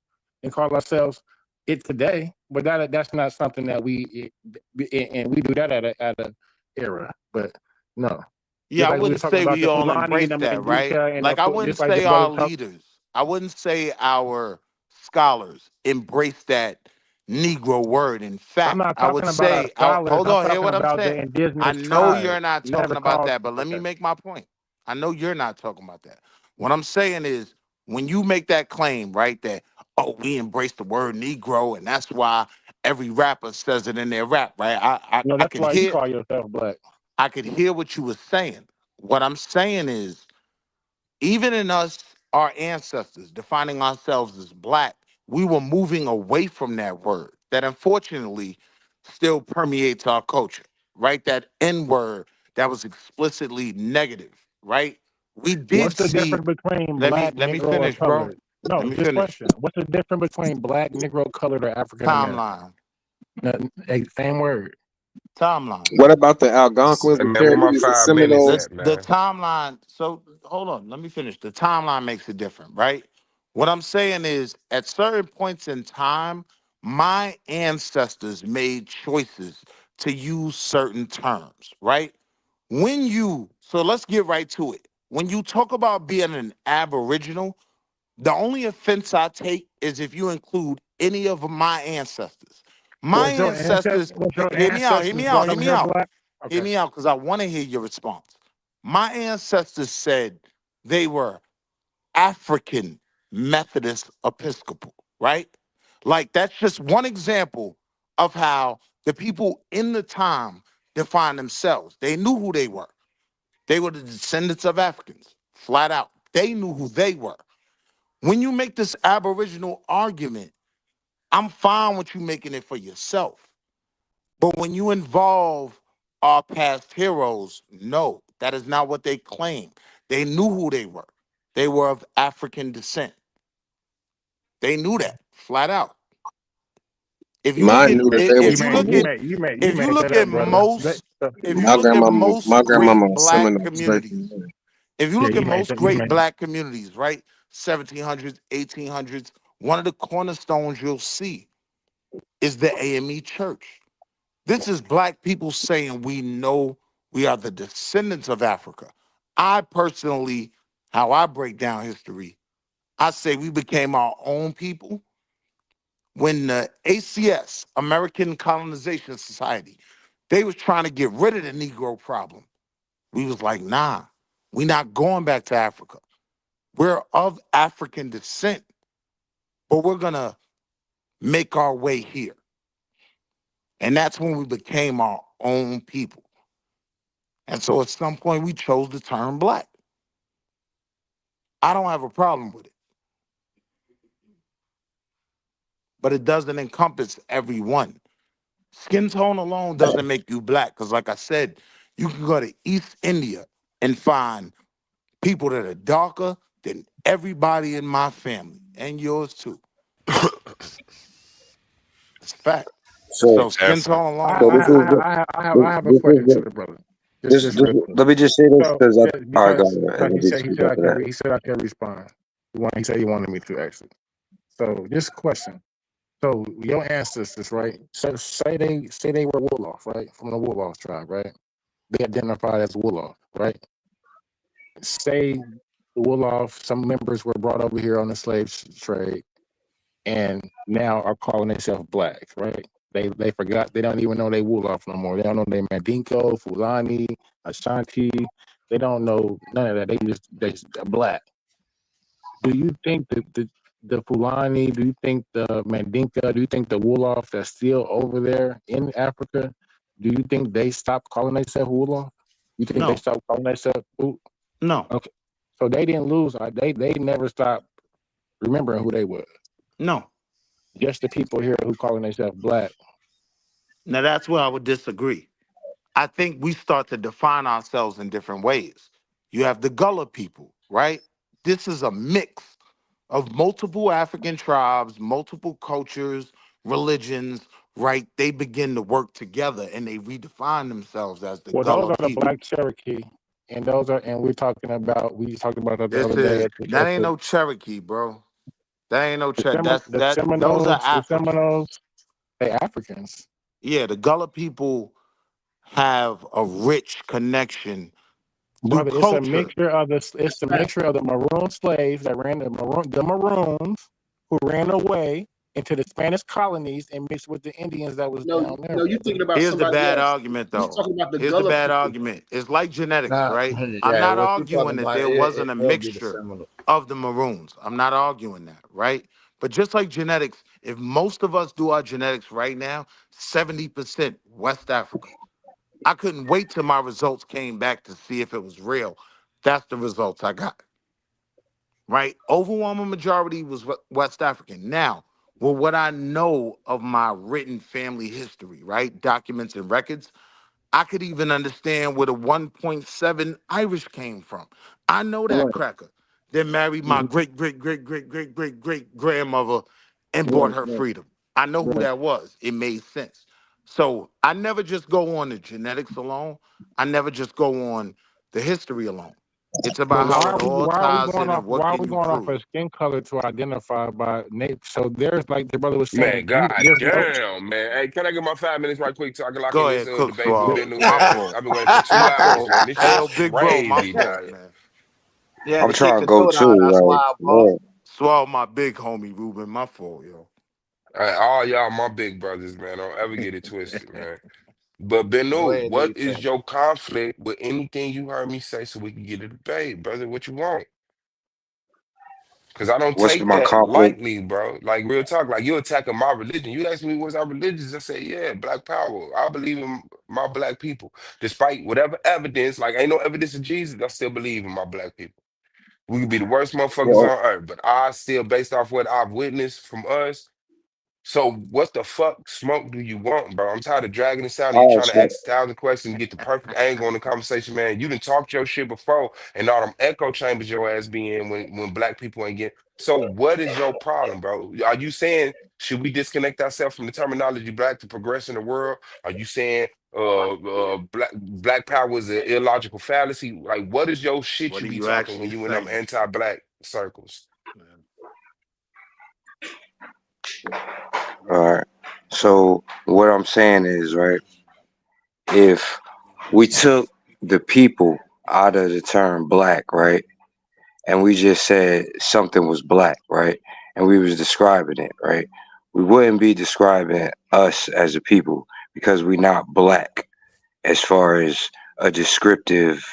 and call ourselves it today. But that's not something that we do that at a era. But no. Yeah, like I wouldn't say we all embrace that, right? Like I wouldn't say our leaders, I wouldn't say our scholars embrace that Negro word. In fact, I would say, hold on, hear what I'm saying. I know you're not talking about that, but let me make my point. I know you're not talking about that. What I'm saying is, when you make that claim, right, that, oh, we embrace the word Negro, and that's why every rapper says it in their rap, right? I that's could why hear, you call yourself Black. I could hear what you were saying. What I'm saying is, even in us, our ancestors defining ourselves as Black, we were moving away from that word that unfortunately still permeates our culture, right? That N word that was explicitly negative, right? We did What's the difference between Black, let me Negro, finish, or bro. colored? No, Let me just finish. question. What's the difference between Black, Negro, colored, or African American? Timeline. Same word. Timeline. What about the Algonquins, the Cherokees, the Seminoles? The timeline. So hold on, let me finish. The timeline makes it different, right? What I'm saying is, at certain points in time, my ancestors made choices to use certain terms, right? So let's get right to it. When you talk about being an Aboriginal, the only offense I take is if you include any of my ancestors. My ancestors, hear me out, hear me out, because I want to hear your response. My ancestors said they were African Methodist Episcopal, right? Like that's just one example of how the people in the time defined themselves. They knew who they were. They were the descendants of Africans, flat out. They knew who they were. When you make this aboriginal argument, I'm fine with you making it for yourself. But when you involve our past heroes, no, that is not what they claim. They knew who they were. They were of African descent. They knew that flat out. If you look Mine at knew that they were if you look at if you look at most my great grandmama was black Seminole. communities, if you look at most great black communities, right, 1700s, 1800s, one of the cornerstones you'll see is the AME Church. This is black people saying we know we are the descendants of Africa. I personally, how I break down history, I say we became our own people when the ACS, American Colonization Society, they was trying to get rid of the Negro problem. We was like, nah, we not going back to Africa. We're of African descent, but we're gonna make our way here. And that's when we became our own people. And so at some point we chose to turn black. I don't have a problem with it. But it doesn't encompass everyone. Skin tone alone doesn't make you black. Because like I said, you can go to East India and find people that are darker than everybody in my family. And yours too. It's a fact. So skin tone alone. I have a question to the brother. Just real quick. Let me just say this So, because all right, go because ahead, and like let me speak after that. he said I can respond. He said he wanted me to actually. So this question. So your ancestors, right? So say they were Wolof, right? From the Wolof tribe, right? They identified as Wolof, right? Say the Wolof, some members were brought over here on the slave trade and now are calling themselves black, right? They forgot, they don't even know they Wolof no more. They don't know they Mandinko, Fulani, Ashanti. They don't know none of that. They're black. Do you think that the Fulani, do you think the Mandinka, do you think the Wolof that's still over there in Africa, do you think they stopped calling themselves Wolof? You think they No. stopped calling themselves? No. Okay. So they didn't lose. They never stopped remembering who they were. No. Just the people here who calling themselves black. Now that's where I would disagree. I think we start to define ourselves in different ways. You have the Gullah people, right? This is a mix of multiple African tribes, multiple cultures, religions, right? They begin to work together and they redefine themselves as the Well, those Gullah are the people. black Cherokee, and we talked about that the other day. That ain't no Cherokee, bro. That ain't no Cherokee. Those Seminoles, are Africans. they Africans. Yeah, the Gullah people have a rich connection through Brother, culture. mixture of the maroon slaves that ran the Maroons who ran away into the Spanish colonies and mixed with the Indians that was down there. No, you thinking about Here's the somebody bad else. argument, He's though. talking about the Here's the Gullah bad people. argument. It's like genetics, Nah, right? I'm yeah, not what you talking arguing that about? there wasn't a It'll be the mixture Seminole. of the Maroons. I'm not arguing that, right? But just like genetics, if most of us do our genetics right now, 70% West Africa. I couldn't wait till my results came back to see if it was real. That's the results I got. Right? Overwhelming majority was West African. Now, well, what I know of my written family history, right? Documents and records, I could even understand where the 1.7 Irish came from. I know that cracker that married my great grandmother and bought her freedom. I know who that was. It made sense. So I never just go on the genetics alone. I never just go on the history alone. It's But about why how are it we all why are we ties going in off and what why are can we you going off prove. of skin color to identify by name? So there's like the brother was Man, saying, god there's no damn, man. Hey, can I get my 5 minutes right quick so I can lock in Go this ahead, cook, debate with Swab. Ben New, My man? fault. I've been waiting for 2 My hours, fault. man. This Hey, shit yo, big bro, my crazy fault, down man. Yeah, I'm to trying kick to the go goat out. too, That's right? why, boss. Swab my big homie, Ruben. My fault, yo. here. All y'all my big brothers, man. Don't ever get it twisted, man. But Go Benu, ahead, do your what is thing. your conflict with anything you heard me say so we can get a debate, brother? What you want? Cause I don't What's take my that conflict? lightly, bro. Like real talk. Like you attacking my religion. You ask me what's our religion, I say, yeah, black power. I believe in my black people. Despite whatever evidence, like ain't no evidence of Jesus, I still believe in my black people. We could be the worst motherfuckers Well, on earth, but I still, based off what I've witnessed from us. So what the fuck smoke do you want, bro? I'm tired of dragging this out and you all right, trying to so ask 1,000 questions and get the perfect angle on the conversation, man. You done talked your shit before and all them echo chambers your ass be in when black people ain't get. So what is your problem, bro? Are you saying should we disconnect ourselves from the terminology black to progress in the world? Are you saying black power is an illogical fallacy? Like what is your shit What you are be you talking when actually you in them saying? anti-black circles? all right. So what I'm saying is, right, if we took the people out of the term black, right, and we just said something was black, right, and we was describing it, right, we wouldn't be describing us as a people because we're not black as far as a descriptive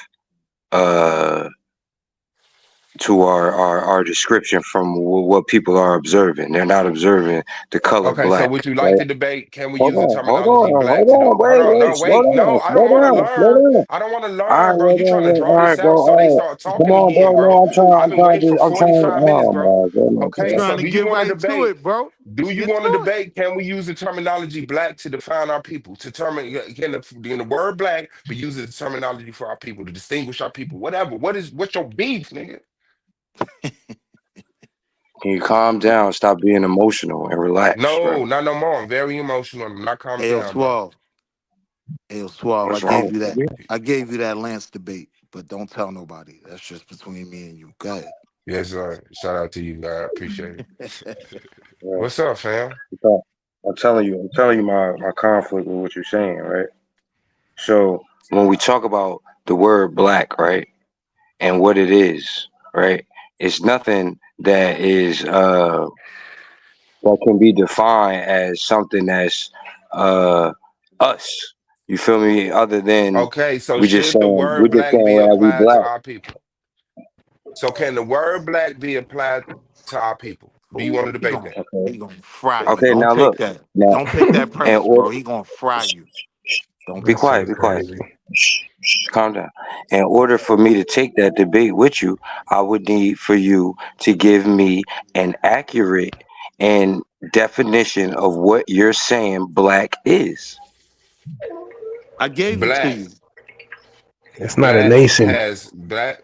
to our description from what people are observing. They're not observing the color Okay, so black, would you like right? to debate? Can we Hold use the on, hold terminology on, black hold to the on, hold on, wait, no, slow wait, no, down, I slow don't want to down, slow learn. down. I don't want to All learn, right, bro. You trying to all draw right, this bro, out so they all right. start Come talking on, again, bro. bro. No, I've been waiting for I'm trying. 45 minutes, Oh bro. my goodness, You Okay, man. so trying to do you get want to right to debate? it, bro? Do you Get want to to it. debate? Can we use the terminology black to define our people? To determine can the word black be used as terminology for our people to distinguish our people? Whatever. What's your beef, nigga? Can you calm down? Stop being emotional and relax, bro. No, not no more. I'm very emotional. I'm not calming Ayo, down, bro. Suave. Ayo, Suave. What's wrong with you? I gave you that Lance debate, but don't tell nobody. That's just between me and you. Go ahead. Yes, sir. Shout out to you, guy. I appreciate it. Yeah, What's up, fam? because I'm telling you my conflict with what you're saying, right? So when we talk about the word black, right, and what it is, right, it's nothing that is that can be defined as something that's us. You feel me? Other than Okay, so we just should the saying word black be that we applied to black. our people? So can the word black be applied to our people? Do you want to Ooh, debate that? he gonna fry you. Okay, Don't now take look. that. Now Don't take that and personal, order, bro. He gonna fry you. Don't be That take that. shit quiet, be quiet. crazy. Calm down. In order for me to take that debate with you, I would need for you to give me an accurate and definition of what you're saying black is. I gave it to Black, you. It's not a black nation. has black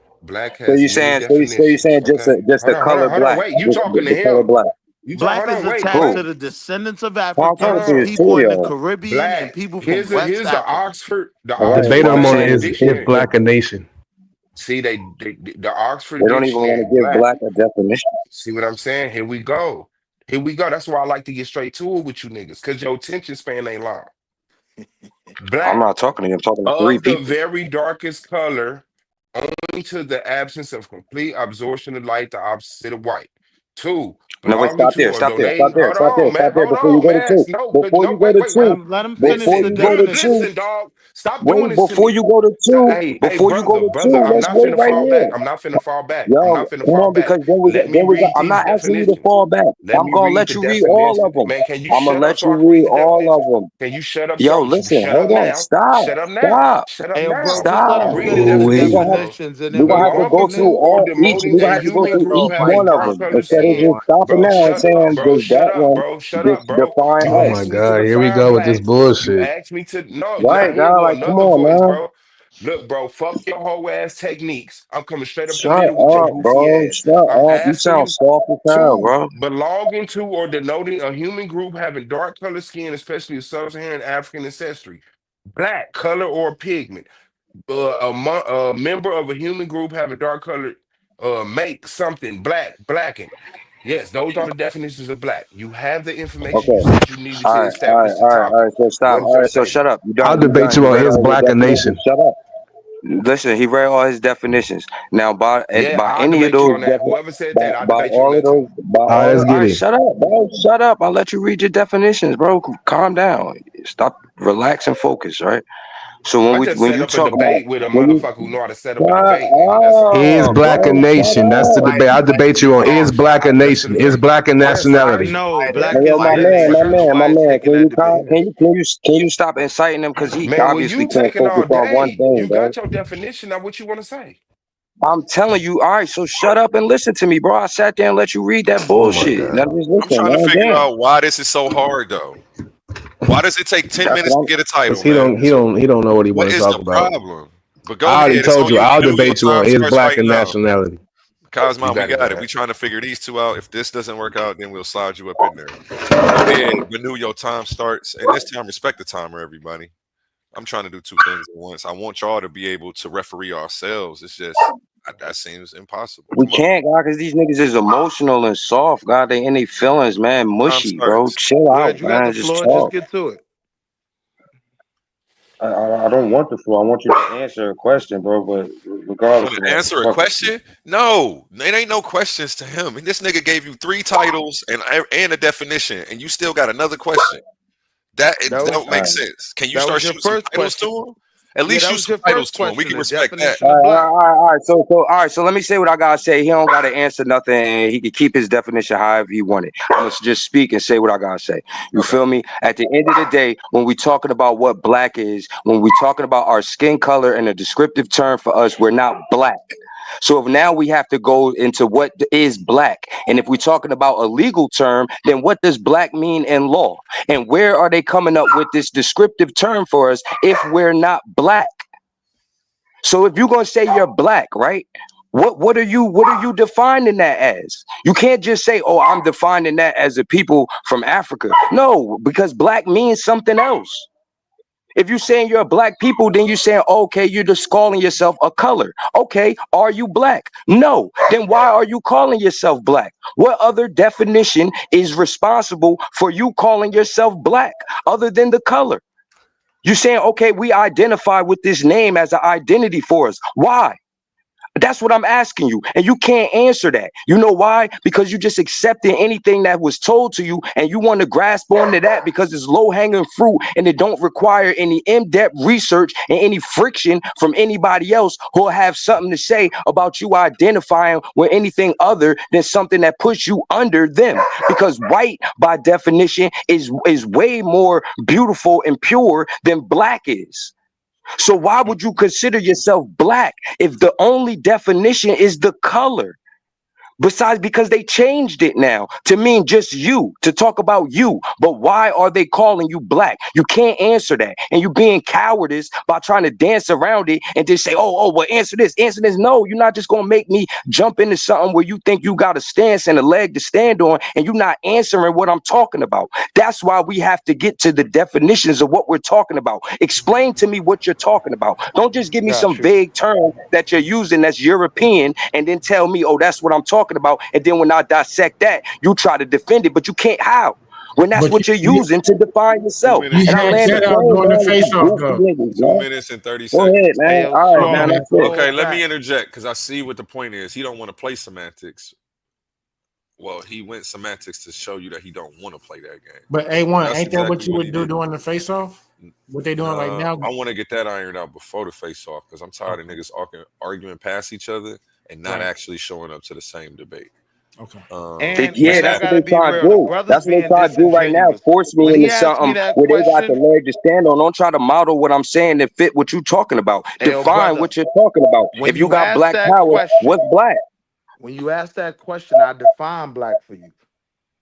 So has you many saying definitions. just Okay, the color hold on. black, Wait, you talking to the color him? black. You talk. Black Hold is on. Wait, attached Who? to wait. the descendants of Oh, I'm Hold talking Africans, to you, on. it's two people of in the y'all. Caribbean, and Black. people from Here's West the Africa. The All The right, debate so Oxford I'm I'm on saying Dictionary. is is black a nation? See, the Oxford they don't even Dictionary, want to give black. black a definition. See what I'm saying? Here we go. Here we go. That's why I like to get straight to it with you niggas, because your attention span ain't long. I'm Black, not talking to you, I'm talking to three of the people. very darkest color, owing to the absence of complete absorption of light, the opposite of white. Two, No, wait, belonging stop to there, or stop there, stop donating. there, Hold stop there, on, stop man. there Hold before you on, go to man. two. No, Before you go wait, to wait, wait. two, Let him finish before the you go to two, definition. Listen, dog. Stop doing wait, this to before me. you go to two, Hey, before you go to brother, two, I'm let's not wait finna right fall back. here. I'm not finna fall back. I'm Yo, not finna come fall on, back. because Let me read I'm these not asking you to definitions. fall back. Let I'm me gonna read let the you read all definition. of them. Man, can you I'm gonna shut up let so you I can read read the all of definitions? them. Can you shut up Yo, so listen, shut up hold on, now? stop, Shut up now. stop, Shut up Hey, bro, now. just let stop. him I'm reading finish the the Ooh-wee. We're gonna have definitions, and then we're we gonna can have to go go from belonging to there. through or all each. demoting We're a gonna have to go human through group each having one of dark them colored instead of skin. just stopping Bro, now and shut up, saying bro. does Shut that up, one bro. Shut up, bro. define You Oh us? my asked me to God, here we define go with this black. You bullshit. asked me to no, Right, now here God, go like come another on, voice, man. bro. Look, bro, fuck your whole ass techniques. I'm coming straight up the Shut middle with your up, goofy bro. ass. Shut I'm up. You asking sound you soft as hell, to bro. belonging to or denoting a human group having dark colored skin, especially of sub-Saharan African ancestry, black color or pigment. A member of a human group having dark colored make something blackened. Yes, those are the definitions of black. You have the information you Okay. said you needed All to right, all right, establish the all right, all right. topic. So stop. What is All your right, so shut statement? up. You I'll done. You debate done. you You on read is all his black a definitions. nation. Shut up. Listen, he read all his definitions. Now, Yeah, by I'll any of debate you those on that. Whoever said that, I'll by debate you on all of that too. those by All right, all. let's All get right, it. shut up, bro. Shut up. I'll let you read your definitions, bro. Calm down. Stop. Relax and focus. Right. So I when just when set you up a talk debate with a when you motherfucker who know how to set up a debate, nigga. That's all. oh Is black a bro, shut nation? That's the up. debate. I debate you on is black a That's the nation? Is debate. black a Yes, nationality? No, Hey black yo, is my the man, my nation. man, my Nobody man. taking that debate. Can you stop inciting him? Because he Man, well, obviously you can't taking all focus on one day. thing, You bro. got your definition. Now, what you want to say? I'm telling you, all right, so shut up and listen to me, bro. I sat there and let you read that Oh my bullshit. Now god. just I'm listen, trying to man. figure Damn. out why this is so hard though. Why does it take 10 That's minutes what to get a Because title, he man? don't he don't he don't know what he What want to is the talk about. problem? But go I ahead. already It's told on you. you, I'll Manu. Your debate you on time is starts black right a now. nationality. You Cosmo, we got it, go got it. ahead. We trying to figure these two out. If this doesn't work out, then we'll slide you up in there. Go ahead, Manu. Your time starts, and this time, respect the timer, everybody. I'm trying to do two things at once. I want y'all to be able to referee ourselves. It's just that seems impossible. We Come on. can't, God, because these niggas is emotional and soft, God. They in their feelings, man. Time Mushy, bro. starts. Chill out, Good, you got the man. Just floor. Just talk. get to it. I don't want the floor. I want you to answer a question, bro. But You regardless want of to that, answer a fuck. question? No, it ain't no questions to him. And this nigga gave you 3 titles and a definition, and you still got another question. That it That was don't make All right. sense. Can you that start was your shooting some first titles to question. him? At Yeah, least that shoot was some your titles first to him. We question. can The respect that. definition of black. All right. So let me say what I gotta say. He don't gotta answer nothing, and he can keep his definition however he want it. I'm gonna just speak and say what I gotta say. You Okay. feel me? At the end of the day, when we talking about what black is, when we talking about our skin color and a descriptive term for us, we're not black. So if now we have to go into what is black, and if we're talking about a legal term, then what does black mean in law? And where are they coming up with this descriptive term for us if we're not black? So if you're gonna say you're black, right? What are you defining that as? You can't just say, "Oh, I'm defining that as a people from Africa." No, because black means something else. If you're saying you're a black people, then you're saying, okay, you're just calling yourself a color. Okay, are you black? No. Then why are you calling yourself black? What other definition is responsible for you calling yourself black other than the color? You're saying, okay, we identify with this name as an identity for us. Why? That's what I'm asking you. And you can't answer that. You know why? Because you just accepted anything that was told to you and you want to grasp onto that because it's low-hanging fruit and it don't require any in-depth research and any friction from anybody else who'll have something to say about you identifying with anything other than something that puts you under them. Because white, by definition, is way more beautiful and pure than black is. So why would you consider yourself black if the only definition is the color? Besides, because they changed it now to mean just you, to talk about you. But why are they calling you black? You can't answer that. And you're being cowardice by trying to dance around it and just say, well, answer this, answer this. No, you're not just going to make me jump into something where you think you got a stance and a leg to stand on and you're not answering what I'm talking about. That's why we have to get to the definitions of what we're talking about. Explain to me what you're talking about. Don't just give me some Got you. vague term that you're using that's European and then tell me, oh, that's what I'm talking about. And then when I dissect that, you try to defend it, but you can't. How? When that's But what you're using to define 2 yourself. minutes you And I and had 30 land the that out seconds. plane, during the man, with you face-off, goofy though. niggas, 2 man. minutes and 30 Go ahead, seconds. man. Hey, yo, All right, Go man. Suave, ahead. That's it. Okay, roll let me back. interject because I see what the point is. He don't want to play semantics. Well, he went semantics to show you that he don't want to play that game. But A1, That's ain't that what exactly you what he would do did. during the face-off? What they doing right now? I want to get that ironed out before the face off because I'm tired of niggas arguing past each other and not Right. actually showing up to the same debate. Okay. And Yeah, That's I that's that. what gotta they be trying to real. The do. brother's That's what they being trying to do right now. disingenuous. Force me When he into asked me something that where they got the question, leg to stand on. Don't try to model what I'm saying and fit what you talking about. hey, yo, Define brother, what you're talking about. when If you you got ask black that power, what's question, black? when you ask that question, I define black for you.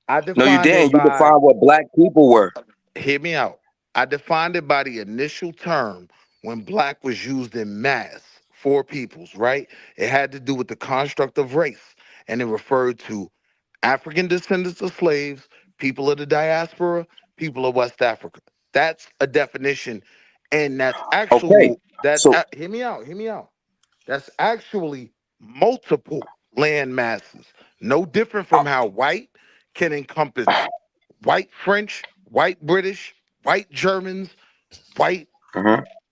I No, you defined it didn't. You by, define what black people were. hear me out. I defined it by the initial term when black was used in mass for peoples, right? It had to do with the construct of race, and it referred to African descendants of slaves, people of the diaspora, people of West Africa. That's a definition, and that's Okay. actual. So Hear me out. Hear me out. That's actually multiple land masses. No different from how white can encompass white French, white British, white Germans, white Mhm.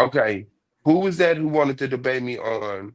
Okay, who was that who wanted to debate me on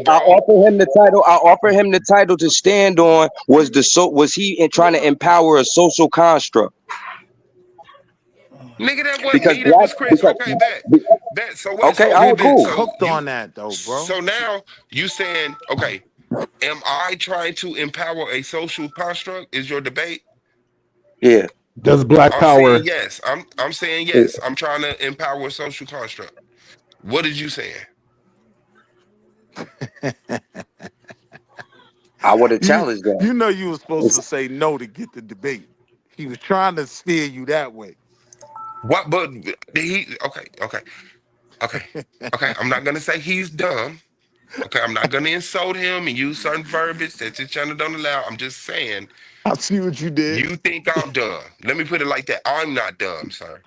I offer him the title. I offer him the title to stand on. Was he trying to empower a social construct? Nigga, that wasn't Because me. That was Chris. Okay, bet. So what? Okay, So, all right, bet, cool. so Cooked you, on that though, bro. so now you saying, okay, am I trying to empower a social construct? Is your debate? Does Black I'm Power? saying yes. I'm saying yes. I'm trying to empower a social construct. What did you say? I would have You challenged that. you know you were supposed It's- to say no to get the debate. He was trying to steer you that way. What? But he? Okay. I'm not gonna say he's dumb. Okay, I'm not gonna insult him and use certain verbiage that your channel don't allow. I'm just saying. I see what you did. You think I'm dumb? Let me put it like that. I'm not dumb, sir.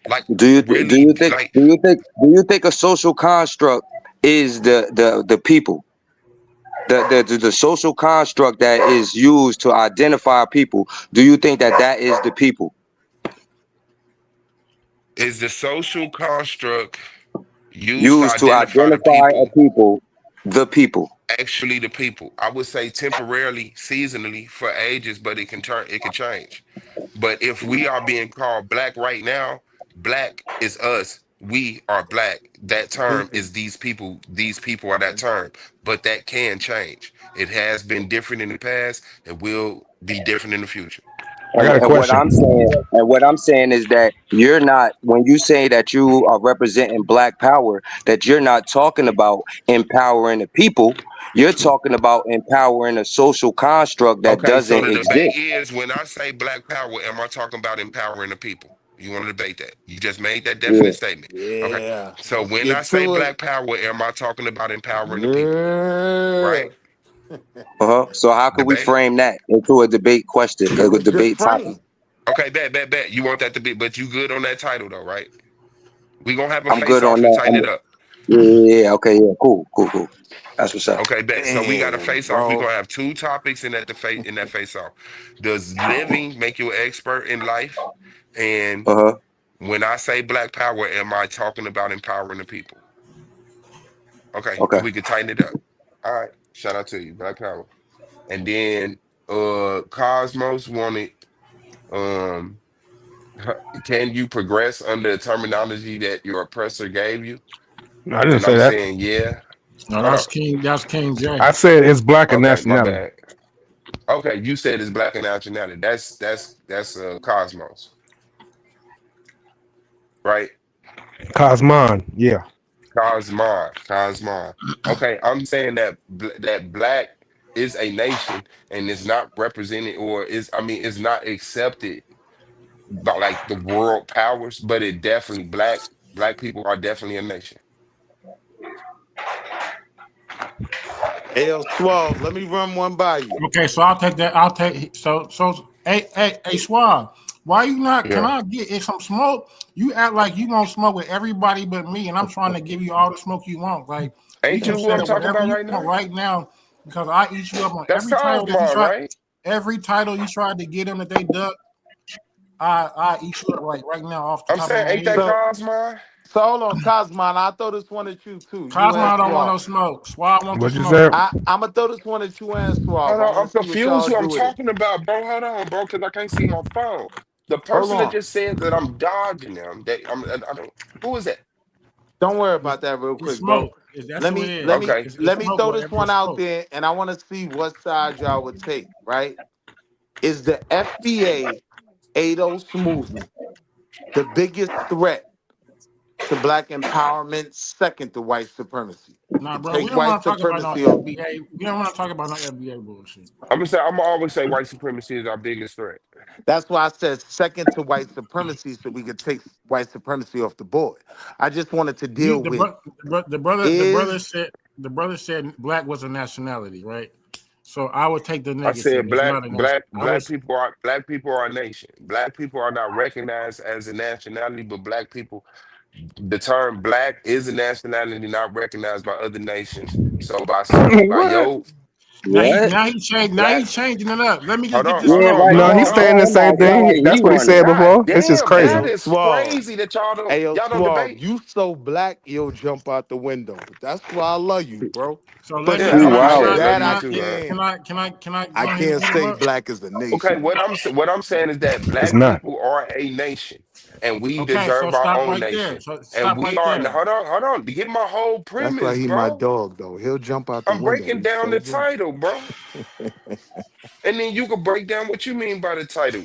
Like Do you really, like do you think a social construct is the people? The social construct that is used to identify people, do you think that is the people? is the social construct used to Used to identify the identify a people people, the people. actually the people? I would say temporarily, seasonally for ages, but it can change. But if we are being called black right now, black is us. We are black. That term is these people. These people are that term. But that can change. It has been different in the past. It will be different in the future. I got a And what question. I'm saying is that you're not, when you say that you are representing black power, that you're not talking about empowering the people. You're talking about empowering a social construct that Okay, so doesn't the debate exist. is when I say black power, am I talking about empowering the people? You want to debate that? You just made that Yeah. definite statement. Okay. Yeah. So Let's when I get say to black it. power, am I talking about empowering the people? Yeah. Right? So how could we Debate it. frame that into a debate question, Give a a good debate topic? frame. Okay, bet. You want that to be, but you good on that title though, right? We gonna have a I'm face good off on and that. tighten it up. Yeah, okay, yeah, cool. That's what's up. Okay, bet. So we got a Damn, face off. We're bro. gonna have two topics in that face off. Does living make you an expert in life? And when I say black power, am I talking about empowering the people? Okay, Okay. and we can tighten it up. All right. Shout out to you, black power. And then Cosmos wanted can you progress under the terminology that your oppressor gave you? No, I didn't And say I'm that. saying, yeah. No, Hold that's up. King. That's King James. I said it's black and Okay, my nationality. bad. Okay, you said it's black and nationality. That's Cosmos, right? Cosmon, yeah. Cosmon. Okay, I'm saying that that black is a nation and is not represented or is not accepted by like the world powers, but it definitely black people are definitely a nation. L Swab, let me run one by you. Okay, so I'll take that. I'll take so. Hey, Schwab, why you not? Can Yeah. I get some smoke? You act like you want smoke with everybody but me, and I'm trying to give you all the smoke you want. Like we Ain't can you who say I'm talking whatever about you right want now? right now because I eat you up on That's every title that you Cosmon, try. right? Every title you tried to get them that they duck, I eat you up right now off the I'm top of saying, my ain't that head. Cosmon? So hold on, Cosmon. I throw this one at you too. You Cosmo and don't want no Swab. smoke. Swab want the What you smoke. said? I'm gonna throw this one at you and Swab. Hold I on, want I'm to see what confused y'all who I'm do with it. talking about, bro. Hold on, bro, because I can't see my phone. The Hold person that on. just said that I'm dodging them, I don't. Who is that? Don't worry about that real It's quick, bro. smoke. That's who it is. Okay, Let It's me smoke throw with this every one out smoke. there, and I want to see what side y'all would take. Right? Is the FBA ADOS movement the biggest threat to black empowerment, second to white supremacy? Nah, You bro, we take don't white want to talk about no supremacy over. FBA. We don't want to talk about no FBA bullshit. I'm gonna always say white supremacy is our biggest threat. That's why I said second to white supremacy, so we could take white supremacy off the board. I just wanted to deal The with brother said black was a nationality, right? So I would take the I negative. said It's not a nation. black people are a nation. Black people are not recognized as a nationality, but black people, the term black is a nationality not recognized by other nations. So by What? your Now What? he's black, changing it up. Let me just hold get on, this hold Yeah, straight. on, right. hold No, on, he's No, hold saying on. the I'm same not thing. quiet. That's He what he running. said God before. It's just damn, crazy. that Ayo, is Swab. crazy that y'all Ayo, don't Swab, debate. you so black, you'll jump out the window. But that's why I love you, bro. So let But me Yeah, He can I I wilding. love that you I too, man. can't. can I I go ahead and can't beat him say up? black is a Okay, nation. what I'm saying is that It's black not. people are a nation, and we Okay, so deserve our stop own right there. nation, So and stop we right are. there. Now, hold on. To get my whole That's why premise, he my bro. dog, though. He'll jump out the I'm window. breaking He's down so the black. title, bro, and then you can break down what you mean by the title.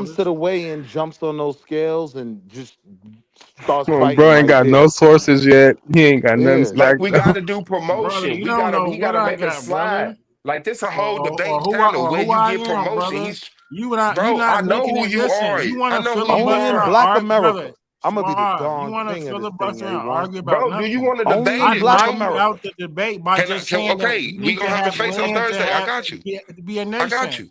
comes to the weigh-in, jumps on those scales and just starts Come on, fighting bro ain't right got there. no sources yet. He ain't got nothing Yeah. Like stacked we up. gotta do brother, promotion. you We don't gotta know he what gotta I make a got, slide. brother, Like this a whole or debate who down to where who you I get am, promotion. brother. He's You not bro, I know making who it. you are. Listen, you want I to know who you Only filibuster in and are. Black argue, brother. America. I'm gonna be the Suave, you darn want to king of this thing, filibuster and A1. argue about Bro, do you nothing. want to Only debate in I it, Black bro? knocked you out America. the debate by just saying that Okay, you we need gonna to have to have face on land Thursday. I got you. to be a I got nation. you.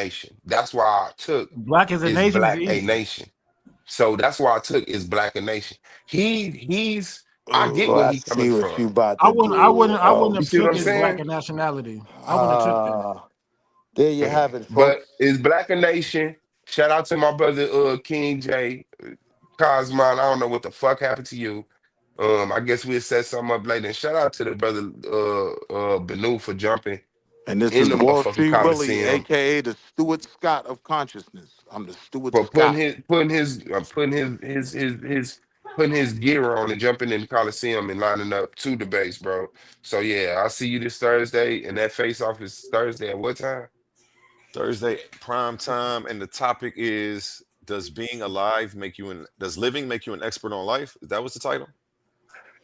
nation. That's why I took Black as a is nation is black a easy. nation. So that's why I took is black a nation. He's I get Oh, where I he coming see what from. you about I to wouldn't. do. I wouldn't You have see what took I'm his black saying? nationality. I wouldn't have took that. There you have it, But folks. is black a nation? Shout out to my brother King J. Cosmon, I don't know what the fuck happened to you. I guess we'll set something up later. And shout out to the brother Benu for jumping And this in is the Wall motherfucking Street Willie, Coliseum. aka the Stuart Scott of consciousness. I'm the Stuart For Scott. putting his gear on and jumping in the Coliseum and lining up to the base, bro. So yeah, I'll see you this Thursday, and that face off is Thursday at what time? Thursday prime time, and the topic is: does living make you an expert on life? That was the title.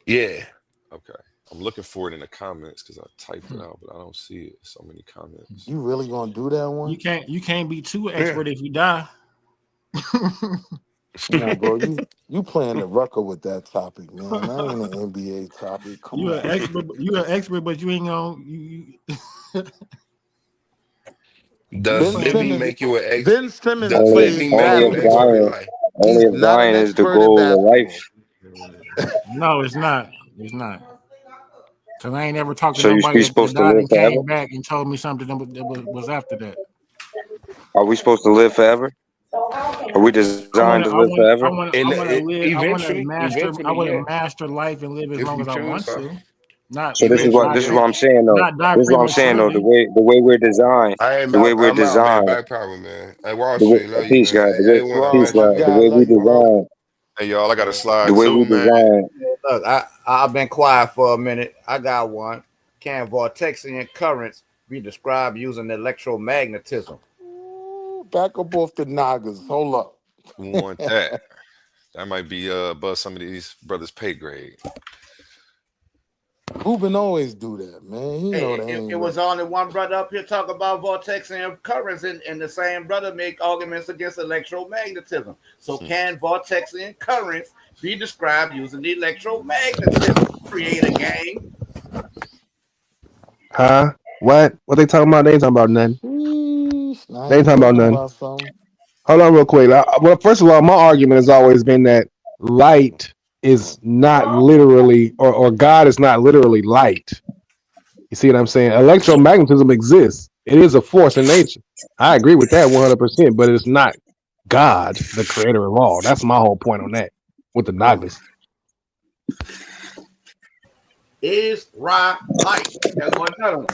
Yeah. Okay. I'm looking for it in the comments because I typed it out, but I don't see it. So many comments. You really gonna do that one? You can't be too expert if you die. Nah, bro, you playing the rucker with that topic, man. That ain't an NBA topic. Come You on. an expert, but you ain't gonna Does Ben living Simmons, make you an expert? Ben Simmons Does played living make you an expert in basketball. life? Only He's if not an dying is the expert in goal of basketball. life. No, it's not. It's not. Cause I ain't ever talked to So nobody we that supposed to died live and came forever? back and told me something that was after that. Are we supposed to live forever? Are we designed to live forever? I want to live. I want to master. I want to master life and live as long as I want to. Not. So this is what I'm saying though. Not die This is what I'm saying though. prematurely. The way we're designed, I'm the way out, we're man. designed, Black Power, man. Hey, Wall the Street, love way, you, peace, man. God, Hey, the A1, way, I peace, bet God, you, the man. way we designed, Hey y'all, I got a slide the way too, we man. designed. Look, I've been quiet for a minute. I got one. Can vortexian currents be described using electromagnetism? Back up off the Nagas. Hold up. Who want that? That might be above some of these brothers' pay grade. Ruben always do that, man. He know that ain't It was only one brother up here talk about vortexian currents, and the same brother make arguments against electromagnetism. So can vortexian currents be described using electromagnetism? Create a game. Huh? What they talking about? They ain't talking about nothing. Now They you ain't talking about thinking nothing. about something. Hold on real quick. Well, first of all, my argument has always been that light is not literally, or God is not literally light. You see what I'm saying? Electromagnetism exists. It is a force in nature. I agree with that 100%, but it's not God, the creator of all. That's my whole point on that with the Nagas. Is Ra light? That's one another one.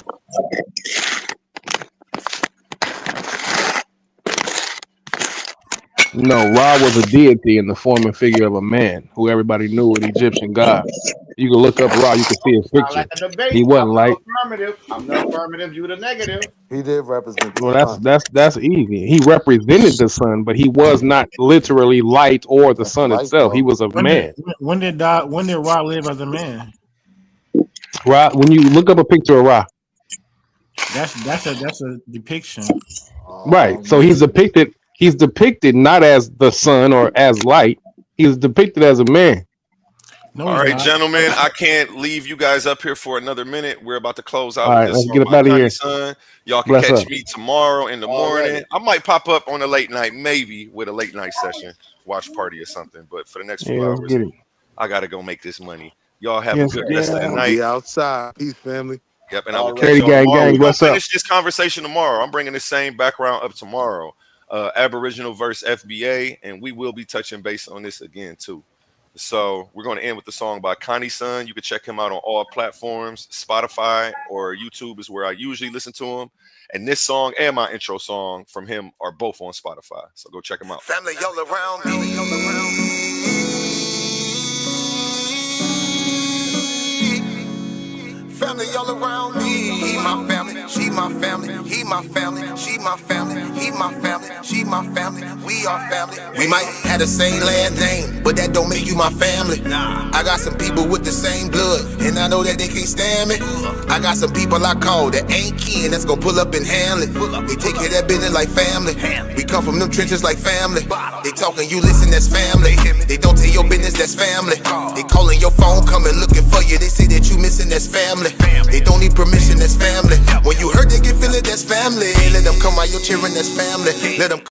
No, Ra was a deity in the form and figure of a man who everybody knew, an Egyptian god. You can look up Ra, you can see his I picture. like the debate. He wasn't I'm light. the affirmative. You the negative. He did represent the Well, sun. that's easy. He represented the sun, but he was not literally light or the sun light, itself. He though. was a man. When did Ra live as a man? Ra, when you look up a picture of Ra, That's a depiction. right? So he's depicted not as the sun or as light. He's depicted as a man. No, All he's right, not. gentlemen, I can't leave you guys up here for another minute. We're about to close out All with right, this let's song get up by out of Connie here. Son. Y'all can Bless catch up. me tomorrow in the morning. Already. I might pop up on a late night, maybe with a late night session, watch party or something. But for the next few Yeah, let's hours, get it. I gotta go make this money. Y'all have Yes, a good rest of the I'll night. be outside. Peace, family. Yep, and I will catch Katie y'all gang, tomorrow. gang, We're gonna what's up? finish this conversation tomorrow. I'm bringing the same background up tomorrow. Aboriginal versus FBA, and we will be touching base on this again too. So we're going to end with the song by Connie Son. You can check him out on all platforms. Spotify or YouTube is where I usually listen to him. And this song and my intro song from him are both on Spotify. So go check them out. Family all around me. Family all around me. He my family, she my family. He my family, she my family. He my family, she my family. We are family. We might have the same last name, but that don't make you my family. I got some people with the same blood, and I know that they can't stand me. I got some people I call that ain't kin that's gonna pull up and handle it. They take care of that business like family. We come from them trenches like family. They talking, you listen, that's family. They don't tell your business, that's family. They calling your phone, coming looking for you. They say that you missing, that's family. They don't need permission, that's family. When you hurt, they can feel it, that's family. Let them come out your cheering, that's family. Let them